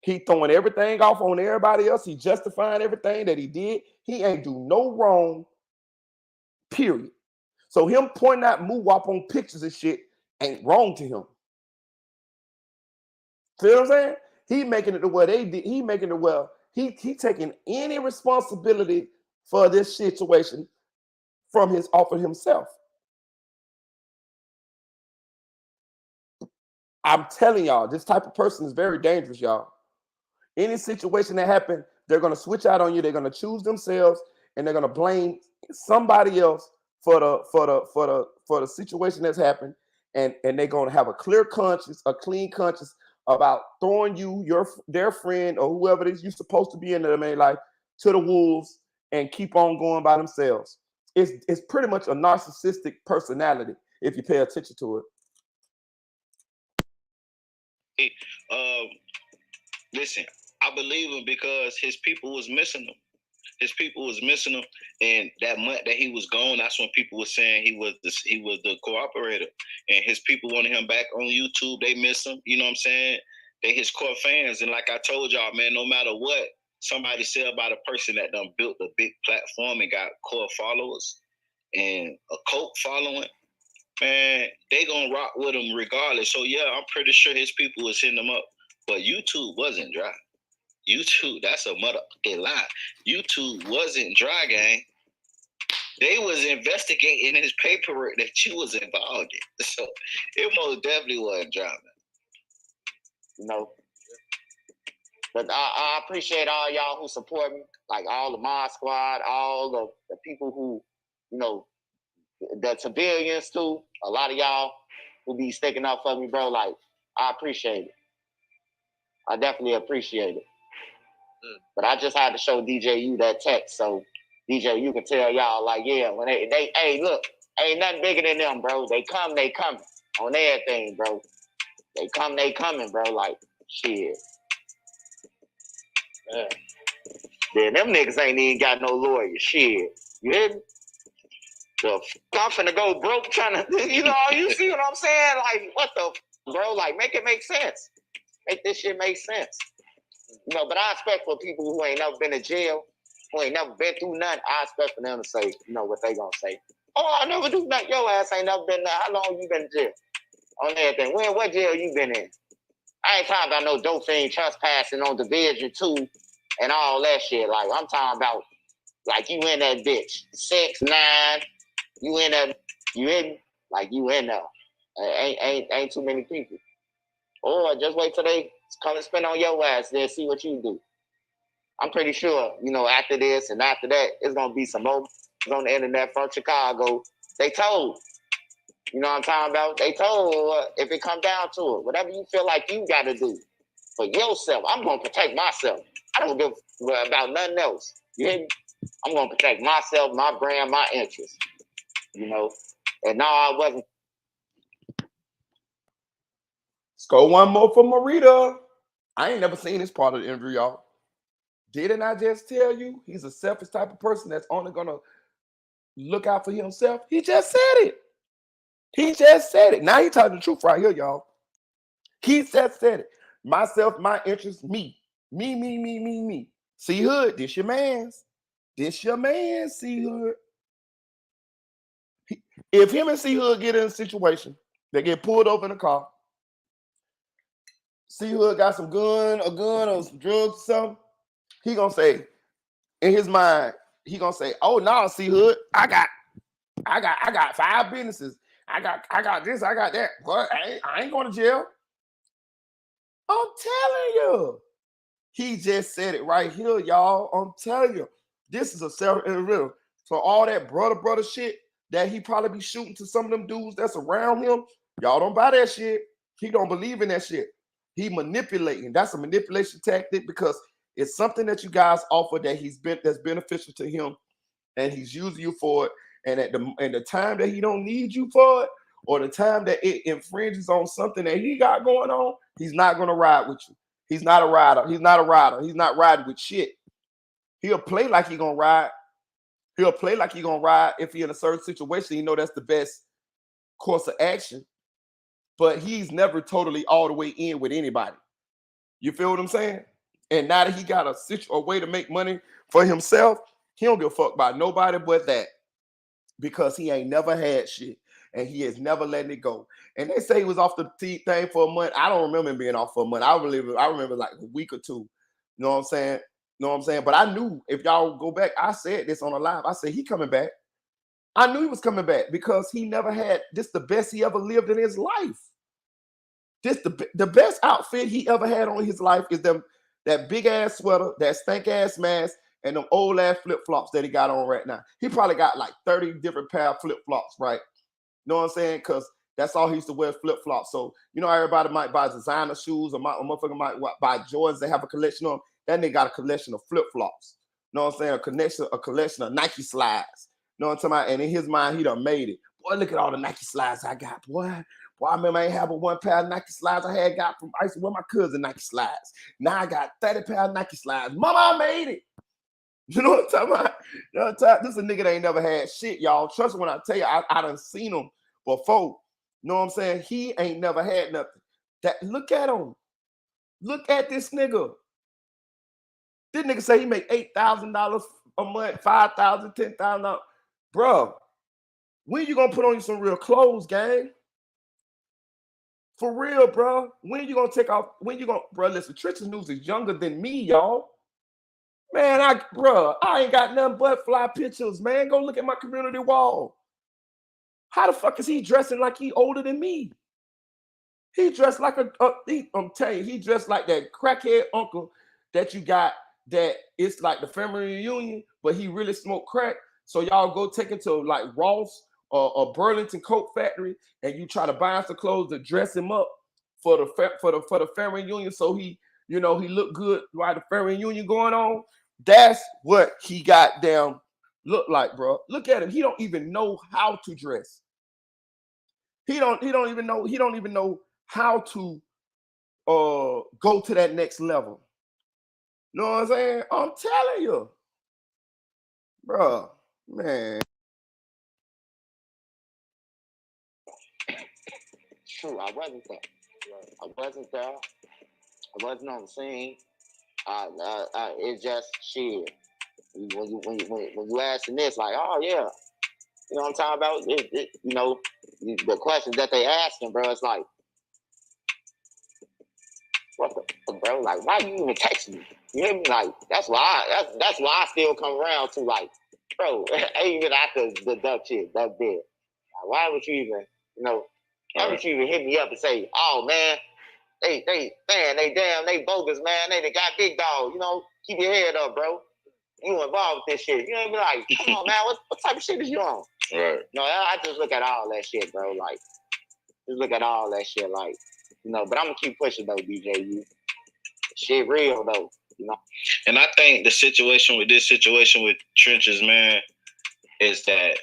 C: He throwing everything off on everybody else. He justifying everything that he did. He ain't do no wrong. Period. So him pointing out Moowop on pictures and shit ain't wrong to him. Feel what I'm saying? He making it to where they did. He making it well. He taking any responsibility for this situation from off of himself. I'm telling y'all, this type of person is very dangerous, y'all. Any situation that happened, they're gonna switch out on you. They're gonna choose themselves, and they're gonna blame somebody else for the situation that's happened, and they're gonna have a clear conscience, a clean conscience about throwing you, their friend, or whoever it is you're supposed to be in their main life to the wolves and keep on going by themselves. It's pretty much a narcissistic personality if you pay attention to it.
I: Listen, I believe him because his people was missing him. His people was missing him, and that month that he was gone, that's when people were saying he was the cooperator, and his people wanted him back on YouTube. They miss him. You know what I'm saying? They his core fans, and like I told y'all, man, no matter what somebody said about a person that done built a big platform and got core followers and a cult following, man, they gonna rock with him regardless. So yeah, I'm pretty sure his people was hitting him up. But YouTube wasn't dry. YouTube, that's a motherfucking lie. YouTube wasn't dry, gang. They was investigating his paperwork that you was involved in. So it most definitely wasn't dry, man.
H: You know. But I appreciate all y'all who support me, like all the Mod Squad, all the people who, you know, the civilians too. A lot of y'all who be sticking up for me, bro. Like, I appreciate it. I definitely appreciate it. But I just had to show DJU that text, so DJU can tell y'all, like, yeah, when they hey, look, ain't nothing bigger than them, bro. They coming on everything, bro. They coming, bro. Like, shit. Yeah. Then them niggas ain't even got no lawyer. Shit. You hear me? I'm finna go broke trying to, you see what I'm saying? Like, what the bro? Like, make it make sense. Make this shit make sense. But I expect for people who ain't never been to jail, who ain't never been through nothing, I expect for them to say, what they gonna say. Oh, I never do nothing. Your ass ain't never been there. How long you been in jail? On everything. What jail you been in? I ain't talking about no dope fiend trespassing on Division 2 and all that shit. Like, I'm talking about, like, you in that bitch. 6, 9, you in that, you in, like, you in there. Ain't too many people. Or just wait till they come and spin on your ass, then see what you do. I'm pretty sure, after this and after that, it's going to be some more on the internet from Chicago. They told, you know what I'm talking about? They told if it come down to it, whatever you feel like you got to do for yourself, I'm going to protect myself. I don't give about nothing else. You hear me? I'm going to protect myself, my brand, my interests. And no, I wasn't.
C: Let's go one more for Marita. I ain't never seen this part of the interview, y'all. Didn't I just tell you he's a selfish type of person that's only gonna look out for himself? He just said it. He just said it. Now he telling the truth right here, y'all. He just said it. Myself, my interest, me. Me. C Hood, this your man's. This your man, C Hood. If him and C Hood get in a situation, they get pulled over in a car. C Hood got some gun or some drugs or something. He gonna say, in his mind, he gonna say, "Oh no, C Hood, I got 5 businesses. I got this, I got that. But I ain't going to jail." I'm telling you. He just said it right here, y'all. I'm telling you. This is a self-real. So all that brother shit that he probably be shooting to some of them dudes that's around him, y'all don't buy that shit. He don't believe in that shit. He manipulating. That's a manipulation tactic because it's something that you guys offer that's beneficial to him, and he's using you for it. And at the time that he don't need you for it, or the time that it infringes on something that he got going on, he's not gonna ride with you. He's not a rider. He's not a rider. He's not riding with shit. He'll play like he gonna ride. He'll play like he gonna ride if he in a certain situation. You know that's the best course of action. But he's never totally all the way in with anybody. You feel what I'm saying? And now that he got a way to make money for himself, he don't give a fuck about nobody but that, because he ain't never had shit and he is never letting it go. And they say he was off the thing for a month. I don't remember him being off for a month. I remember like a week or two. You know what I'm saying? But I knew, if y'all go back, I said this on a live. I said he coming back. I knew he was coming back because he never had this, the best he ever lived in his life. This the best outfit he ever had on his life is that big ass sweater, that stank ass mask, and them old ass flip flops that he got on right now. He probably got like 30 different pair of flip flops, right? You know what I'm saying? Because that's all he used to wear, flip flops. So everybody might buy designer shoes, or motherfucker might buy Jordans. They have a collection of them. That nigga got a collection of flip flops. You know what I'm saying? A collection of Nike slides. You know what I'm talking about? And in his mind, he done made it. Boy, look at all the Nike slides I got, boy. Boy, I remember I ain't having one pair of Nike slides I used to wear my cousin Nike slides. Now I got 30 pair of Nike slides. Mama, I made it. You know what I'm talking about? You know what I'm talking about? This is a nigga that ain't never had shit, y'all. Trust me when I tell you, I done seen him before. You know what I'm saying? He ain't never had nothing. Look at him. Look at this nigga. This nigga say he make $8,000 a month, $5,000, $10,000. Bro, when you gonna put on you some real clothes, gang? For real, bro. When you gonna take off? Bro, listen, Trenches News is younger than me, y'all. Man, I ain't got nothing but fly pictures, man. Go look at my community wall. How the fuck is he dressing like he older than me? He dressed like I'm telling you, he dressed like that crackhead uncle that you got, that it's like the family reunion, but he really smoked crack. So y'all go take him to like Ross or Burlington Coat Factory, and you try to buy him some clothes to dress him up for the family reunion, so he You know, he looked good while the family reunion going on. That's what he got damn look like, bro. Look at him. He don't even know how to dress. He don't even know how to go to that next level. You know what I'm saying? I'm telling you, bro, man.
H: True, I wasn't there. I wasn't there. I wasn't on the scene. It's just shit. When you asking this, like, oh yeah, you know what I'm talking about? You know, the questions that they asking, bro. It's like, what the fuck, bro? Like, why you even text me? You hear me? Like, that's why I still come around to like, bro, even after the duck shit, duck dead. Like, why would you even, you know, why would you even hit me up and say, oh man, they bogus, man. They got big dog. You know, keep your head up, bro. You involved with this shit. You know what I mean? Like, come on, man. What type of shit is you on?
I: Right.
H: No, I just look at all that shit, bro. Like, just look at all that shit, like, you know. But I'm gonna keep pushing though, DJU. Shit real though, you know.
I: And I think the situation with Trenches, man, is that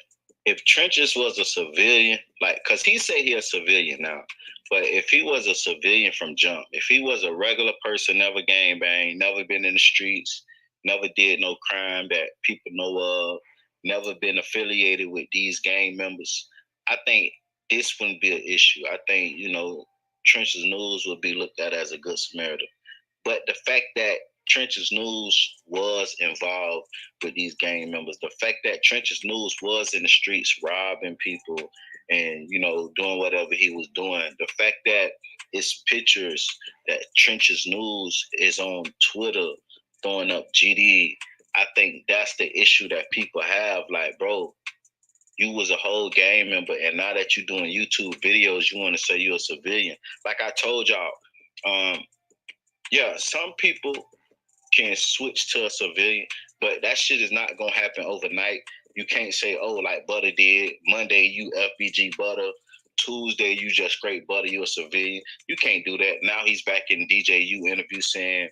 I: if Trenches was a civilian, like, cause he say he a civilian now, but if he was a civilian from jump, if he was a regular person, never gang bang, never been in the streets, never did no crime that people know of, never been affiliated with these gang members, I think this wouldn't be an issue. I think, you know, Trenches News would be looked at as a good Samaritan. But the fact that Trenches News was involved with these gang members, the fact that Trenches News was in the streets robbing people and, you know, doing whatever he was doing, the fact that it's pictures that Trenches News is on Twitter throwing up GD, I think that's the issue that people have. Like, bro, you was a whole gang member, and now that you're doing YouTube videos, you want to say you're a civilian. Like I told y'all, yeah, some people can switch to a civilian, but that shit is not gonna happen overnight. You can't say, oh, like Butter did. Monday you FBG Butter. Tuesday you just straight Butter. You a civilian. You can't do that. Now he's back in DJU interview saying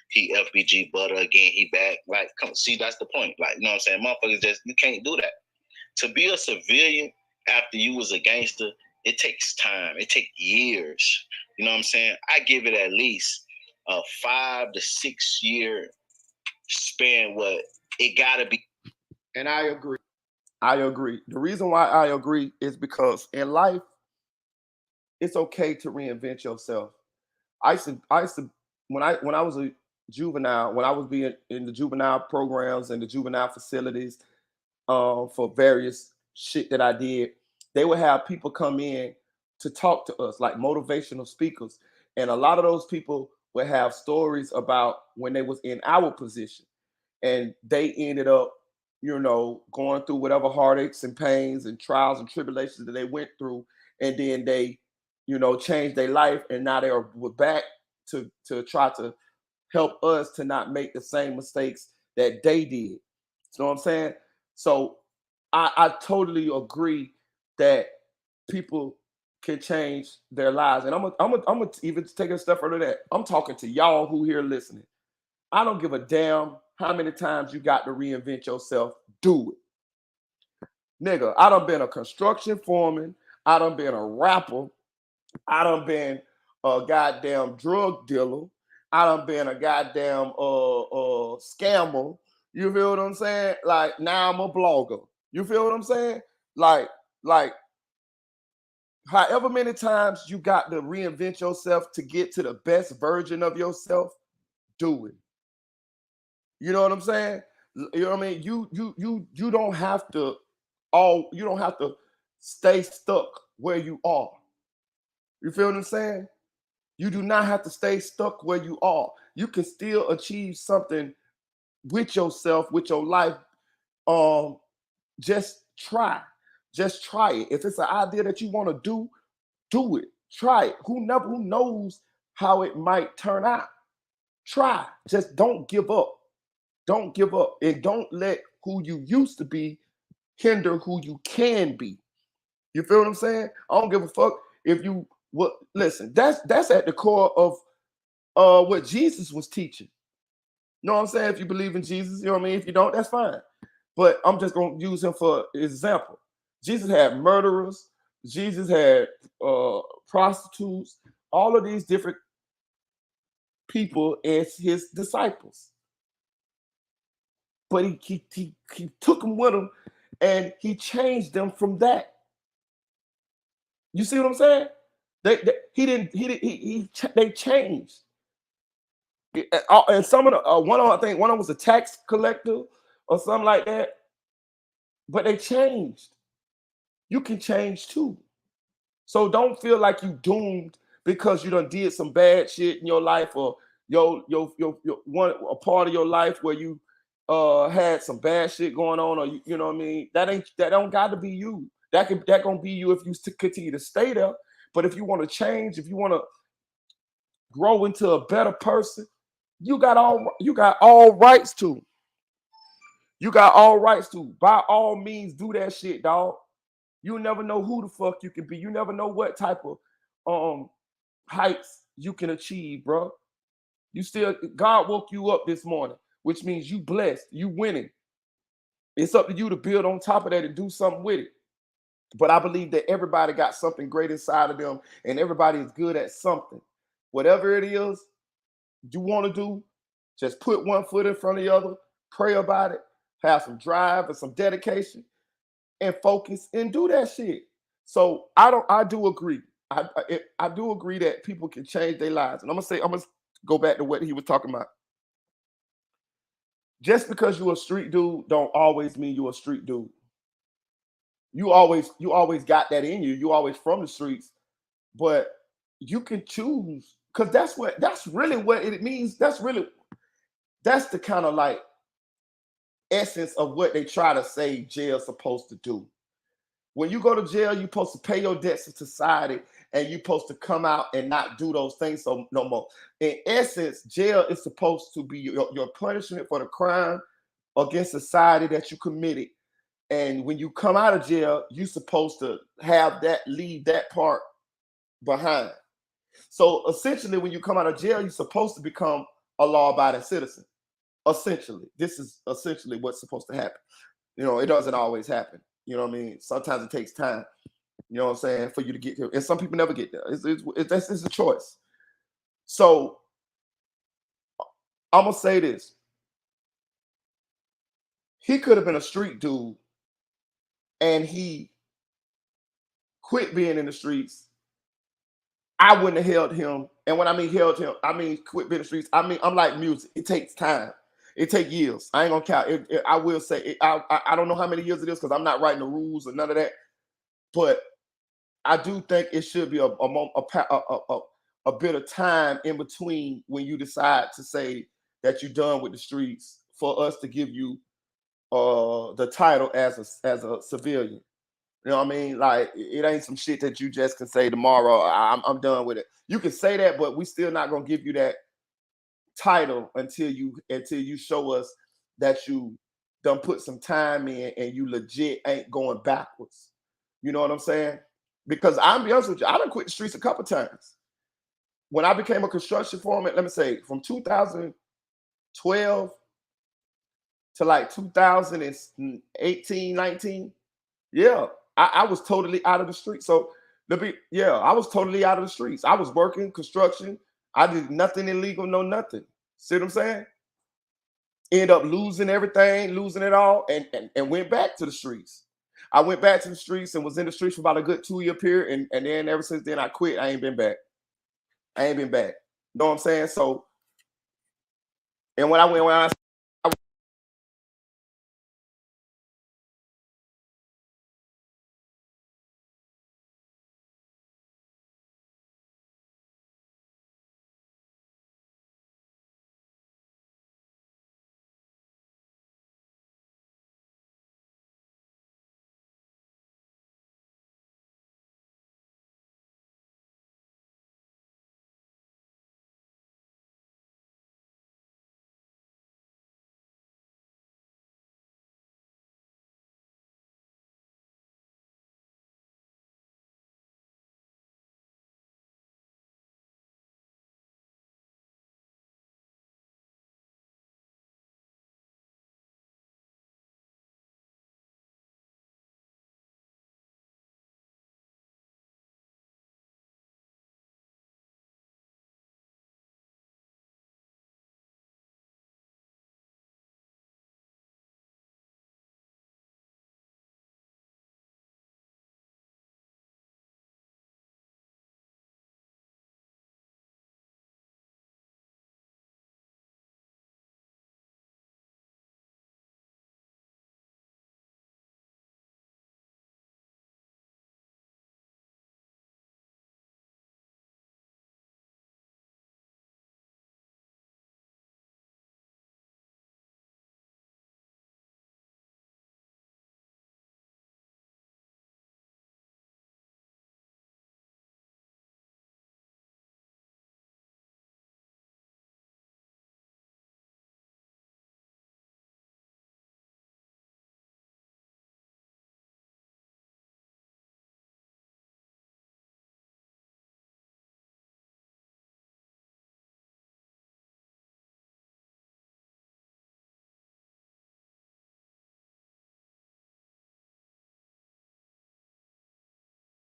I: he FBG Butter again. He back. Like, come see, that's the point. Like, you know what I'm saying? Motherfuckers just, you can't do that. To be a civilian after you was a gangster, it takes time. It takes years. You know what I'm saying? I give it at least a 5 to 6 year span. What it gotta be.
C: And I agree. I agree. The reason why I agree is because in life, it's okay to reinvent yourself. I used to when I was a juvenile, when I was being in the juvenile programs and the juvenile facilities, for various shit that I did, they would have people come in to talk to us, like motivational speakers. And a lot of those people would have stories about when they was in our position and they ended up, you know, going through whatever heartaches and pains and trials and tribulations that they went through. And then they, you know, changed their life and now they are back to try to help us to not make the same mistakes that they did. You know what I'm saying? So I totally agree that people can change their lives. And I'm gonna even take a step further than that. I'm talking to y'all who here listening. I don't give a damn how many times you got to reinvent yourself. Do it. Nigga, I done been a construction foreman. I done been a rapper. I done been a goddamn drug dealer. I done been a goddamn scammer. You feel what I'm saying? Like now I'm a blogger. You feel what I'm saying? Like however many times you got to reinvent yourself to get to the best version of yourself, do it. You know what I'm saying? You know what I mean? You don't have to you don't have to stay stuck where you are. You feel what I'm saying? You do not have to stay stuck where you are. You can still achieve something with yourself, with your life. Um, just try. Just try it. If it's an idea that you want to do it. Try it. Who knows how it might turn out? Try. Just don't give up. Don't give up. And don't let who you used to be hinder who you can be. You feel what I'm saying? I don't give a fuck if you listen, that's at the core of what Jesus was teaching. You know what I'm saying? If you believe in Jesus, you know what I mean? If you don't, that's fine. But I'm just gonna use him for example. Jesus had murderers, Jesus had prostitutes, all of these different people as his disciples. But he took them with him and he changed them from that. You see what I'm saying? They changed. And some of the one of them, I think one of them was a tax collector or something like that. But they changed. You can change too. So don't feel like you doomed because you done did some bad shit in your life, or your one a part of your life where you had some bad shit going on, or you know what I mean. That don't got to be you. That gonna be you if you continue to stay there. But if you want to change, if you want to grow into a better person, you got all rights to. You got all rights to. By all means, do that shit, dog. You never know who the fuck you can be. You never know what type of heights you can achieve, bro. God woke you up this morning, which means you blessed, you winning. It's up to you to build on top of that and do something with it. But I believe that everybody got something great inside of them, and everybody is good at something. Whatever it is you want to do, just put one foot in front of the other, pray about it, have some drive and some dedication, and focus and do that shit. So I do agree. I do agree that people can change their lives. And I'm gonna go back to what he was talking about. Just because you're a street dude don't always mean you're a street dude. You always got that in you. You always from the streets, but you can choose, because that's really what it means. That's the kind of like essence of what they try to say jail's supposed to do. When you go to jail, you're supposed to pay your debts to society, and you're supposed to come out and not do those things no more. In essence, jail is supposed to be your punishment for the crime against society that you committed. And when you come out of jail, you're supposed to leave that part behind. So essentially, when you come out of jail, you're supposed to become a law-abiding citizen. Essentially, this is essentially what's supposed to happen. It doesn't always happen. You know what I mean? Sometimes it takes time. You know what I'm saying? For you to get here, and some people never get there. It's a choice. So I'm gonna say this: he could have been a street dude, and he quit being in the streets. I wouldn't have held him. And when I mean held him, I mean quit being in the streets. I mean, I'm like music. It takes time. It takes years. I ain't gonna count. I will say, I don't know how many years it is because I'm not writing the rules or none of that. But I do think it should be a bit of time in between when you decide to say that you're done with the streets for us to give you the title as a civilian. You know what I mean? Like, it ain't some shit that you just can say tomorrow. I'm done with it. You can say that, but we still not gonna give you that title until you show us that you done put some time in and you legit ain't going backwards. You know what I'm saying? Because I'm be honest with you, I done quit the streets a couple times. When I became a construction foreman, let me say from 2012 to like 2018, 19, yeah, I was totally out of the street. So I was totally out of the streets. I was working construction. I did nothing illegal, no nothing. See what I'm saying? End up losing everything, losing it all, and went back to the streets. I went back to the streets and was in the streets for about a good 2-year period, and then ever since then I quit. I ain't been back. I ain't been back. You know what I'm saying? So, and when I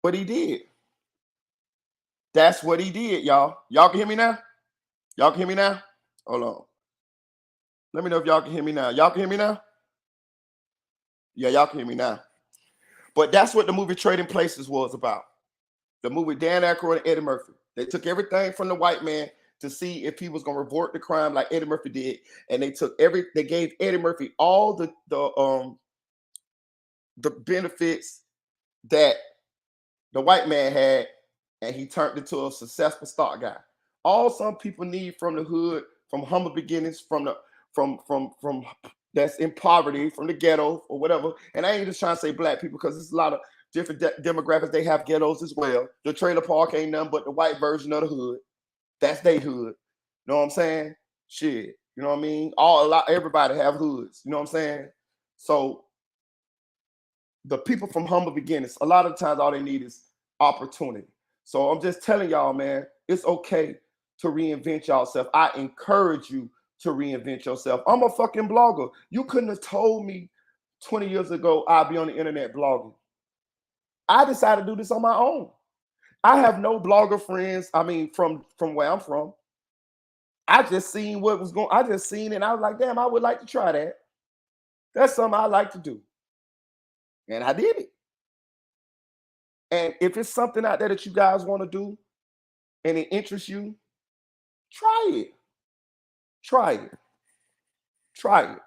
C: what he did. That's what he did, y'all. Y'all can hear me now? Y'all can hear me now? Hold on. Let me know if y'all can hear me now. Y'all can hear me now? Yeah, y'all can hear me now. But that's what the movie Trading Places was about. The movie Dan Aykroyd and Eddie Murphy. They took everything from the white man to see if he was going to revert the crime like Eddie Murphy did, and they gave Eddie Murphy all the benefits that the white man had, and he turned into a successful stock guy. All some people need from the hood, from humble beginnings, from that's in poverty, from the ghetto or whatever. And I ain't just trying to say black people because there's a lot of different demographics. They have ghettos as well. The trailer park ain't nothing but the white version of the hood. That's they hood. You know what I'm saying? Shit. You know what I mean? Everybody have hoods. You know what I'm saying? So the people from humble beginnings, a lot of times all they need is opportunity. So I'm just telling y'all, man, it's okay to reinvent yourself. I encourage you to reinvent yourself. I'm a fucking blogger. You couldn't have told me 20 years ago I'd be on the internet blogging. I decided to do this on my own. I have no blogger friends. I mean, from where I'm from. I just seen what was going. I just seen it. And I was like, damn, I would like to try that. That's something I like to do. And I did it. And if it's something out there that you guys want to do and it interests you, try it. Try it. Try it.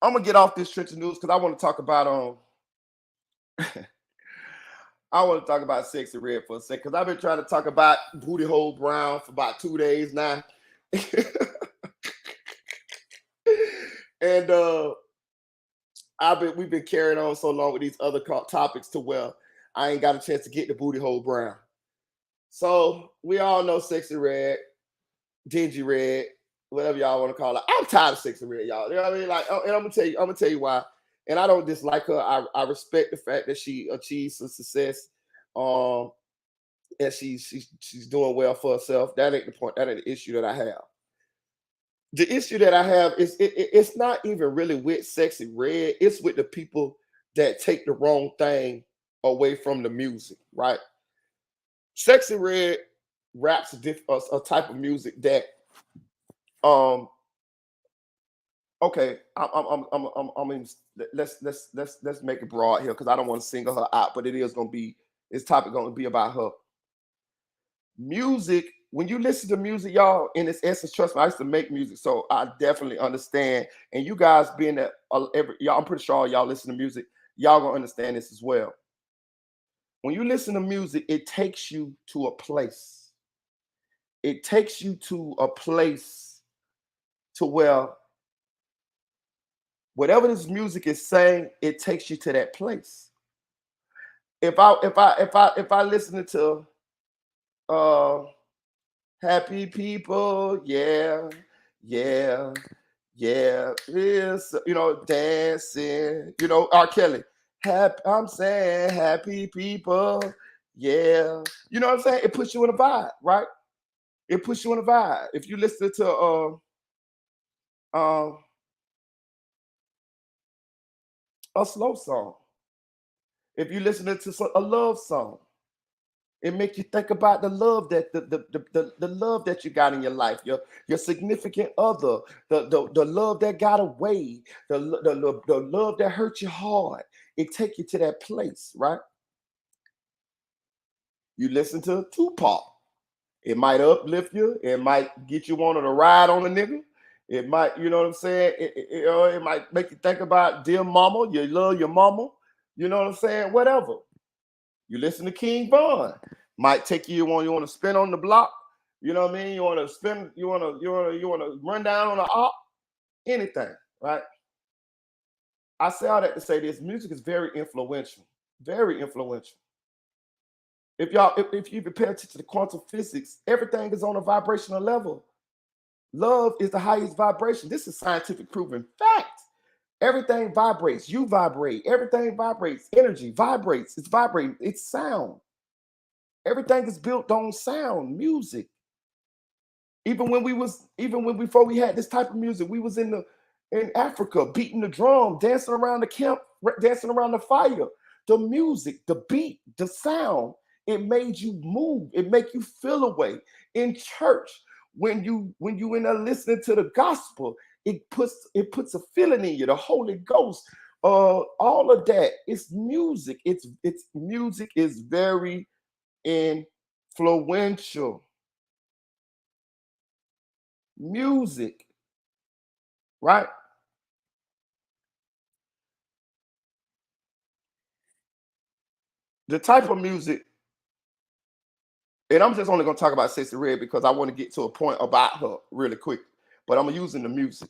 C: I'm gonna get off this trench of news because I want to talk about I want to talk about Sexy Red for a second because I've been trying to talk about Booty Hole Brown for about 2 days now. And we've been carrying on so long with these other topics to where I ain't got a chance to get to Booty Hole Brown. So we all know Sexy Red, Dingy Red, whatever y'all want to call it. I'm tired of Sexy Red, y'all. You know what I mean? Like, and I'm gonna tell you why. And I don't dislike her. I respect the fact that she achieved some success. And she's doing well for herself. That ain't the point. That ain't the issue that I have. The issue that I have is it's not even really with Sexy Red. It's with the people that take the wrong thing away from the music, right? Sexy Red raps a type of music that okay, I mean, let's make it broad here because I don't want to single her out, but this topic going to be about her. Music, when you listen to music, y'all, in its essence, trust me, I used to make music, so I definitely understand. And you guys being that y'all, I'm pretty sure y'all listen to music, y'all gonna understand this as well. When you listen to music, it takes you to a place. It takes you to a place to where whatever this music is saying, it takes you to that place. If I listen to happy people, yeah, it's, dancing, R. Kelly. I'm saying happy people, yeah. You know what I'm saying? It puts you in a vibe, right? It puts you in a vibe. If you listen to a slow song, if you listen to a love song, it makes you think about the love that the love that you got in your life, your significant other, the love that got away, the love that hurt you hard. It take you to that place, right? You listen to Tupac. It might uplift you. It might get you wanting to ride on a nigga. It might, you know what I'm saying? It might make you think about dear mama. You love your mama. You know what I'm saying? Whatever. You listen to King Von. Might take you want to spin on the block. You know what I mean? You want to spin. You want to run down on the op. Anything, right? I say all that to say this: music is very influential. Very influential. If you pay attention to the quantum physics, everything is on a vibrational level. Love is the highest vibration. This is scientific proven fact. Everything vibrates. You vibrate. Everything vibrates. Energy vibrates. It's vibrating. It's sound. Everything is built on sound, music. Even before we had this type of music, we was in Africa beating the drum, dancing around the camp, dancing around the fire. the music, the beat, the sound. It made you move. It make you feel a way. In church, when you in there listening to the gospel, it puts a feeling in you. The Holy Ghost, all of that. It's music. It's music is very influential. Music, right? The type of music, and I'm just only gonna talk about Sexy Red because I want to get to a point about her really quick. But I'm using the music.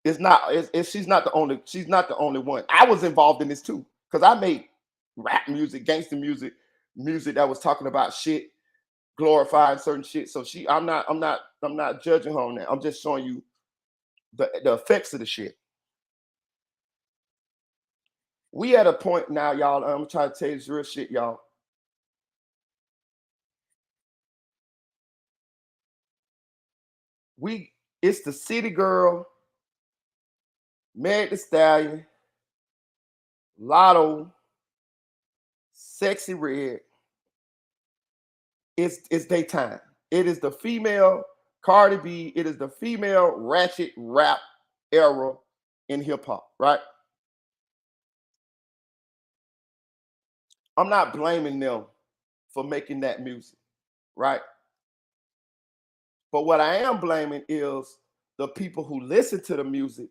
C: She's not the only one. I was involved in this too because I made rap music, gangster music, music that was talking about shit, glorifying certain shit. So I'm not judging her on that. I'm just showing you the effects of the shit. We at a point now, y'all. I'm trying to tell you this real shit, y'all. It's the City Girl, Meg the Stallion, Lotto, Sexy Red. It's daytime. It is the female Cardi B. It is the female ratchet rap era in hip hop, right? I'm not blaming them for making that music, right? But what I am blaming is the people who listen to the music,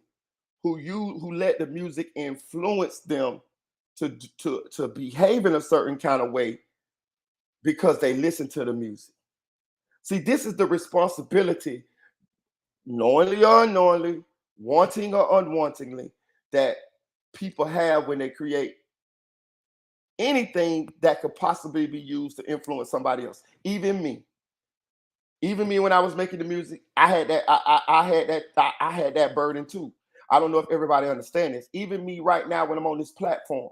C: who let the music influence them to behave in a certain kind of way because they listen to the music. See, this is the responsibility, knowingly or unknowingly, wanting or unwantingly, that people have when they create anything that could possibly be used to influence somebody else. Even me. Even me when I was making the music, I had that. I had that burden too. I don't know if everybody understands this. Even me right now, when I'm on this platform,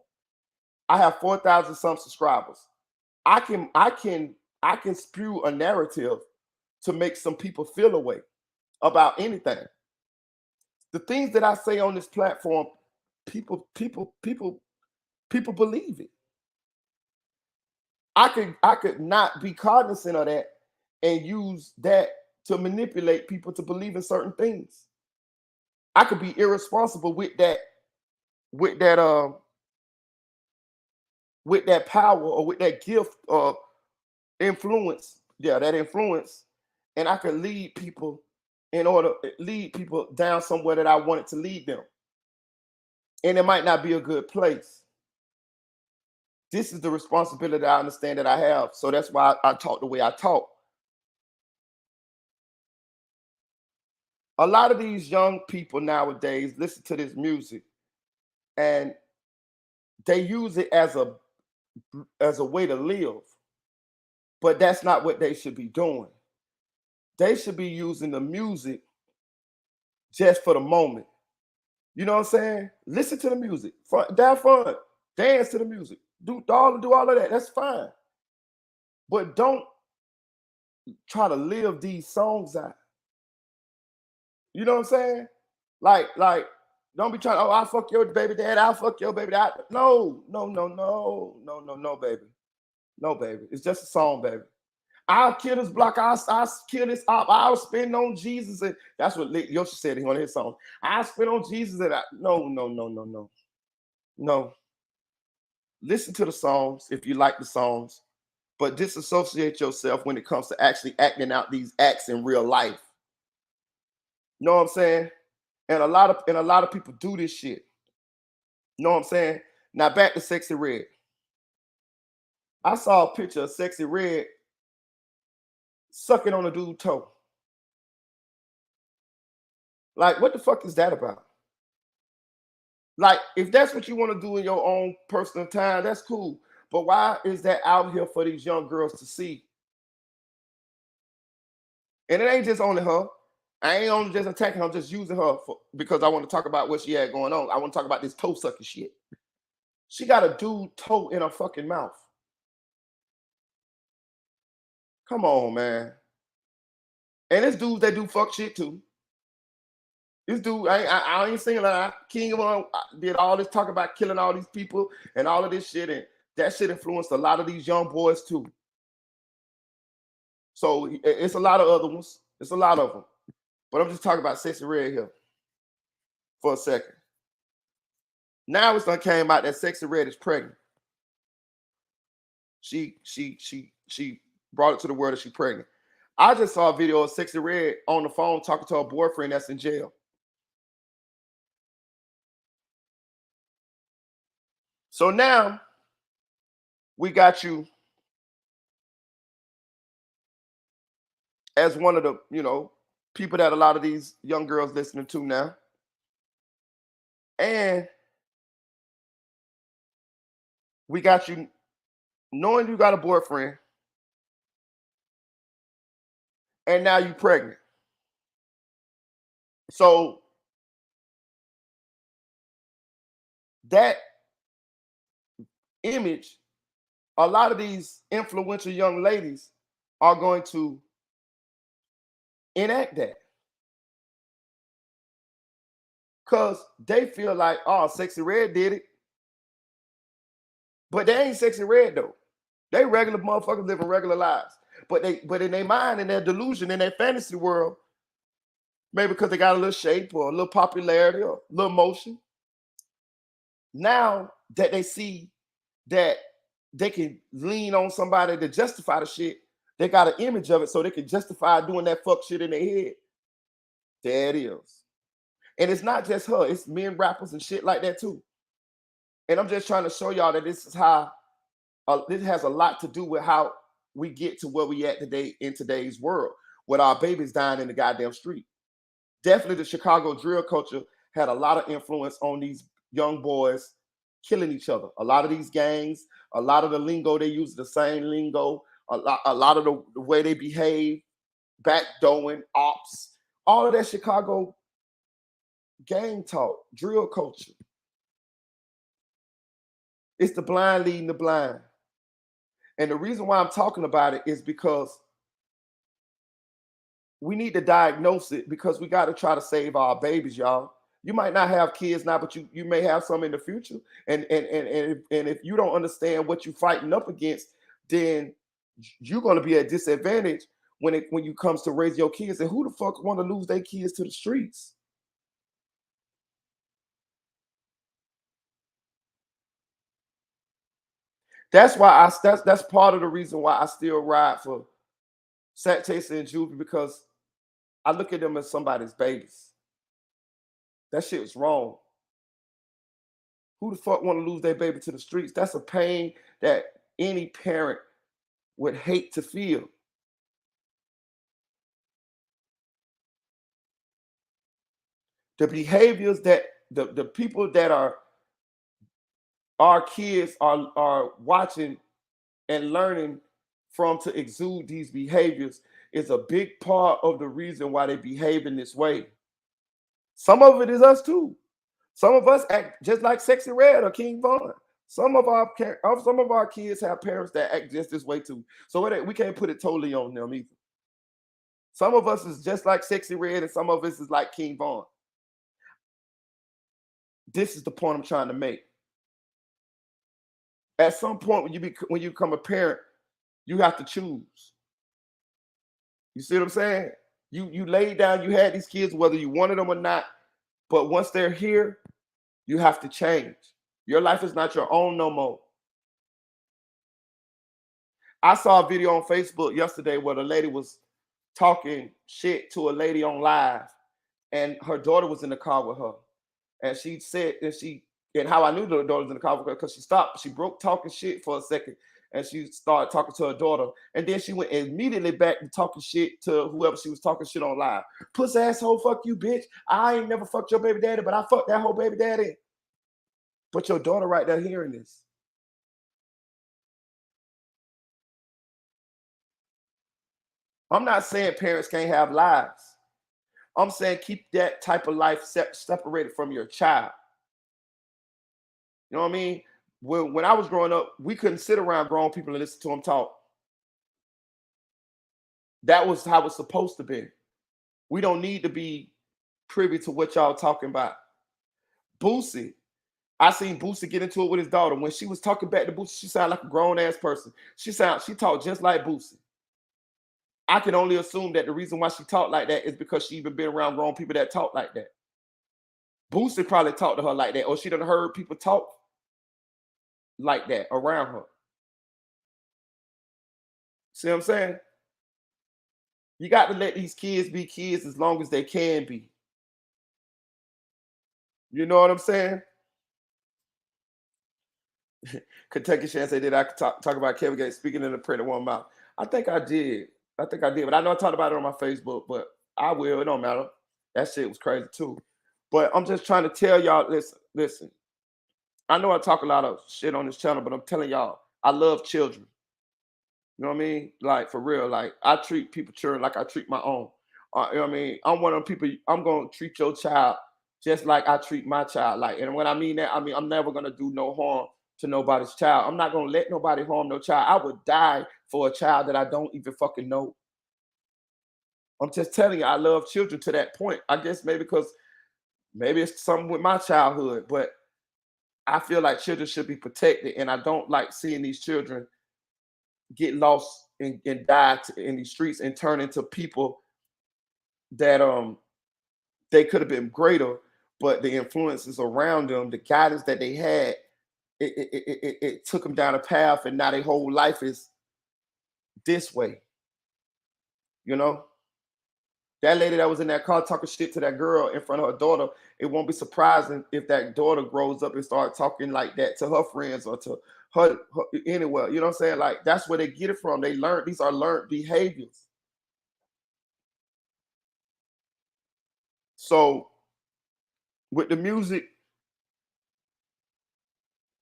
C: I have 4,000 some subscribers. I can spew a narrative to make some people feel a way about anything. The things that I say on this platform, people believe it. I could not be cognizant of that and use that to manipulate people to believe in certain things. I could be irresponsible with that with that power or with that gift of influence. Yeah, that influence, and I could lead people down somewhere that I wanted to lead them. And it might not be a good place. This is the responsibility I understand that I have. So that's why I talk the way I talk. A lot of these young people nowadays listen to this music and they use it as a way to live. But that's not what they should be doing. They should be using the music just for the moment. You know what I'm saying? Listen to the music. Have fun. Dance to the music. Do all of that. That's fine. But don't try to live these songs out. You know what I'm saying? Like, don't be trying, oh, I'll fuck your baby dad, I'll fuck your baby dad. No, no, no, no, no, no, no, baby. No, baby. It's just a song, baby. I'll kill this block. I'll kill this up. I'll spend on Jesus. And that's what Yoshi said in one of his songs. I'll spend on Jesus. And no, no, no, no, no. No. Listen to the songs if you like the songs, but disassociate yourself when it comes to actually acting out these acts in real life. You know what I'm saying? And a lot of people do this shit. You know what I'm saying? Now back to Sexy Red. I saw a picture of Sexy Red sucking on a dude's toe. Like, what the fuck is that about? Like, if that's what you want to do in your own personal time, that's cool. But why is that out here for these young girls to see? And it ain't just only her. I ain't only just attacking her, I'm just using her because I want to talk about what she had going on. I want to talk about this toe sucking shit. She got a dude toe in her fucking mouth. Come on, man. And it's dudes that do fuck shit too. This dude, I ain't saying like King of did all this talk about killing all these people and all of this shit, and that shit influenced a lot of these young boys too. So it's a lot of other ones. It's a lot of them. But I'm just talking about Sexy Red here for a second. Now it's done came out that Sexy Red is pregnant. She brought it to the world that she's pregnant. I just saw a video of Sexy Red on the phone talking to her boyfriend that's in jail. So now we got you as one of the, people that a lot of these young girls listening to now. And we got you knowing you got a boyfriend, and now you pregnant. So that image, a lot of these influential young ladies are going to enact that. Because they feel like, oh, Sexy Red did it. But they ain't Sexy Red though. They regular motherfuckers living regular lives. But in their mind, in their delusion, in their fantasy world, maybe because they got a little shape or a little popularity or a little motion. Now that they see that they can lean on somebody to justify the shit, they got an image of it so they can justify doing that fuck shit in their head. There it is. And it's not just her, it's men rappers and shit like that too. And I'm just trying to show y'all that this is how, this has a lot to do with how we get to where we at today in today's world, with our babies dying in the goddamn street. Definitely the Chicago drill culture had a lot of influence on these young boys killing each other. A lot of these gangs, a lot of the lingo they use, the same lingo, a lot of the way they behave, backdooring, ops, all of that Chicago gang talk, drill culture. It's the blind leading the blind. And the reason why I'm talking about it is because we need to diagnose it, because we got to try to save our babies, y'all. You might not have kids now, but you may have some in the future. And if you don't understand what you're fighting up against, then you're going to be at disadvantage when you comes to raise your kids. And who the fuck want to lose their kids to the streets? That's why that's part of the reason why I still ride for Sat Chaser and Juvie, because I look at them as somebody's babies. That shit was wrong. Who the fuck want to lose their baby to the streets? That's a pain that any parent would hate to feel. The behaviors that the people that are our kids are watching and learning from to exude these behaviors is a big part of the reason why they behave in this way. Some of it is us too. Some of us act just like Sexy Red or King Von. Some of our kids have parents that act just this way too. So we can't put it totally on them either. Some of us is just like Sexy Red, and some of us is like King Von. This is the point I'm trying to make. At some point, when you become a parent, you have to choose. You see what I'm saying? You laid down, you had these kids, whether you wanted them or not. But once they're here, you have to change. Your life is not your own no more. I saw a video on Facebook yesterday where the lady was talking shit to a lady on live, and her daughter was in the car with her. And she said, and how I knew the daughter was in the car with her, because she stopped, she broke talking shit for a second, and she started talking to her daughter. And then she went immediately back to talking shit to whoever she was talking shit on live. Puss asshole, fuck you, bitch. I ain't never fucked your baby daddy, but I fucked that whole baby daddy. But your daughter right there hearing this. I'm not saying parents can't have lives. I'm saying keep that type of life separated from your child. You know what I mean? When I was growing up, we couldn't sit around grown people and listen to them talk. That was how it's supposed to be. We don't need to be privy to what y'all talking about. Boosie, I seen Boosie get into it with his daughter. When she was talking back to Boosie, she sounded like a grown ass person. She talked just like Boosie. I can only assume that the reason why she talked like that is because she even been around grown people that talk like that. Boosie probably talked to her like that, or she done heard people talk like that around her. See what I'm saying? You got to let these kids be kids as long as they can be. You know what I'm saying? Kentucky Shan said, did I talk about Kevin Gates speaking in the print of one mouth? I think I did. But I know I talked about it on my Facebook, but I will. It don't matter. That shit was crazy too. But I'm just trying to tell y'all, listen. I know I talk a lot of shit on this channel, but I'm telling y'all, I love children. You know what I mean? Like, for real. Like, I treat people children like I treat my own. You know what I mean? I'm one of them people, I'm going to treat your child just like I treat my child. Like, and when I mean that, I mean, I'm never going to do no harm to nobody's child. I'm not going to let nobody harm no child. I would die for a child that I don't even fucking know. I'm just telling you, I love children to that point. I guess maybe because maybe it's something with my childhood, but I feel like children should be protected, and I don't like seeing these children get lost and die in these streets and turn into people that they could have been greater, but the influences around them, the guidance that they had, it took them down a path, and now their whole life is this way. You know, that lady that was in that car talking shit to that girl in front of her daughter, it won't be surprising if that daughter grows up and start talking like that to her friends or to her anywhere. You know what I'm saying? Like, that's where they get it from. They learn, these are learned behaviors. So with the music,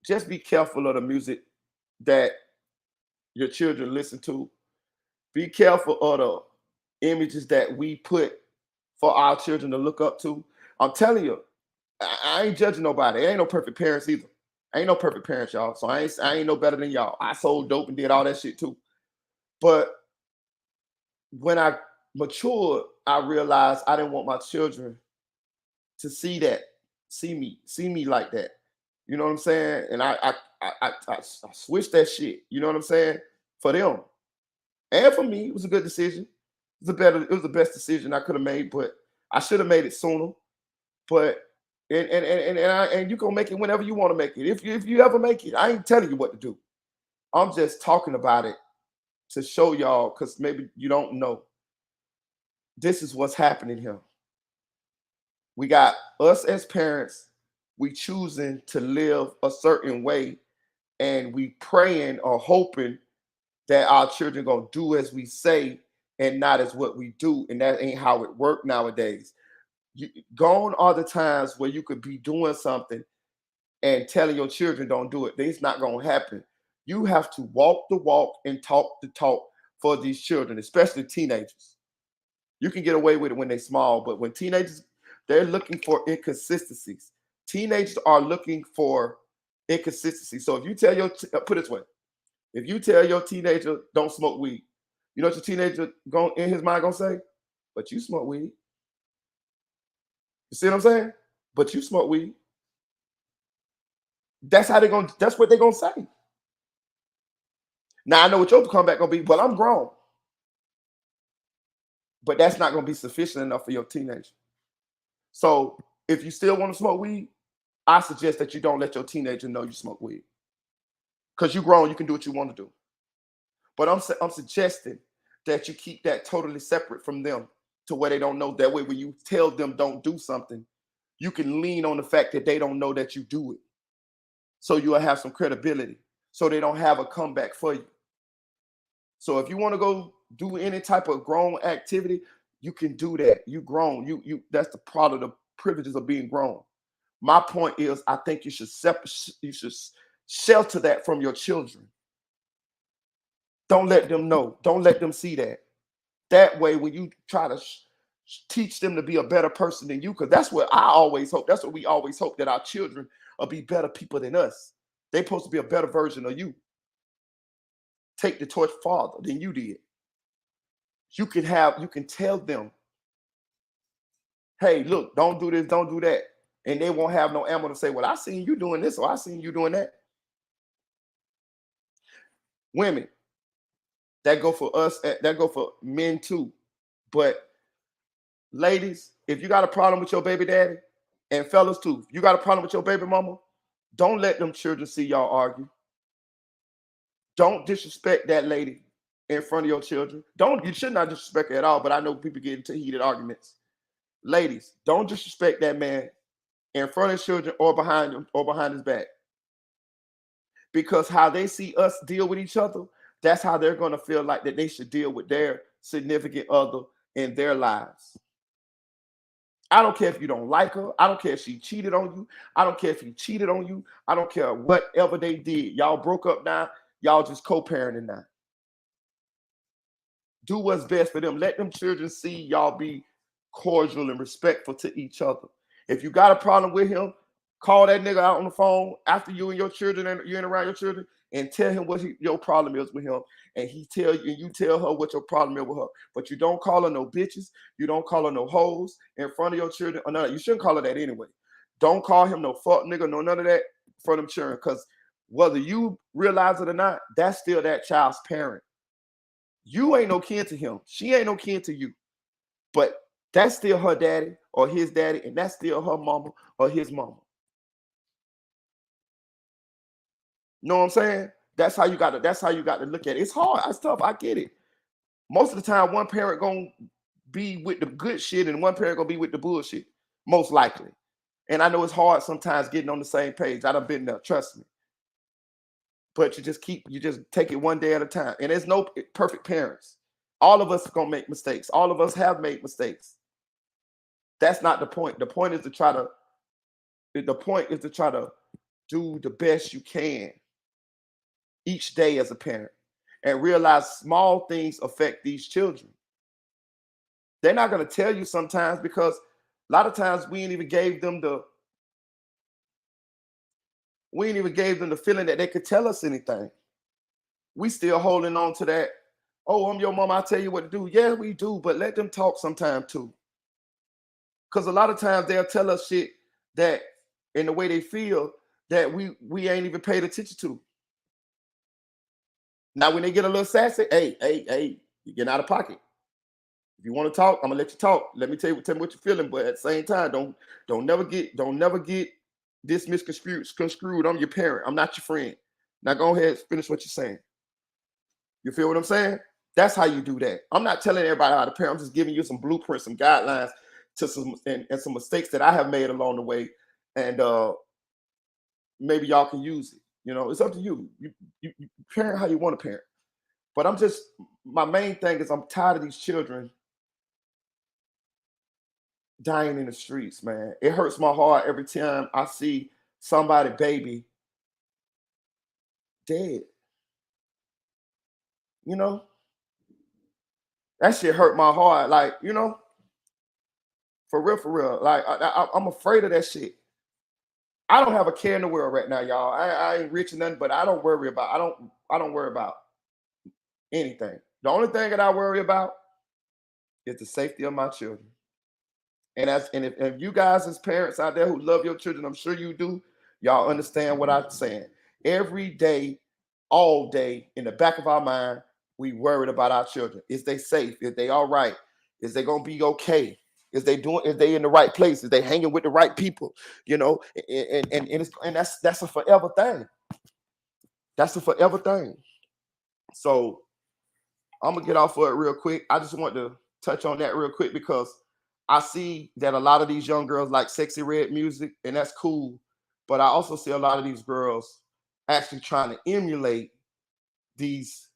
C: just be careful of the music that your children listen to. Be careful of the images that we put for our children to look up to. I'm telling you, I ain't judging nobody. There ain't no perfect parents either. Ain't no perfect parents, y'all. So I ain't no better than y'all. I sold dope and did all that shit too. But when I matured, I realized I didn't want my children to see that, see me like that. You know what I'm saying? And I switched that shit. You know what I'm saying? For them and for me, it was a good decision. It was the best decision I could have made, but I should have made it sooner. But and you gonna make it whenever you want to make it. If you ever make it, I ain't telling you what to do. I'm just talking about it to show y'all, because maybe you don't know. This is what's happening here. We got us as parents, we choosing to live a certain way, and we praying or hoping that our children gonna do as we say and not as what we do. And that ain't how it works nowadays. Gone are the times where you could be doing something and telling your children don't do it. It's not gonna happen. You have to walk the walk and talk the talk for these children, especially teenagers. You can get away with it when they're small, but when teenagers, they're looking for inconsistencies. Teenagers are looking for inconsistency. So if you tell put it this way, if you tell your teenager don't smoke weed, you know what your teenager in his mind gonna say? But you smoke weed. You see what I'm saying? But you smoke weed. That's what they're gonna say. Now I know what your comeback gonna be. Well, I'm grown. But that's not gonna be sufficient enough for your teenager. So if you still want to smoke weed, I suggest that you don't let your teenager know you smoke weed. Because you're grown, you can do what you want to do. But I'm suggesting that you keep that totally separate from them, to where they don't know. That way, when you tell them don't do something, you can lean on the fact that they don't know that you do it. So you'll have some credibility. So they don't have a comeback for you. So if you want to go do any type of grown activity, you can do that. You grown. You that's the part of the privileges of being grown. My point is, I think you should shelter that from your children. Don't let them know. Don't let them see that. That way, when you try to teach them to be a better person than you, because that's what I always hope. That's what we always hope, that our children will be better people than us. They're supposed to be a better version of you. Take the torch farther than you did. You can tell them Hey, look, don't do this, don't do that. And they won't have no ammo to say, well, I seen you doing this or I seen you doing that. Women, that go for us, that go for men too. But ladies, if you got a problem with your baby daddy, and fellas too, you got a problem with your baby mama, don't let them children see y'all argue. Don't disrespect that lady in front of your children. You should not disrespect her at all, but I know people get into heated arguments. Ladies, don't disrespect that man in front of his children or behind him or behind his back. Because how they see us deal with each other, that's how they're going to feel like that they should deal with their significant other in their lives. I don't care if you don't like her. I don't care if she cheated on you. I don't care if he cheated on you. I don't care whatever they did. Y'all broke up now. Y'all just co-parenting now. Do what's best for them. Let them children see y'all be cordial and respectful to each other. If you got a problem with him, call that nigga out on the phone after you and your children and you're in around your children and tell him what your problem is with him. And he tell you and you tell her what your problem is with her. But you don't call her no bitches. You don't call her no hoes in front of your children. Or none. You shouldn't call her that anyway. Don't call him no fuck nigga, no none of that for them children. Because whether you realize it or not, that's still that child's parent. You ain't no kin to him. She ain't no kin to you. But that's still her daddy or his daddy, and that's still her mama or his mama. Know what I'm saying? That's how you got to look at it. It's hard. It's tough. I get it. Most of the time, one parent gonna be with the good shit and one parent gonna be with the bullshit, most likely. And I know it's hard sometimes getting on the same page. I done been there, trust me. But you just take it one day at a time. And there's no perfect parents. All of us are gonna make mistakes. All of us have made mistakes. That's not the point. The point is to try to do the best you can each day as a parent and realize small things affect these children. They're not going to tell you sometimes because a lot of times we ain't even gave them the feeling that they could tell us anything. We still holding on to that, oh, I'm your mom, I'll tell you what to do. Yeah, we do, but let them talk sometime too. Because a lot of times they'll tell us shit that in the way they feel that we ain't even paid attention to. Now, when they get a little sassy, hey, you get out of pocket. If you want to talk, I'm gonna let you talk. Let me tell me what you're feeling, but at the same time, don't never get this misconstrued. I'm your parent. I'm not your friend. Now go ahead and finish what you're saying. You feel what I'm saying? That's how you do that. I'm not telling everybody how to parent. I'm just giving you some blueprints, some guidelines to some mistakes that I have made along the way, and maybe y'all can use it. You know, it's up to you. You parent how you want to parent. But my main thing is I'm tired of these children dying in the streets, man. It hurts my heart every time I see somebody baby dead. You know, that shit hurt my heart. Like, you know, for real. Like, I'm afraid of that shit. I don't have a care in the world right now, y'all. I ain't rich or nothing, but I don't worry about. I don't worry about anything. The only thing that I worry about is the safety of my children. And if you guys as parents out there who love your children, I'm sure you do, y'all understand what I'm saying. Every day, all day, in the back of our mind, we worried about our children. Is they safe? Is they all right? Is they gonna be okay? Is they in the right place? Is they hanging with the right people? You know, and that's a forever thing. That's a forever thing. So I'm gonna get off of it real quick. I just want to touch on that real quick because I see that a lot of these young girls like sexy red music, and that's cool. But I also see a lot of these girls actually trying to emulate these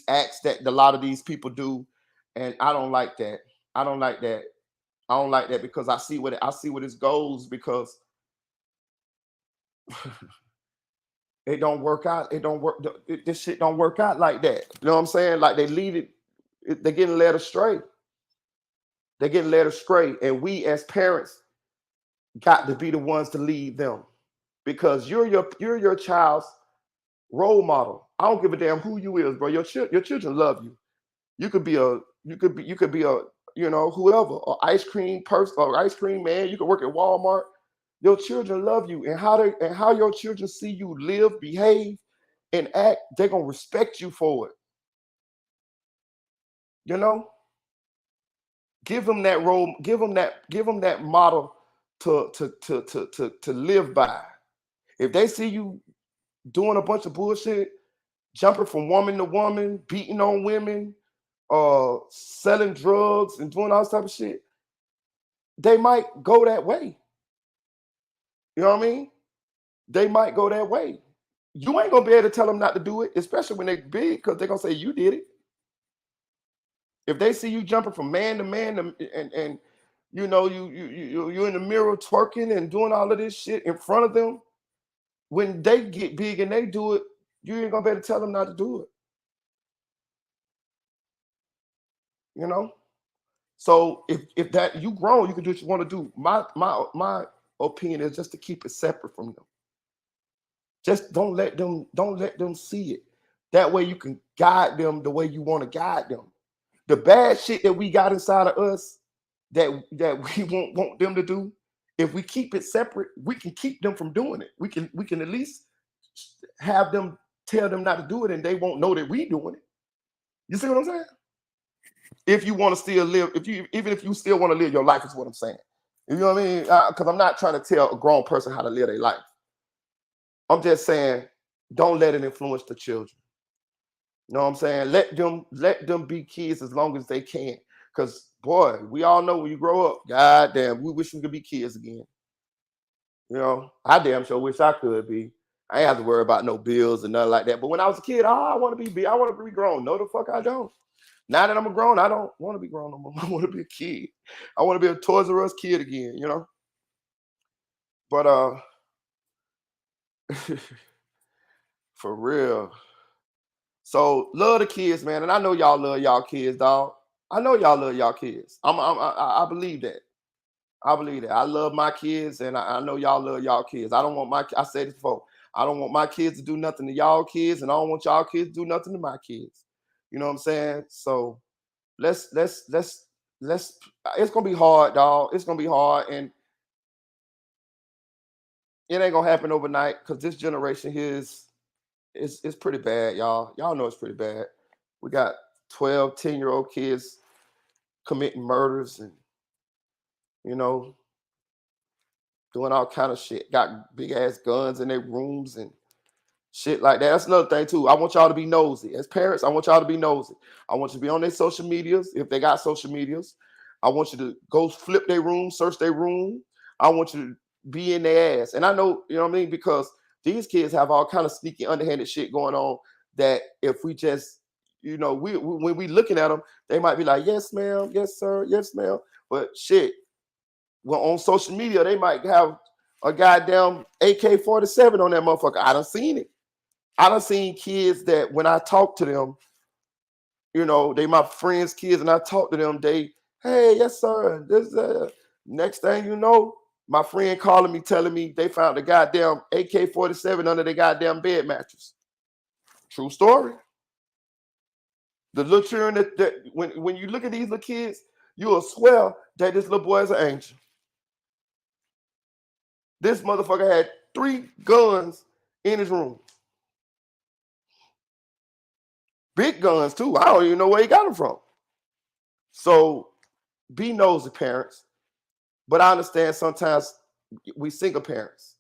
C: acts that a lot of these people do, and I don't like that. I don't like that. I don't like that because I see what it goes because it don't work out. It don't work. This shit don't work out like that. You know what I'm saying? Like they lead it. They're getting led astray. They're getting led astray, and we as parents got to be the ones to lead them because you're your child's role model. I don't give a damn who you is, bro. Your children love you. You could be a whoever, or ice cream person or ice cream man. You can work at Walmart. Your children love you, and how your children see you live, behave, and act, they're gonna respect you for it. You know, give them that role, give them that model to live by. If they see you doing a bunch of bullshit, jumping from woman to woman, beating on women, selling drugs and doing all this type of shit, they might go that way. You know what I mean? They might go that way. You ain't gonna be able to tell them not to do it, especially when they big, because they're gonna say you did it. If they see you jumping from man to man, and you in the mirror twerking and doing all of this shit in front of them, when they get big and they do it, you ain't gonna be able to tell them not to do it. You know. So if that you grown, you can do what you want to do. My opinion is just to keep it separate from them. Just don't let them see it. That way you can guide them the way you want to guide them. The bad shit that we got inside of us that we won't want them to do, if we keep it separate, we can keep them from doing it. We can at least have them tell them not to do it, and they won't know that we doing it. You see what I'm saying? If you want to still live, even if you still want to live your life, is what I'm saying. You know what I mean? Because I'm not trying to tell a grown person how to live their life. I'm just saying, don't let it influence the children. You know what I'm saying? Let them be kids as long as they can. Because boy, we all know when you grow up, goddamn, we wish we could be kids again. You know, I damn sure wish I could be. I ain't have to worry about no bills and nothing like that. But when I was a kid, I want to be I want to be grown. No, the fuck I don't. Now that I'm a grown, I don't want to be grown no more. I want to be a kid. I want to be a Toys R Us kid again, you know? But for real. So love the kids, man. And I know y'all love y'all kids, dog. I know y'all love y'all kids. I believe that. I believe that. I love my kids, and I know y'all love y'all kids. I don't want I said this before. I don't want my kids to do nothing to y'all kids, and I don't want y'all kids to do nothing to my kids. You know what I'm saying? So let's it's gonna be hard, dog. It's gonna be hard, and it ain't gonna happen overnight because this generation here is pretty bad, y'all. Y'all know it's pretty bad. We got 12, 10-year-old kids committing murders and you know doing all kind of shit. Got big ass guns in their rooms and shit like that. That's another thing too. I want y'all to be nosy. As parents, I want y'all to be nosy. I want you to be on their social medias if they got social medias. I want you to go flip their room, search their room. I want you to be in their ass. And I know, you know what I mean, because these kids have all kind of sneaky, underhanded shit going on that if we just, we when we looking at them, they might be like, yes, ma'am, yes, sir, yes, ma'am. But shit, well, on social media, they might have a goddamn AK-47 on that motherfucker. I done seen it. I done seen kids that when I talk to them, they my friends' kids, and I talk to them, hey, yes, sir. This next thing you know, my friend calling me, telling me they found the goddamn AK-47 under their goddamn bed mattress. True story. The little children that when you look at these little kids, you'll swear that this little boy is an angel. This motherfucker had 3 guns in his room. Big guns too. I don't even know where he got them from. So be nosy, parents. But I understand sometimes we single parents.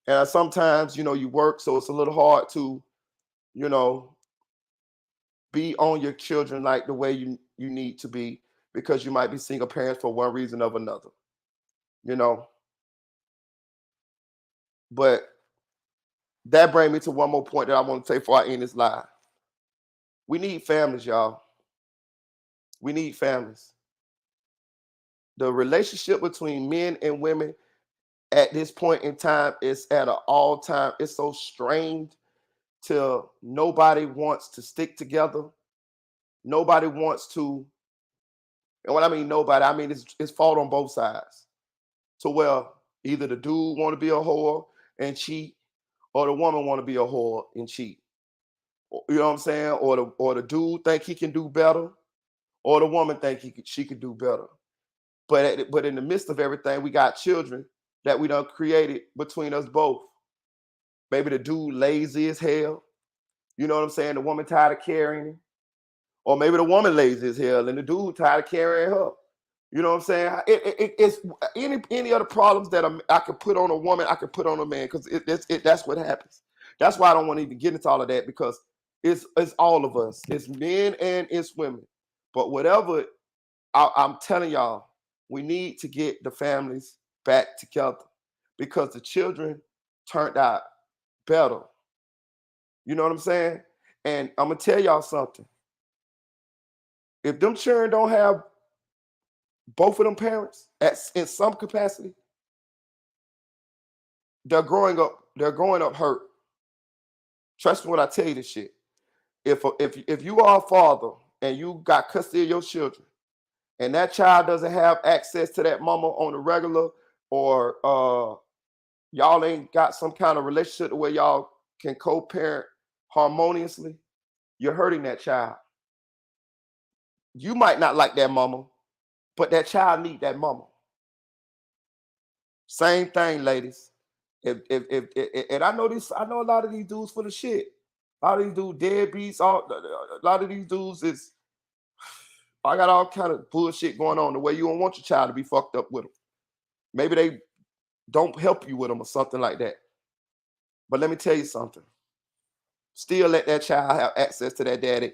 C: And sometimes, you work, so it's a little hard to, be on your children like the way you need to be because you might be single parents for one reason or another. But that brings me to one more point that I want to take before I end this live. We need families, y'all. We need families. The relationship between men and women at this point in time is at an all-time. It's so strained till nobody wants to stick together. Nobody wants to, and when I mean nobody, I mean it's fault on both sides. So well, either the dude want to be a whore and cheat, or the woman want to be a whore and cheat. You know what I'm saying? Or the dude think he can do better, or the woman think she could do better. But in the midst of everything, we got children that we done created between us both. Maybe the dude lazy as hell. You know what I'm saying? The woman tired of carrying him. Or maybe the woman lazy as hell and the dude tired of carrying her. You know what I'm saying? It's any other problems that I could put on a woman, I could put on a man, because that's what happens. That's why I don't want to even get into all of that, because it's all of us. It's men and it's women. But whatever, I'm telling y'all, we need to get the families back together, because the children turned out better. You know what I'm saying? And I'm gonna tell y'all something. If them children don't have both of them parents in some capacity, they're growing up hurt. Trust me when I tell you this shit. If you are a father and you got custody of your children, and that child doesn't have access to that mama on the regular, or y'all ain't got some kind of relationship where y'all can co-parent harmoniously, you're hurting that child. You might not like that mama, but that child need that mama. Same thing, ladies. If and I know a lot of these dudes full of shit. A lot of these dudes deadbeats. A lot of these dudes is, I got all kind of bullshit going on. The way you don't want your child to be fucked up with them. Maybe they don't help you with them or something like that. But let me tell you something. Still let that child have access to that daddy,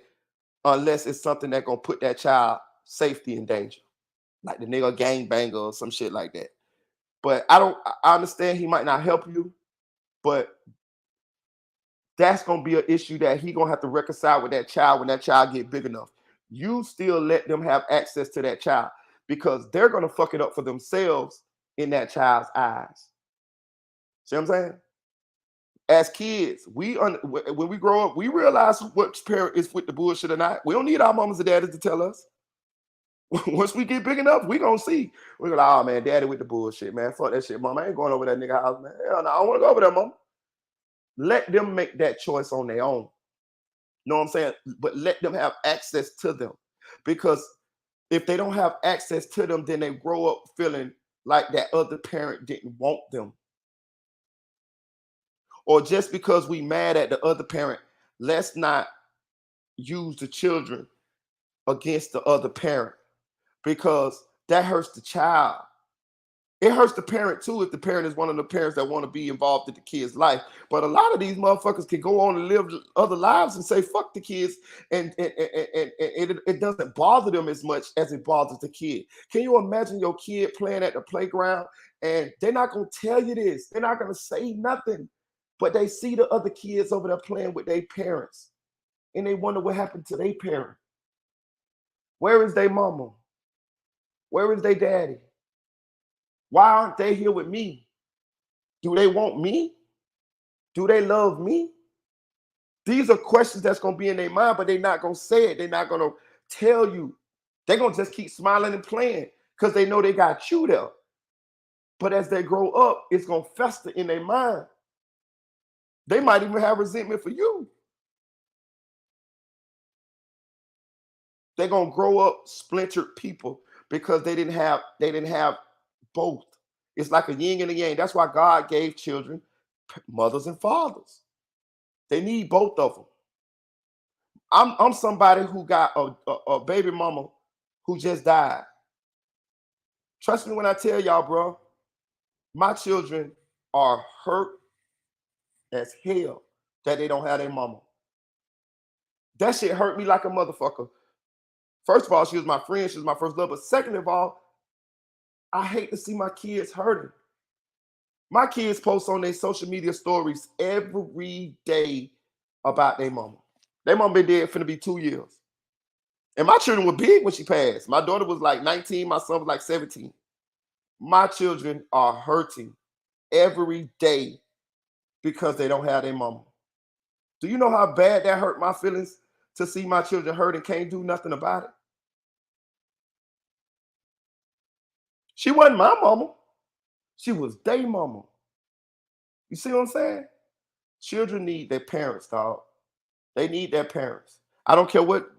C: unless it's something that gonna put that child safety in danger, like the nigga gangbanger or some shit like that. But I understand he might not help you, but that's gonna be an issue that he gonna have to reconcile with that child when that child get big enough. You still let them have access to that child, because they're gonna fuck it up for themselves in that child's eyes. See what I'm saying? As kids, when we grow up, we realize which parent is with the bullshit or not. We don't need our mamas and daddies to tell us. Once we get big enough, we gonna see. We're gonna, oh man, daddy with the bullshit, man. Fuck that shit, mom. I ain't going over that nigga house, man. Hell no, I don't want to go over there, mom. Let them make that choice on their own. Know what I'm saying? But let them have access to them. Because if they don't have access to them, then they grow up feeling like that other parent didn't want them. Or just because we mad at the other parent, let's not use the children against the other parent, because that hurts the child. It hurts the parent too if the parent is one of the parents that want to be involved in the kid's life. But a lot of these motherfuckers can go on and live other lives and say fuck the kids, and it doesn't bother them as much as it bothers the kid. Can you imagine your kid playing at the playground and they're not gonna tell you this, they're not gonna say nothing, but they see the other kids over there playing with their parents, and they wonder what happened to their parent. Where is their mama? Where is their daddy? Why aren't they here with me? Do they want me? Do they love me? These are questions that's going to be in their mind, but they're not going to say it. They're not going to tell you. They're going to just keep smiling and playing because they know they got you there. But as they grow up, it's going to fester in their mind. They might even have resentment for you. They're going to grow up splintered people because they didn't have both. It's like a yin and a yang. That's why God gave children mothers and fathers. They need both of them. I'm somebody who got a baby mama who just died. Trust me when I tell y'all, bro, my children are hurt as hell that they don't have their mama. That shit hurt me like a motherfucker. First of all, she was my friend. She was my first love. But second of all, I hate to see my kids hurting. My kids post on their social media stories every day about their mama. Their mama been dead finna be 2 years. And my children were big when she passed. My daughter was like 19. My son was like 17. My children are hurting every day because they don't have their mama. Do you know how bad that hurt my feelings to see my children hurt and can't do nothing about it? She wasn't my mama. She was their mama. You see what I'm saying? Children need their parents, dog. They need their parents. I don't care what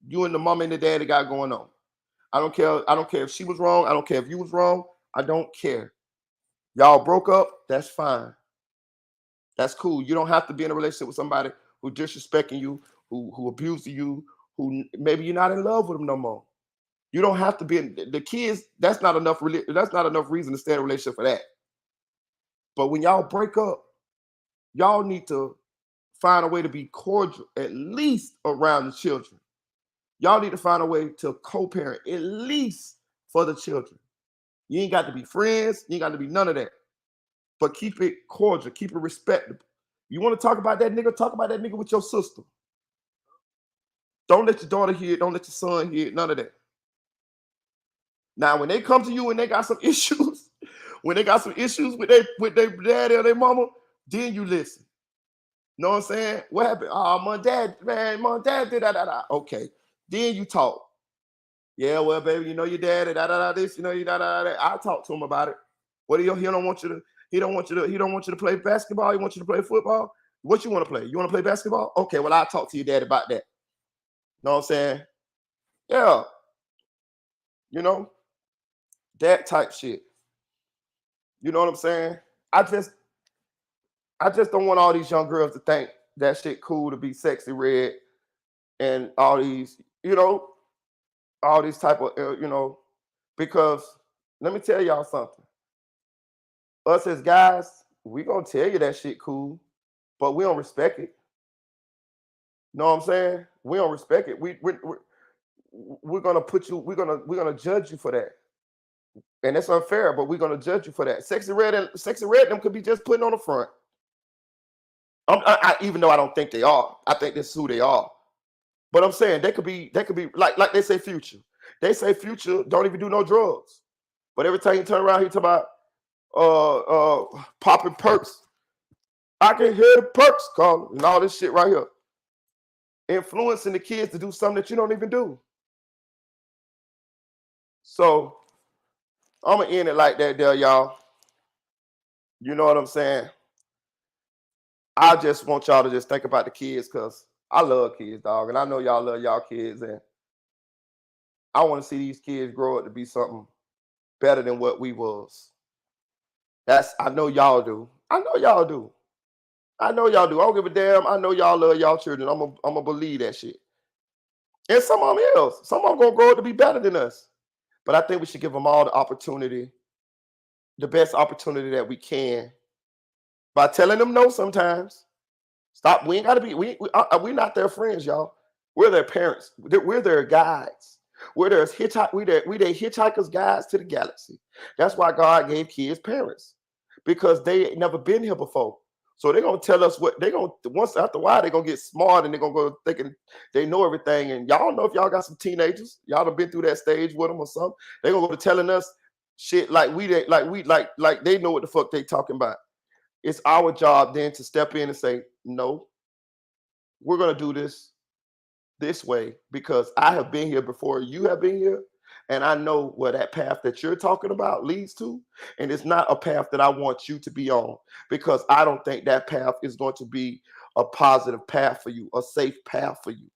C: you and the mom and the daddy got going on. I don't care. I don't care if she was wrong. I don't care if you was wrong. I don't care. Y'all broke up. That's fine. That's cool. You don't have to be in a relationship with somebody who disrespecting you, who abusing you, who maybe you're not in love with them no more. You don't have to be in the kids. That's not enough. That's not enough reason to stay in a relationship for that. But when y'all break up, y'all need to find a way to be cordial, at least around the children. Y'all need to find a way to co-parent, at least for the children. You ain't got to be friends. You ain't got to be none of that. But keep it cordial. Keep it respectable. You want to talk about that nigga? Talk about that nigga with your sister. Don't let your daughter hear it. Don't let your son hear it. None of that. Now, when they come to you and they got some issues, when they got some issues with their daddy or their mama, then you listen. Know what I'm saying? What happened? Oh, mom, dad did that. Okay. Then you talk. Yeah, well, baby, you know your daddy, this, you know, you I'll talk to him about it. What do he don't want you to, he don't want you to play basketball, he wants you to play football. What you want to play? You want to play basketball? Okay, well, I'll talk to your dad about that. Know what I'm saying? Yeah. You know, that type shit. You know what I'm saying? I just don't want all these young girls to think that shit cool to be sexy red and all these, all these type of, because let me tell y'all something. Us as guys, we gonna tell you that shit cool, but we don't respect it. Know what I'm saying? We don't respect it. We're gonna put you. We're gonna judge you for that, and it's unfair. But we're gonna judge you for that. Sexy red them could be just putting on the front. Even though I don't think they are. I think this is who they are. But I'm saying they could be like they say Future. They say Future don't even do no drugs. But every time you turn around, he talk about popping perks. I can hear the perks calling and all this shit right here. Influencing the kids to do something that you don't even do. So I'm gonna end it like that there, y'all. You know what I'm saying? I just want y'all to just think about the kids because I love kids, dog. And I know y'all love y'all kids. And I want to see these kids grow up to be something better than what we was. I know y'all do. I know y'all do. I know y'all do. I don't give a damn. I know y'all love y'all children. I'm gonna believe that shit. And some of them else. Some of them gonna grow up to be better than us. But I think we should give them all the opportunity, the best opportunity that we can, by telling them no sometimes. Stop. We ain't gotta be. We're not their friends, y'all. We're their parents. We're their guides. We're their hitchhikers guides to the galaxy. That's why God gave kids parents, because they ain't never been here before. So they're gonna tell us what they're gonna. Once after a while, they're gonna get smart and they're gonna go thinking they know everything. And y'all know if y'all got some teenagers, y'all have been through that stage with them or something. They're gonna go to telling us shit like they know what the fuck they talking about. It's our job then to step in and say, no, we're gonna do this way because I have been here before you have been here. And I know where that path that you're talking about leads to. And it's not a path that I want you to be on, because I don't think that path is going to be a positive path for you, a safe path for you.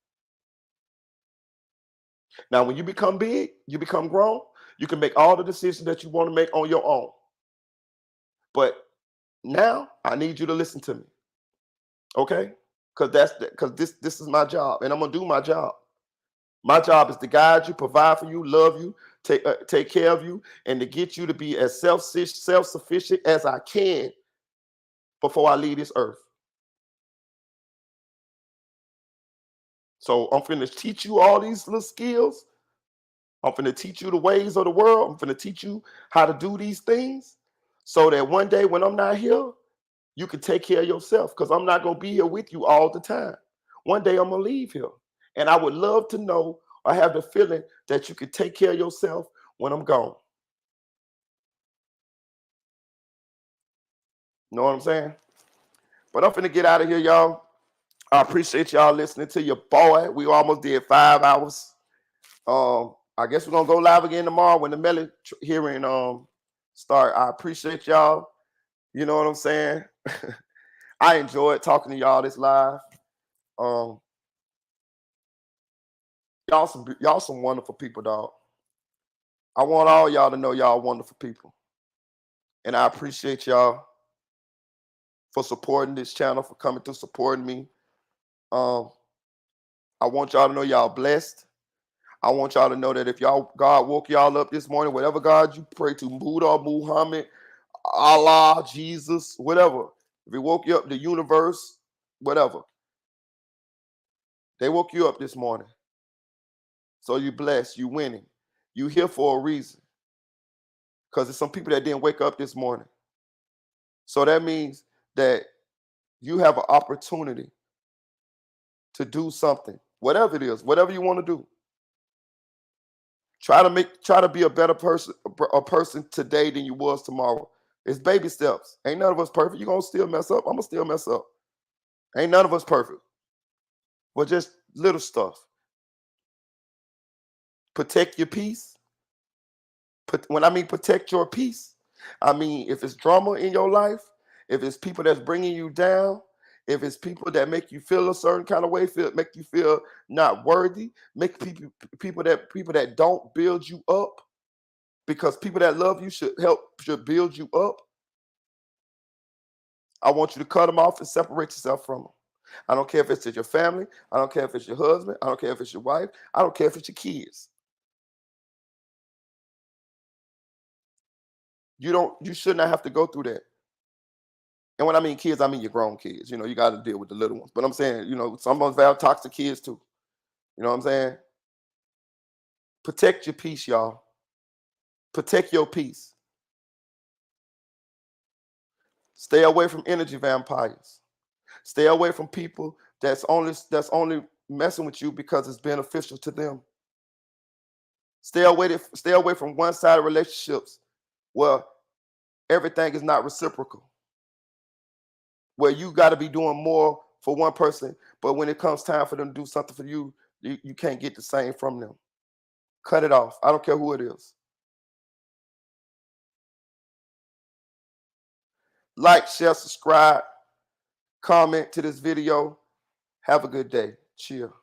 C: Now, when you become big, you become grown, you can make all the decisions that you want to make on your own. But now I need you to listen to me. Okay? Because this is my job and I'm gonna do my job. My job is to guide you, provide for you, love you, take care of you, and to get you to be as self-sufficient as I can before I leave this earth. So I'm finna teach you all these little skills. I'm finna teach you the ways of the world. I'm finna teach you how to do these things so that one day when I'm not here, you can take care of yourself, because I'm not gonna be here with you all the time. One day I'm gonna leave here. And I would love to know or have the feeling that you can take care of yourself when I'm gone. You know what I'm saying? But I'm finna get out of here, y'all. I appreciate y'all listening to your boy. We almost did 5 hours. I guess we're gonna go live again tomorrow when the Melly hearing start. I appreciate y'all. You know what I'm saying? I enjoyed talking to y'all this live. Y'all some wonderful people, dog. I want all y'all to know y'all wonderful people. And I appreciate y'all for supporting this channel, for coming through supporting me. Um, I want y'all to know y'all blessed. I want y'all to know that if God woke y'all up this morning, whatever God you pray to, Buddha, Muhammad, Allah, Jesus, whatever. If he woke you up, the universe, whatever. They woke you up this morning. So you blessed, you winning. You here for a reason. Because there's some people that didn't wake up this morning. So that means that you have an opportunity to do something, whatever it is, whatever you want to do. Try to be a better person, a person today than you was tomorrow. It's baby steps. Ain't none of us perfect. You're gonna still mess up. I'm gonna still mess up. Ain't none of us perfect. But just little stuff. Protect your peace. When I mean protect your peace, I mean if it's drama in your life, if it's people that's bringing you down, if it's people that make you feel a certain kind of way, make you feel not worthy, make people that don't build you up, because people that love you should build you up. I want you to cut them off and separate yourself from them. I don't care if it's your family. I don't care if it's your husband. I don't care if it's your wife. I don't care if it's your kids. You should not have to go through that. And when I mean kids, I mean your grown kids. You know, you got to deal with the little ones. But I'm saying, some of us have toxic kids too. You know what I'm saying? Protect your peace, y'all. Protect your peace. Stay away from energy vampires. Stay away from people that's only messing with you because it's beneficial to them. Stay away from one-sided relationships where everything is not reciprocal. Where you got to be doing more for one person, but when it comes time for them to do something for you, you can't get the same from them. Cut it off. I don't care who it is. Like, share, subscribe, comment to this video. Have a good day. Chill.